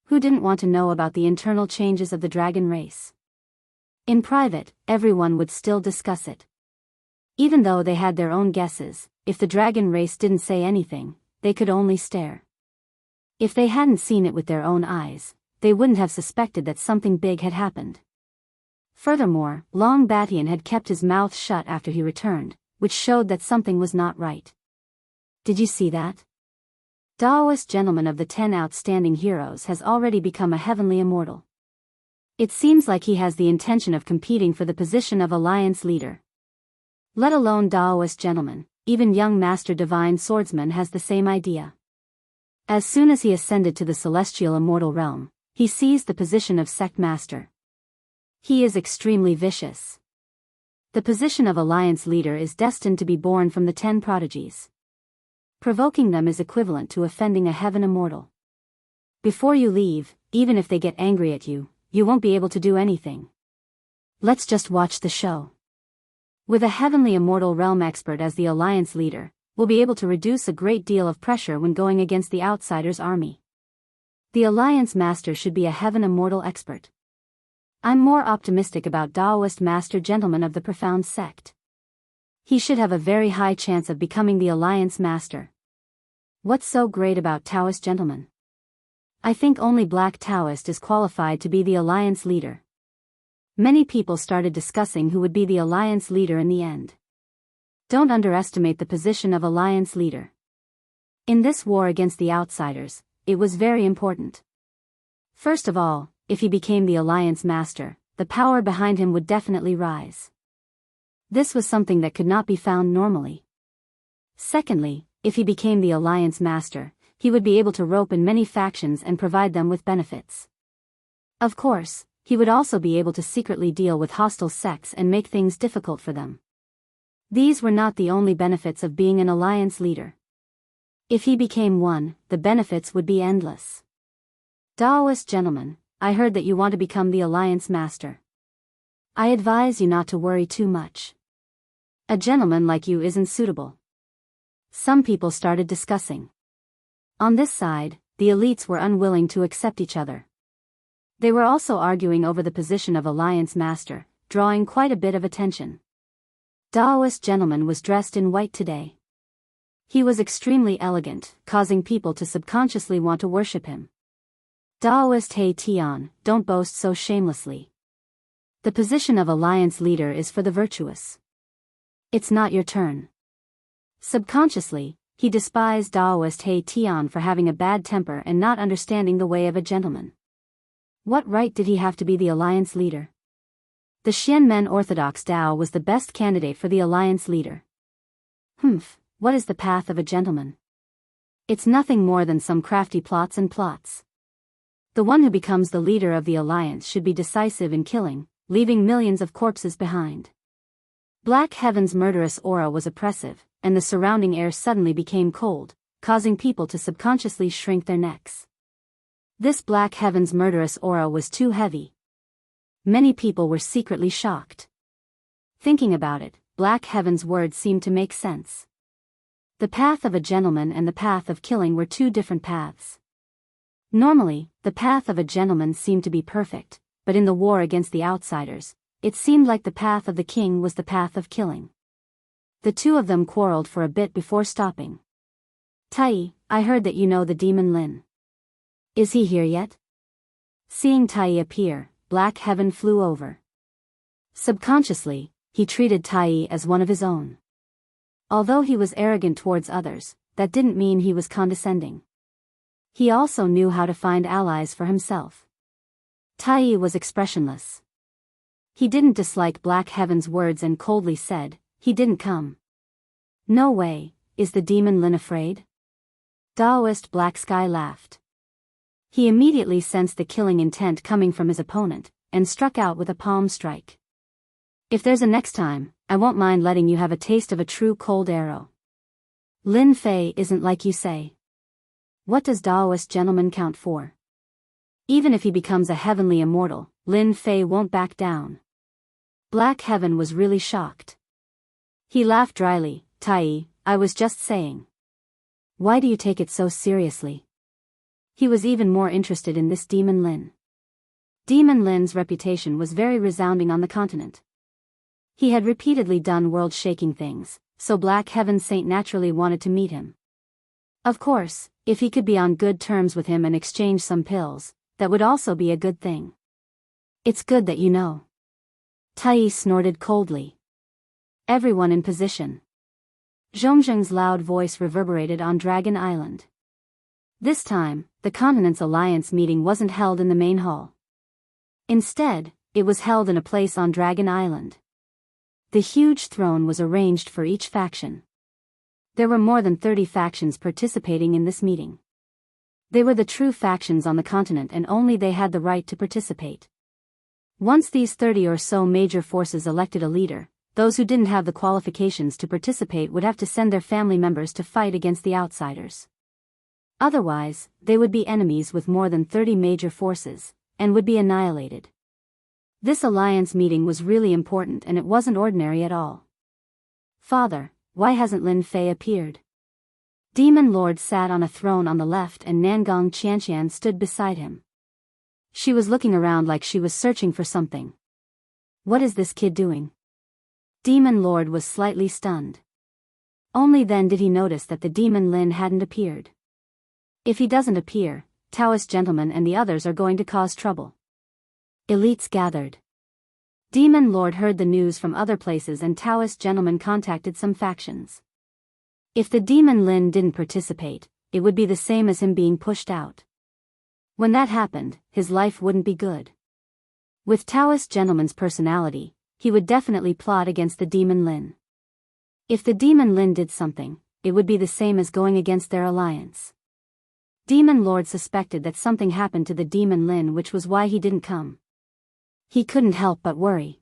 Who didn't want to know about the internal changes of the dragon race? In private, everyone would still discuss it. Even though they had their own guesses, if the dragon race didn't say anything, they could only stare. If they hadn't seen it with their own eyes, they wouldn't have suspected that something big had happened. Furthermore, Long Badian had kept his mouth shut after he returned, which showed that something was not right. Did you see that? Taoist gentleman of the 10 outstanding heroes has already become a heavenly immortal. It seems like he has the intention of competing for the position of Alliance leader. Let alone Taoist gentleman, even young Master Divine Swordsman has the same idea. As soon as he ascended to the celestial immortal realm, he seized the position of Sect Master. He is extremely vicious. The position of Alliance leader is destined to be born from the 10 prodigies. Provoking them is equivalent to offending a heaven immortal. Before you leave, even if they get angry at you, you won't be able to do anything. Let's just watch the show. With a heavenly immortal realm expert as the alliance leader, we'll be able to reduce a great deal of pressure when going against the outsider's army. The alliance master should be a heaven immortal expert. I'm more optimistic about Taoist master gentleman of the profound sect. He should have a very high chance of becoming the alliance master. What's so great about Taoist gentleman? I think only Black Taoist is qualified to be the alliance leader. Many people started discussing who would be the alliance leader in the end. Don't underestimate the position of alliance leader. In this war against the outsiders, it was very important. First of all, if he became the alliance master, the power behind him would definitely rise. This was something that could not be found normally. Secondly, if he became the alliance master, he would be able to rope in many factions and provide them with benefits. Of course, he would also be able to secretly deal with hostile sects and make things difficult for them. These were not the only benefits of being an alliance leader. If he became one, the benefits would be endless. Taoist gentlemen, I heard that you want to become the alliance master. I advise you not to worry too much. A gentleman like you isn't suitable. Some people started discussing. On this side, the elites were unwilling to accept each other. They were also arguing over the position of alliance master, drawing quite a bit of attention. Taoist gentleman was dressed in white today. He was extremely elegant, causing people to subconsciously want to worship him. Taoist He Tian, don't boast so shamelessly. The position of alliance leader is for the virtuous. It's not your turn. Subconsciously, he despised Taoist He Tian for having a bad temper and not understanding the way of a gentleman. What right did he have to be the alliance leader? The Xianmen Orthodox Tao was the best candidate for the alliance leader. What is the path of a gentleman? It's nothing more than some crafty plots and plots. The one who becomes the leader of the alliance should be decisive in killing, leaving millions of corpses behind. Black Heaven's murderous aura was oppressive, and the surrounding air suddenly became cold, causing people to subconsciously shrink their necks. This Black Heaven's murderous aura was too heavy. Many people were secretly shocked. Thinking about it, Black Heaven's words seemed to make sense. The path of a gentleman and the path of killing were two different paths. Normally, the path of a gentleman seemed to be perfect, but in the war against the outsiders, it seemed like the path of the king was the path of killing. The two of them quarreled for a bit before stopping. Tai, I heard that you know the demon Lin. Is he here yet? Seeing Tai appear, Black Heaven flew over. Subconsciously, he treated Tai as one of his own. Although he was arrogant towards others, that didn't mean he was condescending. He also knew how to find allies for himself. Tai was expressionless. He didn't dislike Black Heaven's words and coldly said, he didn't come. No way, is the demon Lin afraid? Taoist Black Sky laughed. He immediately sensed the killing intent coming from his opponent, and struck out with a palm strike. If there's a next time, I won't mind letting you have a taste of a true cold arrow. Lin Fei isn't like you say. What does Taoist gentleman count for? Even if he becomes a heavenly immortal, Lin Fei won't back down. Black Heaven was really shocked. He laughed dryly, Tai, I was just saying. Why do you take it so seriously? He was even more interested in this Demon Lin. Demon Lin's reputation was very resounding on the continent. He had repeatedly done world-shaking things, so Black Heaven's saint naturally wanted to meet him. Of course, if he could be on good terms with him and exchange some pills, that would also be a good thing. It's good that you know. Tai snorted coldly. Everyone in position. Zhongzheng's loud voice reverberated on Dragon Island. This time, the continent's alliance meeting wasn't held in the main hall. Instead, it was held in a place on Dragon Island. The huge throne was arranged for each faction. There were more than 30 factions participating in this meeting. They were the true factions on the continent and only they had the right to participate. Once these 30 or so major forces elected a leader, those who didn't have the qualifications to participate would have to send their family members to fight against the outsiders. Otherwise, they would be enemies with more than 30 major forces, and would be annihilated. This alliance meeting was really important and it wasn't ordinary at all. Father, why hasn't Lin Fei appeared? Demon Lord sat on a throne on the left and Nangong Qianqian stood beside him. She was looking around like she was searching for something. What is this kid doing? Demon Lord was slightly stunned. Only then did he notice that the Demon Lin hadn't appeared. If he doesn't appear, Taoist gentlemen and the others are going to cause trouble. Elites gathered. Demon Lord heard the news from other places and Taoist gentlemen contacted some factions. If the Demon Lin didn't participate, it would be the same as him being pushed out. When that happened, his life wouldn't be good. With Taoist gentleman's personality, he would definitely plot against the Demon Lin. If the Demon Lin did something, it would be the same as going against their alliance. Demon Lord suspected that something happened to the Demon Lin, which was why he didn't come. He couldn't help but worry.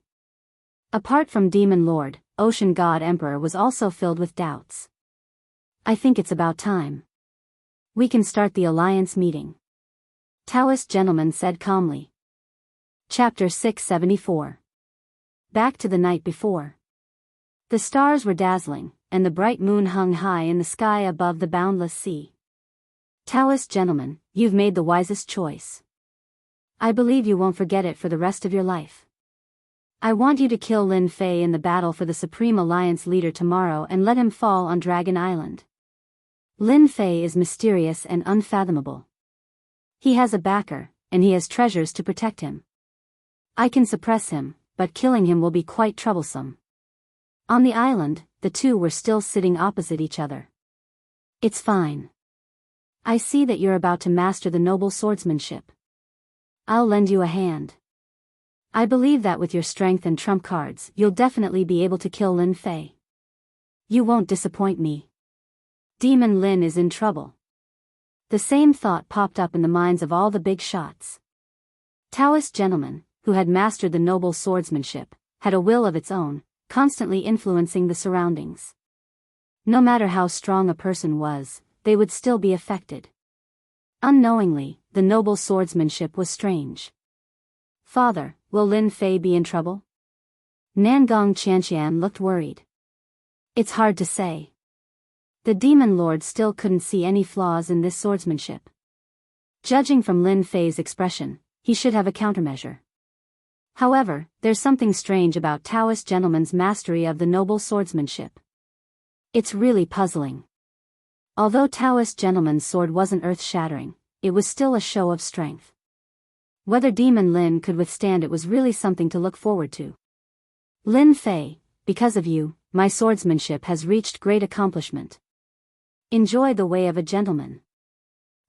Apart from Demon Lord, Ocean God Emperor was also filled with doubts. I think it's about time. We can start the alliance meeting. Taoist gentleman said calmly. Chapter 674. Back to the night before. The stars were dazzling, and the bright moon hung high in the sky above the boundless sea. Taoist gentlemen, you've made the wisest choice. I believe you won't forget it for the rest of your life. I want you to kill Lin Fei in the battle for the Supreme Alliance leader tomorrow and let him fall on Dragon Island. Lin Fei is mysterious and unfathomable. He has a backer, and he has treasures to protect him. I can suppress him, but killing him will be quite troublesome. On the island, the two were still sitting opposite each other. It's fine. I see that you're about to master the noble swordsmanship. I'll lend you a hand. I believe that with your strength and trump cards, you'll definitely be able to kill Lin Fei. You won't disappoint me. Demon Lin is in trouble. The same thought popped up in the minds of all the big shots. Taoist gentlemen, who had mastered the noble swordsmanship, had a will of its own, constantly influencing the surroundings. No matter how strong a person was, they would still be affected. Unknowingly, the noble swordsmanship was strange. Father, will Lin Fei be in trouble? Nangong Qianqian looked worried. It's hard to say. The Demon Lord still couldn't see any flaws in this swordsmanship. Judging from Lin Fei's expression, he should have a countermeasure. However, there's something strange about Taoist gentlemen's mastery of the noble swordsmanship. It's really puzzling. Although Taoist gentleman's sword wasn't earth-shattering, it was still a show of strength. Whether Demon Lin could withstand it was really something to look forward to. Lin Fei, because of you, my swordsmanship has reached great accomplishment. Enjoy the way of a gentleman.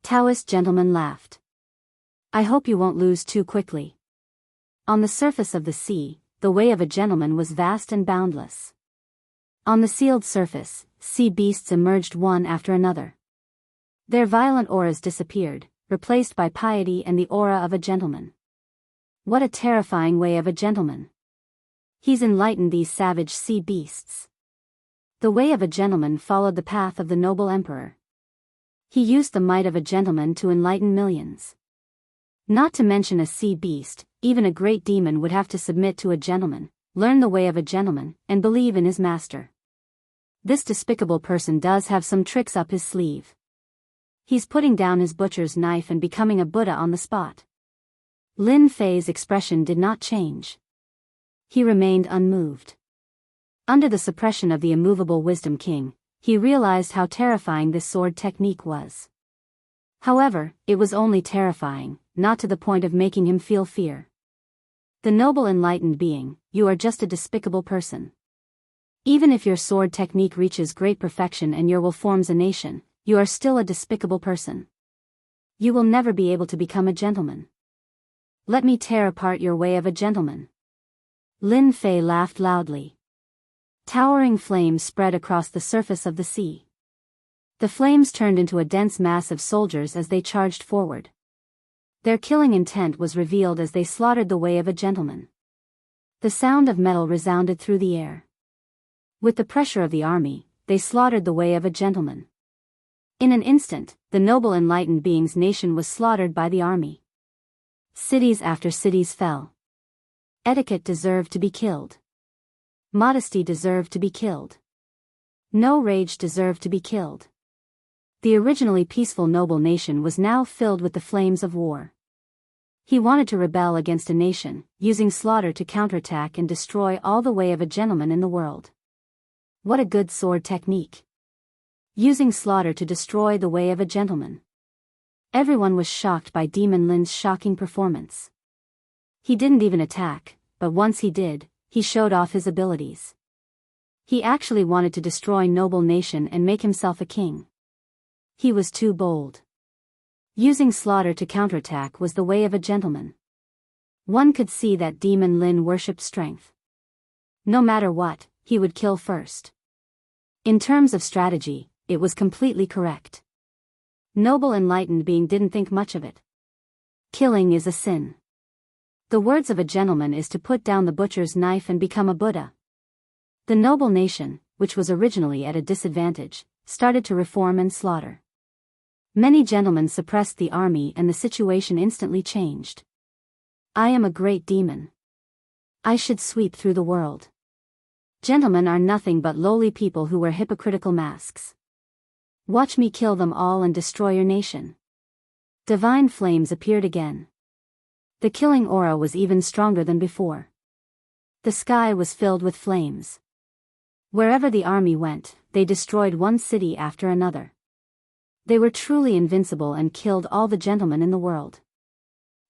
Taoist gentleman laughed. I hope you won't lose too quickly. On the surface of the sea, the way of a gentleman was vast and boundless. On the sealed surface, sea beasts emerged one after another. Their violent auras disappeared, replaced by piety and the aura of a gentleman. What a terrifying way of a gentleman. He's enlightened these savage sea beasts. The way of a gentleman followed the path of the noble emperor. He used the might of a gentleman to enlighten millions. Not to mention a sea beast, even a great demon would have to submit to a gentleman, learn the way of a gentleman, and believe in his master. This despicable person does have some tricks up his sleeve. He's putting down his butcher's knife and becoming a Buddha on the spot. Lin Fei's expression did not change. He remained unmoved. Under the suppression of the immovable Wisdom King, he realized how terrifying this sword technique was. However, it was only terrifying, not to the point of making him feel fear. The noble enlightened being, you are just a despicable person. Even if your sword technique reaches great perfection and your will forms a nation, you are still a despicable person. You will never be able to become a gentleman. Let me tear apart your way of a gentleman. Lin Fei laughed loudly. Towering flames spread across the surface of the sea. The flames turned into a dense mass of soldiers as they charged forward. Their killing intent was revealed as they slaughtered the way of a gentleman. The sound of metal resounded through the air. With the pressure of the army, they slaughtered the way of a gentleman. In an instant, the noble enlightened being's nation was slaughtered by the army. Cities after cities fell. Etiquette deserved to be killed. Modesty deserved to be killed. No rage deserved to be killed. The originally peaceful noble nation was now filled with the flames of war. He wanted to rebel against a nation, using slaughter to counterattack and destroy all the way of a gentleman in the world. What a good sword technique. Using slaughter to destroy the way of a gentleman. Everyone was shocked by Demon Lin's shocking performance. He didn't even attack, but once he did, he showed off his abilities. He actually wanted to destroy noble nation and make himself a king. He was too bold. Using slaughter to counterattack was the way of a gentleman. One could see that Demon Lin worshipped strength. No matter what, he would kill first. In terms of strategy, it was completely correct. Noble enlightened being didn't think much of it. Killing is a sin. The words of a gentleman is to put down the butcher's knife and become a Buddha. The noble nation, which was originally at a disadvantage, started to reform and slaughter. Many gentlemen suppressed the army and the situation instantly changed. I am a great demon. I should sweep through the world. Gentlemen are nothing but lowly people who wear hypocritical masks. Watch me kill them all and destroy your nation. Divine flames appeared again. The killing aura was even stronger than before. The sky was filled with flames. Wherever the army went, they destroyed one city after another. They were truly invincible and killed all the gentlemen in the world.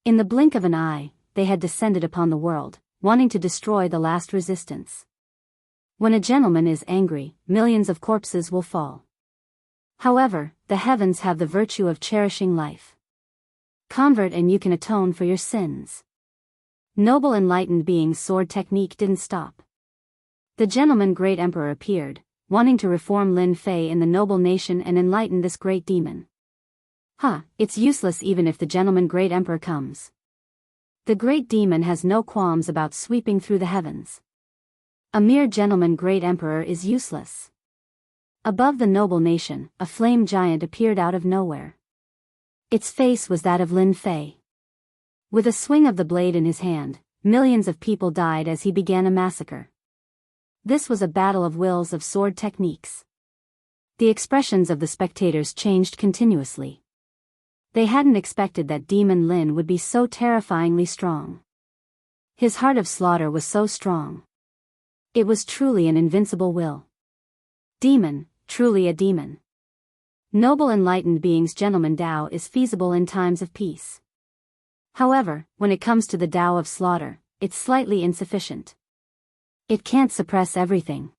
In the blink of an eye, they had descended upon the world, wanting to destroy the last resistance. When a gentleman is angry, millions of corpses will fall. However, the heavens have the virtue of cherishing life. Convert and you can atone for your sins. Noble enlightened being's sword technique didn't stop. The gentleman great emperor appeared, wanting to reform Lin Fei in the noble nation and enlighten this great demon. It's useless even if the gentleman great emperor comes. The great demon has no qualms about sweeping through the heavens. A mere gentleman great emperor is useless. Above the noble nation, a flame giant appeared out of nowhere. Its face was that of Lin Fei. With a swing of the blade in his hand, millions of people died as he began a massacre. This was a battle of wills of sword techniques. The expressions of the spectators changed continuously. They hadn't expected that Demon Lin would be so terrifyingly strong. His heart of slaughter was so strong. It was truly an invincible will. Demon, truly a demon. Noble enlightened being's gentleman Tao is feasible in times of peace. However, when it comes to the Tao of slaughter, it's slightly insufficient. It can't suppress everything.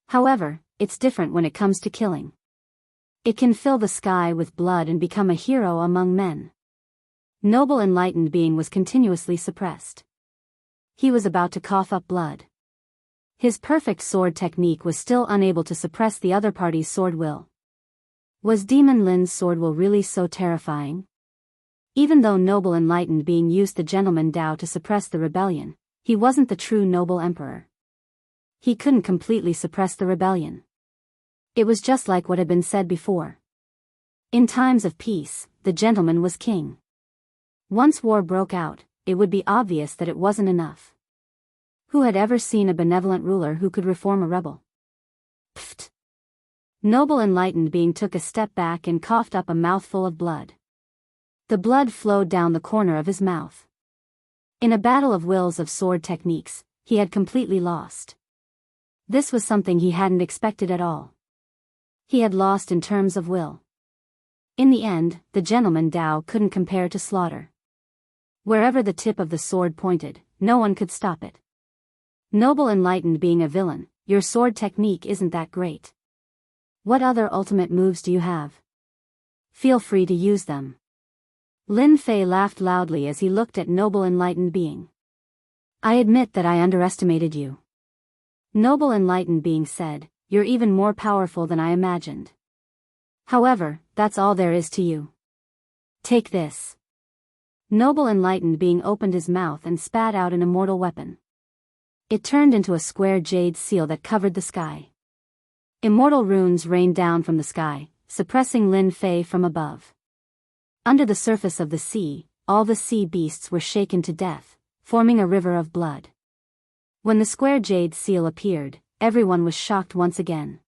However, it's different when it comes to killing. It can fill the sky with blood and become a hero among men. Noble enlightened being was continuously suppressed. He was about to cough up blood. His perfect sword technique was still unable to suppress the other party's sword will. Was Demon Lin's sword will really so terrifying? Even though noble enlightened being used the gentleman Tao to suppress the rebellion, he wasn't the true noble emperor. He couldn't completely suppress the rebellion. It was just like what had been said before. In times of peace, the gentleman was king. Once war broke out, it would be obvious that it wasn't enough. Who had ever seen a benevolent ruler who could reform a rebel? Pfft. Noble enlightened being took a step back and coughed up a mouthful of blood. The blood flowed down the corner of his mouth. In a battle of wills of sword techniques, he had completely lost. This was something he hadn't expected at all. He had lost in terms of will. In the end, the gentleman Tao couldn't compare to slaughter. Wherever the tip of the sword pointed, no one could stop it. Noble enlightened being a villain, your sword technique isn't that great. What other ultimate moves do you have? Feel free to use them. Lin Fei laughed loudly as he looked at noble enlightened being. I admit that I underestimated you. Noble enlightened being said, you're even more powerful than I imagined. However, that's all there is to you. Take this. Noble enlightened being opened his mouth and spat out an immortal weapon. It turned into a square jade seal that covered the sky. Immortal runes rained down from the sky, suppressing Lin Fei from above. Under the surface of the sea, all the sea beasts were shaken to death, forming a river of blood. When the square jade seal appeared, everyone was shocked once again.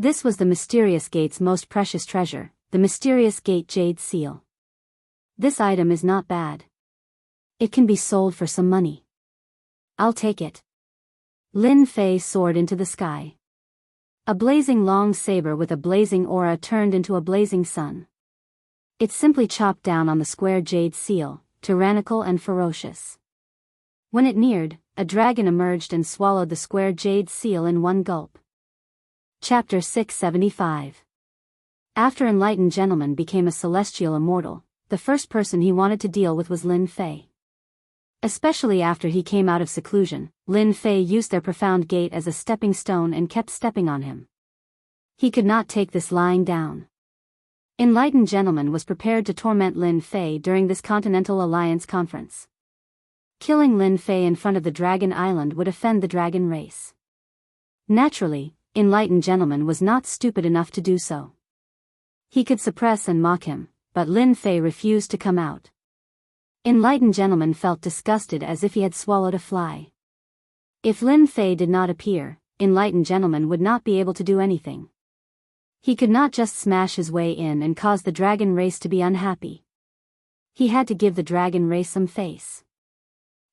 This was the mysterious gate's most precious treasure, the mysterious gate jade seal. This item is not bad. It can be sold for some money. I'll take it. Lin Fei soared into the sky. A blazing long saber with a blazing aura turned into a blazing sun. It simply chopped down on the square jade seal, tyrannical and ferocious. When it neared, a dragon emerged and swallowed the square jade seal in one gulp. Chapter 675. After Enlightened Gentleman became a celestial immortal, the first person he wanted to deal with was Lin Fei. Especially after he came out of seclusion, Lin Fei used their profound gate as a stepping stone and kept stepping on him. He could not take this lying down. Enlightened Gentleman was prepared to torment Lin Fei during this Continental Alliance conference. Killing Lin Fei in front of the Dragon Island would offend the dragon race. Naturally, Enlightened Gentleman was not stupid enough to do so. He could suppress and mock him, but Lin Fei refused to come out. Enlightened Gentleman felt disgusted as if he had swallowed a fly. If Lin Fei did not appear, Enlightened Gentleman would not be able to do anything. He could not just smash his way in and cause the dragon race to be unhappy. He had to give the dragon race some face.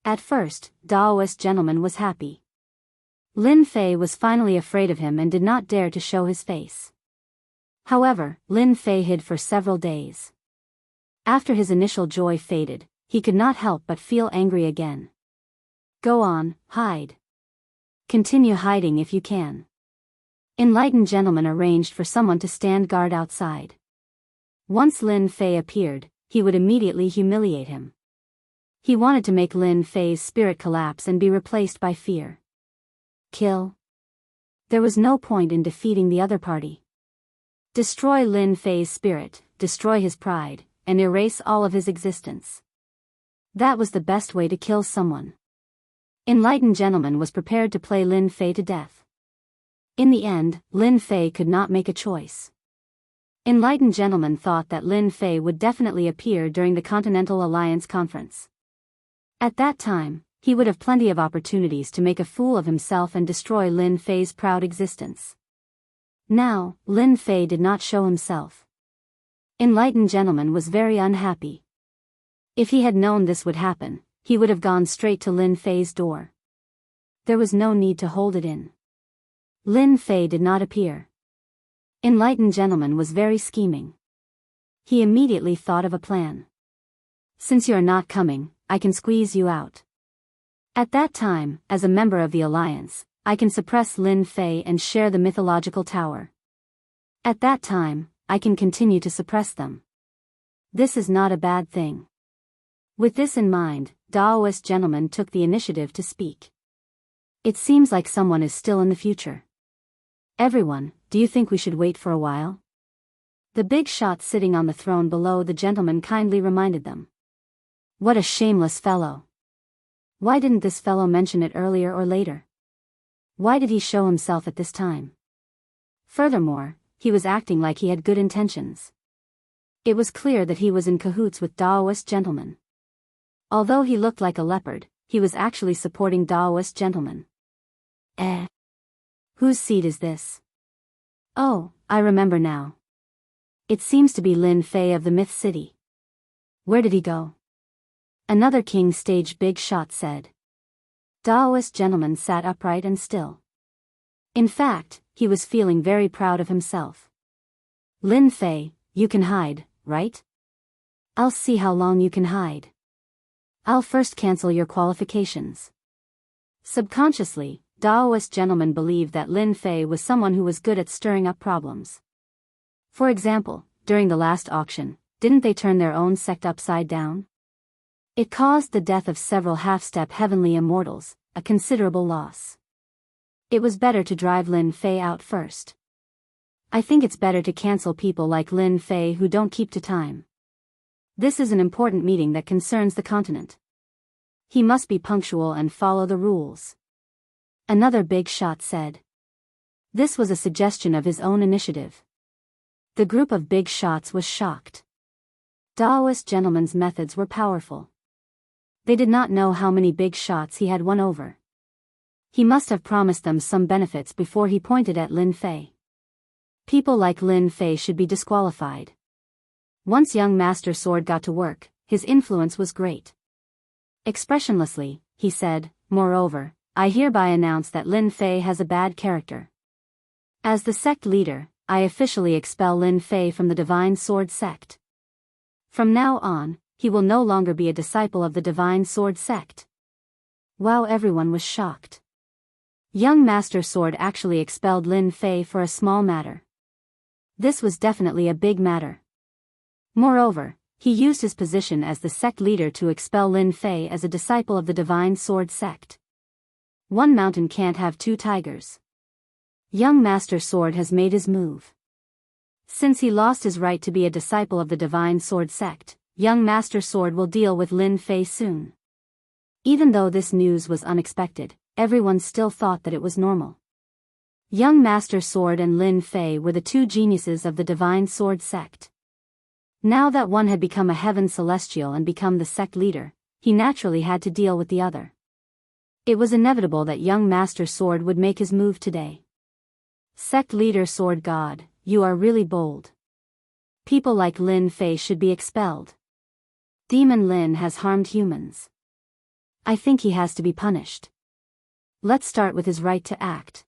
At first, Daoist Gentleman was happy. Lin Fei was finally afraid of him and did not dare to show his face. However, Lin Fei hid for several days. After his initial joy faded, he could not help but feel angry again. Go on, hide. Continue hiding if you can. Enlightened Gentleman arranged for someone to stand guard outside. Once Lin Fei appeared, he would immediately humiliate him. He wanted to make Lin Fei's spirit collapse and be replaced by fear. Kill. There was no point in defeating the other party. Destroy Lin Fei's spirit, destroy his pride, and erase all of his existence. That was the best way to kill someone. Enlightened Gentleman was prepared to play Lin Fei to death. In the end, Lin Fei could not make a choice. Enlightened Gentleman thought that Lin Fei would definitely appear during the Continental Alliance conference. At that time, he would have plenty of opportunities to make a fool of himself and destroy Lin Fei's proud existence. Now, Lin Fei did not show himself. Enlightened Gentleman was very unhappy. If he had known this would happen, he would have gone straight to Lin Fei's door. There was no need to hold it in. Lin Fei did not appear. Enlightened Gentleman was very scheming. He immediately thought of a plan. Since you are not coming, I can squeeze you out. At that time, as a member of the Alliance, I can suppress Lin Fei and share the mythological tower. At that time, I can continue to suppress them. This is not a bad thing. With this in mind, Daoist Gentleman took the initiative to speak. It seems like someone is still in the future. Everyone, do you think we should wait for a while? The big shot sitting on the throne below the gentleman kindly reminded them. What a shameless fellow. Why didn't this fellow mention it earlier or later? Why did he show himself at this time? Furthermore, he was acting like he had good intentions. It was clear that he was in cahoots with Daoist Gentleman. Although he looked like a leopard, he was actually supporting Daoist Gentleman. Whose seat is this? Oh, I remember now. It seems to be Lin Fei of the Myth City. Where did he go? Another king stage big shot said. Daoist Gentleman sat upright and still. In fact, he was feeling very proud of himself. Lin Fei, you can hide, right? I'll see how long you can hide. I'll first cancel your qualifications. Subconsciously, Daoist Gentleman believed that Lin Fei was someone who was good at stirring up problems. For example, during the last auction, didn't they turn their own sect upside down? It caused the death of several half-step heavenly immortals, a considerable loss. It was better to drive Lin Fei out first. I think it's better to cancel people like Lin Fei who don't keep to time. This is an important meeting that concerns the continent. He must be punctual and follow the rules. Another big shot said. This was a suggestion of his own initiative. The group of big shots was shocked. Daoist Gentleman's methods were powerful. They did not know how many big shots he had won over. He must have promised them some benefits before he pointed at Lin Fei. People like Lin Fei should be disqualified. Once young Master Sword got to work, his influence was great. Expressionlessly, he said, "Moreover, I hereby announce that Lin Fei has a bad character. As the sect leader, I officially expel Lin Fei from the Divine Sword sect. From now on, he will no longer be a disciple of the Divine Sword sect." Wow, everyone was shocked. Young Master Sword actually expelled Lin Fei for a small matter. This was definitely a big matter. Moreover, he used his position as the sect leader to expel Lin Fei as a disciple of the Divine Sword sect. One mountain can't have two tigers. Young Master Sword has made his move. Since he lost his right to be a disciple of the Divine Sword sect, young Master Sword will deal with Lin Fei soon. Even though this news was unexpected, everyone still thought that it was normal. Young Master Sword and Lin Fei were the two geniuses of the Divine Sword sect. Now that one had become a heaven celestial and become the sect leader, he naturally had to deal with the other. It was inevitable that young Master Sword would make his move today. Sect leader Sword God, you are really bold. People like Lin Fei should be expelled. Demon Lin has harmed humans. I think he has to be punished. Let's start with his right to act.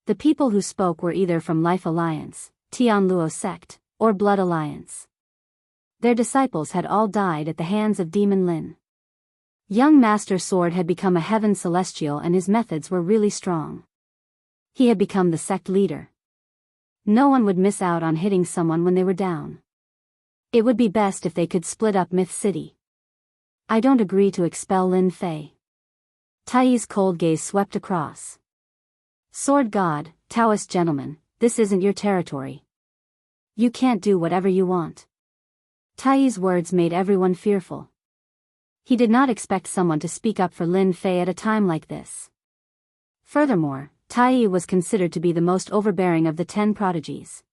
The people who spoke were either from Life Alliance, Tianluo sect, or Blood Alliance. Their disciples had all died at the hands of Demon Lin. Young Master Sword had become a heaven celestial and his methods were really strong. He had become the sect leader. No one would miss out on hitting someone when they were down. It would be best if they could split up Myth City. I don't agree to expel Lin Fei. Tai's cold gaze swept across. Sword God, Taoist gentleman, this isn't your territory. You can't do whatever you want. Tai's words made everyone fearful. He did not expect someone to speak up for Lin Fei at a time like this. Furthermore, Tai was considered to be the most overbearing of the 10 prodigies.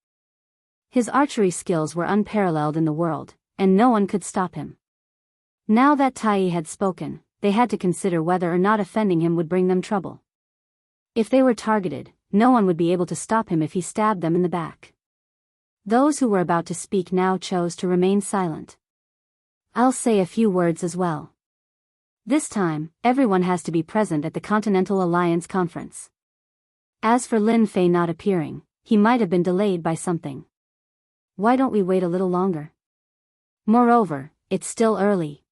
His archery skills were unparalleled in the world, and no one could stop him. Now that Tai had spoken, they had to consider whether or not offending him would bring them trouble. If they were targeted, no one would be able to stop him if he stabbed them in the back. Those who were about to speak now chose to remain silent. I'll say a few words as well. This time, everyone has to be present at the Continental Alliance conference. As for Lin Fei not appearing, he might have been delayed by something. Why don't we wait a little longer? Moreover, it's still early.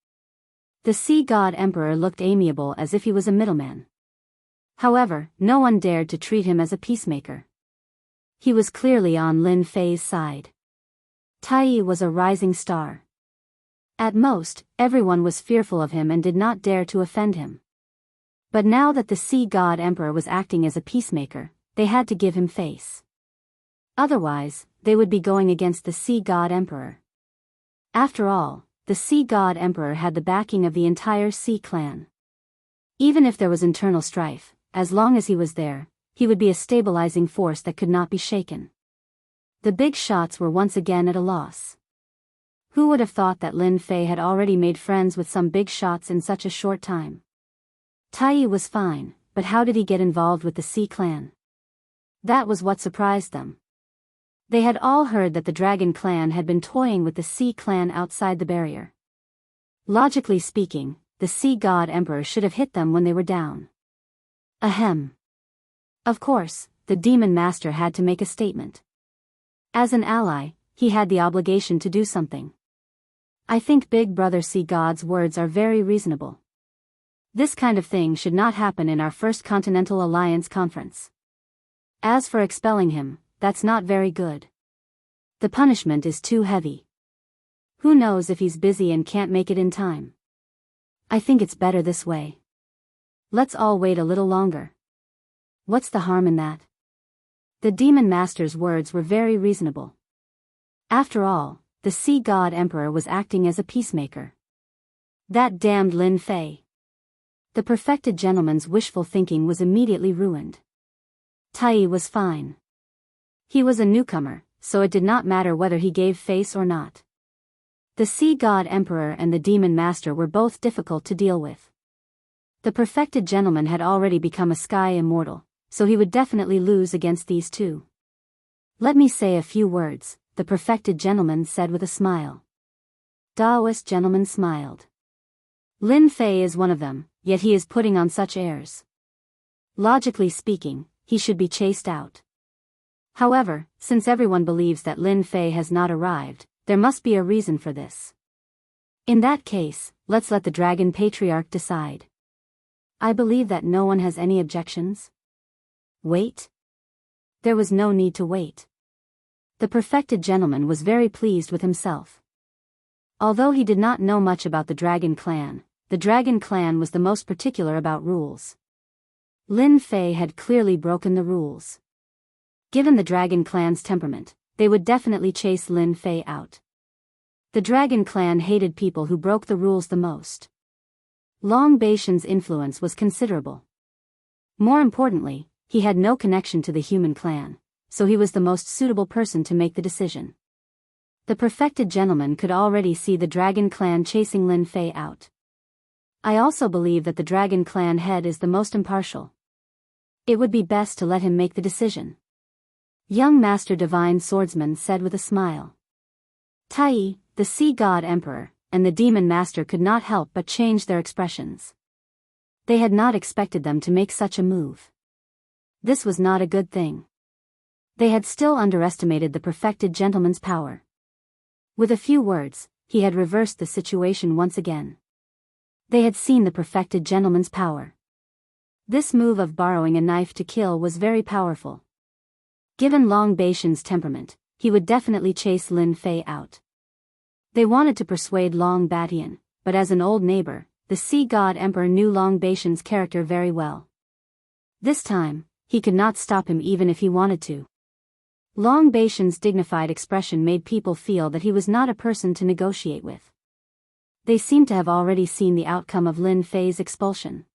The Sea God Emperor looked amiable as if he was a middleman. However, no one dared to treat him as a peacemaker. He was clearly on Lin Fei's side. Tai was a rising star. At most, everyone was fearful of him and did not dare to offend him. But now that the Sea God Emperor was acting as a peacemaker, they had to give him face. Otherwise, they would be going against the Sea God Emperor. After all, the Sea God Emperor had the backing of the entire Sea clan. Even if there was internal strife, as long as he was there, he would be a stabilizing force that could not be shaken. The big shots were once again at a loss. Who would have thought that Lin Fei had already made friends with some big shots in such a short time? Tai was fine, but how did he get involved with the Sea clan? That was what surprised them. They had all heard that the Dragon clan had been toying with the Sea clan outside the barrier. Logically speaking, the Sea God Emperor should have hit them when they were down. Ahem. Of course, the Demon Master had to make a statement. As an ally, he had the obligation to do something. I think Big Brother Sea God's words are very reasonable. This kind of thing should not happen in our first Continental Alliance conference. As for expelling him, that's not very good. The punishment is too heavy. Who knows if he's busy and can't make it in time. I think it's better this way. Let's all wait a little longer. What's the harm in that? The Demon Master's words were very reasonable. After all, the Sea God Emperor was acting as a peacemaker. That damned Lin Fei. The perfected gentleman's wishful thinking was immediately ruined. Tai was fine. He was a newcomer, so it did not matter whether he gave face or not. The Sea God Emperor and the Demon Master were both difficult to deal with. The perfected gentleman had already become a sky immortal, so he would definitely lose against these two. Let me say a few words, the perfected gentleman said with a smile. Taoist gentleman smiled. Lin Fei is one of them, yet he is putting on such airs. Logically speaking, he should be chased out. However, since everyone believes that Lin Fei has not arrived, there must be a reason for this. In that case, let's let the Dragon Patriarch decide. I believe that no one has any objections. Wait? There was no need to wait. The perfected gentleman was very pleased with himself. Although he did not know much about the Dragon Clan was the most particular about rules. Lin Fei had clearly broken the rules. Given the Dragon Clan's temperament, they would definitely chase Lin Fei out. The Dragon Clan hated people who broke the rules the most. Long Baishan's influence was considerable. More importantly, he had no connection to the human clan, so he was the most suitable person to make the decision. The perfected gentleman could already see the Dragon Clan chasing Lin Fei out. I also believe that the Dragon Clan head is the most impartial. It would be best to let him make the decision. Young Master Divine Swordsman said with a smile. Tai, the Sea God Emperor, and the Demon Master could not help but change their expressions. They had not expected them to make such a move. This was not a good thing. They had still underestimated the perfected gentleman's power. With a few words, he had reversed the situation once again. They had seen the perfected gentleman's power. This move of borrowing a knife to kill was very powerful. Given Long Baishan's temperament, he would definitely chase Lin Fei out. They wanted to persuade Long Batian, but as an old neighbor, the Sea God Emperor knew Long Baishan's character very well. This time, he could not stop him even if he wanted to. Long Baishan's dignified expression made people feel that he was not a person to negotiate with. They seemed to have already seen the outcome of Lin Fei's expulsion.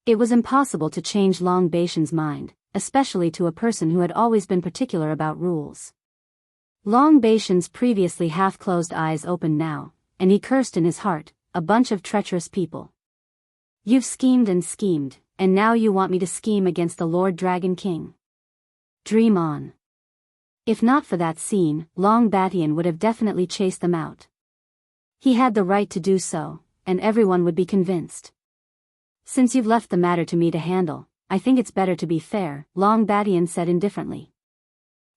It was impossible to change Long Baishan's mind, especially to a person who had always been particular about rules. Long Baishan's previously half-closed eyes opened now, and he cursed in his heart, a bunch of treacherous people. You've schemed, and now you want me to scheme against the Lord Dragon King. Dream on. If not for that scene, Long Batian would have definitely chased them out. He had the right to do so, and everyone would be convinced. Since you've left the matter to me to handle, I think it's better to be fair, Long Batian said indifferently.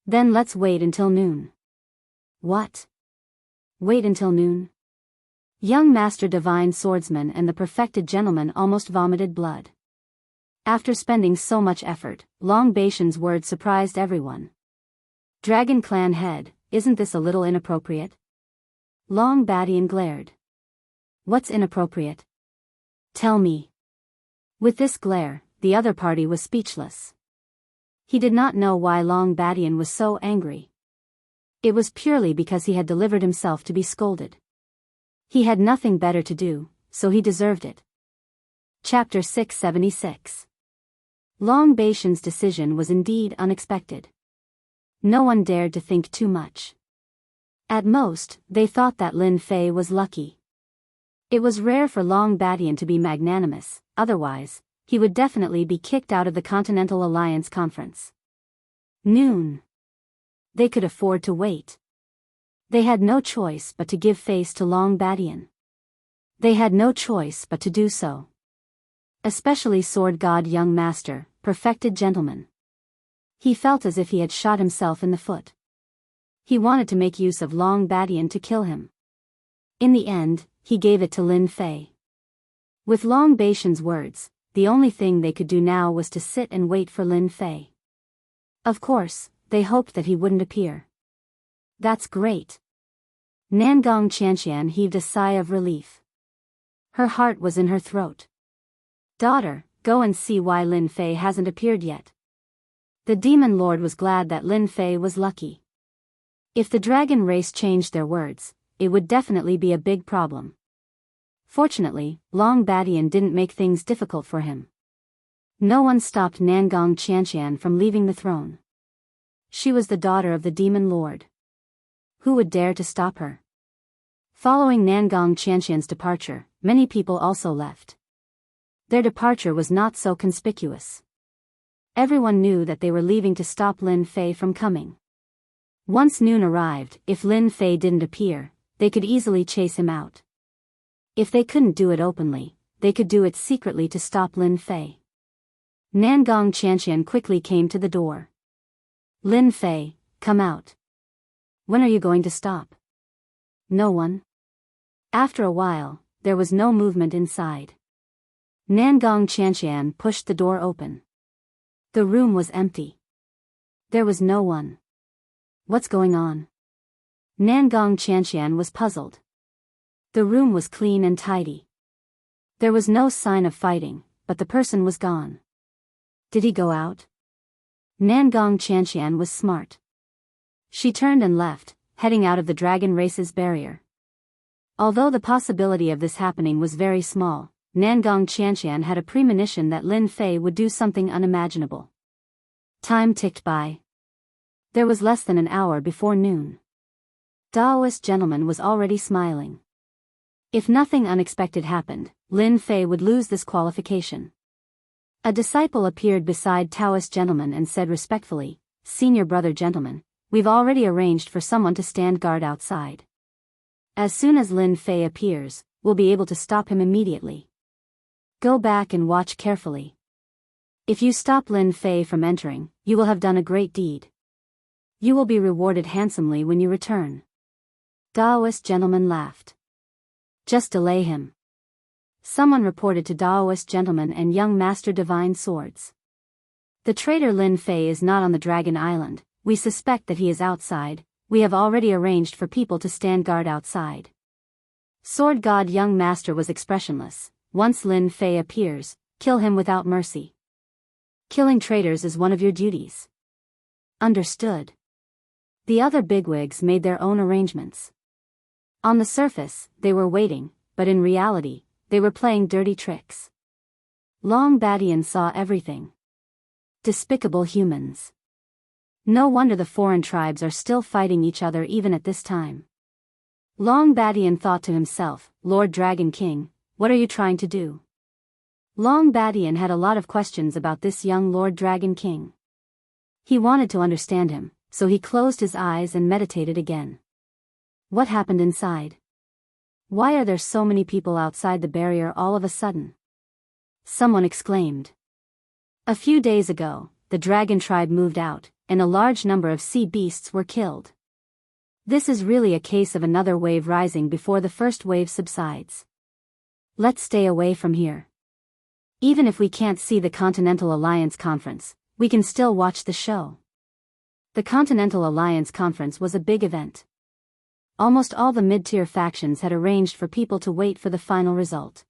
Then let's wait until noon. What? Wait until noon? Young Master Divine Swordsman and the perfected gentleman almost vomited blood. After spending so much effort, Long Baishan's words surprised everyone. Dragon Clan head, isn't this a little inappropriate? Long Batian glared. What's inappropriate? Tell me. With this glare, the other party was speechless. He did not know why Long Batian was so angry. It was purely because he had delivered himself to be scolded. He had nothing better to do, so he deserved it. Chapter 676. Long Baishan's decision was indeed unexpected. No one dared to think too much. At most, they thought that Lin Fei was lucky. It was rare for Long Batian to be magnanimous, otherwise, he would definitely be kicked out of the Continental Alliance Conference. Noon. They could afford to wait. They had no choice but to give face to Long Batian. They had no choice but to do so. Especially Sword God Young Master, perfected gentleman. He felt as if he had shot himself in the foot. He wanted to make use of Long Batian to kill him. In the end, he gave it to Lin Fei. With Long Baishan's words, the only thing they could do now was to sit and wait for Lin Fei. Of course, they hoped that he wouldn't appear. That's great. Nangong Qianqian heaved a sigh of relief. Her heart was in her throat. Daughter, go and see why Lin Fei hasn't appeared yet. The Demon Lord was glad that Lin Fei was lucky. If the dragon race changed their words, it would definitely be a big problem. Fortunately, Long Batian didn't make things difficult for him. No one stopped Nangong Qianqian from leaving the throne. She was the daughter of the Demon Lord. Who would dare to stop her? Following Nangong Qianqian's departure, many people also left. Their departure was not so conspicuous. Everyone knew that they were leaving to stop Lin Fei from coming. Once noon arrived, if Lin Fei didn't appear, they could easily chase him out. If they couldn't do it openly, they could do it secretly to stop Lin Fei. Nangong Qianqian quickly came to the door. Lin Fei, come out. When are you going to stop? No one. After a while, there was no movement inside. Nangong Qianqian pushed the door open. The room was empty. There was no one. What's going on? Nangong Qianqian was puzzled. The room was clean and tidy. There was no sign of fighting, but the person was gone. Did he go out? Nangong Qianqian was smart. She turned and left, heading out of the dragon race's barrier. Although the possibility of this happening was very small, Nangong Qianqian had a premonition that Lin Fei would do something unimaginable. Time ticked by. There was less than an hour before noon. Taoist gentleman was already smiling. If nothing unexpected happened, Lin Fei would lose this qualification. A disciple appeared beside Taoist gentleman and said respectfully, "Senior brother gentleman, we've already arranged for someone to stand guard outside. As soon as Lin Fei appears, we'll be able to stop him immediately. Go back and watch carefully. If you stop Lin Fei from entering, you will have done a great deed. You will be rewarded handsomely when you return." Taoist gentleman laughed. "Just delay him." Someone reported to Taoist gentleman and young master divine swords. "The traitor Lin Fei is not on the Dragon Island. We suspect that he is outside. We have already arranged for people to stand guard outside." Sword God young master was expressionless. "Once Lin Fei appears, kill him without mercy. Killing traitors is one of your duties." Understood. The other bigwigs made their own arrangements. On the surface, they were waiting, but in reality, they were playing dirty tricks. Long Badian saw everything. Despicable humans. No wonder the foreign tribes are still fighting each other even at this time. Long Badian thought to himself, "Lord Dragon King, what are you trying to do?" Long Badian had a lot of questions about this young Lord Dragon King. He wanted to understand him, so he closed his eyes and meditated again. What happened inside? Why are there so many people outside the barrier all of a sudden? Someone exclaimed. A few days ago, the dragon tribe moved out, and a large number of sea beasts were killed. This is really a case of another wave rising before the first wave subsides. Let's stay away from here. Even if we can't see the Continental Alliance Conference, we can still watch the show. The Continental Alliance Conference was a big event. Almost all the mid-tier factions had arranged for people to wait for the final result.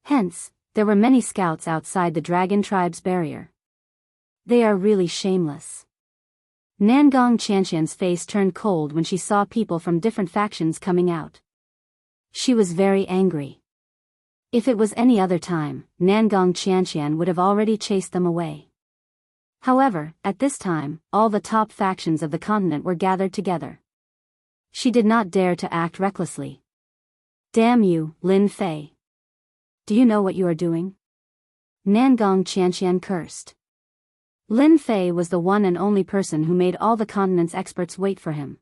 Hence, there were many scouts outside the Dragon Tribe's barrier. They are really shameless. Nangong Qianqian's face turned cold when she saw people from different factions coming out. She was very angry. If it was any other time, Nangong Qianqian would have already chased them away. However, at this time, all the top factions of the continent were gathered together. She did not dare to act recklessly. "Damn you, Lin Fei. Do you know what you are doing?" Nangong Qianqian cursed. Lin Fei was the one and only person who made all the continent's experts wait for him.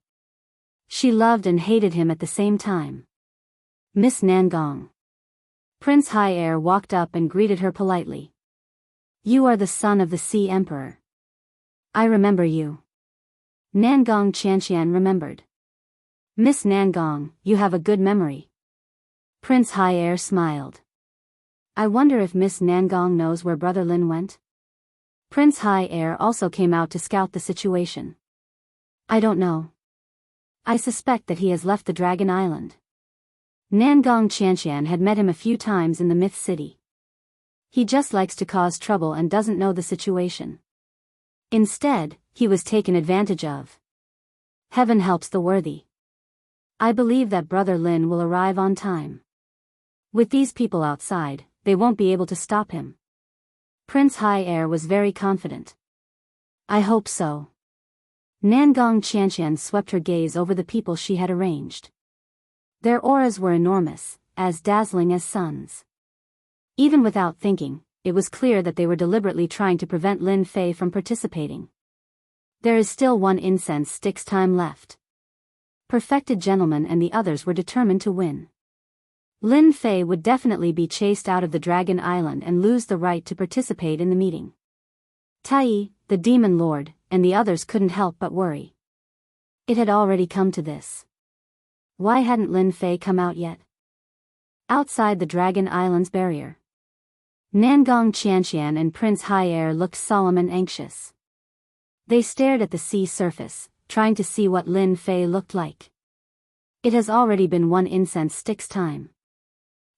She loved and hated him at the same time. "Miss Nangong." Prince High Air walked up and greeted her politely. "You are the son of the Sea Emperor. I remember you." Nangong Qianqian remembered. "Miss Nangong, you have a good memory." Prince High Air smiled. "I wonder if Miss Nangong knows where Brother Lin went?" Prince High Air also came out to scout the situation. "I don't know. I suspect that he has left the Dragon Island." Nangong Qianqian had met him a few times in the Myth City. He just likes to cause trouble and doesn't know the situation. Instead, he was taken advantage of. Heaven helps the worthy. I believe that Brother Lin will arrive on time. With these people outside, they won't be able to stop him. Prince High Air was very confident. "I hope so." Nangong Qianqian swept her gaze over the people she had arranged. Their auras were enormous, as dazzling as suns. Even without thinking, it was clear that they were deliberately trying to prevent Lin Fei from participating. There is still one incense stick's time left. Perfected Gentleman and the others were determined to win. Lin Fei would definitely be chased out of the Dragon Island and lose the right to participate in the meeting. Tai, the Demon Lord, and the others couldn't help but worry. It had already come to this. Why hadn't Lin Fei come out yet? Outside the Dragon Island's barrier, Nangong Qianqian and Prince Haier looked solemn and anxious. They stared at the sea surface, trying to see what Lin Fei looked like. It has already been one incense stick's time.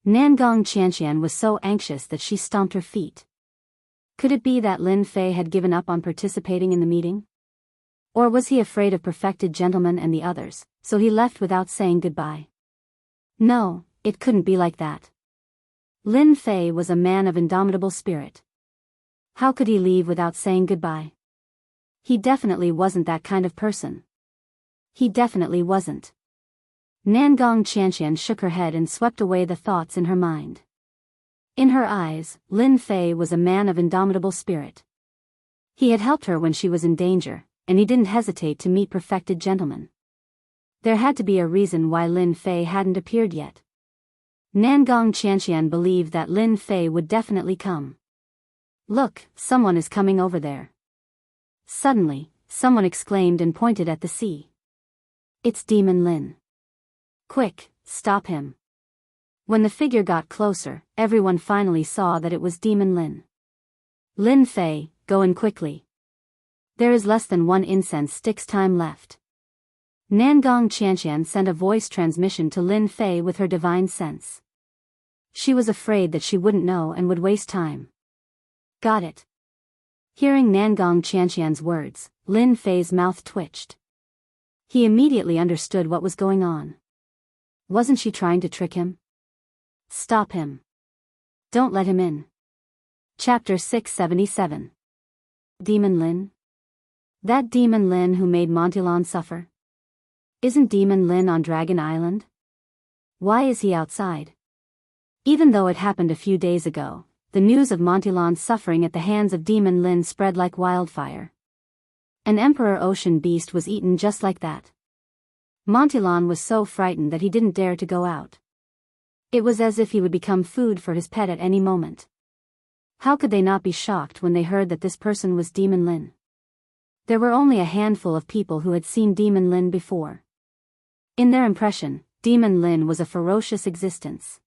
Nangong Qianqian was so anxious that she stomped her feet. Could it be that Lin Fei had given up on participating in the meeting? Or was he afraid of Perfected Gentleman and the others, so he left without saying goodbye? No, it couldn't be like that. Lin Fei was a man of indomitable spirit. How could he leave without saying goodbye? He definitely wasn't that kind of person. He definitely wasn't. Nangong Qianqian shook her head and swept away the thoughts in her mind. In her eyes, Lin Fei was a man of indomitable spirit. He had helped her when she was in danger, and he didn't hesitate to meet Perfected Gentleman. There had to be a reason why Lin Fei hadn't appeared yet. Nangong Qianqian believed that Lin Fei would definitely come. Look, someone is coming over there. Suddenly, someone exclaimed and pointed at the sea. It's Demon Lin. Quick, stop him. When the figure got closer, everyone finally saw that it was Demon Lin. Lin Fei, go in quickly. There is less than one incense stick's time left. Nangong Qianqian sent a voice transmission to Lin Fei with her divine sense. She was afraid that she wouldn't know and would waste time. Got it. Hearing Nangong Qianqian's words, Lin Fei's mouth twitched. He immediately understood what was going on. Wasn't she trying to trick him? Stop him. Don't let him in. Chapter 677. Demon Lin? That Demon Lin who made Montilon suffer? Isn't Demon Lin on Dragon Island? Why is he outside? Even though it happened a few days ago, the news of Montilon's suffering at the hands of Demon Lin spread like wildfire. An Emperor Ocean Beast was eaten just like that. Montilon was so frightened that he didn't dare to go out. It was as if he would become food for his pet at any moment. How could they not be shocked when they heard that this person was Demon Lin? There were only a handful of people who had seen Demon Lin before. In their impression, Demon Lin was a ferocious existence.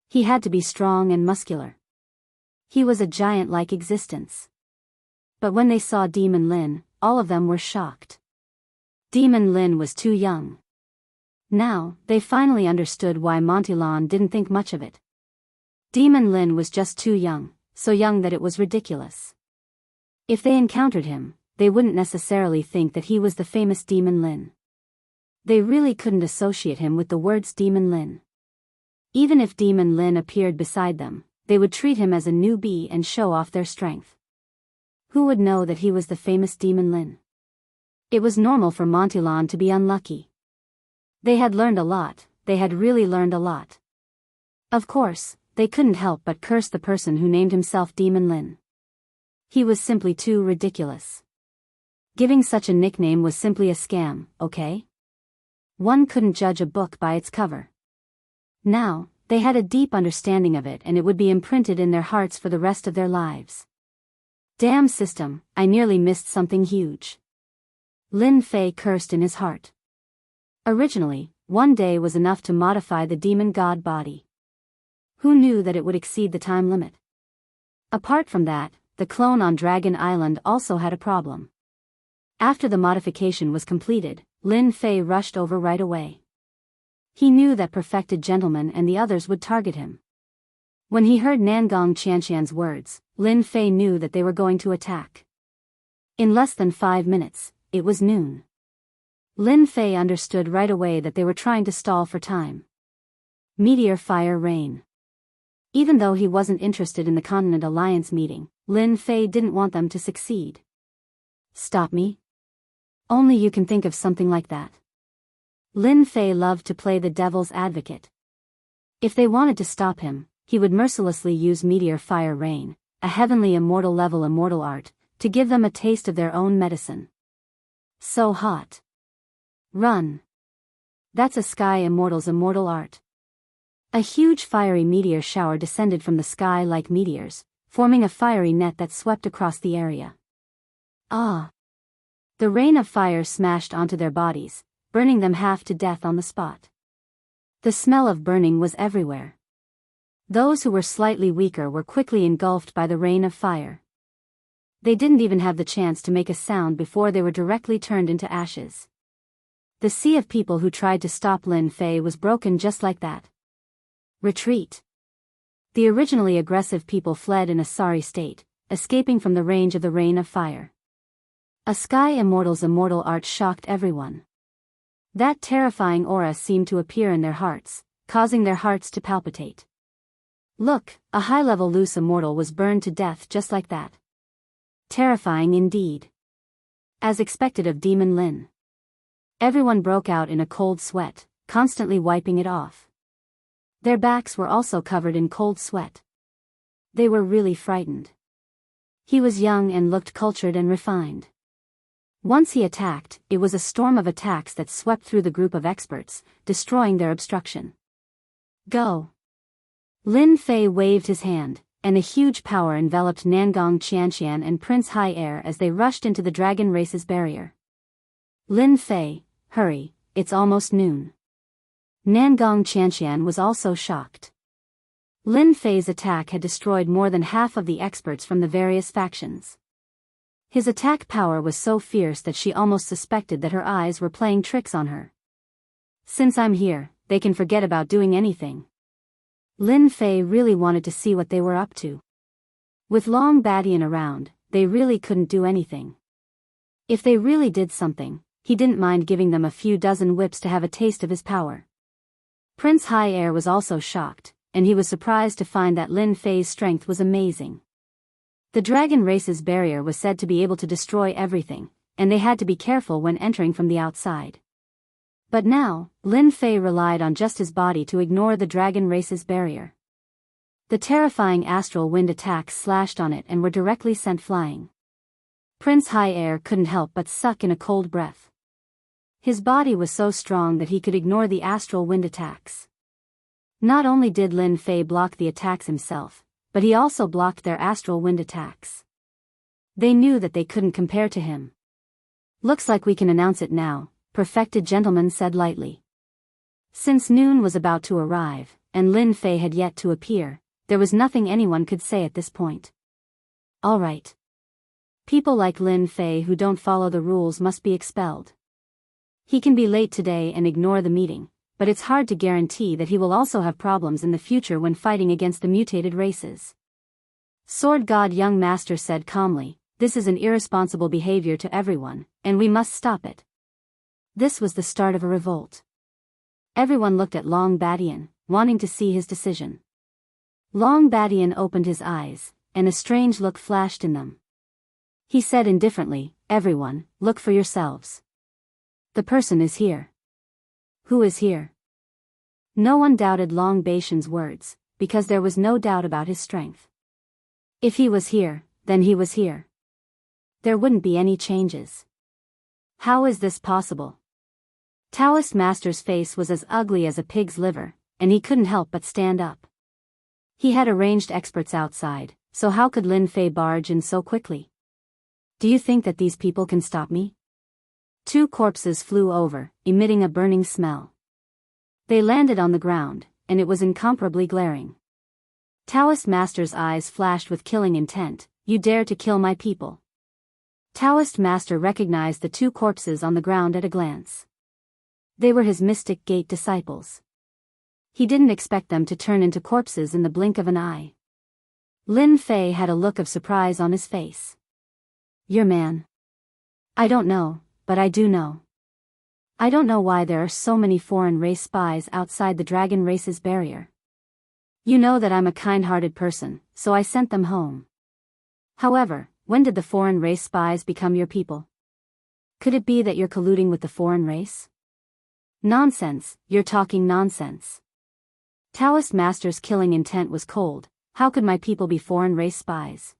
He had to be strong and muscular. He was a giant-like existence. But when they saw Demon Lin, all of them were shocked. Demon Lin was too young. Now, they finally understood why Montilon didn't think much of it. Demon Lin was just too young, so young that it was ridiculous. If they encountered him, they wouldn't necessarily think that he was the famous Demon Lin. They really couldn't associate him with the words Demon Lin. Even if Demon Lin appeared beside them, they would treat him as a newbie and show off their strength. Who would know that he was the famous Demon Lin? It was normal for Montilon to be unlucky. They had learned a lot, they had really learned a lot. Of course, they couldn't help but curse the person who named himself Demon Lin. He was simply too ridiculous. Giving such a nickname was simply a scam, okay? One couldn't judge a book by its cover. Now, they had a deep understanding of it and it would be imprinted in their hearts for the rest of their lives. Damn system, I nearly missed something huge. Lin Fei cursed in his heart. Originally, one day was enough to modify the demon god body. Who knew that it would exceed the time limit? Apart from that, the clone on Dragon Island also had a problem. After the modification was completed, Lin Fei rushed over right away. He knew that Perfected Gentleman and the others would target him. When he heard Nangong Qianqian's words, Lin Fei knew that they were going to attack. In less than 5 minutes, it was noon. Lin Fei understood right away that they were trying to stall for time. Meteor fire rain. Even though he wasn't interested in the Continent Alliance meeting, Lin Fei didn't want them to succeed. Stop me? Only you can think of something like that. Lin Fei loved to play the devil's advocate. If they wanted to stop him, he would mercilessly use meteor fire rain, a heavenly immortal level immortal art, to give them a taste of their own medicine. So hot. Run. That's a sky immortal's immortal art. A huge fiery meteor shower descended from the sky like meteors, forming a fiery net that swept across the area. Ah! The rain of fire smashed onto their bodies, burning them half to death on the spot. The smell of burning was everywhere. Those who were slightly weaker were quickly engulfed by the rain of fire. They didn't even have the chance to make a sound before they were directly turned into ashes. The sea of people who tried to stop Lin Fei was broken just like that. Retreat. The originally aggressive people fled in a sorry state, escaping from the range of the rain of fire. A sky immortal's immortal art shocked everyone. That terrifying aura seemed to appear in their hearts, causing their hearts to palpitate. Look, a high-level loose immortal was burned to death just like that. Terrifying indeed. As expected of Demon Lin. Everyone broke out in a cold sweat, constantly wiping it off. Their backs were also covered in cold sweat. They were really frightened. He was young and looked cultured and refined. Once he attacked, it was a storm of attacks that swept through the group of experts, destroying their obstruction. Go! Lin Fei waved his hand, and a huge power enveloped Nangong Qianqian and Prince Hai Air as they rushed into the dragon race's barrier. Lin Fei, hurry, it's almost noon. Nangong Qianqian was also shocked. Lin Fei's attack had destroyed more than half of the experts from the various factions. His attack power was so fierce that she almost suspected that her eyes were playing tricks on her. Since I'm here, they can forget about doing anything. Lin Fei really wanted to see what they were up to. With Long Badian around, they really couldn't do anything. If they really did something, he didn't mind giving them a few dozen whips to have a taste of his power. Prince Hai Air was also shocked, and he was surprised to find that Lin Fei's strength was amazing. The dragon race's barrier was said to be able to destroy everything, and they had to be careful when entering from the outside. But now, Lin Fei relied on just his body to ignore the dragon race's barrier. The terrifying astral wind attacks slashed on it and were directly sent flying. Prince Hai Air couldn't help but suck in a cold breath. His body was so strong that he could ignore the astral wind attacks. Not only did Lin Fei block the attacks himself, but he also blocked their astral wind attacks. They knew that they couldn't compare to him. Looks like we can announce it now, Perfected Gentleman said lightly. Since noon was about to arrive, and Lin Fei had yet to appear, there was nothing anyone could say at this point. All right. People like Lin Fei who don't follow the rules must be expelled. He can be late today and ignore the meeting, but it's hard to guarantee that he will also have problems in the future when fighting against the mutated races. Sword God Young Master said calmly, this is an irresponsible behavior to everyone, and we must stop it. This was the start of a revolt. Everyone looked at Long Badian, wanting to see his decision. Long Badian opened his eyes, and a strange look flashed in them. He said indifferently, everyone, look for yourselves. The person is here. Who is here? No one doubted Long Badian's words, because there was no doubt about his strength. If he was here, then he was here. There wouldn't be any changes. How is this possible? Taoist Master's face was as ugly as a pig's liver, and he couldn't help but stand up. He had arranged experts outside, so how could Lin Fei barge in so quickly? Do you think that these people can stop me? 2 corpses flew over, emitting a burning smell. They landed on the ground, and it was incomparably glaring. Taoist Master's eyes flashed with killing intent, you dare to kill my people. Taoist Master recognized the 2 corpses on the ground at a glance. They were his Mystic Gate disciples. He didn't expect them to turn into corpses in the blink of an eye. Lin Fei had a look of surprise on his face. Your man. I don't know, but I do know. I don't know why there are so many foreign race spies outside the dragon race's barrier. You know that I'm a kind-hearted person, so I sent them home. However, when did the foreign race spies become your people? Could it be that you're colluding with the foreign race? Nonsense, you're talking nonsense. Taoist Master's killing intent was cold, how could my people be foreign race spies?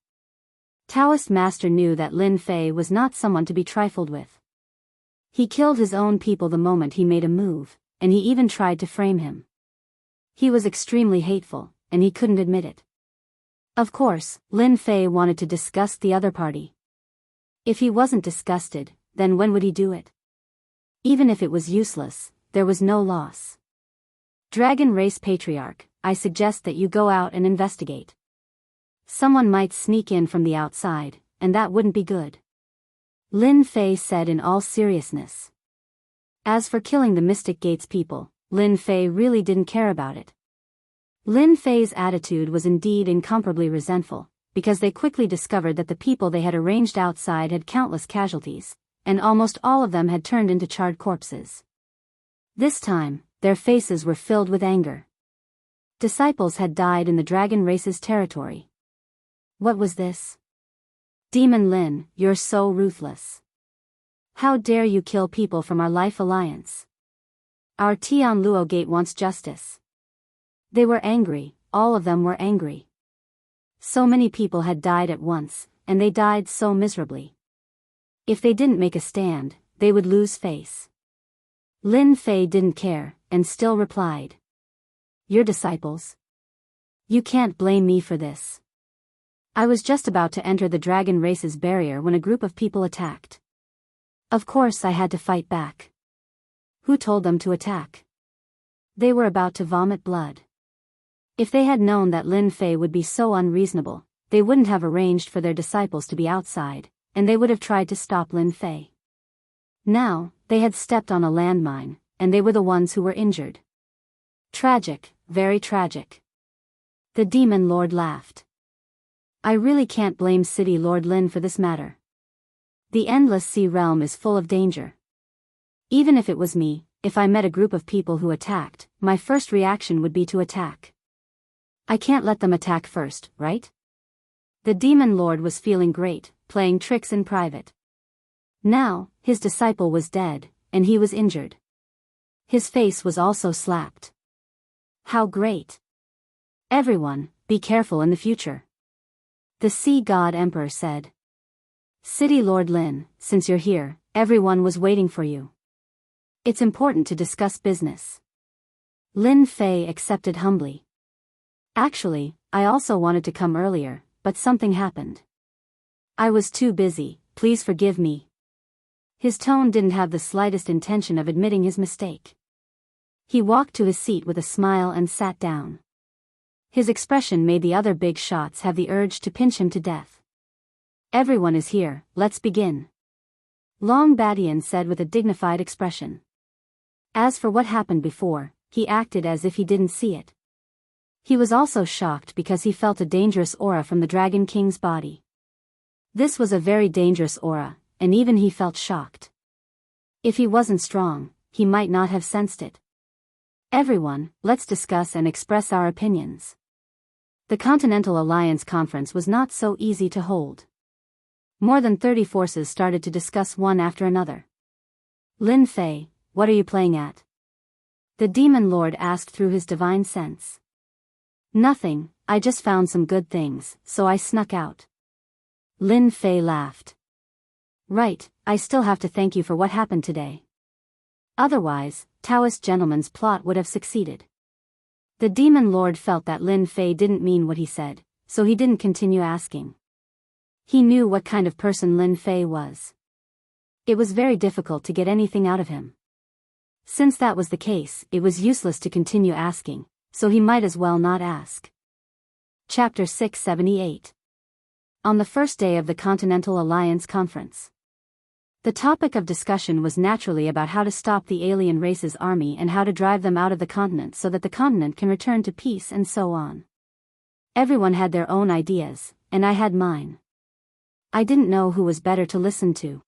Taoist Master knew that Lin Fei was not someone to be trifled with. He killed his own people the moment he made a move, and he even tried to frame him. He was extremely hateful, and he couldn't admit it. Of course, Lin Fei wanted to disgust the other party. If he wasn't disgusted, then when would he do it? Even if it was useless, there was no loss. Dragon Race Patriarch, I suggest that you go out and investigate. Someone might sneak in from the outside, and that wouldn't be good. Lin Fei said in all seriousness. As for killing the Mystic Gates people, Lin Fei really didn't care about it. Lin Fei's attitude was indeed incomparably resentful, because they quickly discovered that the people they had arranged outside had countless casualties, and almost all of them had turned into charred corpses. This time, their faces were filled with anger. Disciples had died in the dragon race's territory. What was this? Demon Lin, you're so ruthless. How dare you kill people from our life alliance? Our Tianluo Gate wants justice. They were angry, all of them were angry. So many people had died at once, and they died so miserably. If they didn't make a stand, they would lose face. Lin Fei didn't care, and still replied. Your disciples? You can't blame me for this. I was just about to enter the dragon race's barrier when a group of people attacked. Of course I had to fight back. Who told them to attack? They were about to vomit blood. If they had known that Lin Fei would be so unreasonable, they wouldn't have arranged for their disciples to be outside, and they would have tried to stop Lin Fei. Now, they had stepped on a landmine, and they were the ones who were injured. Tragic, very tragic. The Demon Lord laughed. I really can't blame City Lord Lin for this matter. The Endless Sea realm is full of danger. Even if it was me, if I met a group of people who attacked, my first reaction would be to attack. I can't let them attack first, right? The Demon Lord was feeling great, playing tricks in private. Now, his disciple was dead, and he was injured. His face was also slapped. How great! Everyone, be careful in the future. The Sea God Emperor said. City Lord Lin, since you're here, everyone was waiting for you. It's important to discuss business. Lin Fei accepted humbly. Actually, I also wanted to come earlier, but something happened. I was too busy, please forgive me. His tone didn't have the slightest intention of admitting his mistake. He walked to his seat with a smile and sat down. His expression made the other big shots have the urge to pinch him to death. Everyone is here, let's begin. Long Badian said with a dignified expression. As for what happened before, he acted as if he didn't see it. He was also shocked because he felt a dangerous aura from the Dragon King's body. This was a very dangerous aura, and even he felt shocked. If he wasn't strong, he might not have sensed it. Everyone, let's discuss and express our opinions. The Continental Alliance Conference was not so easy to hold. More than 30 forces started to discuss one after another. Lin Fei, what are you playing at? The Demon Lord asked through his divine sense. Nothing, I just found some good things, so I snuck out. Lin Fei laughed. Right, I still have to thank you for what happened today. Otherwise, Taoist gentleman's plot would have succeeded. The Demon Lord felt that Lin Fei didn't mean what he said, so he didn't continue asking. He knew what kind of person Lin Fei was. It was very difficult to get anything out of him. Since that was the case, it was useless to continue asking, so he might as well not ask. Chapter 678. On the first day of the Continental Alliance Conference. The topic of discussion was naturally about how to stop the alien race's army and how to drive them out of the continent so that the continent can return to peace and so on. Everyone had their own ideas, and I had mine. I didn't know who was better to listen to.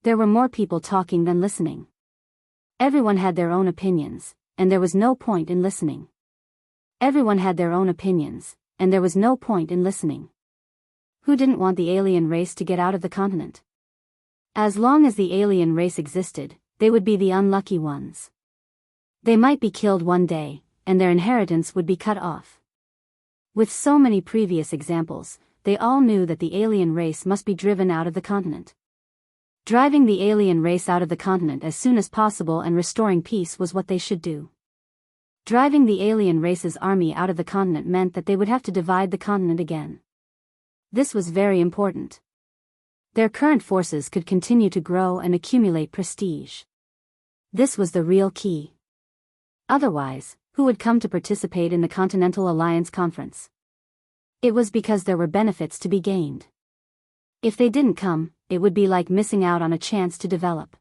There were more people talking than listening. Everyone had their own opinions, and there was no point in listening. Everyone had their own opinions, and there was no point in listening. Who didn't want the alien race to get out of the continent? As long as the alien race existed, they would be the unlucky ones. They might be killed one day, and their inheritance would be cut off. With so many previous examples, they all knew that the alien race must be driven out of the continent. Driving the alien race out of the continent as soon as possible and restoring peace was what they should do. Driving the alien race's army out of the continent meant that they would have to divide the continent again. This was very important. Their current forces could continue to grow and accumulate prestige. This was the real key. Otherwise, who would come to participate in the Continental Alliance Conference? It was because there were benefits to be gained. If they didn't come, it would be like missing out on a chance to develop.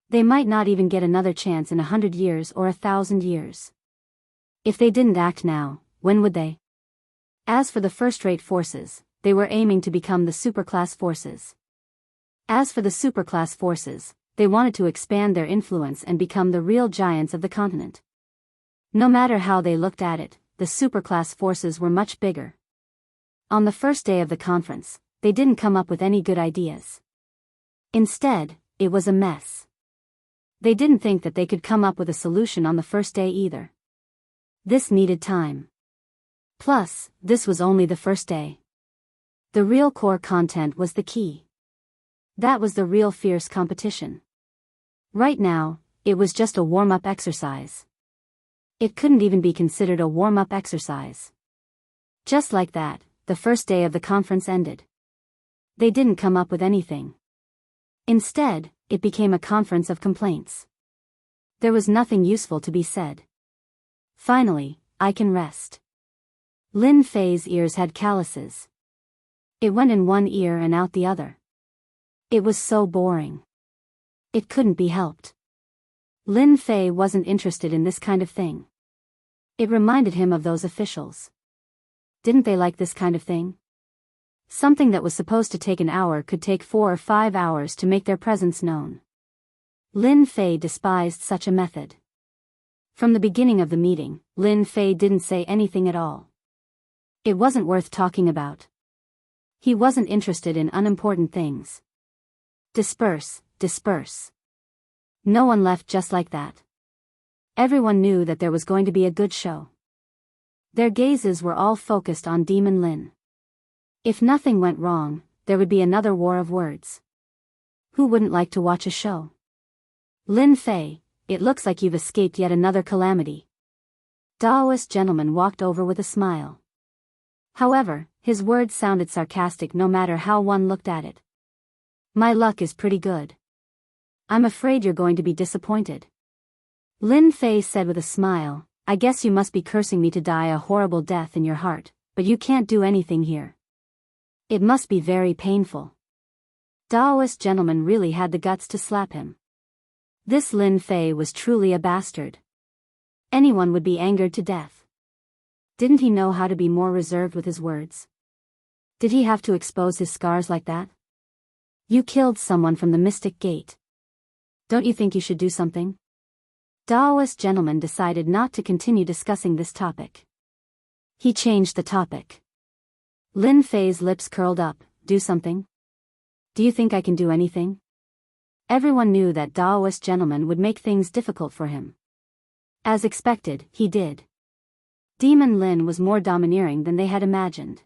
They might not even get another chance in 100 years or 1,000 years. If they didn't act now, when would they? As for the first-rate forces, they were aiming to become the superclass forces. As for the superclass forces, they wanted to expand their influence and become the real giants of the continent. No matter how they looked at it, the superclass forces were much bigger. On the first day of the conference, they didn't come up with any good ideas. Instead, it was a mess. They didn't think that they could come up with a solution on the first day either. This needed time. Plus, this was only the first day. The real core content was the key. That was the real fierce competition. Right now, it was just a warm-up exercise. It couldn't even be considered a warm-up exercise. Just like that, the first day of the conference ended. They didn't come up with anything. Instead, it became a conference of complaints. There was nothing useful to be said. Finally, I can rest. Lin Fei's ears had calluses. It went in one ear and out the other. It was so boring. It couldn't be helped. Lin Fei wasn't interested in this kind of thing. It reminded him of those officials. Didn't they like this kind of thing? Something that was supposed to take an hour could take 4 or 5 hours to make their presence known. Lin Fei despised such a method. From the beginning of the meeting, Lin Fei didn't say anything at all. It wasn't worth talking about. He wasn't interested in unimportant things. Disperse, disperse. No one left just like that. Everyone knew that there was going to be a good show. Their gazes were all focused on Demon Lin. If nothing went wrong, there would be another war of words. Who wouldn't like to watch a show? Lin Fei, it looks like you've escaped yet another calamity. Daoist gentleman walked over with a smile. However, his words sounded sarcastic no matter how one looked at it. My luck is pretty good. I'm afraid you're going to be disappointed. Lin Fei said with a smile, I guess you must be cursing me to die a horrible death in your heart, but you can't do anything here. It must be very painful. Daoist gentleman really had the guts to slap him. This Lin Fei was truly a bastard. Anyone would be angered to death. Didn't he know how to be more reserved with his words? Did he have to expose his scars like that? You killed someone from the Mystic Gate. Don't you think you should do something? Daoist gentleman decided not to continue discussing this topic. He changed the topic. Lin Fei's lips curled up. Do something? Do you think I can do anything? Everyone knew that Daoist gentleman would make things difficult for him. As expected, he did. Demon Lin was more domineering than they had imagined.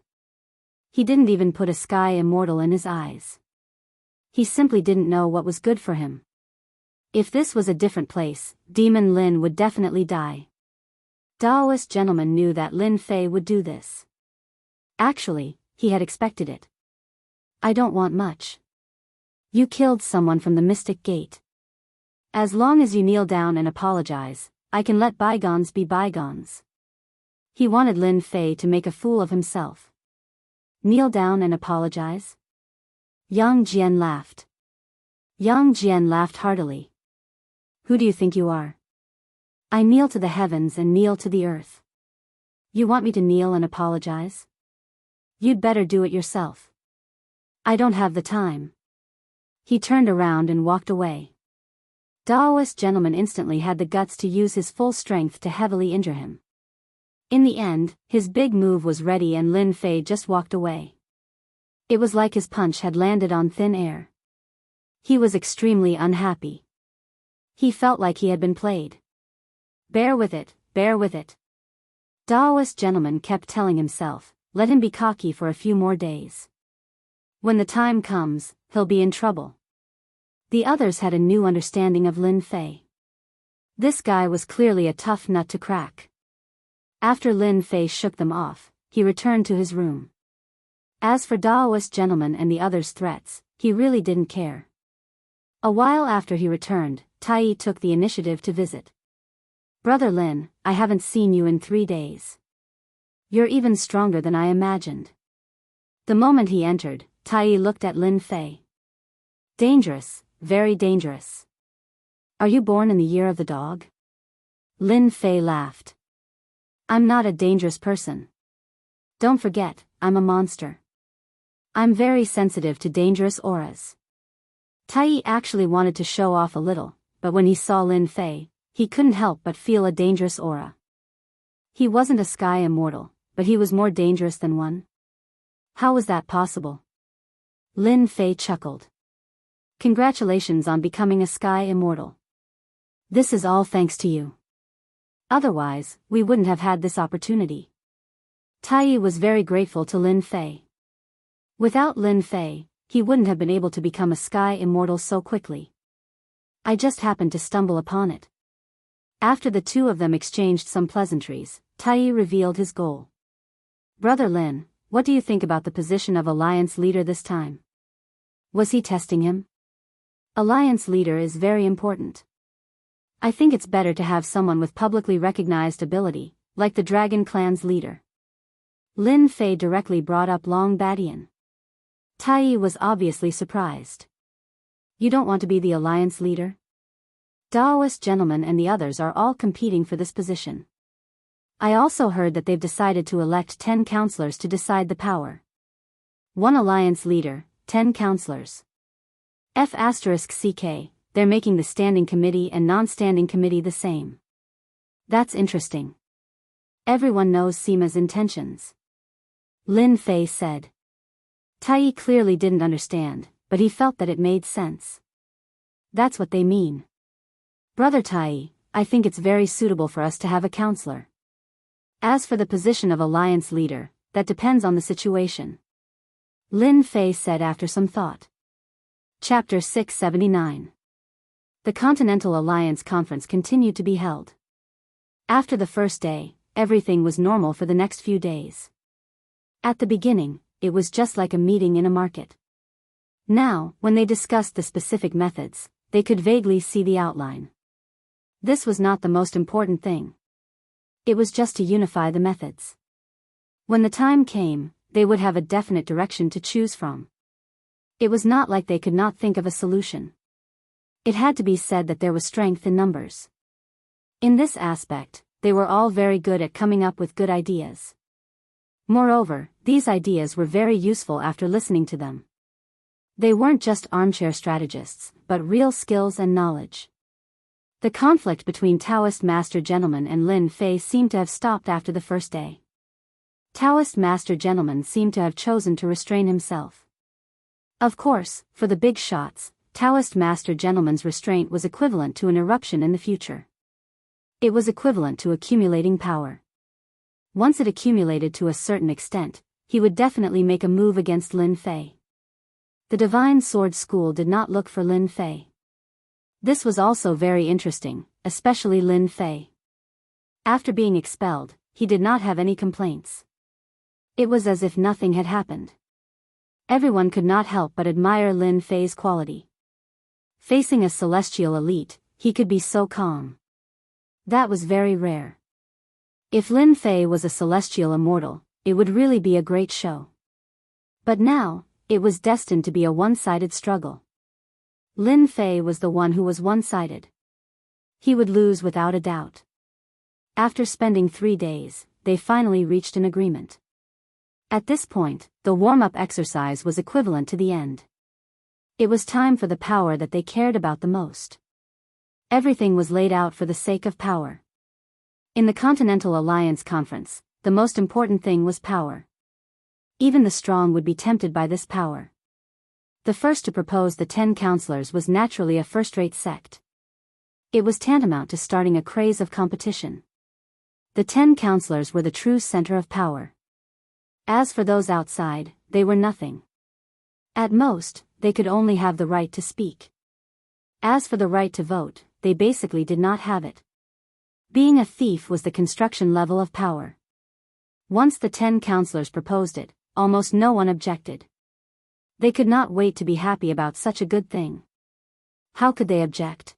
He didn't even put a sky immortal in his eyes. He simply didn't know what was good for him. If this was a different place, Demon Lin would definitely die. Daoist gentleman knew that Lin Fei would do this. Actually, he had expected it. I don't want much. You killed someone from the Mystic Gate. As long as you kneel down and apologize, I can let bygones be bygones. He wanted Lin Fei to make a fool of himself. Kneel down and apologize? Yang Jian laughed. Yang Jian laughed heartily. Who do you think you are? I kneel to the heavens and kneel to the earth. You want me to kneel and apologize? You'd better do it yourself. I don't have the time. He turned around and walked away. Daoist gentleman instantly had the guts to use his full strength to heavily injure him. In the end, his big move was ready and Lin Fei just walked away. It was like his punch had landed on thin air. He was extremely unhappy. He felt like he had been played. Bear with it, bear with it. Daoist gentleman kept telling himself, let him be cocky for a few more days. When the time comes, he'll be in trouble. The others had a new understanding of Lin Fei. This guy was clearly a tough nut to crack. After Lin Fei shook them off, he returned to his room. As for Daoist gentleman and the others' threats, he really didn't care. A while after he returned, Tai took the initiative to visit. Brother Lin, I haven't seen you in 3 days. You're even stronger than I imagined. The moment he entered, Tai looked at Lin Fei. Dangerous, very dangerous. Are you born in the year of the dog? Lin Fei laughed. I'm not a dangerous person. Don't forget, I'm a monster. I'm very sensitive to dangerous auras. Tai actually wanted to show off a little, but when he saw Lin Fei, he couldn't help but feel a dangerous aura. He wasn't a sky immortal, but he was more dangerous than one. How was that possible? Lin Fei chuckled. Congratulations on becoming a sky immortal. This is all thanks to you. Otherwise, we wouldn't have had this opportunity. Tai was very grateful to Lin Fei. Without Lin Fei, he wouldn't have been able to become a sky immortal so quickly. I just happened to stumble upon it. After the two of them exchanged some pleasantries, Tai revealed his goal. Brother Lin, what do you think about the position of Alliance leader this time? Was he testing him? Alliance leader is very important. I think it's better to have someone with publicly recognized ability, like the Dragon Clan's leader. Lin Fei directly brought up Long Badian. Tai was obviously surprised. You don't want to be the Alliance leader? Daoist gentleman and the others are all competing for this position. I also heard that they've decided to elect 10 counselors to decide the power. One Alliance leader, 10 counselors. F***CK, they're making the standing committee and non-standing committee the same. That's interesting. Everyone knows Sima's intentions. Lin Fei said. Tai clearly didn't understand, but he felt that it made sense. That's what they mean. Brother Tai, I think it's very suitable for us to have a counselor. As for the position of Alliance leader, that depends on the situation. Lin Fei said after some thought. Chapter 679. The Continental Alliance Conference continued to be held. After the first day, everything was normal for the next few days. At the beginning, it was just like a meeting in a market. Now, when they discussed the specific methods, they could vaguely see the outline. This was not the most important thing. It was just to unify the methods. When the time came, they would have a definite direction to choose from. It was not like they could not think of a solution. It had to be said that there was strength in numbers. In this aspect, they were all very good at coming up with good ideas. Moreover, these ideas were very useful after listening to them. They weren't just armchair strategists, but real skills and knowledge. The conflict between Taoist Master Gentleman and Lin Fei seemed to have stopped after the first day. Taoist Master Gentleman seemed to have chosen to restrain himself. Of course, for the big shots, Taoist Master Gentleman's restraint was equivalent to an eruption in the future. It was equivalent to accumulating power. Once it accumulated to a certain extent, he would definitely make a move against Lin Fei. The Divine Sword School did not look for Lin Fei. This was also very interesting, especially Lin Fei. After being expelled, he did not have any complaints. It was as if nothing had happened. Everyone could not help but admire Lin Fei's quality. Facing a celestial elite, he could be so calm. That was very rare. If Lin Fei was a celestial immortal, it would really be a great show. But now, it was destined to be a one-sided struggle. Lin Fei was the one who was one-sided. He would lose without a doubt. After spending 3 days, they finally reached an agreement. At this point, the warm-up exercise was equivalent to the end. It was time for the power that they cared about the most. Everything was laid out for the sake of power. In the Continental Alliance Conference, the most important thing was power. Even the strong would be tempted by this power. The first to propose the 10 counselors was naturally a first-rate sect. It was tantamount to starting a craze of competition. The 10 counselors were the true center of power. As for those outside, they were nothing. At most, they could only have the right to speak. As for the right to vote, they basically did not have it. Being a thief was the construction level of power. Once the 10 counselors proposed it, almost no one objected. They could not wait to be happy about such a good thing. How could they object?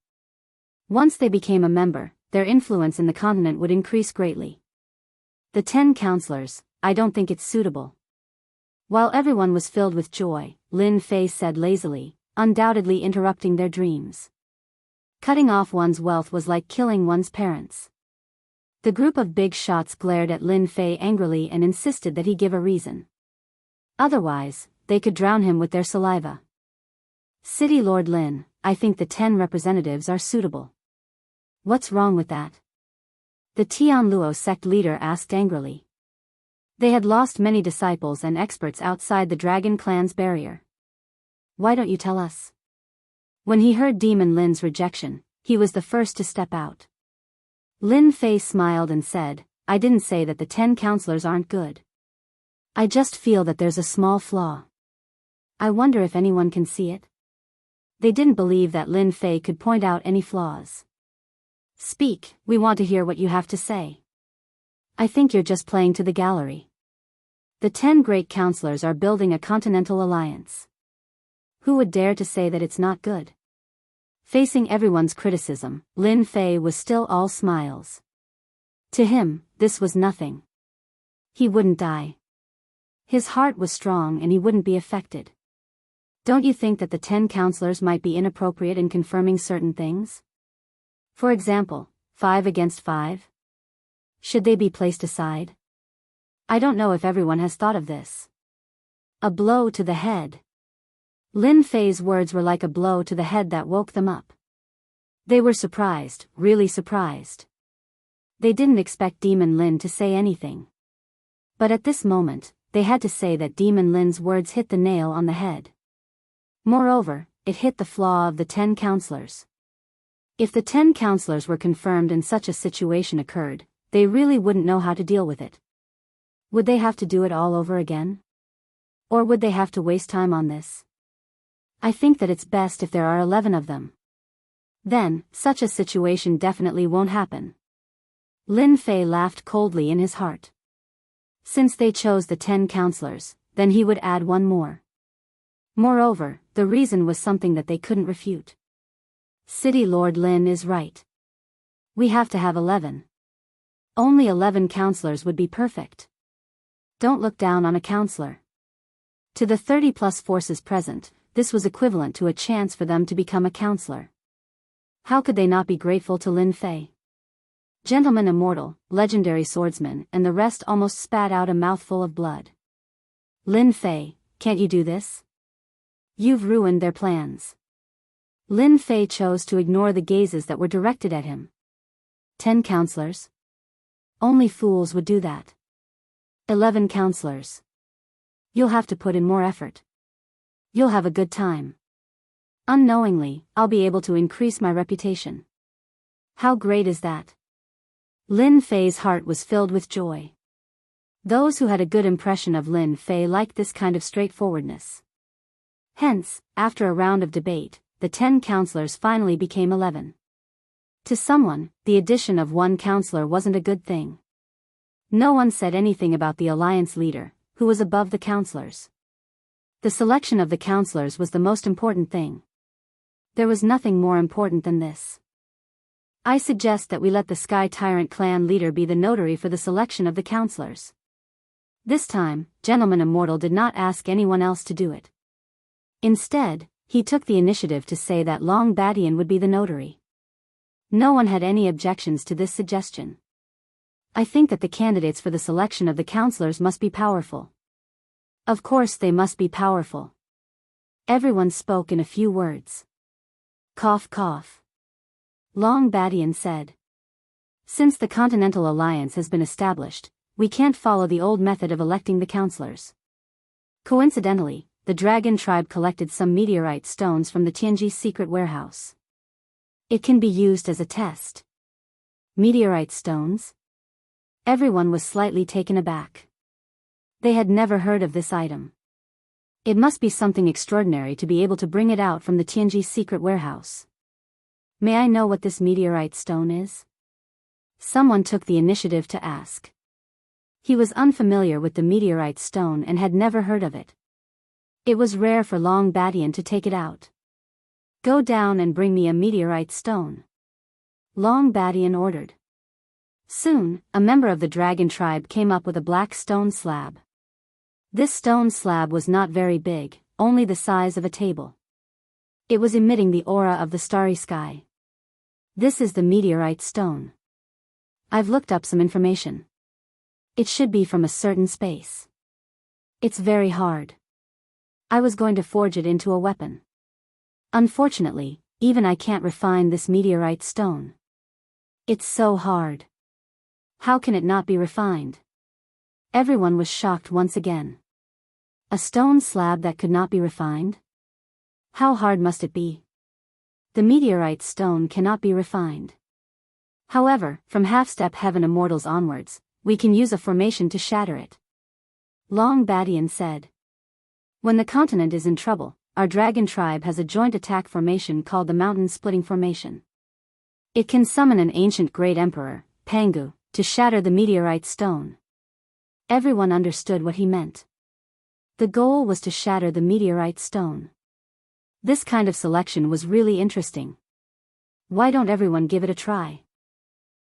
Once they became a member, their influence in the continent would increase greatly. The 10 counselors, I don't think it's suitable. While everyone was filled with joy, Lin Fei said lazily, undoubtedly interrupting their dreams. Cutting off one's wealth was like killing one's parents. The group of big shots glared at Lin Fei angrily and insisted that he give a reason. Otherwise, they could drown him with their saliva. City Lord Lin, I think the 10 representatives are suitable. What's wrong with that? The Tianluo sect leader asked angrily. They had lost many disciples and experts outside the Dragon Clan's barrier. Why don't you tell us? When he heard Demon Lin's rejection, he was the first to step out. Lin Fei smiled and said, I didn't say that the 10 counselors aren't good. I just feel that there's a small flaw. I wonder if anyone can see it. They didn't believe that Lin Fei could point out any flaws. Speak, we want to hear what you have to say. I think you're just playing to the gallery. The 10 great counselors are building a continental alliance. Who would dare to say that it's not good? Facing everyone's criticism, Lin Fei was still all smiles. To him, this was nothing. He wouldn't die. His heart was strong and he wouldn't be affected. Don't you think that the 10 counselors might be inappropriate in confirming certain things? For example, 5 against 5? Should they be placed aside? I don't know if everyone has thought of this. A blow to the head. Lin Fei's words were like a blow to the head that woke them up. They were surprised, really surprised. They didn't expect Demon Lin to say anything. But at this moment, they had to say that Demon Lin's words hit the nail on the head. Moreover, it hit the flaw of the 10 counselors. If the 10 counselors were confirmed and such a situation occurred, they really wouldn't know how to deal with it. Would they have to do it all over again? Or would they have to waste time on this? I think that it's best if there are 11 of them. Then, such a situation definitely won't happen. Lin Fei laughed coldly in his heart. Since they chose the 10 counselors, then he would add one more. Moreover, the reason was something that they couldn't refute. City Lord Lin is right. We have to have 11. Only 11 counselors would be perfect. Don't look down on a counselor. To the 30+ forces present, this was equivalent to a chance for them to become a counselor. How could they not be grateful to Lin Fei? Gentleman Immortal, Legendary Swordsman, and the rest almost spat out a mouthful of blood. Lin Fei, can't you do this? You've ruined their plans. Lin Fei chose to ignore the gazes that were directed at him. 10 counselors? Only fools would do that. 11 counselors. You'll have to put in more effort. You'll have a good time. Unknowingly, I'll be able to increase my reputation. How great is that? Lin Fei's heart was filled with joy. Those who had a good impression of Lin Fei liked this kind of straightforwardness. Hence, after a round of debate, the 10 counselors finally became 11. To someone, the addition of one counselor wasn't a good thing. No one said anything about the alliance leader, who was above the counselors. The selection of the counselors was the most important thing. There was nothing more important than this. I suggest that we let the Sky Tyrant clan leader be the notary for the selection of the counselors. This time, Gentleman Immortal did not ask anyone else to do it. Instead, he took the initiative to say that Long Badian would be the notary. No one had any objections to this suggestion. I think that the candidates for the selection of the counselors must be powerful. Of course they must be powerful. Everyone spoke in a few words. Cough cough. Long Badian said. Since the Continental Alliance has been established, we can't follow the old method of electing the counselors. Coincidentally, the dragon tribe collected some meteorite stones from the Tianji secret warehouse. It can be used as a test. Meteorite stones? Everyone was slightly taken aback. They had never heard of this item. It must be something extraordinary to be able to bring it out from the Tianji secret warehouse. May I know what this meteorite stone is? Someone took the initiative to ask. He was unfamiliar with the meteorite stone and had never heard of it. It was rare for Long Badian to take it out. Go down and bring me a meteorite stone. Long Badian ordered. Soon, a member of the dragon tribe came up with a black stone slab. This stone slab was not very big, only the size of a table. It was emitting the aura of the starry sky. This is the meteorite stone. I've looked up some information. It should be from a certain space. It's very hard. I was going to forge it into a weapon. Unfortunately, even I can't refine this meteorite stone. It's so hard. How can it not be refined? Everyone was shocked once again. A stone slab that could not be refined? How hard must it be? The meteorite stone cannot be refined. However, from half-step heaven immortals onwards, we can use a formation to shatter it. Long Badian said. When the continent is in trouble, our dragon tribe has a joint attack formation called the Mountain Splitting Formation. It can summon an ancient great emperor, Pangu, to shatter the meteorite stone. Everyone understood what he meant. The goal was to shatter the meteorite stone. This kind of selection was really interesting. Why don't everyone give it a try?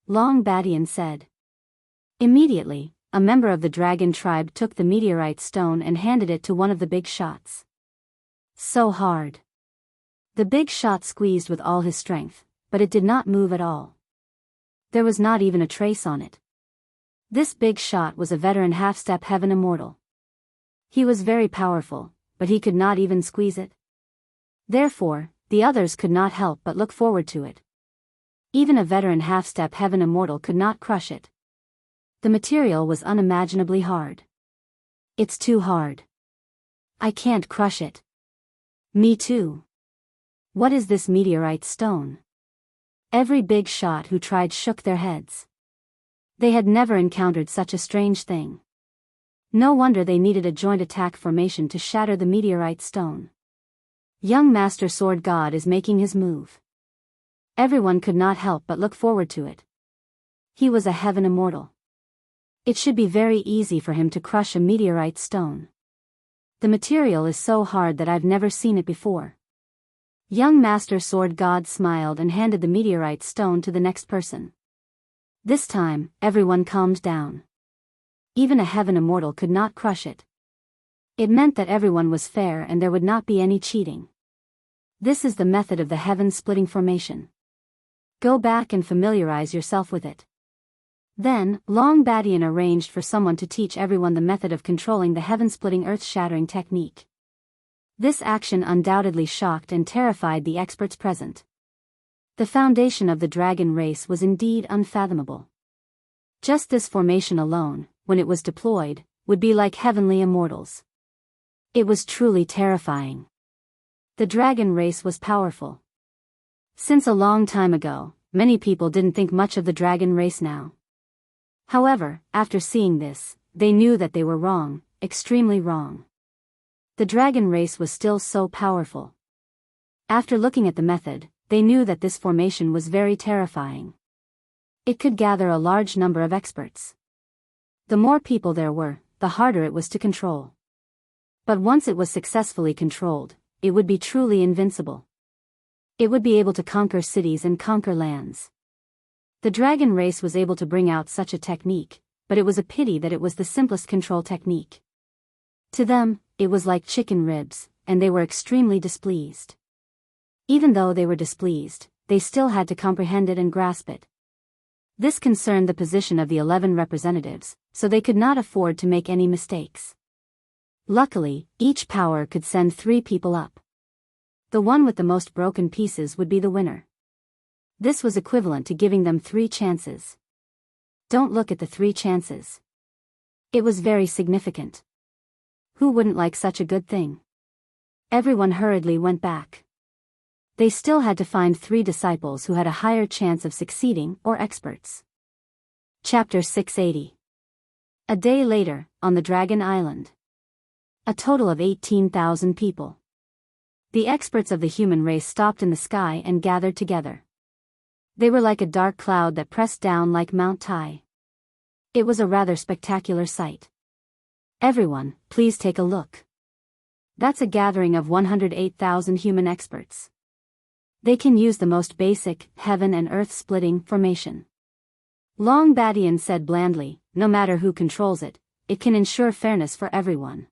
Long Badian said. Immediately, a member of the dragon tribe took the meteorite stone and handed it to one of the big shots. So hard. The big shot squeezed with all his strength, but it did not move at all. There was not even a trace on it. This big shot was a veteran half-step heaven immortal. He was very powerful, but he could not even squeeze it. Therefore, the others could not help but look forward to it. Even a veteran half-step heaven immortal could not crush it. The material was unimaginably hard. It's too hard. I can't crush it. Me too. What is this meteorite stone? Every big shot who tried shook their heads. They had never encountered such a strange thing. No wonder they needed a joint attack formation to shatter the meteorite stone. Young Master Sword God is making his move. Everyone could not help but look forward to it. He was a heaven immortal. It should be very easy for him to crush a meteorite stone. The material is so hard that I've never seen it before. Young Master Sword God smiled and handed the meteorite stone to the next person. This time, everyone calmed down. Even a heaven immortal could not crush it. It meant that everyone was fair and there would not be any cheating. This is the method of the heaven-splitting formation. Go back and familiarize yourself with it. Then, Long Badian arranged for someone to teach everyone the method of controlling the heaven-splitting earth-shattering technique. This action undoubtedly shocked and terrified the experts present. The foundation of the dragon race was indeed unfathomable. Just this formation alone, when it was deployed, would be like heavenly immortals. It was truly terrifying. The dragon race was powerful. Since a long time ago, many people didn't think much of the dragon race now. However, after seeing this, they knew that they were wrong, extremely wrong. The dragon race was still so powerful. After looking at the method, they knew that this formation was very terrifying. It could gather a large number of experts. The more people there were, the harder it was to control. But once it was successfully controlled, it would be truly invincible. It would be able to conquer cities and conquer lands. The dragon race was able to bring out such a technique, but it was a pity that it was the simplest control technique. To them, it was like chicken ribs, and they were extremely displeased. Even though they were displeased, they still had to comprehend it and grasp it. This concerned the position of the 11 representatives, so they could not afford to make any mistakes. Luckily, each power could send 3 people up. The one with the most broken pieces would be the winner. This was equivalent to giving them 3 chances. Don't look at the 3 chances. It was very significant. Who wouldn't like such a good thing? Everyone hurriedly went back. They still had to find 3 disciples who had a higher chance of succeeding or experts. Chapter 680. A day later, on the Dragon Island. A total of 18,000 people. The experts of the human race stopped in the sky and gathered together. They were like a dark cloud that pressed down like Mount Tai. It was a rather spectacular sight. Everyone, please take a look. That's a gathering of 108,000 human experts. They can use the most basic, heaven and earth splitting formation. Long Badian said blandly, no matter who controls it, it can ensure fairness for everyone.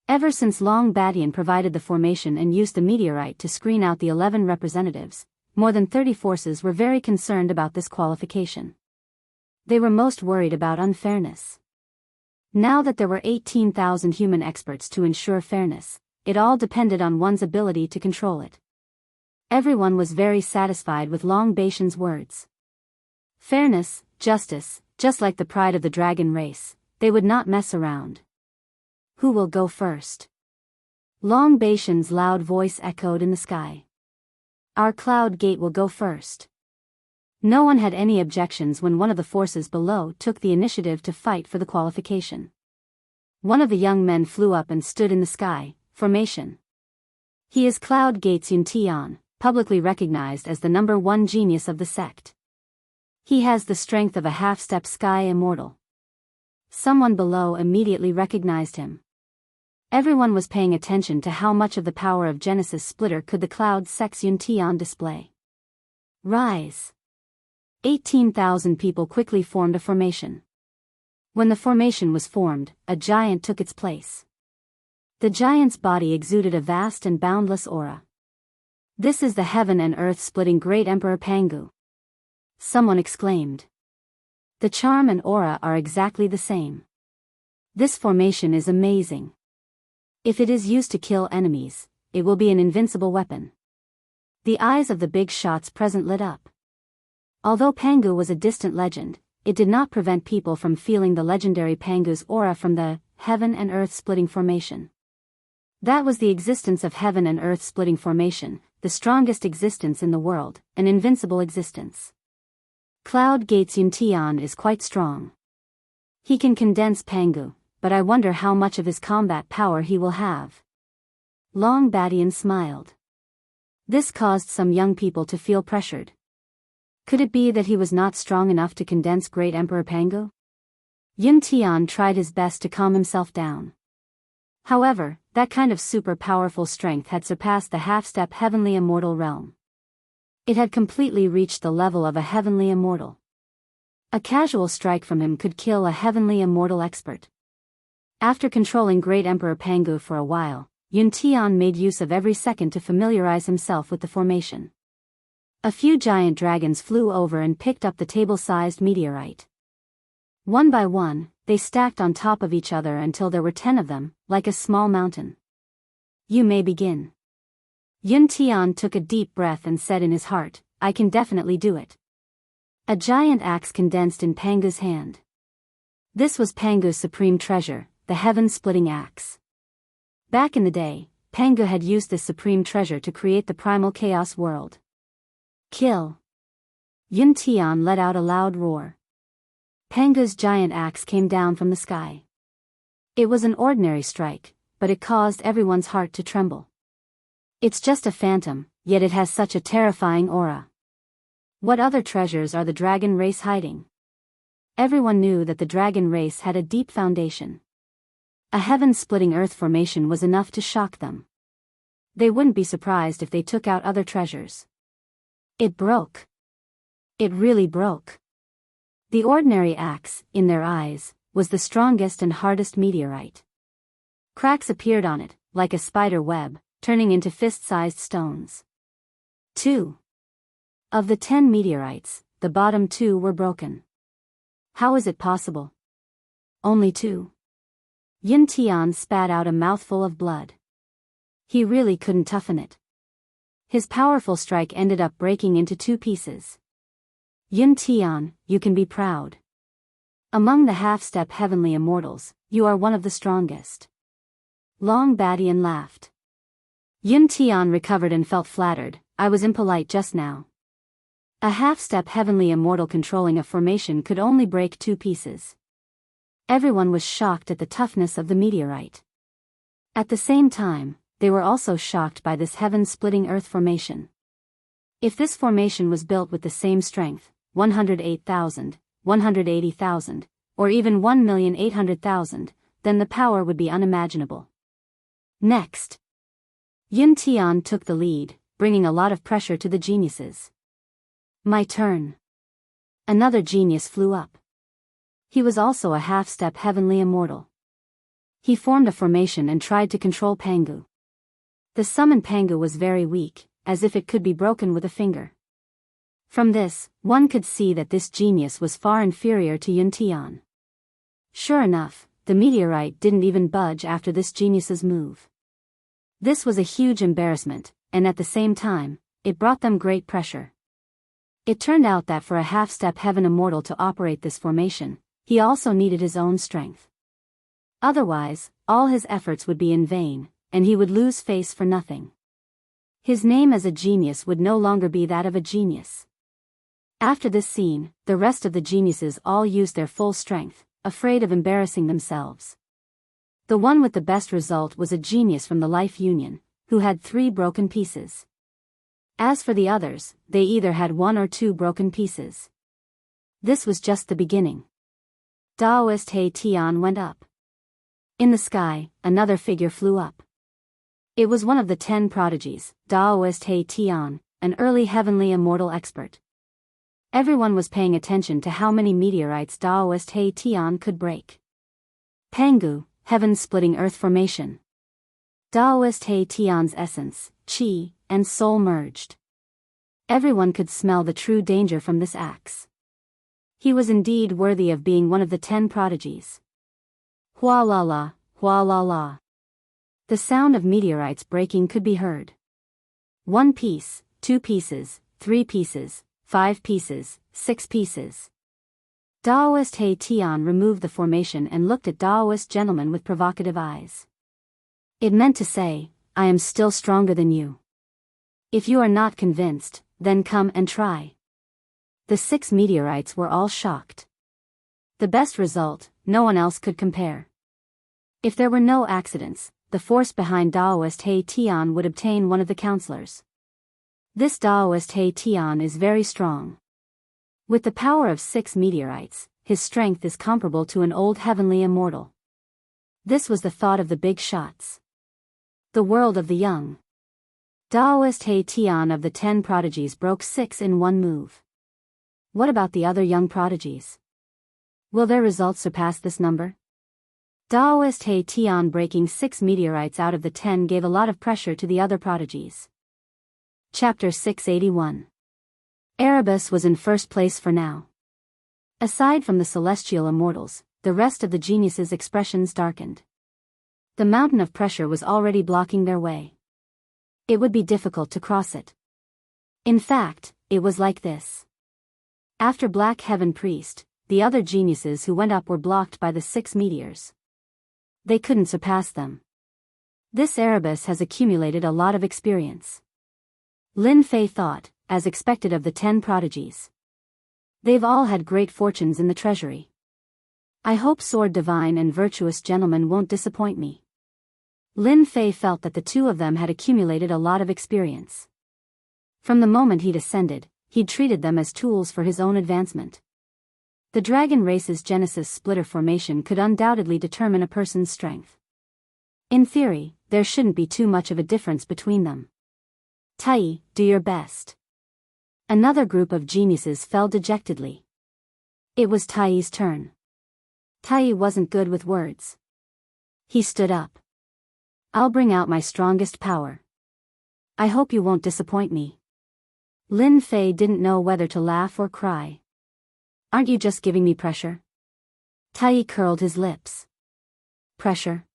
Ever since Long Badian provided the formation and used the meteorite to screen out the 11 representatives, more than 30 forces were very concerned about this qualification. They were most worried about unfairness. Now that there were 18,000 human experts to ensure fairness, it all depended on one's ability to control it. Everyone was very satisfied with Long Badian's words. Fairness, justice, just like the pride of the dragon race, they would not mess around. Who will go first? Long Badian's loud voice echoed in the sky. Our cloud gate will go first. No one had any objections when one of the forces below took the initiative to fight for the qualification. One of the young men flew up and stood in the sky, formation. He is Cloud Gate's Yuntian, publicly recognized as the #1 genius of the sect. He has the strength of a half-step sky immortal. Someone below immediately recognized him. Everyone was paying attention to how much of the power of Genesis Splitter could the Cloud Sect's Yuntian display. Rise! 18,000 people quickly formed a formation. When the formation was formed, a giant took its place. The giant's body exuded a vast and boundless aura. This is the heaven and earth splitting Great Emperor Pangu. Someone exclaimed. The charm and aura are exactly the same. This formation is amazing. If it is used to kill enemies, it will be an invincible weapon. The eyes of the big shots present lit up. Although Pangu was a distant legend, it did not prevent people from feeling the legendary Pangu's aura from the heaven and earth splitting formation. That was the existence of heaven and earth splitting formation, the strongest existence in the world, an invincible existence. Cloud Gate's Yuntian is quite strong. He can condense Pangu, but I wonder how much of his combat power he will have. Long Badian smiled. This caused some young people to feel pressured. Could it be that he was not strong enough to condense Great Emperor Pangu? Yuntian tried his best to calm himself down. However, that kind of super powerful strength had surpassed the half-step heavenly immortal realm. It had completely reached the level of a heavenly immortal. A casual strike from him could kill a heavenly immortal expert. After controlling Great Emperor Pangu for a while, Yuntian made use of every second to familiarize himself with the formation. A few giant dragons flew over and picked up the table-sized meteorite. One by one, they stacked on top of each other until there were 10 of them, like a small mountain. You may begin. Yuntian took a deep breath and said in his heart, I can definitely do it. A giant axe condensed in Pangu's hand. This was Pangu's supreme treasure, the heaven-splitting axe. Back in the day, Pangu had used this supreme treasure to create the primal chaos world. Kill! Yuntian let out a loud roar. Pangu's giant axe came down from the sky. It was an ordinary strike, but it caused everyone's heart to tremble. It's just a phantom, yet it has such a terrifying aura. What other treasures are the dragon race hiding? Everyone knew that the dragon race had a deep foundation. A heaven-splitting earth formation was enough to shock them. They wouldn't be surprised if they took out other treasures. It broke. It really broke. The ordinary axe, in their eyes, was the strongest and hardest meteorite. Cracks appeared on it, like a spider web, turning into fist-sized stones. 2. Of the 10 meteorites, the bottom 2 were broken. How is it possible? Only 2. Yuntian spat out a mouthful of blood. He really couldn't toughen it. His powerful strike ended up breaking into 2 pieces. Yuntian, you can be proud. Among the half-step heavenly immortals, you are one of the strongest. Long Badian laughed. Yuntian recovered and felt flattered. I was impolite just now. A half-step heavenly immortal controlling a formation could only break 2 pieces. Everyone was shocked at the toughness of the meteorite. At the same time, they were also shocked by this heaven-splitting earth formation. If this formation was built with the same strength, 108,000, 180,000, or even 1,800,000, then the power would be unimaginable. Next, Yun Tian took the lead, bringing a lot of pressure to the geniuses. My turn. Another genius flew up. He was also a half-step heavenly immortal. He formed a formation and tried to control Pangu. The summoned Pangu was very weak, as if it could be broken with a finger. From this, one could see that this genius was far inferior to Yun Tian. Sure enough, the meteorite didn't even budge after this genius's move. This was a huge embarrassment, and at the same time, it brought them great pressure. It turned out that for a half-step heaven immortal to operate this formation, he also needed his own strength. Otherwise, all his efforts would be in vain, and he would lose face for nothing. His name as a genius would no longer be that of a genius. After this scene, the rest of the geniuses all used their full strength, afraid of embarrassing themselves. The one with the best result was a genius from the Life Union, who had 3 broken pieces. As for the others, they either had 1 or 2 broken pieces. This was just the beginning. Daoist He Tian went up. In the sky, another figure flew up. It was one of the 10 prodigies, Daoist He Tian, an early heavenly immortal expert. Everyone was paying attention to how many meteorites Daoist He Tian could break. Pangu, heaven-splitting earth formation. Daoist He Tian's essence, qi, and soul merged. Everyone could smell the true danger from this axe. He was indeed worthy of being one of the 10 prodigies. Hua la la, hua la la. The sound of meteorites breaking could be heard. 1 piece, 2 pieces, 3 pieces, 5 pieces, 6 pieces. Daoist He Tian removed the formation and looked at Daoist gentleman with provocative eyes. It meant to say, I am still stronger than you. If you are not convinced, then come and try. The 6 meteorites were all shocked. The best result, no one else could compare. If there were no accidents, the force behind Daoist He Tian would obtain one of the counselors. This Daoist He Tian is very strong. With the power of 6 meteorites, his strength is comparable to an old heavenly immortal. This was the thought of the big shots. The world of the young. Daoist He Tian of the 10 prodigies broke 6 in one move. What about the other young prodigies? Will their results surpass this number? Daoist He Tian breaking 6 meteorites out of the 10 gave a lot of pressure to the other prodigies. Chapter 681. Erebus was in first place for now. Aside from the celestial immortals, the rest of the geniuses' expressions darkened. The mountain of pressure was already blocking their way. It would be difficult to cross it. In fact, it was like this. After Black Heaven Priest, the other geniuses who went up were blocked by the 6 meteors. They couldn't surpass them. This Erebus has accumulated a lot of experience. Lin Fei thought, as expected of the 10 prodigies. They've all had great fortunes in the treasury. I hope Sword Divine and Virtuous Gentleman won't disappoint me. Lin Fei felt that the 2 of them had accumulated a lot of experience. From the moment he'd ascended, he'd treated them as tools for his own advancement. The dragon race's Genesis splitter formation could undoubtedly determine a person's strength. In theory, there shouldn't be too much of a difference between them. Tai, do your best. Another group of geniuses fell dejectedly. It was Tai's turn. Tai wasn't good with words. He stood up. I'll bring out my strongest power. I hope you won't disappoint me. Lin Fei didn't know whether to laugh or cry. Aren't you just giving me pressure? Tai curled his lips. Pressure?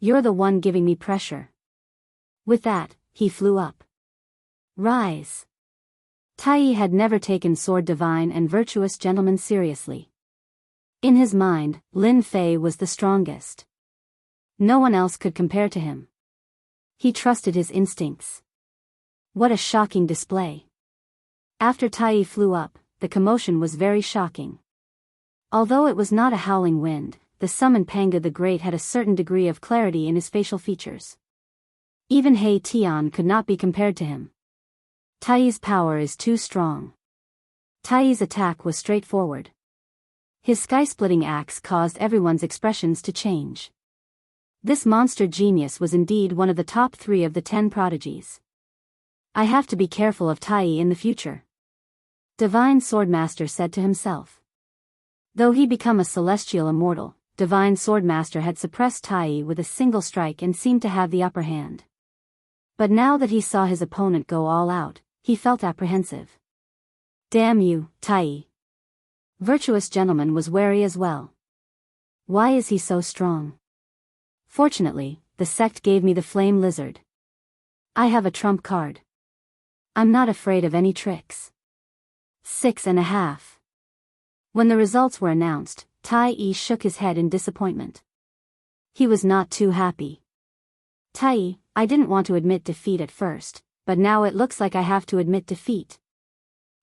You're the one giving me pressure. With that, he flew up. Rise. Tai had never taken Sword Divine and Virtuous Gentleman seriously. In his mind, Lin Fei was the strongest. No one else could compare to him. He trusted his instincts. What a shocking display. After Tai flew up, the commotion was very shocking. Although it was not a howling wind, the summoned Pangu the Great had a certain degree of clarity in his facial features. Even He Tian could not be compared to him. Tai's power is too strong. Tai's attack was straightforward. His sky-splitting axe caused everyone's expressions to change. This monster genius was indeed one of the top 3 of the 10 prodigies. I have to be careful of Tai in the future, Divine Swordmaster said to himself. Though he become a celestial immortal, Divine Swordmaster had suppressed Tai with a single strike and seemed to have the upper hand. But now that he saw his opponent go all out, he felt apprehensive. Damn you, Tai. Virtuous Gentleman was wary as well. Why is he so strong? Fortunately, the sect gave me the Flame Lizard. I have a trump card. I'm not afraid of any tricks. 6.5. When the results were announced, Tai shook his head in disappointment. He was not too happy. Tai, I didn't want to admit defeat at first, but now it looks like I have to admit defeat.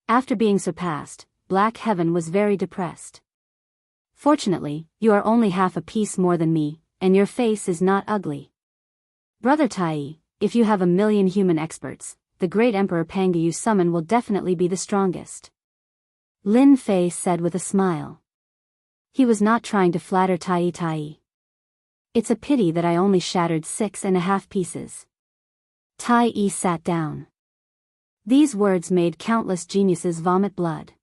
After being surpassed, Black Heaven was very depressed. Fortunately, you are only half a piece more than me, and your face is not ugly. Brother Tai, if you have 1,000,000 human experts, the great Emperor Panga you summon will definitely be the strongest. Lin Fei said with a smile. He was not trying to flatter Tai. It's a pity that I only shattered 6.5 pieces. Tai sat down. These words made countless geniuses vomit blood.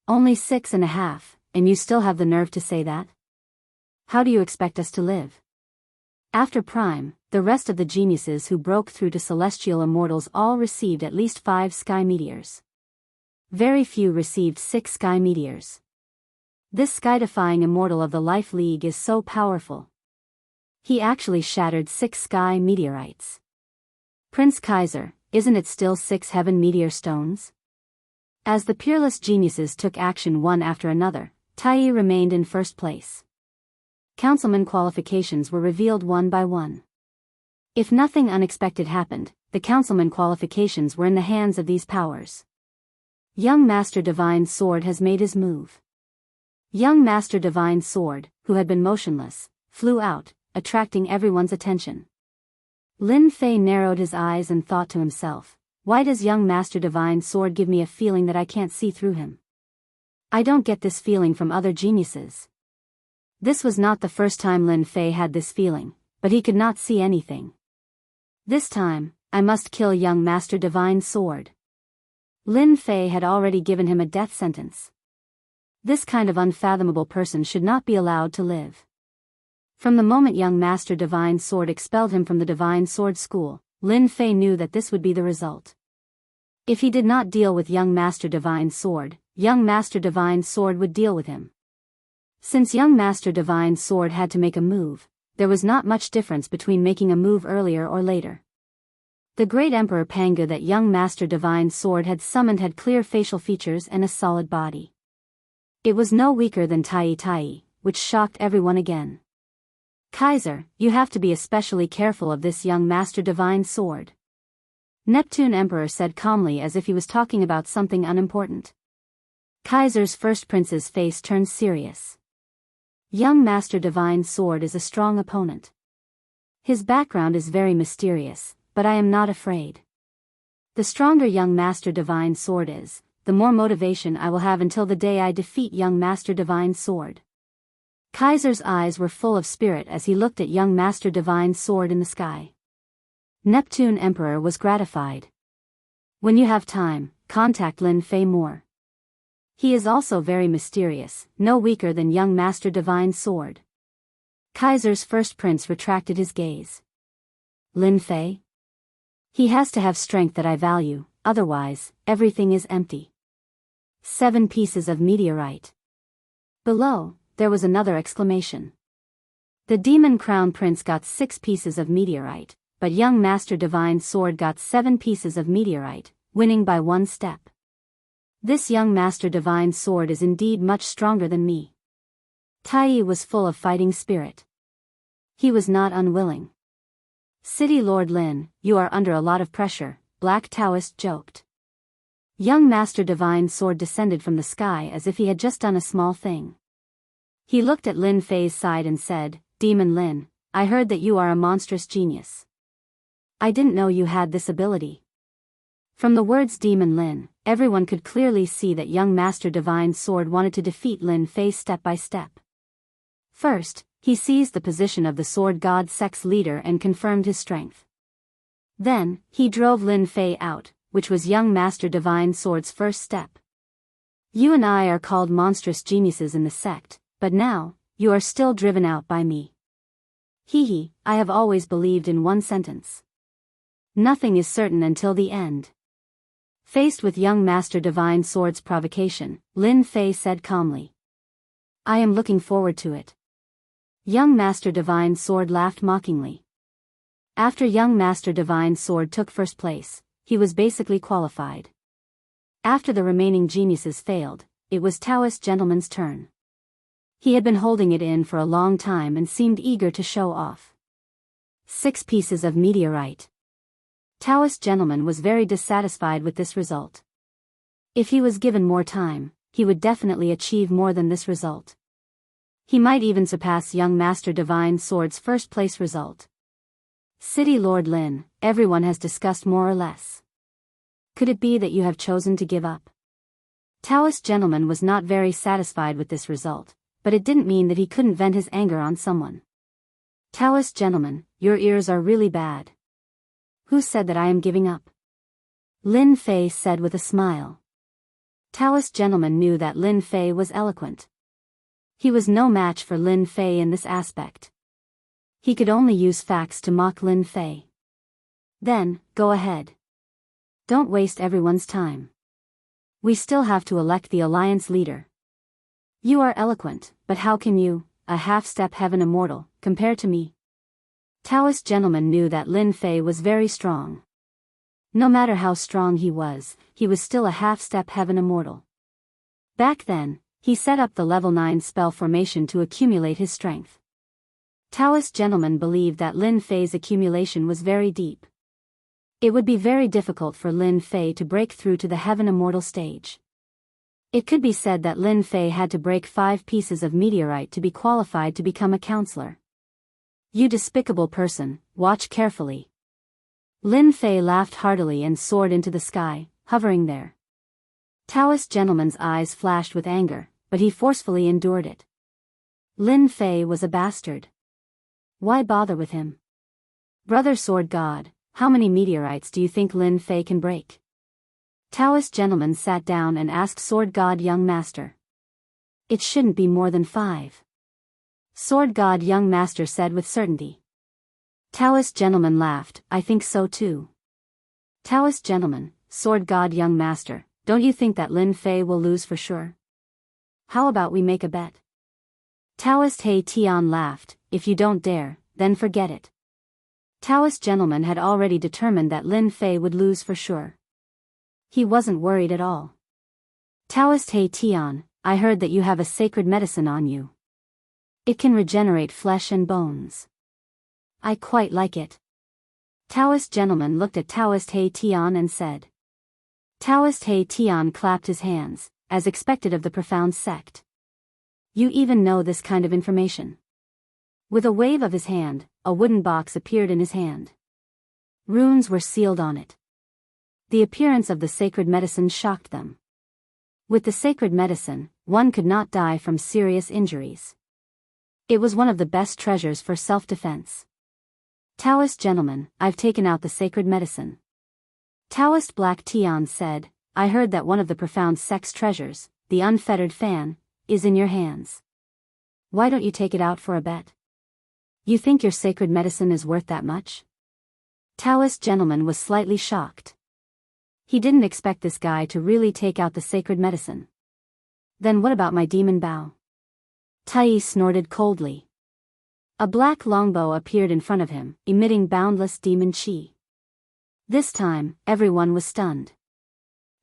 Only 6.5, and you still have the nerve to say that? How do you expect us to live? After Prime, the rest of the geniuses who broke through to celestial immortals all received at least 5 sky meteors. Very few received 6 sky meteors. This sky-defying immortal of the Life League is so powerful. He actually shattered 6 sky meteorites. Prince Kaiser, isn't it still 6 heaven meteor stones? As the peerless geniuses took action one after another, Tai remained in first place. Councilman qualifications were revealed one by one. If nothing unexpected happened, the councilman qualifications were in the hands of these powers. Young Master Divine Sword has made his move. Young Master Divine Sword, who had been motionless, flew out, attracting everyone's attention. Lin Fei narrowed his eyes and thought to himself, why does Young Master Divine Sword give me a feeling that I can't see through him? I don't get this feeling from other geniuses. This was not the first time Lin Fei had this feeling, but he could not see anything. This time, I must kill Young Master Divine Sword. Lin Fei had already given him a death sentence. This kind of unfathomable person should not be allowed to live. From the moment Young Master Divine Sword expelled him from the Divine Sword School, Lin Fei knew that this would be the result. If he did not deal with Young Master Divine Sword, Young Master Divine Sword would deal with him. Since Young Master Divine Sword had to make a move, there was not much difference between making a move earlier or later. The great Emperor Panga that Young Master Divine Sword had summoned had clear facial features and a solid body. It was no weaker than Tai, which shocked everyone again. Kaiser, you have to be especially careful of this Young Master Divine Sword. Neptune Emperor said calmly as if he was talking about something unimportant. Kaiser's first prince's face turned serious. Young Master Divine Sword is a strong opponent. His background is very mysterious, but I am not afraid. The stronger Young Master Divine Sword is, the more motivation I will have until the day I defeat Young Master Divine Sword. Kaiser's eyes were full of spirit as he looked at Young Master Divine Sword in the sky. Neptune Emperor was gratified. When you have time, contact Lin Fei more. He is also very mysterious, no weaker than Young Master Divine Sword. Kaiser's first prince retracted his gaze. Lin Fei? He has to have strength that I value, otherwise, everything is empty. 7 pieces of meteorite. Below, there was another exclamation. The Demon Crown Prince got 6 pieces of meteorite, but Young Master Divine Sword got 7 pieces of meteorite, winning by 1 step. This Young Master Divine Sword is indeed much stronger than me. Tai was full of fighting spirit. He was not unwilling. City Lord Lin, you are under a lot of pressure, Black Taoist joked. Young Master Divine Sword descended from the sky as if he had just done a small thing. He looked at Lin Fei's side and said, Demon Lin, I heard that you are a monstrous genius. I didn't know you had this ability. From the words Demon Lin, everyone could clearly see that young Master Divine Sword wanted to defeat Lin Fei step by step. First, he seized the position of the Sword God Sect's leader and confirmed his strength. Then, he drove Lin Fei out, which was young Master Divine Sword's first step. You and I are called monstrous geniuses in the sect, but now, you are still driven out by me. Hee, I have always believed in one sentence. Nothing is certain until the end. Faced with young Master Divine Sword's provocation, Lin Fei said calmly. I am looking forward to it. Young Master Divine Sword laughed mockingly. After young Master Divine Sword took first place, he was basically qualified. After the remaining geniuses failed, it was Taoist Gentleman's turn. He had been holding it in for a long time and seemed eager to show off. 6 pieces of meteorite. Taoist Gentleman was very dissatisfied with this result. If he was given more time, he would definitely achieve more than this result. He might even surpass young Master Divine Sword's first place result. City Lord Lin, everyone has discussed more or less. Could it be that you have chosen to give up? Taoist Gentleman was not very satisfied with this result, but it didn't mean that he couldn't vent his anger on someone. Taoist Gentleman, your ears are really bad. Who said that I am giving up? Lin Fei said with a smile. Taoist Gentleman knew that Lin Fei was eloquent. He was no match for Lin Fei in this aspect. He could only use facts to mock Lin Fei. Then, go ahead. Don't waste everyone's time. We still have to elect the alliance leader. You are eloquent, but how can you, a half-step heaven immortal, compare to me? Taoist Gentleman knew that Lin Fei was very strong. No matter how strong he was still a half-step heaven immortal. Back then, he set up the level 9 spell formation to accumulate his strength. Taoist Gentleman believed that Lin Fei's accumulation was very deep. It would be very difficult for Lin Fei to break through to the heaven immortal stage. It could be said that Lin Fei had to break 5 pieces of meteorite to be qualified to become a counselor. You despicable person, watch carefully. Lin Fei laughed heartily and soared into the sky, hovering there. Taoist Gentleman's eyes flashed with anger, but he forcefully endured it. Lin Fei was a bastard. Why bother with him? Brother Sword God, how many meteorites do you think Lin Fei can break? Taoist Gentleman sat down and asked Sword God Young Master. It shouldn't be more than 5. Sword God Young Master said with certainty. Taoist Gentleman laughed, I think so too. Taoist Gentleman, Sword God Young Master, don't you think that Lin Fei will lose for sure? How about we make a bet? Taoist He Tian laughed, if you don't dare, then forget it. Taoist Gentleman had already determined that Lin Fei would lose for sure. He wasn't worried at all. Taoist He Tian, I heard that you have a sacred medicine on you. It can regenerate flesh and bones. I quite like it. Taoist Gentleman looked at Taoist He Tian and said. Taoist He Tian clapped his hands, as expected of the profound sect. You even know this kind of information. With a wave of his hand, a wooden box appeared in his hand. Runes were sealed on it. The appearance of the sacred medicine shocked them. With the sacred medicine, one could not die from serious injuries. It was one of the best treasures for self-defense. Taoist Gentleman, I've taken out the sacred medicine. Taoist Black Tian said, I heard that one of the profound sect's treasures, the unfettered fan, is in your hands. Why don't you take it out for a bet? You think your sacred medicine is worth that much? Taoist Gentleman was slightly shocked. He didn't expect this guy to really take out the sacred medicine. Then what about my demon bow? Tai snorted coldly. A black longbow appeared in front of him, emitting boundless demon chi. This time, everyone was stunned.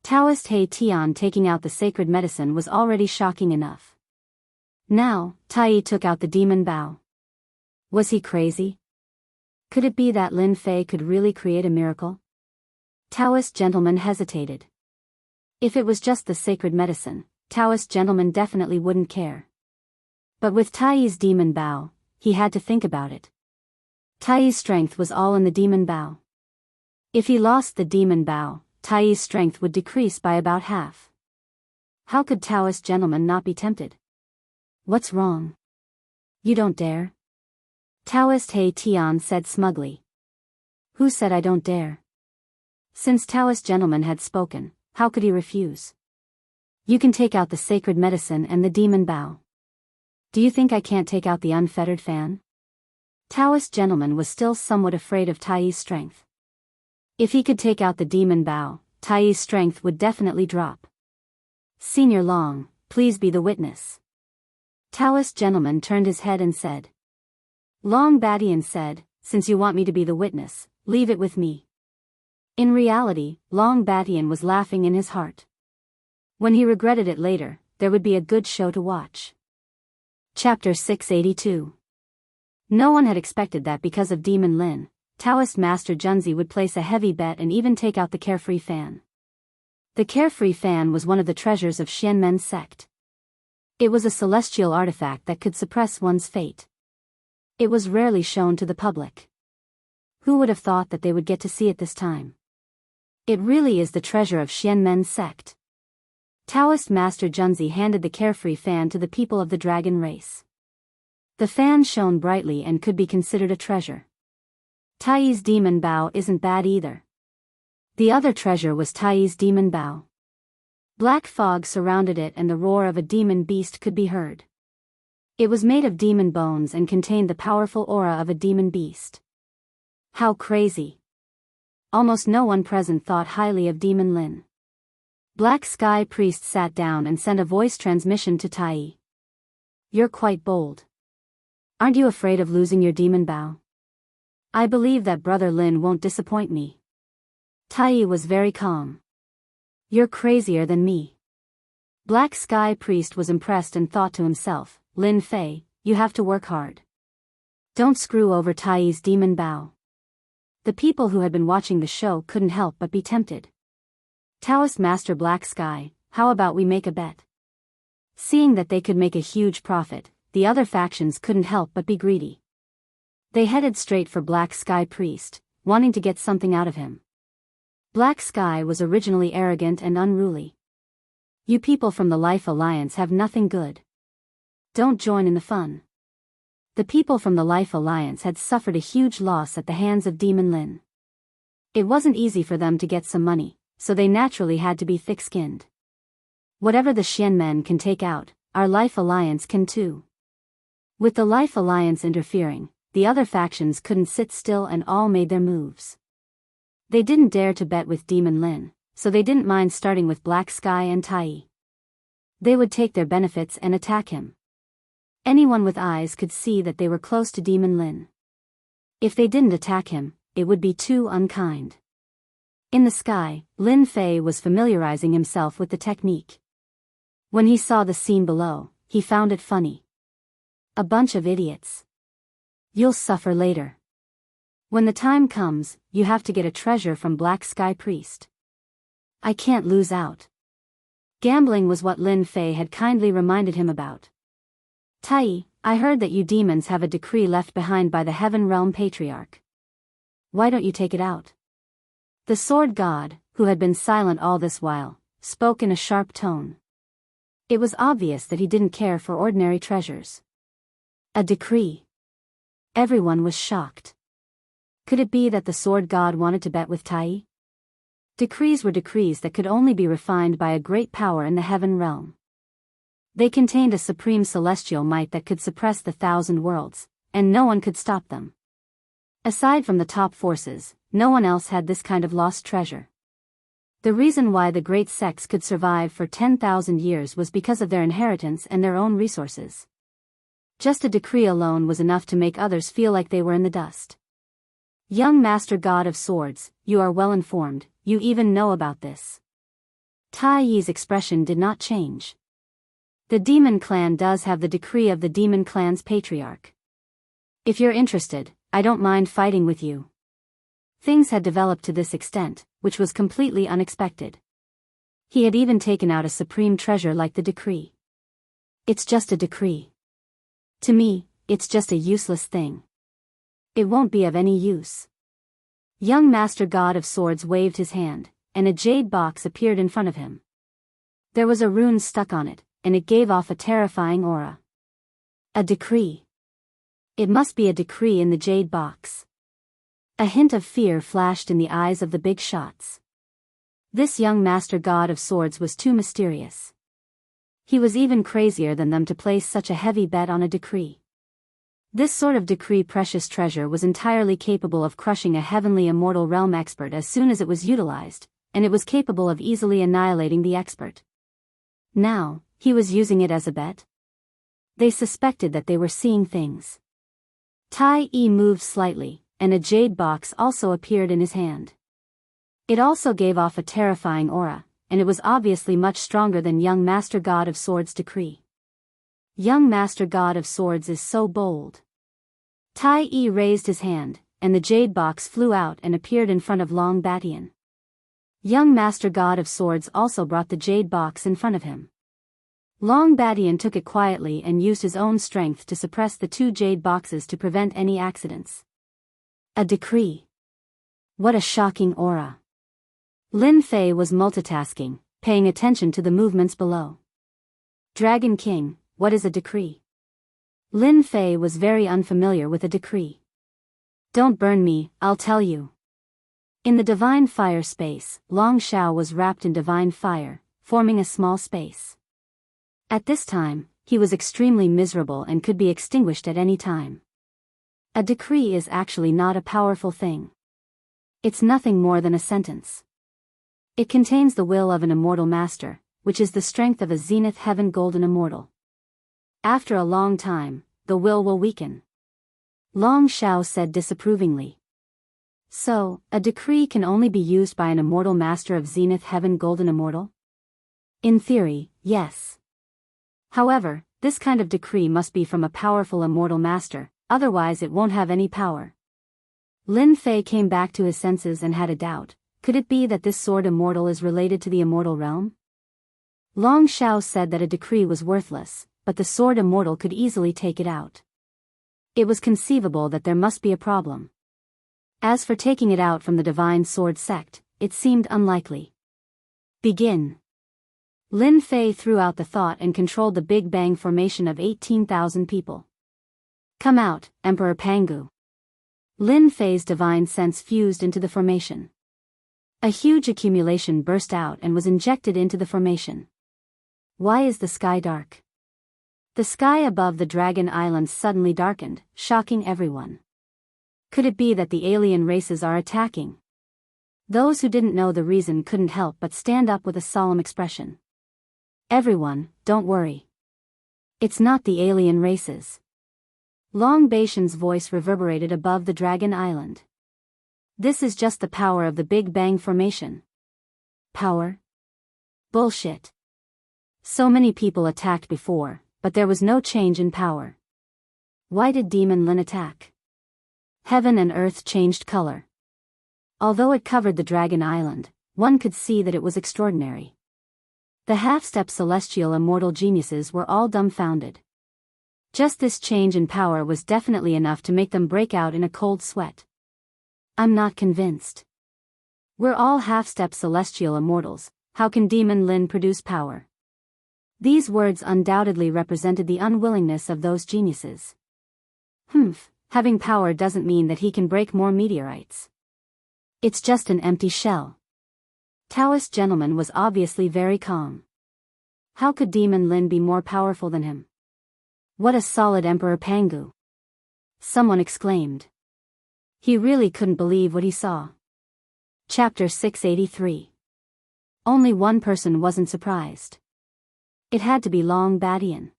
Taoist He Tian taking out the sacred medicine was already shocking enough. Now, Tai took out the demon bow. Was he crazy? Could it be that Lin Fei could really create a miracle? Taoist Gentleman hesitated. If it was just the sacred medicine, Taoist Gentleman definitely wouldn't care. But with Tai's demon bow, he had to think about it. Tai's strength was all in the demon bow. If he lost the demon bow, Tai's strength would decrease by about half. How could Taoist gentleman not be tempted? What's wrong? You don't dare? Taoist He Tian said smugly. Who said I don't dare? Since Taoist gentleman had spoken, how could he refuse? You can take out the sacred medicine and the demon bow. Do you think I can't take out the unfettered fan? Taoist gentleman was still somewhat afraid of Tai's strength. If he could take out the demon bow, Tai's strength would definitely drop. Senior Long, please be the witness. Taoist gentleman turned his head and said. Long Badian said, since you want me to be the witness, leave it with me. In reality, Long Badian was laughing in his heart. When he regretted it later, there would be a good show to watch. Chapter 682. No one had expected that because of Demon Lin, Taoist Master Junzi would place a heavy bet and even take out the Carefree Fan. The Carefree Fan was one of the treasures of Xianmen's sect. It was a celestial artifact that could suppress one's fate. It was rarely shown to the public. Who would have thought that they would get to see it this time? It really is the treasure of Xianmen's sect. Taoist Master Junzi handed the Carefree Fan to the people of the dragon race. The fan shone brightly and could be considered a treasure. Tai's demon bow isn't bad either. The other treasure was Tai's demon bow. Black fog surrounded it and the roar of a demon beast could be heard. It was made of demon bones and contained the powerful aura of a demon beast. How crazy! Almost no one present thought highly of Demon Lin. Black Sky Priest sat down and sent a voice transmission to Tai. You're quite bold. Aren't you afraid of losing your demon bow? I believe that Brother Lin won't disappoint me. Tai was very calm. You're crazier than me. Black Sky Priest was impressed and thought to himself, Lin Fei, you have to work hard. Don't screw over Tai's demon bow. The people who had been watching the show couldn't help but be tempted. Taoist Master Black Sky, how about we make a bet? Seeing that they could make a huge profit, the other factions couldn't help but be greedy. They headed straight for Black Sky Priest, wanting to get something out of him. Black Sky was originally arrogant and unruly. You people from the Life Alliance have nothing good. Don't join in the fun. The people from the Life Alliance had suffered a huge loss at the hands of Demon Lin. It wasn't easy for them to get some money, so they naturally had to be thick-skinned. Whatever the Xianmen can take out, our Life Alliance can too. With the Life Alliance interfering, the other factions couldn't sit still and all made their moves. They didn't dare to bet with Demon Lin, so they didn't mind starting with Black Sky and Tai. They would take their benefits and attack him. Anyone with eyes could see that they were close to Demon Lin. If they didn't attack him, it would be too unkind. In the sky, Lin Fei was familiarizing himself with the technique. When he saw the scene below, he found it funny. A bunch of idiots. You'll suffer later. When the time comes, you have to get a treasure from Black Sky Priest. I can't lose out. Gambling was what Lin Fei had kindly reminded him about. Tai, I heard that you demons have a decree left behind by the Heaven Realm Patriarch. Why don't you take it out? The Sword God, who had been silent all this while, spoke in a sharp tone. It was obvious that he didn't care for ordinary treasures. A decree. Everyone was shocked. Could it be that the Sword God wanted to bet with Tai? Decrees were decrees that could only be refined by a great power in the Heaven Realm. They contained a supreme celestial might that could suppress the 1,000 worlds, and no one could stop them. Aside from the top forces, no one else had this kind of lost treasure. The reason why the great sects could survive for 10,000 years was because of their inheritance and their own resources. Just a decree alone was enough to make others feel like they were in the dust. Young Master God of Swords, you are well informed, you even know about this. Tai Yi's expression did not change. The Demon Clan does have the decree of the Demon Clan's Patriarch. If you're interested, I don't mind fighting with you. Things had developed to this extent, which was completely unexpected. He had even taken out a supreme treasure like the decree. It's just a decree. To me, it's just a useless thing. It won't be of any use. Young Master God of Swords waved his hand, and a jade box appeared in front of him. There was a rune stuck on it, and it gave off a terrifying aura. A decree. It must be a decree in the jade box. A hint of fear flashed in the eyes of the big shots. This young master god of swords was too mysterious. He was even crazier than them to place such a heavy bet on a decree. This sort of decree precious treasure was entirely capable of crushing a heavenly immortal realm expert as soon as it was utilized, and it was capable of easily annihilating the expert. Now, he was using it as a bet? They suspected that they were seeing things. Tai Yi moved slightly, and a jade box also appeared in his hand. It also gave off a terrifying aura, and it was obviously much stronger than young Master God of Swords' decree. Young Master God of Swords is so bold. Tai Yi raised his hand, and the jade box flew out and appeared in front of Long Batian. Young Master God of Swords also brought the jade box in front of him. Long Batian took it quietly and used his own strength to suppress the two jade boxes to prevent any accidents. A decree. What a shocking aura. Lin Fei was multitasking, paying attention to the movements below. Dragon King, what is a decree? Lin Fei was very unfamiliar with a decree. Don't burn me, I'll tell you. In the divine fire space, Long Shao was wrapped in divine fire, forming a small space. At this time, he was extremely miserable and could be extinguished at any time. A decree is actually not a powerful thing. It's nothing more than a sentence. It contains the will of an immortal master, which is the strength of a zenith heaven golden immortal. After a long time, the will weaken. Long Shao said disapprovingly. So, a decree can only be used by an immortal master of zenith heaven golden immortal? In theory, yes. However, this kind of decree must be from a powerful immortal master, otherwise it won't have any power. Lin Fei came back to his senses and had a doubt. Could it be that this sword immortal is related to the immortal realm? Long Shao said that a decree was worthless, but the sword immortal could easily take it out. It was conceivable that there must be a problem. As for taking it out from the divine sword sect, it seemed unlikely. Begin. Lin Fei threw out the thought and controlled the Big Bang formation of 18,000 people. Come out, Emperor Pangu. Lin Fei's divine sense fused into the formation. A huge accumulation burst out and was injected into the formation. Why is the sky dark? The sky above the Dragon Island suddenly darkened, shocking everyone. Could it be that the alien races are attacking? Those who didn't know the reason couldn't help but stand up with a solemn expression. Everyone, don't worry. It's not the alien races. Long Batian's voice reverberated above the Dragon Island. This is just the power of the Big Bang formation. Power? Bullshit. So many people attacked before, but there was no change in power. Why did Demon Lin attack? Heaven and earth changed color. Although it covered the Dragon Island, one could see that it was extraordinary. The half-step celestial immortal geniuses were all dumbfounded. Just this change in power was definitely enough to make them break out in a cold sweat. I'm not convinced. We're all half-step celestial immortals, how can Demon Lin produce power? These words undoubtedly represented the unwillingness of those geniuses. Having power doesn't mean that he can break more meteorites. It's just an empty shell. Taoist gentleman was obviously very calm. How could Demon Lin be more powerful than him? What a solid Emperor Pangu! Someone exclaimed. He really couldn't believe what he saw. Chapter 683. Only one person wasn't surprised. It had to be Long Batian.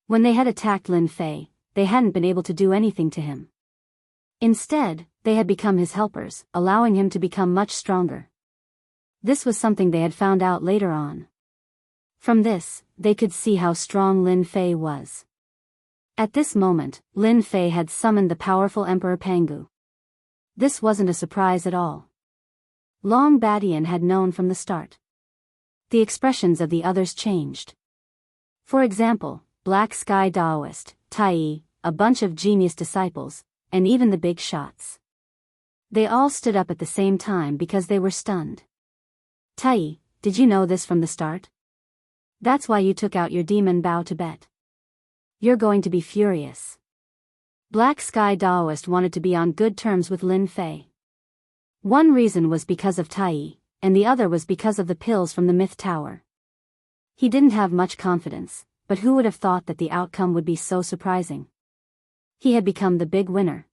When they had attacked Lin Fei, they hadn't been able to do anything to him. Instead, they had become his helpers, allowing him to become much stronger. This was something they had found out later on. From this, they could see how strong Lin Fei was. At this moment, Lin Fei had summoned the powerful Emperor Pangu. This wasn't a surprise at all. Long Batian had known from the start. The expressions of the others changed. For example, Black Sky Daoist, Tai Yi, a bunch of genius disciples, and even the big shots. They all stood up at the same time because they were stunned. Tai, did you know this from the start? That's why you took out your demon bow to bet. You're going to be furious. Black Sky Daoist wanted to be on good terms with Lin Fei. One reason was because of Tai, and the other was because of the pills from the Myth Tower. He didn't have much confidence, but who would have thought that the outcome would be so surprising? He had become the big winner.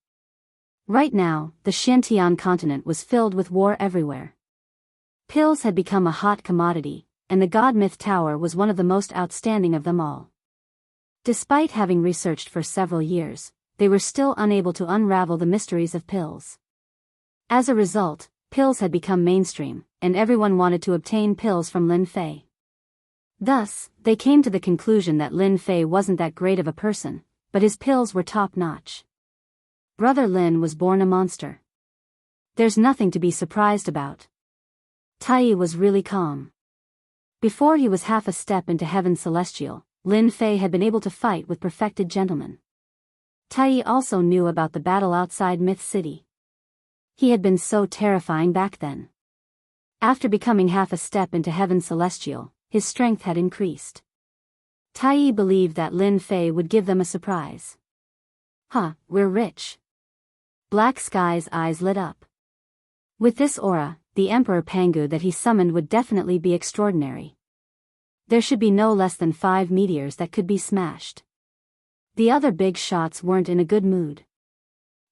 Right now, the Xiantian continent was filled with war everywhere. Pills had become a hot commodity, and the God Myth Tower was one of the most outstanding of them all. Despite having researched for several years, they were still unable to unravel the mysteries of pills. As a result, pills had become mainstream, and everyone wanted to obtain pills from Lin Fei. Thus, they came to the conclusion that Lin Fei wasn't that great of a person, but his pills were top-notch. Brother Lin was born a monster. There's nothing to be surprised about. Tai was really calm. Before he was half a step into heaven celestial, Lin Fei had been able to fight with perfected gentlemen. Tai also knew about the battle outside Myth City. He had been so terrifying back then. After becoming half a step into heaven celestial, his strength had increased. Tai believed that Lin Fei would give them a surprise. We're rich. Black Sky's eyes lit up. With this aura, the Emperor Pangu that he summoned would definitely be extraordinary. There should be no less than 5 meteors that could be smashed. The other big shots weren't in a good mood.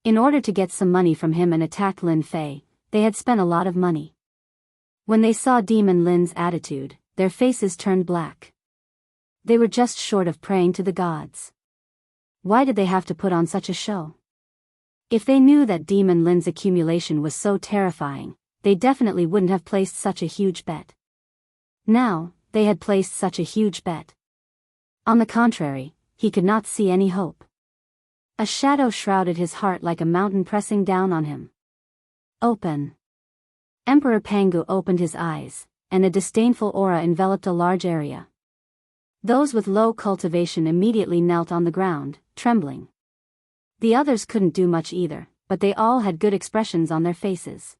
In order to get some money from him and attack Lin Fei, they had spent a lot of money. When they saw Demon Lin's attitude, their faces turned black. They were just short of praying to the gods. Why did they have to put on such a show? If they knew that Demon Lin's accumulation was so terrifying, they definitely wouldn't have placed such a huge bet. Now, they had placed such a huge bet. On the contrary, he could not see any hope. A shadow shrouded his heart like a mountain pressing down on him. Open. Emperor Pangu opened his eyes, and a disdainful aura enveloped a large area. Those with low cultivation immediately knelt on the ground, trembling. The others couldn't do much either, but they all had good expressions on their faces.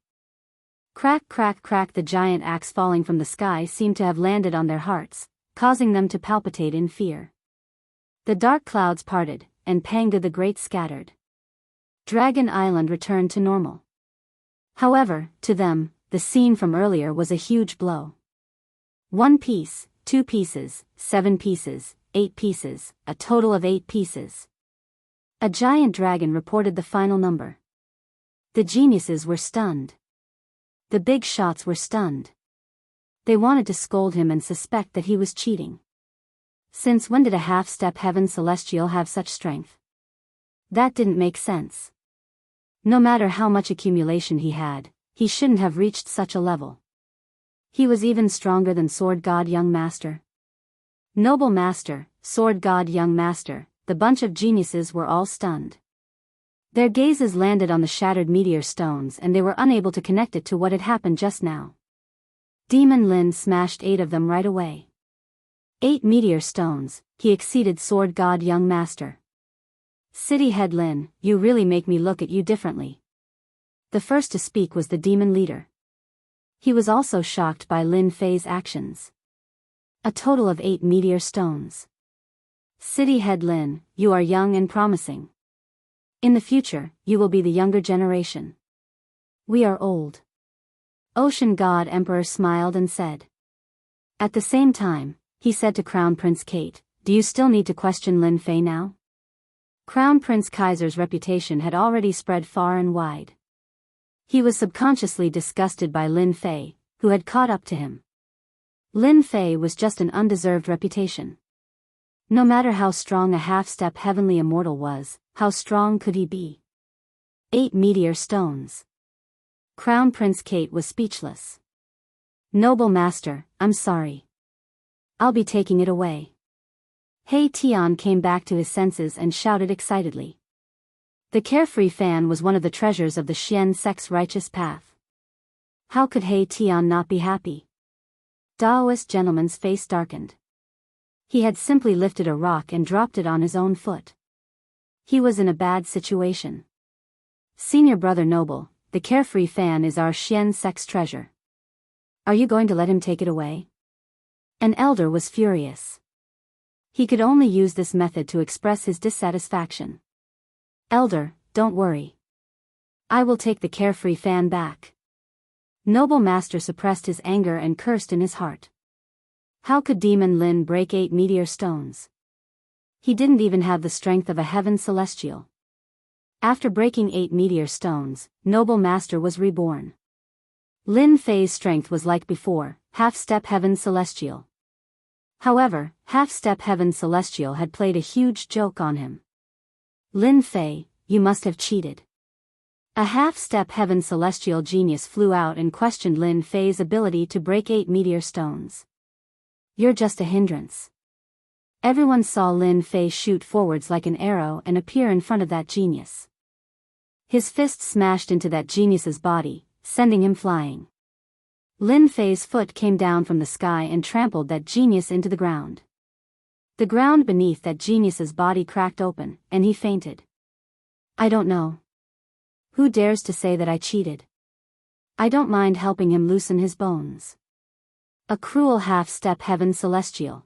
Crack, crack, crack. The giant axe falling from the sky seemed to have landed on their hearts, causing them to palpitate in fear. The dark clouds parted, and Pangu the Great scattered. Dragon Island returned to normal. However, to them, the scene from earlier was a huge blow. 1 piece, 2 pieces, 7 pieces, 8 pieces, a total of 8 pieces. A giant dragon reported the final number. The geniuses were stunned. The big shots were stunned. They wanted to scold him and suspect that he was cheating. Since when did a half-step heaven celestial have such strength? That didn't make sense. No matter how much accumulation he had, he shouldn't have reached such a level. He was even stronger than Sword God Young Master. Noble Master, Sword God Young Master, the bunch of geniuses were all stunned. Their gazes landed on the shattered meteor stones and they were unable to connect it to what had happened just now. Demon Lin smashed 8 of them right away. 8 meteor stones, he exceeded Sword God Young Master. City Head Lin, you really make me look at you differently. The first to speak was the demon leader. He was also shocked by Lin Fei's actions. A total of 8 meteor stones. City Head Lin, you are young and promising. In the future, you will be the younger generation. We are old. Ocean God Emperor smiled and said. At the same time, he said to Crown Prince Kate, do you still need to question Lin Fei now? Crown Prince Kaiser's reputation had already spread far and wide. He was subconsciously disgusted by Lin Fei, who had caught up to him. Lin Fei was just an undeserved reputation. No matter how strong a half-step heavenly immortal was, how strong could he be? 8 meteor stones. Crown Prince Kate was speechless. Noble Master, I'm sorry. I'll be taking it away. Hei Tian came back to his senses and shouted excitedly. The carefree fan was one of the treasures of the Xian sect's righteous path. How could Hei Tian not be happy? Daoist gentleman's face darkened. He had simply lifted a rock and dropped it on his own foot. He was in a bad situation. Senior Brother Noble, the carefree fan is our Xian sect's treasure. Are you going to let him take it away? An elder was furious. He could only use this method to express his dissatisfaction. Elder, don't worry. I will take the carefree fan back. Noble Master suppressed his anger and cursed in his heart. How could Demon Lin break 8 meteor stones? He didn't even have the strength of a heaven celestial. After breaking 8 meteor stones, Noble Master was reborn. Lin Fei's strength was like before, half-step heaven celestial. However, half-step heaven celestial had played a huge joke on him. Lin Fei, you must have cheated. A half-step heaven celestial genius flew out and questioned Lin Fei's ability to break 8 meteor stones. You're just a hindrance. Everyone saw Lin Fei shoot forwards like an arrow and appear in front of that genius. His fist smashed into that genius's body, sending him flying. Lin Fei's foot came down from the sky and trampled that genius into the ground. The ground beneath that genius's body cracked open, and he fainted. I don't know. Who dares to say that I cheated? I don't mind helping him loosen his bones. A cruel half-step heaven celestial.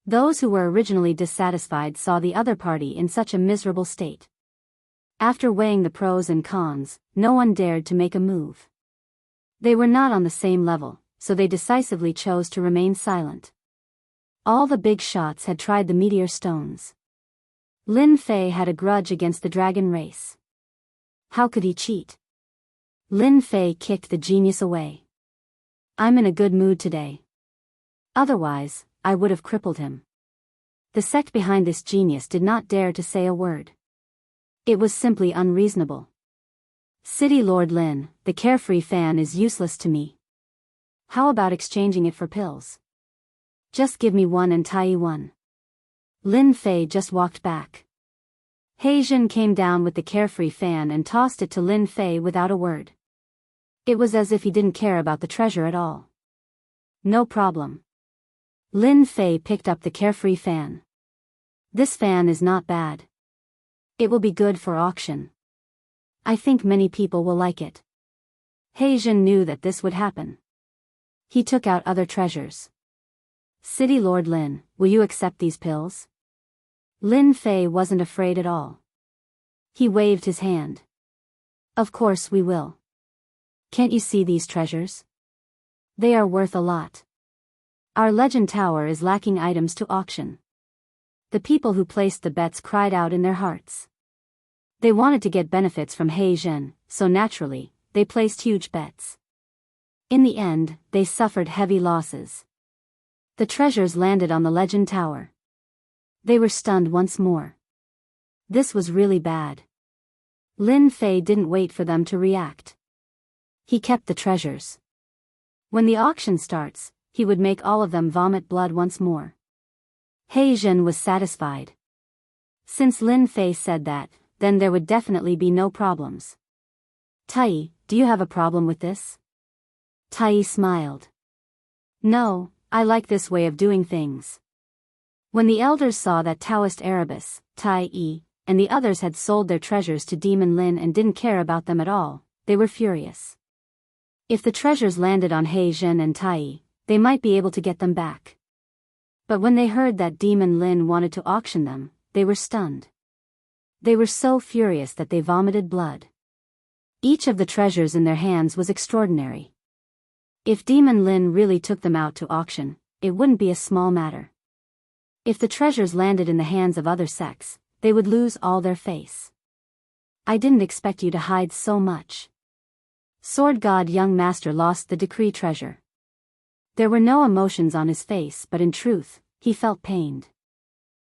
Those who were originally dissatisfied saw the other party in such a miserable state. After weighing the pros and cons, no one dared to make a move. They were not on the same level, so they decisively chose to remain silent. All the big shots had tried the meteor stones. Lin Fei had a grudge against the dragon race. How could he cheat? Lin Fei kicked the genius away. I'm in a good mood today. Otherwise, I would have crippled him. The sect behind this genius did not dare to say a word. It was simply unreasonable. City Lord Lin, the carefree fan is useless to me. How about exchanging it for pills? Just give me one and Tai one. Lin Fei just walked back. Heijin came down with the carefree fan and tossed it to Lin Fei without a word. It was as if he didn't care about the treasure at all. No problem. Lin Fei picked up the carefree fan. This fan is not bad. It will be good for auction. I think many people will like it. Heijin knew that this would happen. He took out other treasures. City Lord Lin, will you accept these pills? Lin Fei wasn't afraid at all. He waved his hand. Of course we will. Can't you see these treasures? They are worth a lot. Our legend tower is lacking items to auction. The people who placed the bets cried out in their hearts. They wanted to get benefits from Heijin, so naturally, they placed huge bets. In the end, they suffered heavy losses. The treasures landed on the legend tower. They were stunned once more. This was really bad. Lin Fei didn't wait for them to react. He kept the treasures. When the auction starts, he would make all of them vomit blood once more. Heijin was satisfied. Since Lin Fei said that, then there would definitely be no problems. Tai, do you have a problem with this? Tai smiled. No, I like this way of doing things. When the elders saw that Taoist Erebus, Tai, and the others had sold their treasures to Demon Lin and didn't care about them at all, they were furious. If the treasures landed on Heijin and Tai, they might be able to get them back. But when they heard that Demon Lin wanted to auction them, they were stunned. They were so furious that they vomited blood. Each of the treasures in their hands was extraordinary. If Demon Lin really took them out to auction, it wouldn't be a small matter. If the treasures landed in the hands of other sects, they would lose all their face. I didn't expect you to hide so much. Sword God Young Master lost the decree treasure. There were no emotions on his face, but in truth, he felt pained.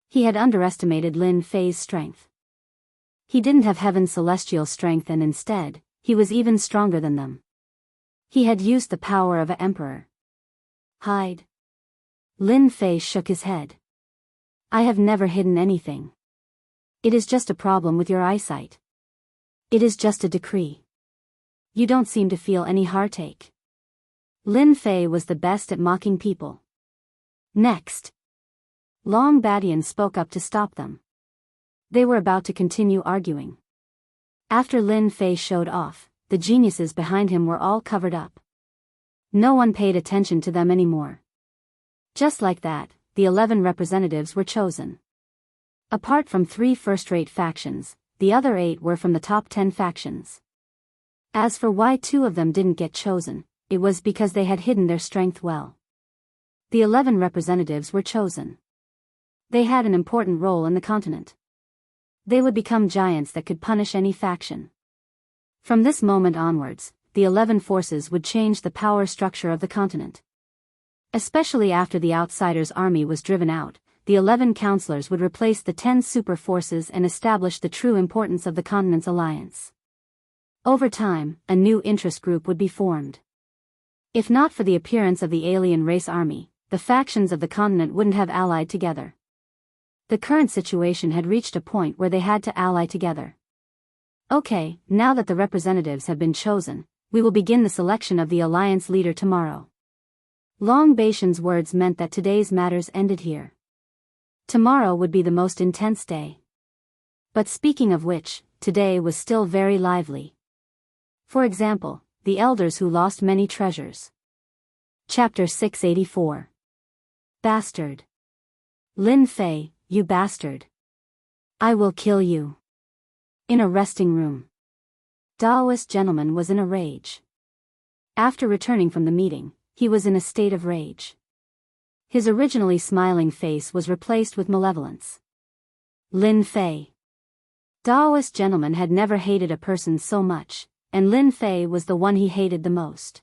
He had underestimated Lin Fei's strength. He didn't have heaven's celestial strength and instead, he was even stronger than them. He had used the power of an emperor. Hide. Lin Fei shook his head. I have never hidden anything. It is just a problem with your eyesight. It is just a decree. You don't seem to feel any heartache. Lin Fei was the best at mocking people. Next. Long Badian spoke up to stop them. They were about to continue arguing. After Lin Fei showed off, the geniuses behind him were all covered up. No one paid attention to them anymore. Just like that, the 11 representatives were chosen. Apart from 3 first-rate factions, the other 8 were from the top 10 factions. As for why 2 of them didn't get chosen, it was because they had hidden their strength well. The 11 representatives were chosen. They had an important role in the continent. They would become giants that could punish any faction. From this moment onwards, the 11 forces would change the power structure of the continent. Especially after the Outsiders' army was driven out, the 11 counselors would replace the 10 super forces and establish the true importance of the continent's alliance. Over time, a new interest group would be formed. If not for the appearance of the alien race army, the factions of the continent wouldn't have allied together. The current situation had reached a point where they had to ally together. Okay, now that the representatives have been chosen, we will begin the selection of the alliance leader tomorrow. Long Baishan's words meant that today's matters ended here. Tomorrow would be the most intense day. But speaking of which, today was still very lively. For example, the elders who lost many treasures. Chapter 684. Bastard. Lin Fei, you bastard. I will kill you. In a resting room. Daoist gentleman was in a rage. After returning from the meeting, he was in a state of rage. His originally smiling face was replaced with malevolence. Lin Fei. Daoist gentleman had never hated a person so much, and Lin Fei was the one he hated the most.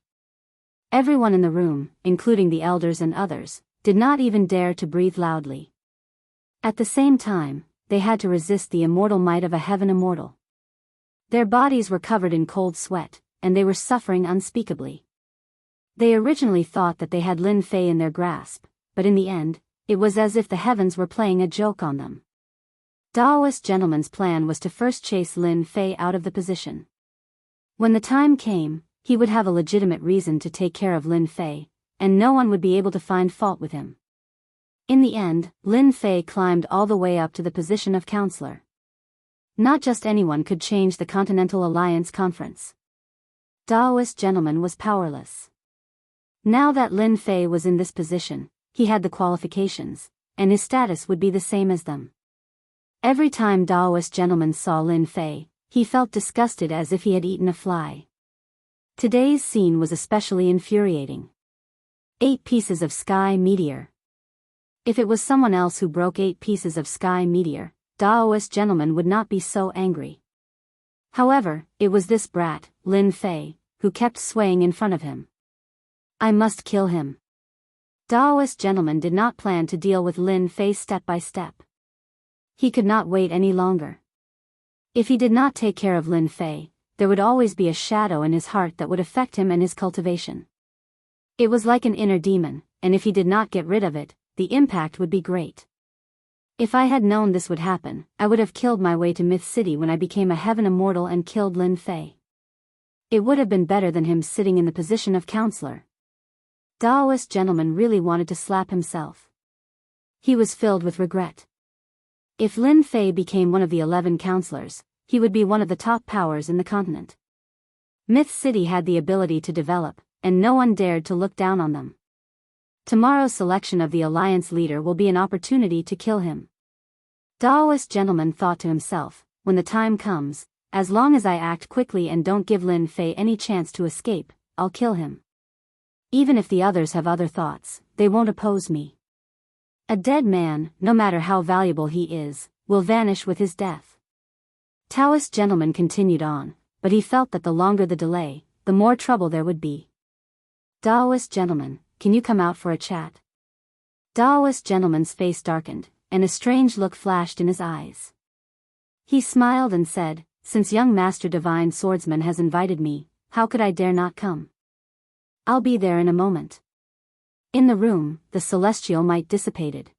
Everyone in the room, including the elders and others, did not even dare to breathe loudly. At the same time, they had to resist the immortal might of a heaven immortal. Their bodies were covered in cold sweat, and they were suffering unspeakably. They originally thought that they had Lin Fei in their grasp, but in the end, it was as if the heavens were playing a joke on them. Daoist gentleman's plan was to first chase Lin Fei out of the position. When the time came, he would have a legitimate reason to take care of Lin Fei, and no one would be able to find fault with him. In the end, Lin Fei climbed all the way up to the position of counselor. Not just anyone could change the Continental Alliance Conference. Daoist gentleman was powerless. Now that Lin Fei was in this position, he had the qualifications, and his status would be the same as them. Every time Daoist gentleman saw Lin Fei, he felt disgusted as if he had eaten a fly. Today's scene was especially infuriating. 8 pieces of sky meteor. If it was someone else who broke 8 pieces of sky meteor, Daoist gentleman would not be so angry. However, it was this brat, Lin Fei, who kept swaying in front of him. I must kill him. Daoist gentleman did not plan to deal with Lin Fei step by step. He could not wait any longer. If he did not take care of Lin Fei, there would always be a shadow in his heart that would affect him and his cultivation. It was like an inner demon, and if he did not get rid of it, the impact would be great. If I had known this would happen, I would have killed my way to Myth City when I became a heaven immortal and killed Lin Fei. It would have been better than him sitting in the position of counselor. Daoist gentleman really wanted to slap himself. He was filled with regret. If Lin Fei became one of the 11 counselors, he would be one of the top powers in the continent. Myth City had the ability to develop, and no one dared to look down on them. Tomorrow's selection of the alliance leader will be an opportunity to kill him. Daoist gentleman thought to himself, when the time comes, as long as I act quickly and don't give Lin Fei any chance to escape, I'll kill him. Even if the others have other thoughts, they won't oppose me. A dead man, no matter how valuable he is, will vanish with his death. Taoist gentleman continued on, but he felt that the longer the delay, the more trouble there would be. Daoist gentleman, can you come out for a chat? Daoist gentleman's face darkened, and a strange look flashed in his eyes. He smiled and said, since young Master Divine Swordsman has invited me, how could I dare not come? I'll be there in a moment. In the room, the celestial might dissipated.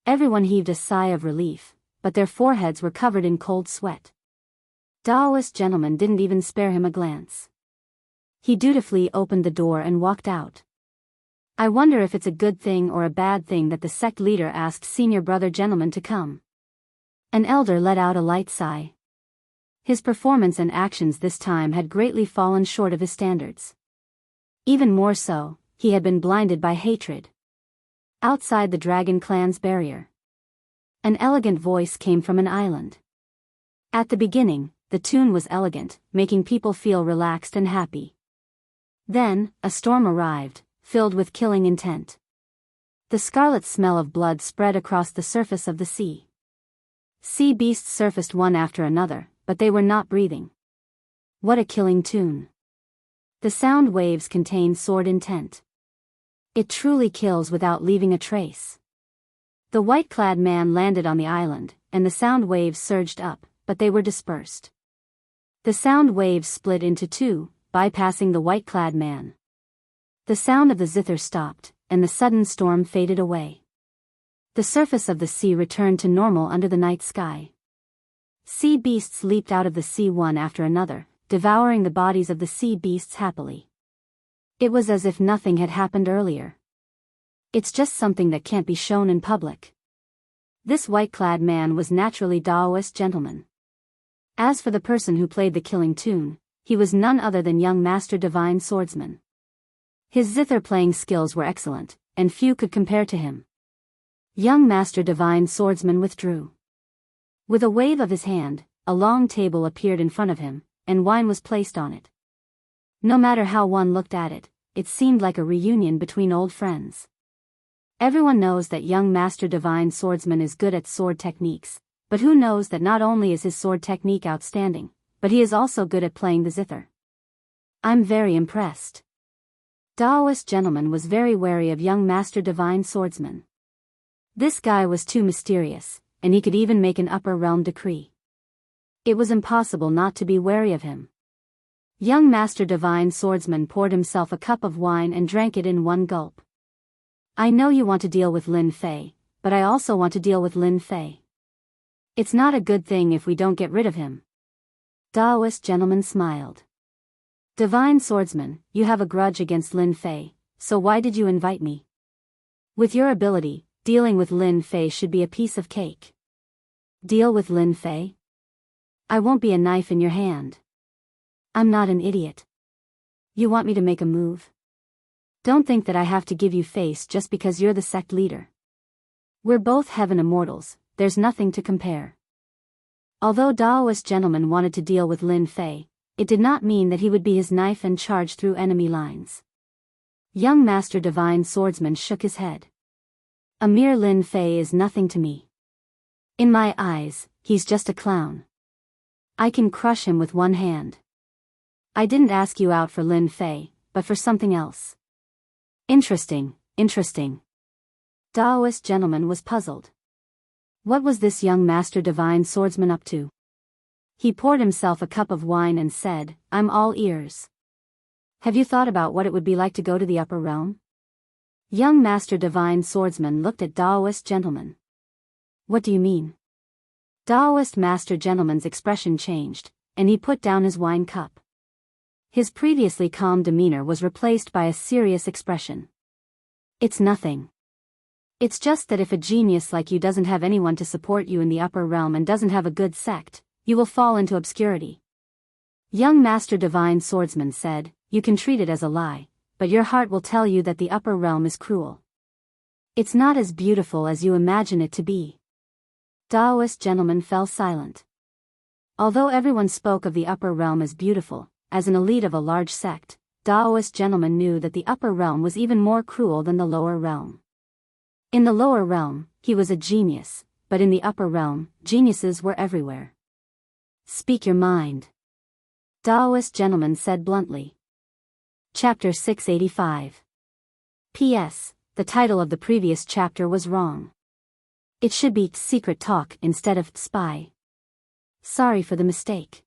Everyone heaved a sigh of relief, but their foreheads were covered in cold sweat. Daoist gentleman didn't even spare him a glance. He dutifully opened the door and walked out. I wonder if it's a good thing or a bad thing that the sect leader asked senior brother gentleman to come. An elder let out a light sigh. His performance and actions this time had greatly fallen short of his standards. Even more so, he had been blinded by hatred. Outside the dragon clan's barrier, an elegant voice came from an island. At the beginning, the tune was elegant, making people feel relaxed and happy. Then, a storm arrived, filled with killing intent. The scarlet smell of blood spread across the surface of the sea. Sea beasts surfaced one after another, but they were not breathing. What a killing tune. The sound waves contained sword intent. It truly kills without leaving a trace. The white-clad man landed on the island, and the sound waves surged up, but they were dispersed. The sound waves split into two, bypassing the white-clad man. The sound of the zither stopped, and the sudden storm faded away. The surface of the sea returned to normal under the night sky. Sea beasts leaped out of the sea one after another, devouring the bodies of the sea beasts happily. It was as if nothing had happened earlier. It's just something that can't be shown in public. This white-clad man was naturally Daoist gentleman. As for the person who played the killing tune, he was none other than young Master Divine Swordsman. His zither-playing skills were excellent, and few could compare to him. Young Master Divine Swordsman withdrew. With a wave of his hand, a long table appeared in front of him, and wine was placed on it. No matter how one looked at it, it seemed like a reunion between old friends. Everyone knows that young Master Divine Swordsman is good at sword techniques, but who knows that not only is his sword technique outstanding, but he is also good at playing the zither. I'm very impressed. Daoist gentleman was very wary of young Master Divine Swordsman. This guy was too mysterious, and he could even make an upper realm decree. It was impossible not to be wary of him. Young Master Divine Swordsman poured himself a cup of wine and drank it in one gulp. I know you want to deal with Lin Fei, but I also want to deal with Lin Fei. It's not a good thing if we don't get rid of him. Daoist gentleman smiled. Divine Swordsman, you have a grudge against Lin Fei, so why did you invite me? With your ability, dealing with Lin Fei should be a piece of cake. Deal with Lin Fei? I won't be a knife in your hand. I'm not an idiot. You want me to make a move? Don't think that I have to give you face just because you're the sect leader. We're both heaven immortals, there's nothing to compare. Although Daoist gentleman wanted to deal with Lin Fei, it did not mean that he would be his knife and charge through enemy lines. Young Master Divine Swordsman shook his head. A mere Lin Fei is nothing to me. In my eyes, he's just a clown. I can crush him with one hand. I didn't ask you out for Lin Fei, but for something else. Interesting, interesting. Daoist gentleman was puzzled. What was this young Master Divine Swordsman up to? He poured himself a cup of wine and said, I'm all ears. Have you thought about what it would be like to go to the upper realm? Young Master Divine Swordsman looked at Daoist gentleman. What do you mean? Daoist Master Gentleman's expression changed, and he put down his wine cup. His previously calm demeanor was replaced by a serious expression. It's nothing. It's just that if a genius like you doesn't have anyone to support you in the upper realm and doesn't have a good sect, you will fall into obscurity. Young Master Divine Swordsman said, you can treat it as a lie, but your heart will tell you that the upper realm is cruel. It's not as beautiful as you imagine it to be. Daoist gentleman fell silent. Although everyone spoke of the upper realm as beautiful, as an elite of a large sect, Daoist gentleman knew that the upper realm was even more cruel than the lower realm. In the lower realm, he was a genius, but in the upper realm, geniuses were everywhere. Speak your mind. Daoist gentleman said bluntly. Chapter 685. P.S. The title of the previous chapter was wrong. It should be Secret Talk instead of Spy. Sorry for the mistake.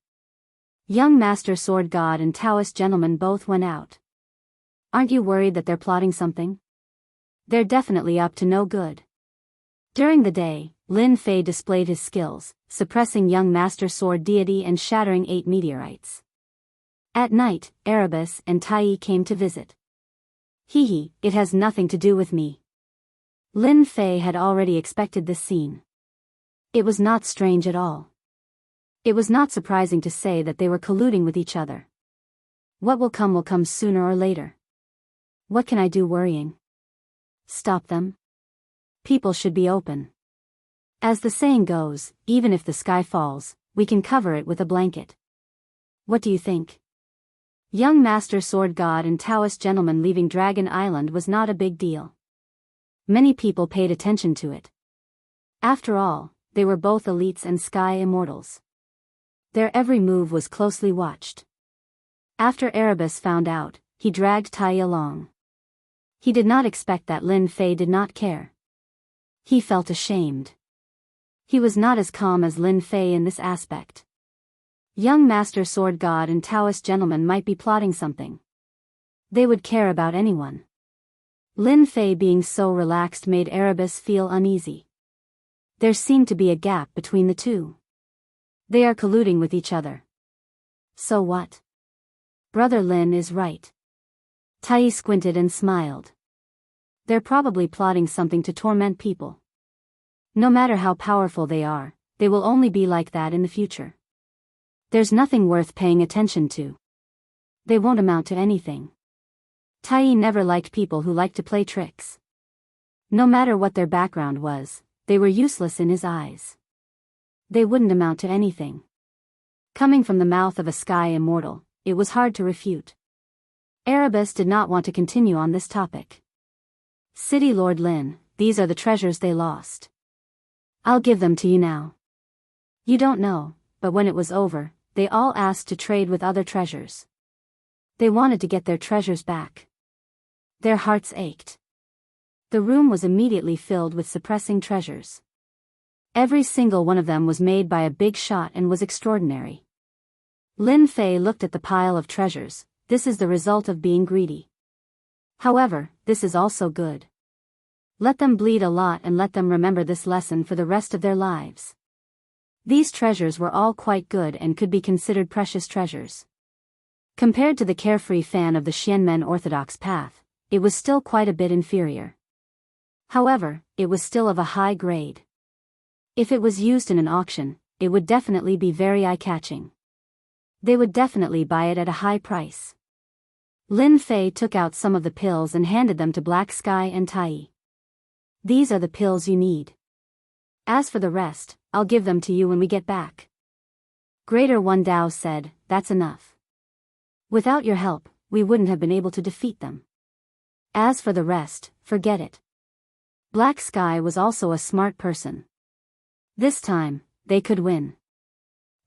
Young Master Sword God and Taoist gentleman both went out. Aren't you worried that they're plotting something? They're definitely up to no good. During the day, Lin Fei displayed his skills, suppressing young Master Sword Deity and shattering 8 meteorites. At night, Erebus and Tai came to visit. Hee, it has nothing to do with me. Lin Fei had already expected this scene. It was not strange at all. It was not surprising to say that they were colluding with each other. What will come sooner or later. What can I do worrying? Stop them? People should be open. As the saying goes, even if the sky falls, we can cover it with a blanket. What do you think? Young Master Sword God and Taoist gentleman leaving Dragon Island was not a big deal. Many people paid attention to it. After all, they were both elites and sky immortals. Their every move was closely watched. After Erebus found out, he dragged Tai along. He did not expect that Lin Fei did not care. He felt ashamed. He was not as calm as Lin Fei in this aspect. Young Master Sword God and Taoist gentleman might be plotting something. They would care about anyone. Lin Fei being so relaxed made Erebus feel uneasy. There seemed to be a gap between the two. They are colluding with each other. So what? Brother Lin is right. Tai squinted and smiled. They're probably plotting something to torment people. No matter how powerful they are, they will only be like that in the future. There's nothing worth paying attention to. They won't amount to anything. Tai never liked people who like to play tricks. No matter what their background was, they were useless in his eyes. They wouldn't amount to anything. Coming from the mouth of a sky immortal, it was hard to refute. Erebus did not want to continue on this topic. City Lord Lin, these are the treasures they lost. I'll give them to you now. You don't know, but when it was over, they all asked to trade with other treasures. They wanted to get their treasures back. Their hearts ached. The room was immediately filled with suppressing treasures. Every single one of them was made by a big shot and was extraordinary. Lin Fei looked at the pile of treasures. This is the result of being greedy. However, this is also good. Let them bleed a lot and let them remember this lesson for the rest of their lives. These treasures were all quite good and could be considered precious treasures. Compared to the carefree fan of the Xianmen Orthodox path, it was still quite a bit inferior. However, it was still of a high grade. If it was used in an auction, it would definitely be very eye-catching. They would definitely buy it at a high price. Lin Fei took out some of the pills and handed them to Black Sky and Tai. These are the pills you need. As for the rest, I'll give them to you when we get back. Greater One Dao said, that's enough. Without your help, we wouldn't have been able to defeat them. As for the rest, forget it. Black Sky was also a smart person. This time, they could win.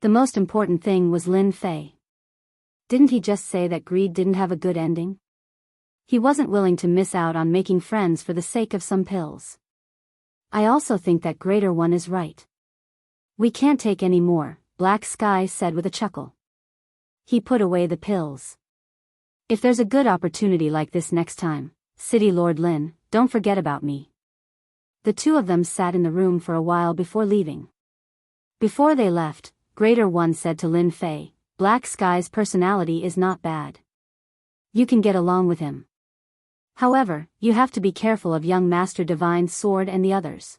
The most important thing was Lin Fei. Didn't he just say that greed didn't have a good ending? He wasn't willing to miss out on making friends for the sake of some pills. I also think that Greater One is right. We can't take any more, Black Sky said with a chuckle. He put away the pills. If there's a good opportunity like this next time, City Lord Lin, don't forget about me. The two of them sat in the room for a while before leaving. Before they left, Greater One said to Lin Fei, Black Sky's personality is not bad. You can get along with him. However, you have to be careful of young Master Divine Sword and the others.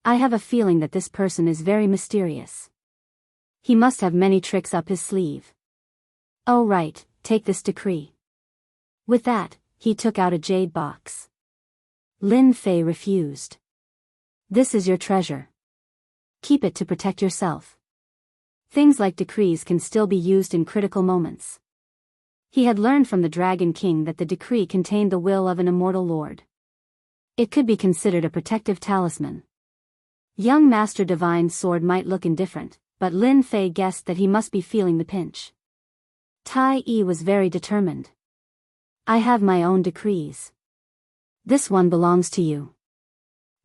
I have a feeling that this person is very mysterious. He must have many tricks up his sleeve. Oh right, take this decree. With that, he took out a jade box. Lin Fei refused. This is your treasure. Keep it to protect yourself. Things like decrees can still be used in critical moments. He had learned from the Dragon King that the decree contained the will of an immortal lord. It could be considered a protective talisman. Young Master Divine Sword might look indifferent, but Lin Fei guessed that he must be feeling the pinch. Tai was very determined. I have my own decrees. This one belongs to you.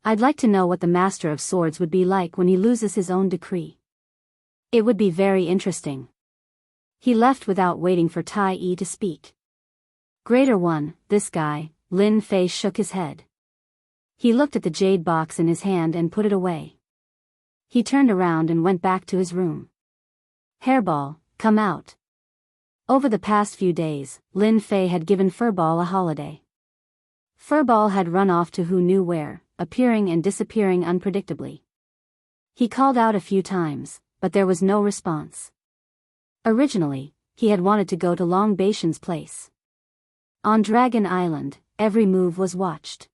I'd like to know what the Master of Swords would be like when he loses his own decree. It would be very interesting. He left without waiting for Tai to speak. Greater One, this guy, Lin Fei shook his head. He looked at the jade box in his hand and put it away. He turned around and went back to his room. Hairball, come out. Over the past few days, Lin Fei had given Furball a holiday. Furball had run off to who knew where, appearing and disappearing unpredictably. He called out a few times, but there was no response. Originally, he had wanted to go to Long Baishan's place. On Dragon Island, every move was watched.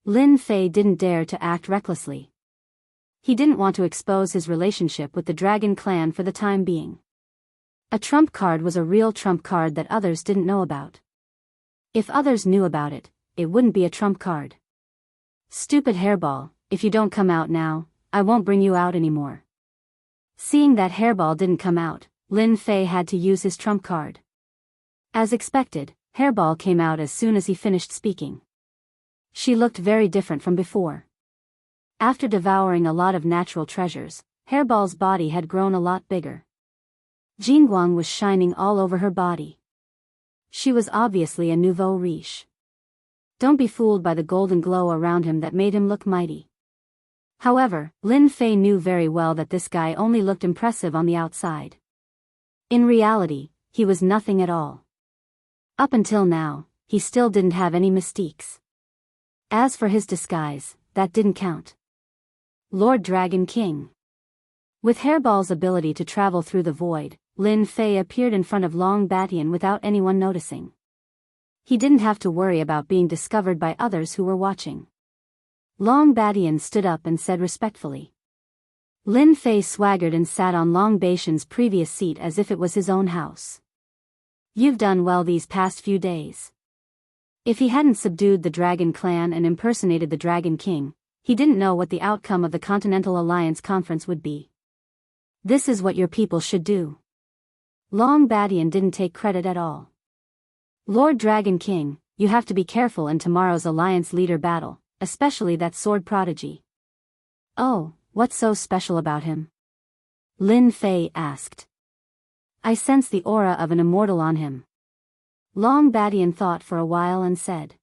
Lin Fei didn't dare to act recklessly. He didn't want to expose his relationship with the Dragon Clan for the time being. A trump card was a real trump card that others didn't know about. If others knew about it, it wouldn't be a trump card. Stupid hairball, if you don't come out now, I won't bring you out anymore. Seeing that hairball didn't come out, Lin Fei had to use his trump card. As expected, hairball came out as soon as he finished speaking. She looked very different from before. After devouring a lot of natural treasures, hairball's body had grown a lot bigger. Jingguang was shining all over her body. She was obviously a nouveau riche. Don't be fooled by the golden glow around him that made him look mighty. However, Lin Fei knew very well that this guy only looked impressive on the outside. In reality, he was nothing at all. Up until now, he still didn't have any mystiques. As for his disguise, that didn't count. Lord Dragon King. With Hairball's ability to travel through the void, Lin Fei appeared in front of Long Batian without anyone noticing. He didn't have to worry about being discovered by others who were watching. Long Batian stood up and said respectfully. Lin Fei swaggered and sat on Long Batian's previous seat as if it was his own house. You've done well these past few days. If he hadn't subdued the Dragon Clan and impersonated the Dragon King, he didn't know what the outcome of the Continental Alliance Conference would be. This is what your people should do. Long Batian didn't take credit at all. Lord Dragon King, you have to be careful in tomorrow's Alliance leader battle, especially that sword prodigy. Oh, what's so special about him? Lin Fei asked. I sense the aura of an immortal on him. Long Batian thought for a while and said.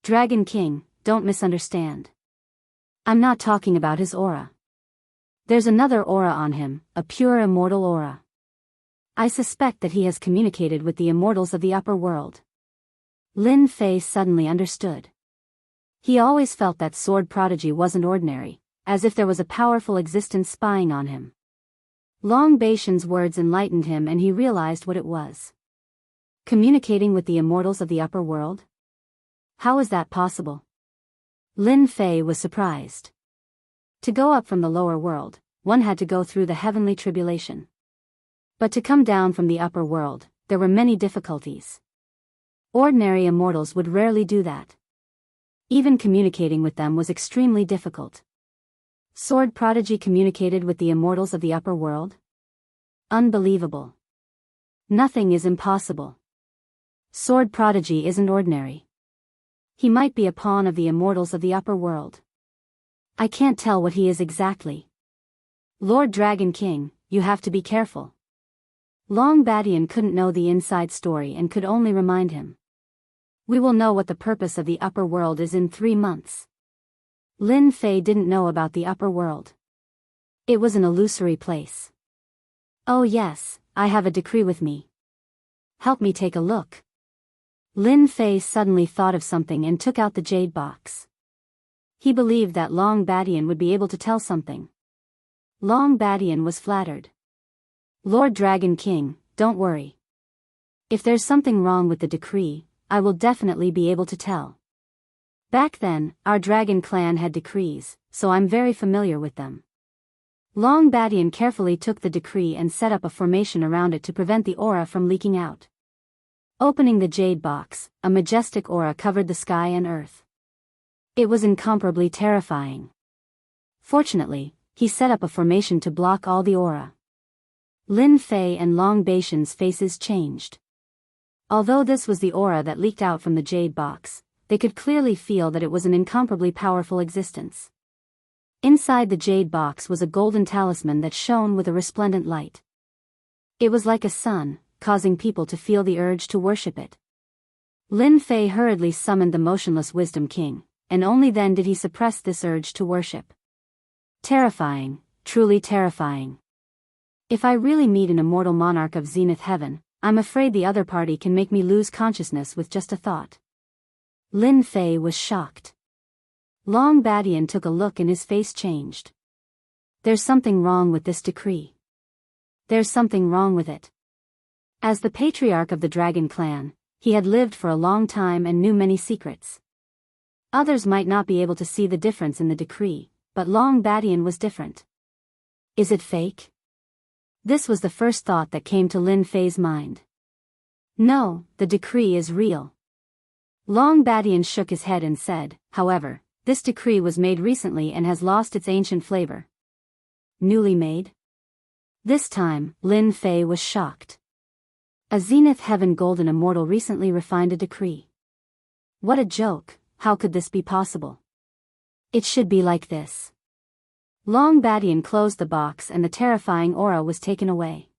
Dragon King, don't misunderstand. I'm not talking about his aura. There's another aura on him, a pure immortal aura. I suspect that he has communicated with the immortals of the upper world. Lin Fei suddenly understood. He always felt that sword prodigy wasn't ordinary, as if there was a powerful existence spying on him. Long Batian's words enlightened him and he realized what it was. Communicating with the immortals of the upper world? How is that possible? Lin Fei was surprised. To go up from the lower world, one had to go through the heavenly tribulation. But to come down from the upper world, there were many difficulties. Ordinary immortals would rarely do that. Even communicating with them was extremely difficult. Sword prodigy communicated with the immortals of the upper world? Unbelievable. Nothing is impossible. Sword prodigy isn't ordinary. He might be a pawn of the immortals of the upper world. I can't tell what he is exactly. Lord Dragon King, you have to be careful. Long Batian couldn't know the inside story and could only remind him. We will know what the purpose of the upper world is in 3 months. Lin Fei didn't know about the upper world. It was an illusory place. Oh yes, I have a decree with me. Help me take a look. Lin Fei suddenly thought of something and took out the jade box. He believed that Long Batian would be able to tell something. Long Batian was flattered. Lord Dragon King, don't worry. If there's something wrong with the decree, I will definitely be able to tell. Back then, our Dragon Clan had decrees, so I'm very familiar with them. Long Batian carefully took the decree and set up a formation around it to prevent the aura from leaking out. Opening the jade box, a majestic aura covered the sky and earth. It was incomparably terrifying. Fortunately, he set up a formation to block all the aura. Lin Fei and Long Batian's faces changed. Although this was the aura that leaked out from the jade box, they could clearly feel that it was an incomparably powerful existence. Inside the jade box was a golden talisman that shone with a resplendent light. It was like a sun, causing people to feel the urge to worship it. Lin Fei hurriedly summoned the motionless Wisdom King, and only then did he suppress this urge to worship. Terrifying, truly terrifying. If I really meet an immortal monarch of Zenith Heaven, I'm afraid the other party can make me lose consciousness with just a thought. Lin Fei was shocked. Long Batian took a look and his face changed. There's something wrong with this decree. There's something wrong with it. As the patriarch of the Dragon Clan, He had lived for a long time and knew many secrets. Others might not be able to see the difference in the decree, but Long Badian was different. Is it fake? This was the first thought that came to Lin Fei's mind. No, the decree is real. Long Badian shook his head and said, however, this decree was made recently and has lost its ancient flavor. Newly made? This time, Lin Fei was shocked. A Zenith Heaven Golden Immortal recently refined a decree. What a joke, how could this be possible? It should be like this. Long Badian closed the box and the terrifying aura was taken away.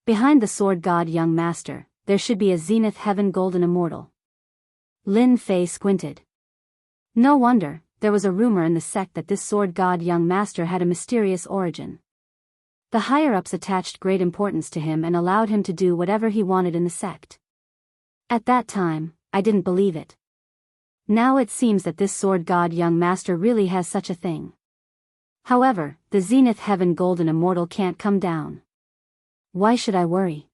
Behind the Sword God Young Master, there should be a Zenith Heaven Golden Immortal. Lin Fei squinted. No wonder, there was a rumor in the sect that this Sword God Young Master had a mysterious origin. The higher-ups attached great importance to him and allowed him to do whatever he wanted in the sect. At that time, I didn't believe it. Now it seems that this Sword God Young Master really has such a thing. However, the Zenith Heaven Golden Immortal can't come down. Why should I worry?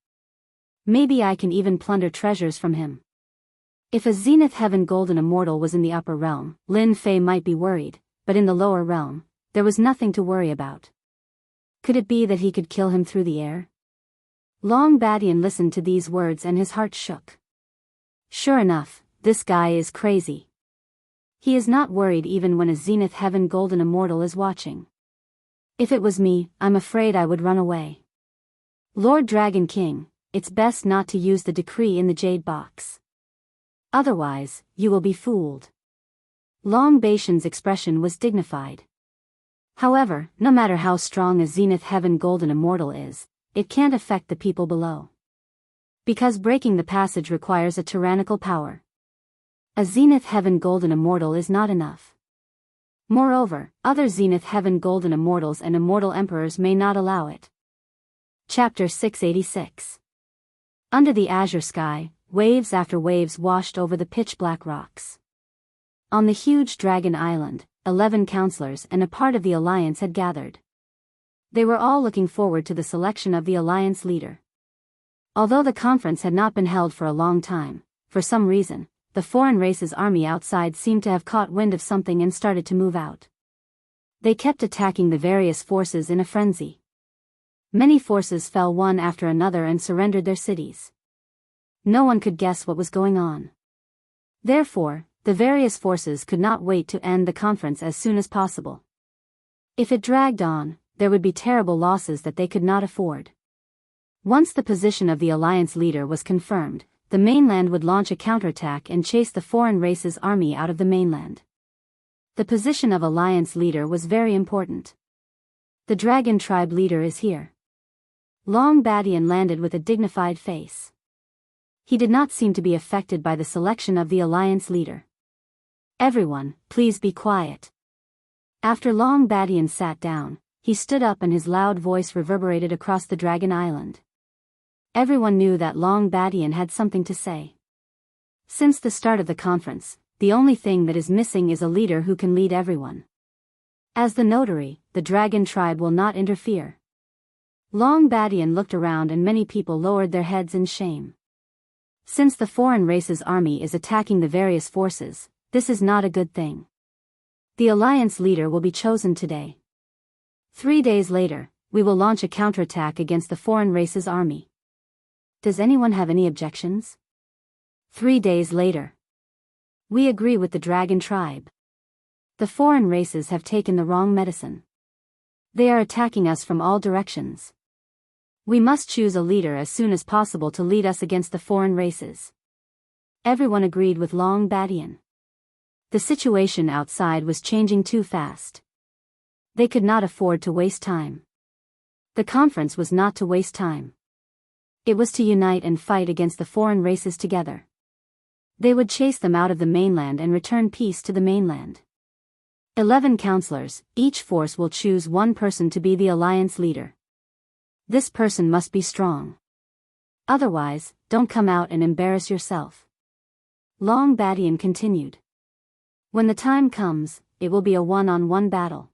Maybe I can even plunder treasures from him. If a Zenith Heaven Golden Immortal was in the upper realm, Lin Fei might be worried, but in the lower realm, there was nothing to worry about. Could it be that he could kill him through the air? Long Badian listened to these words and his heart shook. Sure enough, this guy is crazy. He is not worried even when a Zenith Heaven Golden Immortal is watching. If it was me, I'm afraid I would run away. Lord Dragon King, it's best not to use the decree in the Jade Box. Otherwise, you will be fooled. Long Badian's expression was dignified. However, no matter how strong a Zenith Heaven Golden Immortal is, it can't affect the people below. Because breaking the passage requires a tyrannical power. A Zenith Heaven Golden Immortal is not enough. Moreover, other Zenith Heaven Golden Immortals and Immortal Emperors may not allow it. Chapter 686. Under the azure sky, waves after waves washed over the pitch-black rocks. On the huge Dragon Island, 11 counselors and a part of the Alliance had gathered. They were all looking forward to the selection of the Alliance leader. Although the conference had not been held for a long time, for some reason, the foreign race's army outside seemed to have caught wind of something and started to move out. They kept attacking the various forces in a frenzy. Many forces fell one after another and surrendered their cities. No one could guess what was going on. Therefore, the various forces could not wait to end the conference as soon as possible. If it dragged on, there would be terrible losses that they could not afford. Once the position of the Alliance leader was confirmed, the mainland would launch a counterattack and chase the foreign race's army out of the mainland. The position of Alliance leader was very important. The Dragon Tribe leader is here. Long Badian landed with a dignified face. He did not seem to be affected by the selection of the Alliance leader. Everyone, please be quiet. After Long Badian sat down, he stood up and his loud voice reverberated across the Dragon Island. Everyone knew that Long Badian had something to say. Since the start of the conference, the only thing that is missing is a leader who can lead everyone. As the notary, the Dragon Tribe will not interfere. Long Badian looked around and many people lowered their heads in shame. Since the foreign race's army is attacking the various forces, this is not a good thing. The Alliance leader will be chosen today. 3 days later, we will launch a counterattack against the foreign race's army. Does anyone have any objections? 3 days later. We agree with the Dragon Tribe. The foreign races have taken the wrong medicine. They are attacking us from all directions. We must choose a leader as soon as possible to lead us against the foreign races. Everyone agreed with Long Badian. The situation outside was changing too fast. They could not afford to waste time. The conference was not to waste time. It was to unite and fight against the foreign races together. They would chase them out of the mainland and return peace to the mainland. 11 counselors, each force will choose one person to be the Alliance leader. This person must be strong. Otherwise, don't come out and embarrass yourself. Long Badian continued. When the time comes, it will be a one-on-one battle.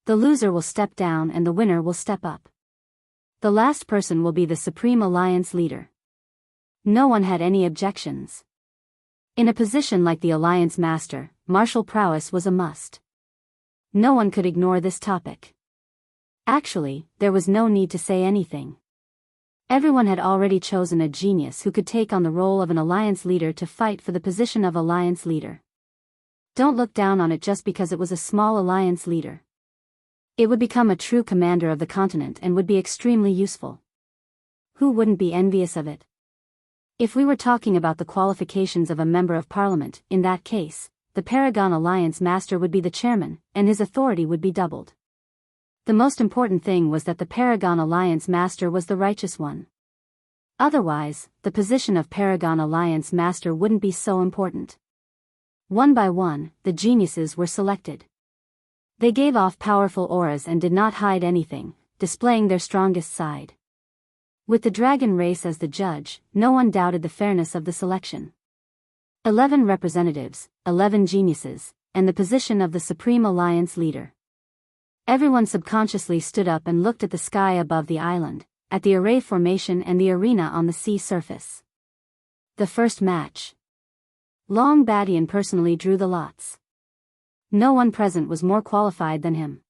The loser will step down and the winner will step up. The last person will be the Supreme Alliance leader. No one had any objections. In a position like the Alliance Master, martial prowess was a must. No one could ignore this topic. Actually, there was no need to say anything. Everyone had already chosen a genius who could take on the role of an Alliance leader to fight for the position of Alliance leader. Don't look down on it just because it was a small Alliance leader. It would become a true commander of the continent and would be extremely useful. Who wouldn't be envious of it? If we were talking about the qualifications of a member of parliament, in that case, the Paragon Alliance Master would be the chairman, and his authority would be doubled. The most important thing was that the Paragon Alliance Master was the righteous one. Otherwise, the position of Paragon Alliance Master wouldn't be so important. One by one, the geniuses were selected. They gave off powerful auras and did not hide anything, displaying their strongest side. With the dragon race as the judge, no one doubted the fairness of the selection. 11 representatives, 11 geniuses, and the position of the Supreme Alliance leader. Everyone subconsciously stood up and looked at the sky above the island, at the array formation and the arena on the sea surface. The first match. Long Badian personally drew the lots. No one present was more qualified than him.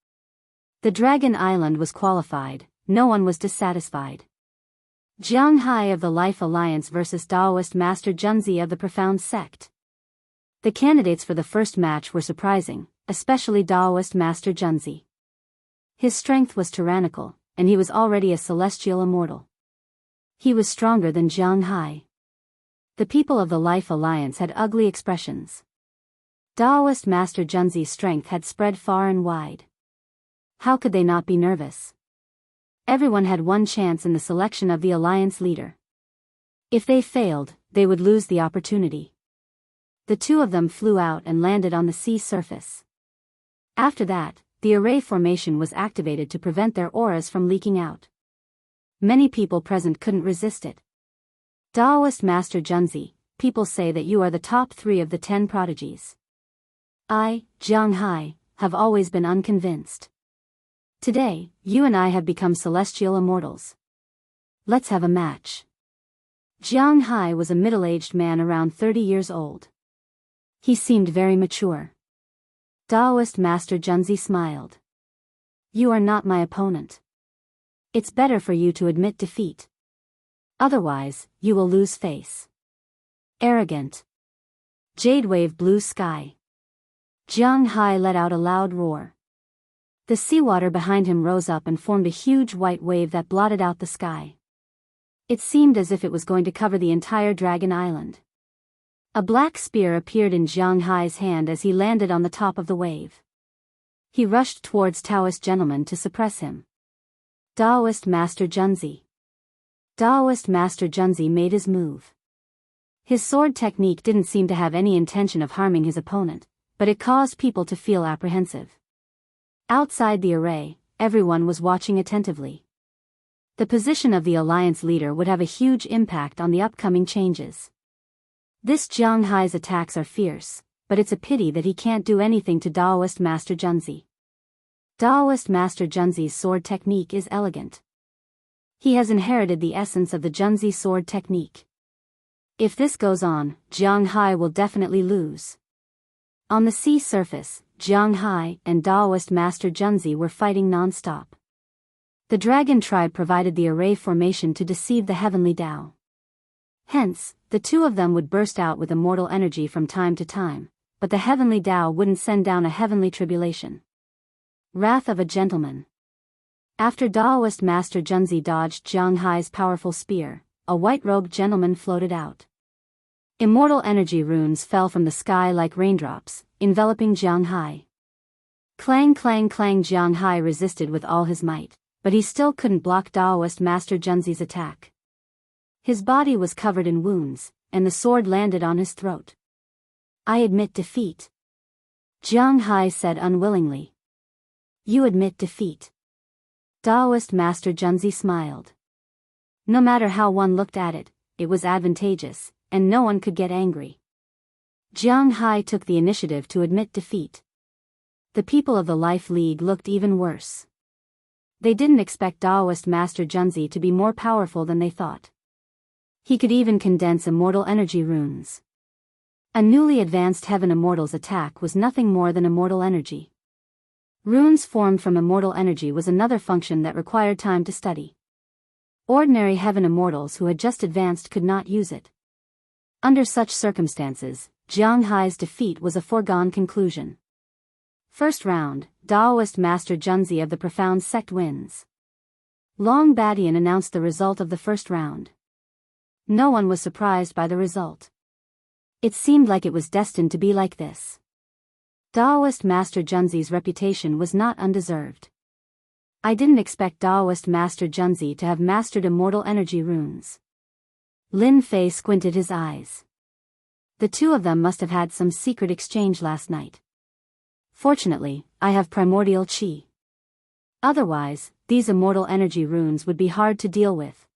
The Dragon Island was qualified, no one was dissatisfied. Jiang Hai of the Life Alliance versus Taoist Master Junzi of the Profound Sect. The candidates for the first match were surprising, especially Taoist Master Junzi. His strength was tyrannical, and he was already a celestial immortal. He was stronger than Jiang Hai. The people of the Life Alliance had ugly expressions. Taoist Master Junzi's strength had spread far and wide. How could they not be nervous? Everyone had one chance in the selection of the Alliance leader. If they failed, they would lose the opportunity. The two of them flew out and landed on the sea surface. After that, the array formation was activated to prevent their auras from leaking out. Many people present couldn't resist it. Taoist Master Junzi, people say that you are the top 3 of the 10 prodigies. I, Jiang Hai, have always been unconvinced. Today, you and I have become celestial immortals. Let's have a match. Jiang Hai was a middle-aged man around 30 years old. He seemed very mature. Taoist Master Junzi smiled. You are not my opponent. It's better for you to admit defeat. Otherwise, you will lose face. Arrogant. Jade wave blue sky. Jiang Hai let out a loud roar. The seawater behind him rose up and formed a huge white wave that blotted out the sky. It seemed as if it was going to cover the entire Dragon Island. A black spear appeared in Jiang Hai's hand as he landed on the top of the wave. He rushed towards Taoist gentleman to suppress him. Taoist Master Junzi. Taoist Master Junzi made his move. His sword technique didn't seem to have any intention of harming his opponent, but it caused people to feel apprehensive. Outside the array, everyone was watching attentively. The position of the Alliance leader would have a huge impact on the upcoming changes. This Jiang Hai's attacks are fierce, but it's a pity that he can't do anything to Taoist Master Junzi. Taoist Master Junzi's sword technique is elegant. He has inherited the essence of the Junzi sword technique. If this goes on, Jiang Hai will definitely lose. On the sea surface, Jiang Hai and Taoist Master Junzi were fighting non-stop. The dragon tribe provided the array formation to deceive the heavenly Tao. Hence, the two of them would burst out with immortal energy from time to time, but the heavenly Tao wouldn't send down a heavenly tribulation. Wrath of a gentleman. After Taoist Master Junzi dodged Jiang Hai's powerful spear, a white-robed gentleman floated out. Immortal energy runes fell from the sky like raindrops, enveloping Jiang Hai. Clang clang clang. Jiang Hai resisted with all his might, but he still couldn't block Taoist Master Junzi's attack. His body was covered in wounds, and the sword landed on his throat. I admit defeat. Jiang Hai said unwillingly. You admit defeat. Taoist Master Junzi smiled. No matter how one looked at it, it was advantageous, and no one could get angry. Jiang Hai took the initiative to admit defeat. The people of the Life League looked even worse. They didn't expect Taoist Master Junzi to be more powerful than they thought. He could even condense immortal energy runes. A newly advanced Heaven Immortal's attack was nothing more than immortal energy. Runes formed from immortal energy was another function that required time to study. Ordinary Heaven Immortals who had just advanced could not use it. Under such circumstances, Jiang Hai's defeat was a foregone conclusion. First round, Daoist Master Junzi of the Profound Sect wins. Long Badian announced the result of the first round. No one was surprised by the result. It seemed like it was destined to be like this. Daoist Master Junzi's reputation was not undeserved. I didn't expect Daoist Master Junzi to have mastered immortal energy runes. Lin Fei squinted his eyes. The two of them must have had some secret exchange last night. Fortunately, I have primordial qi. Otherwise, these immortal energy runes would be hard to deal with.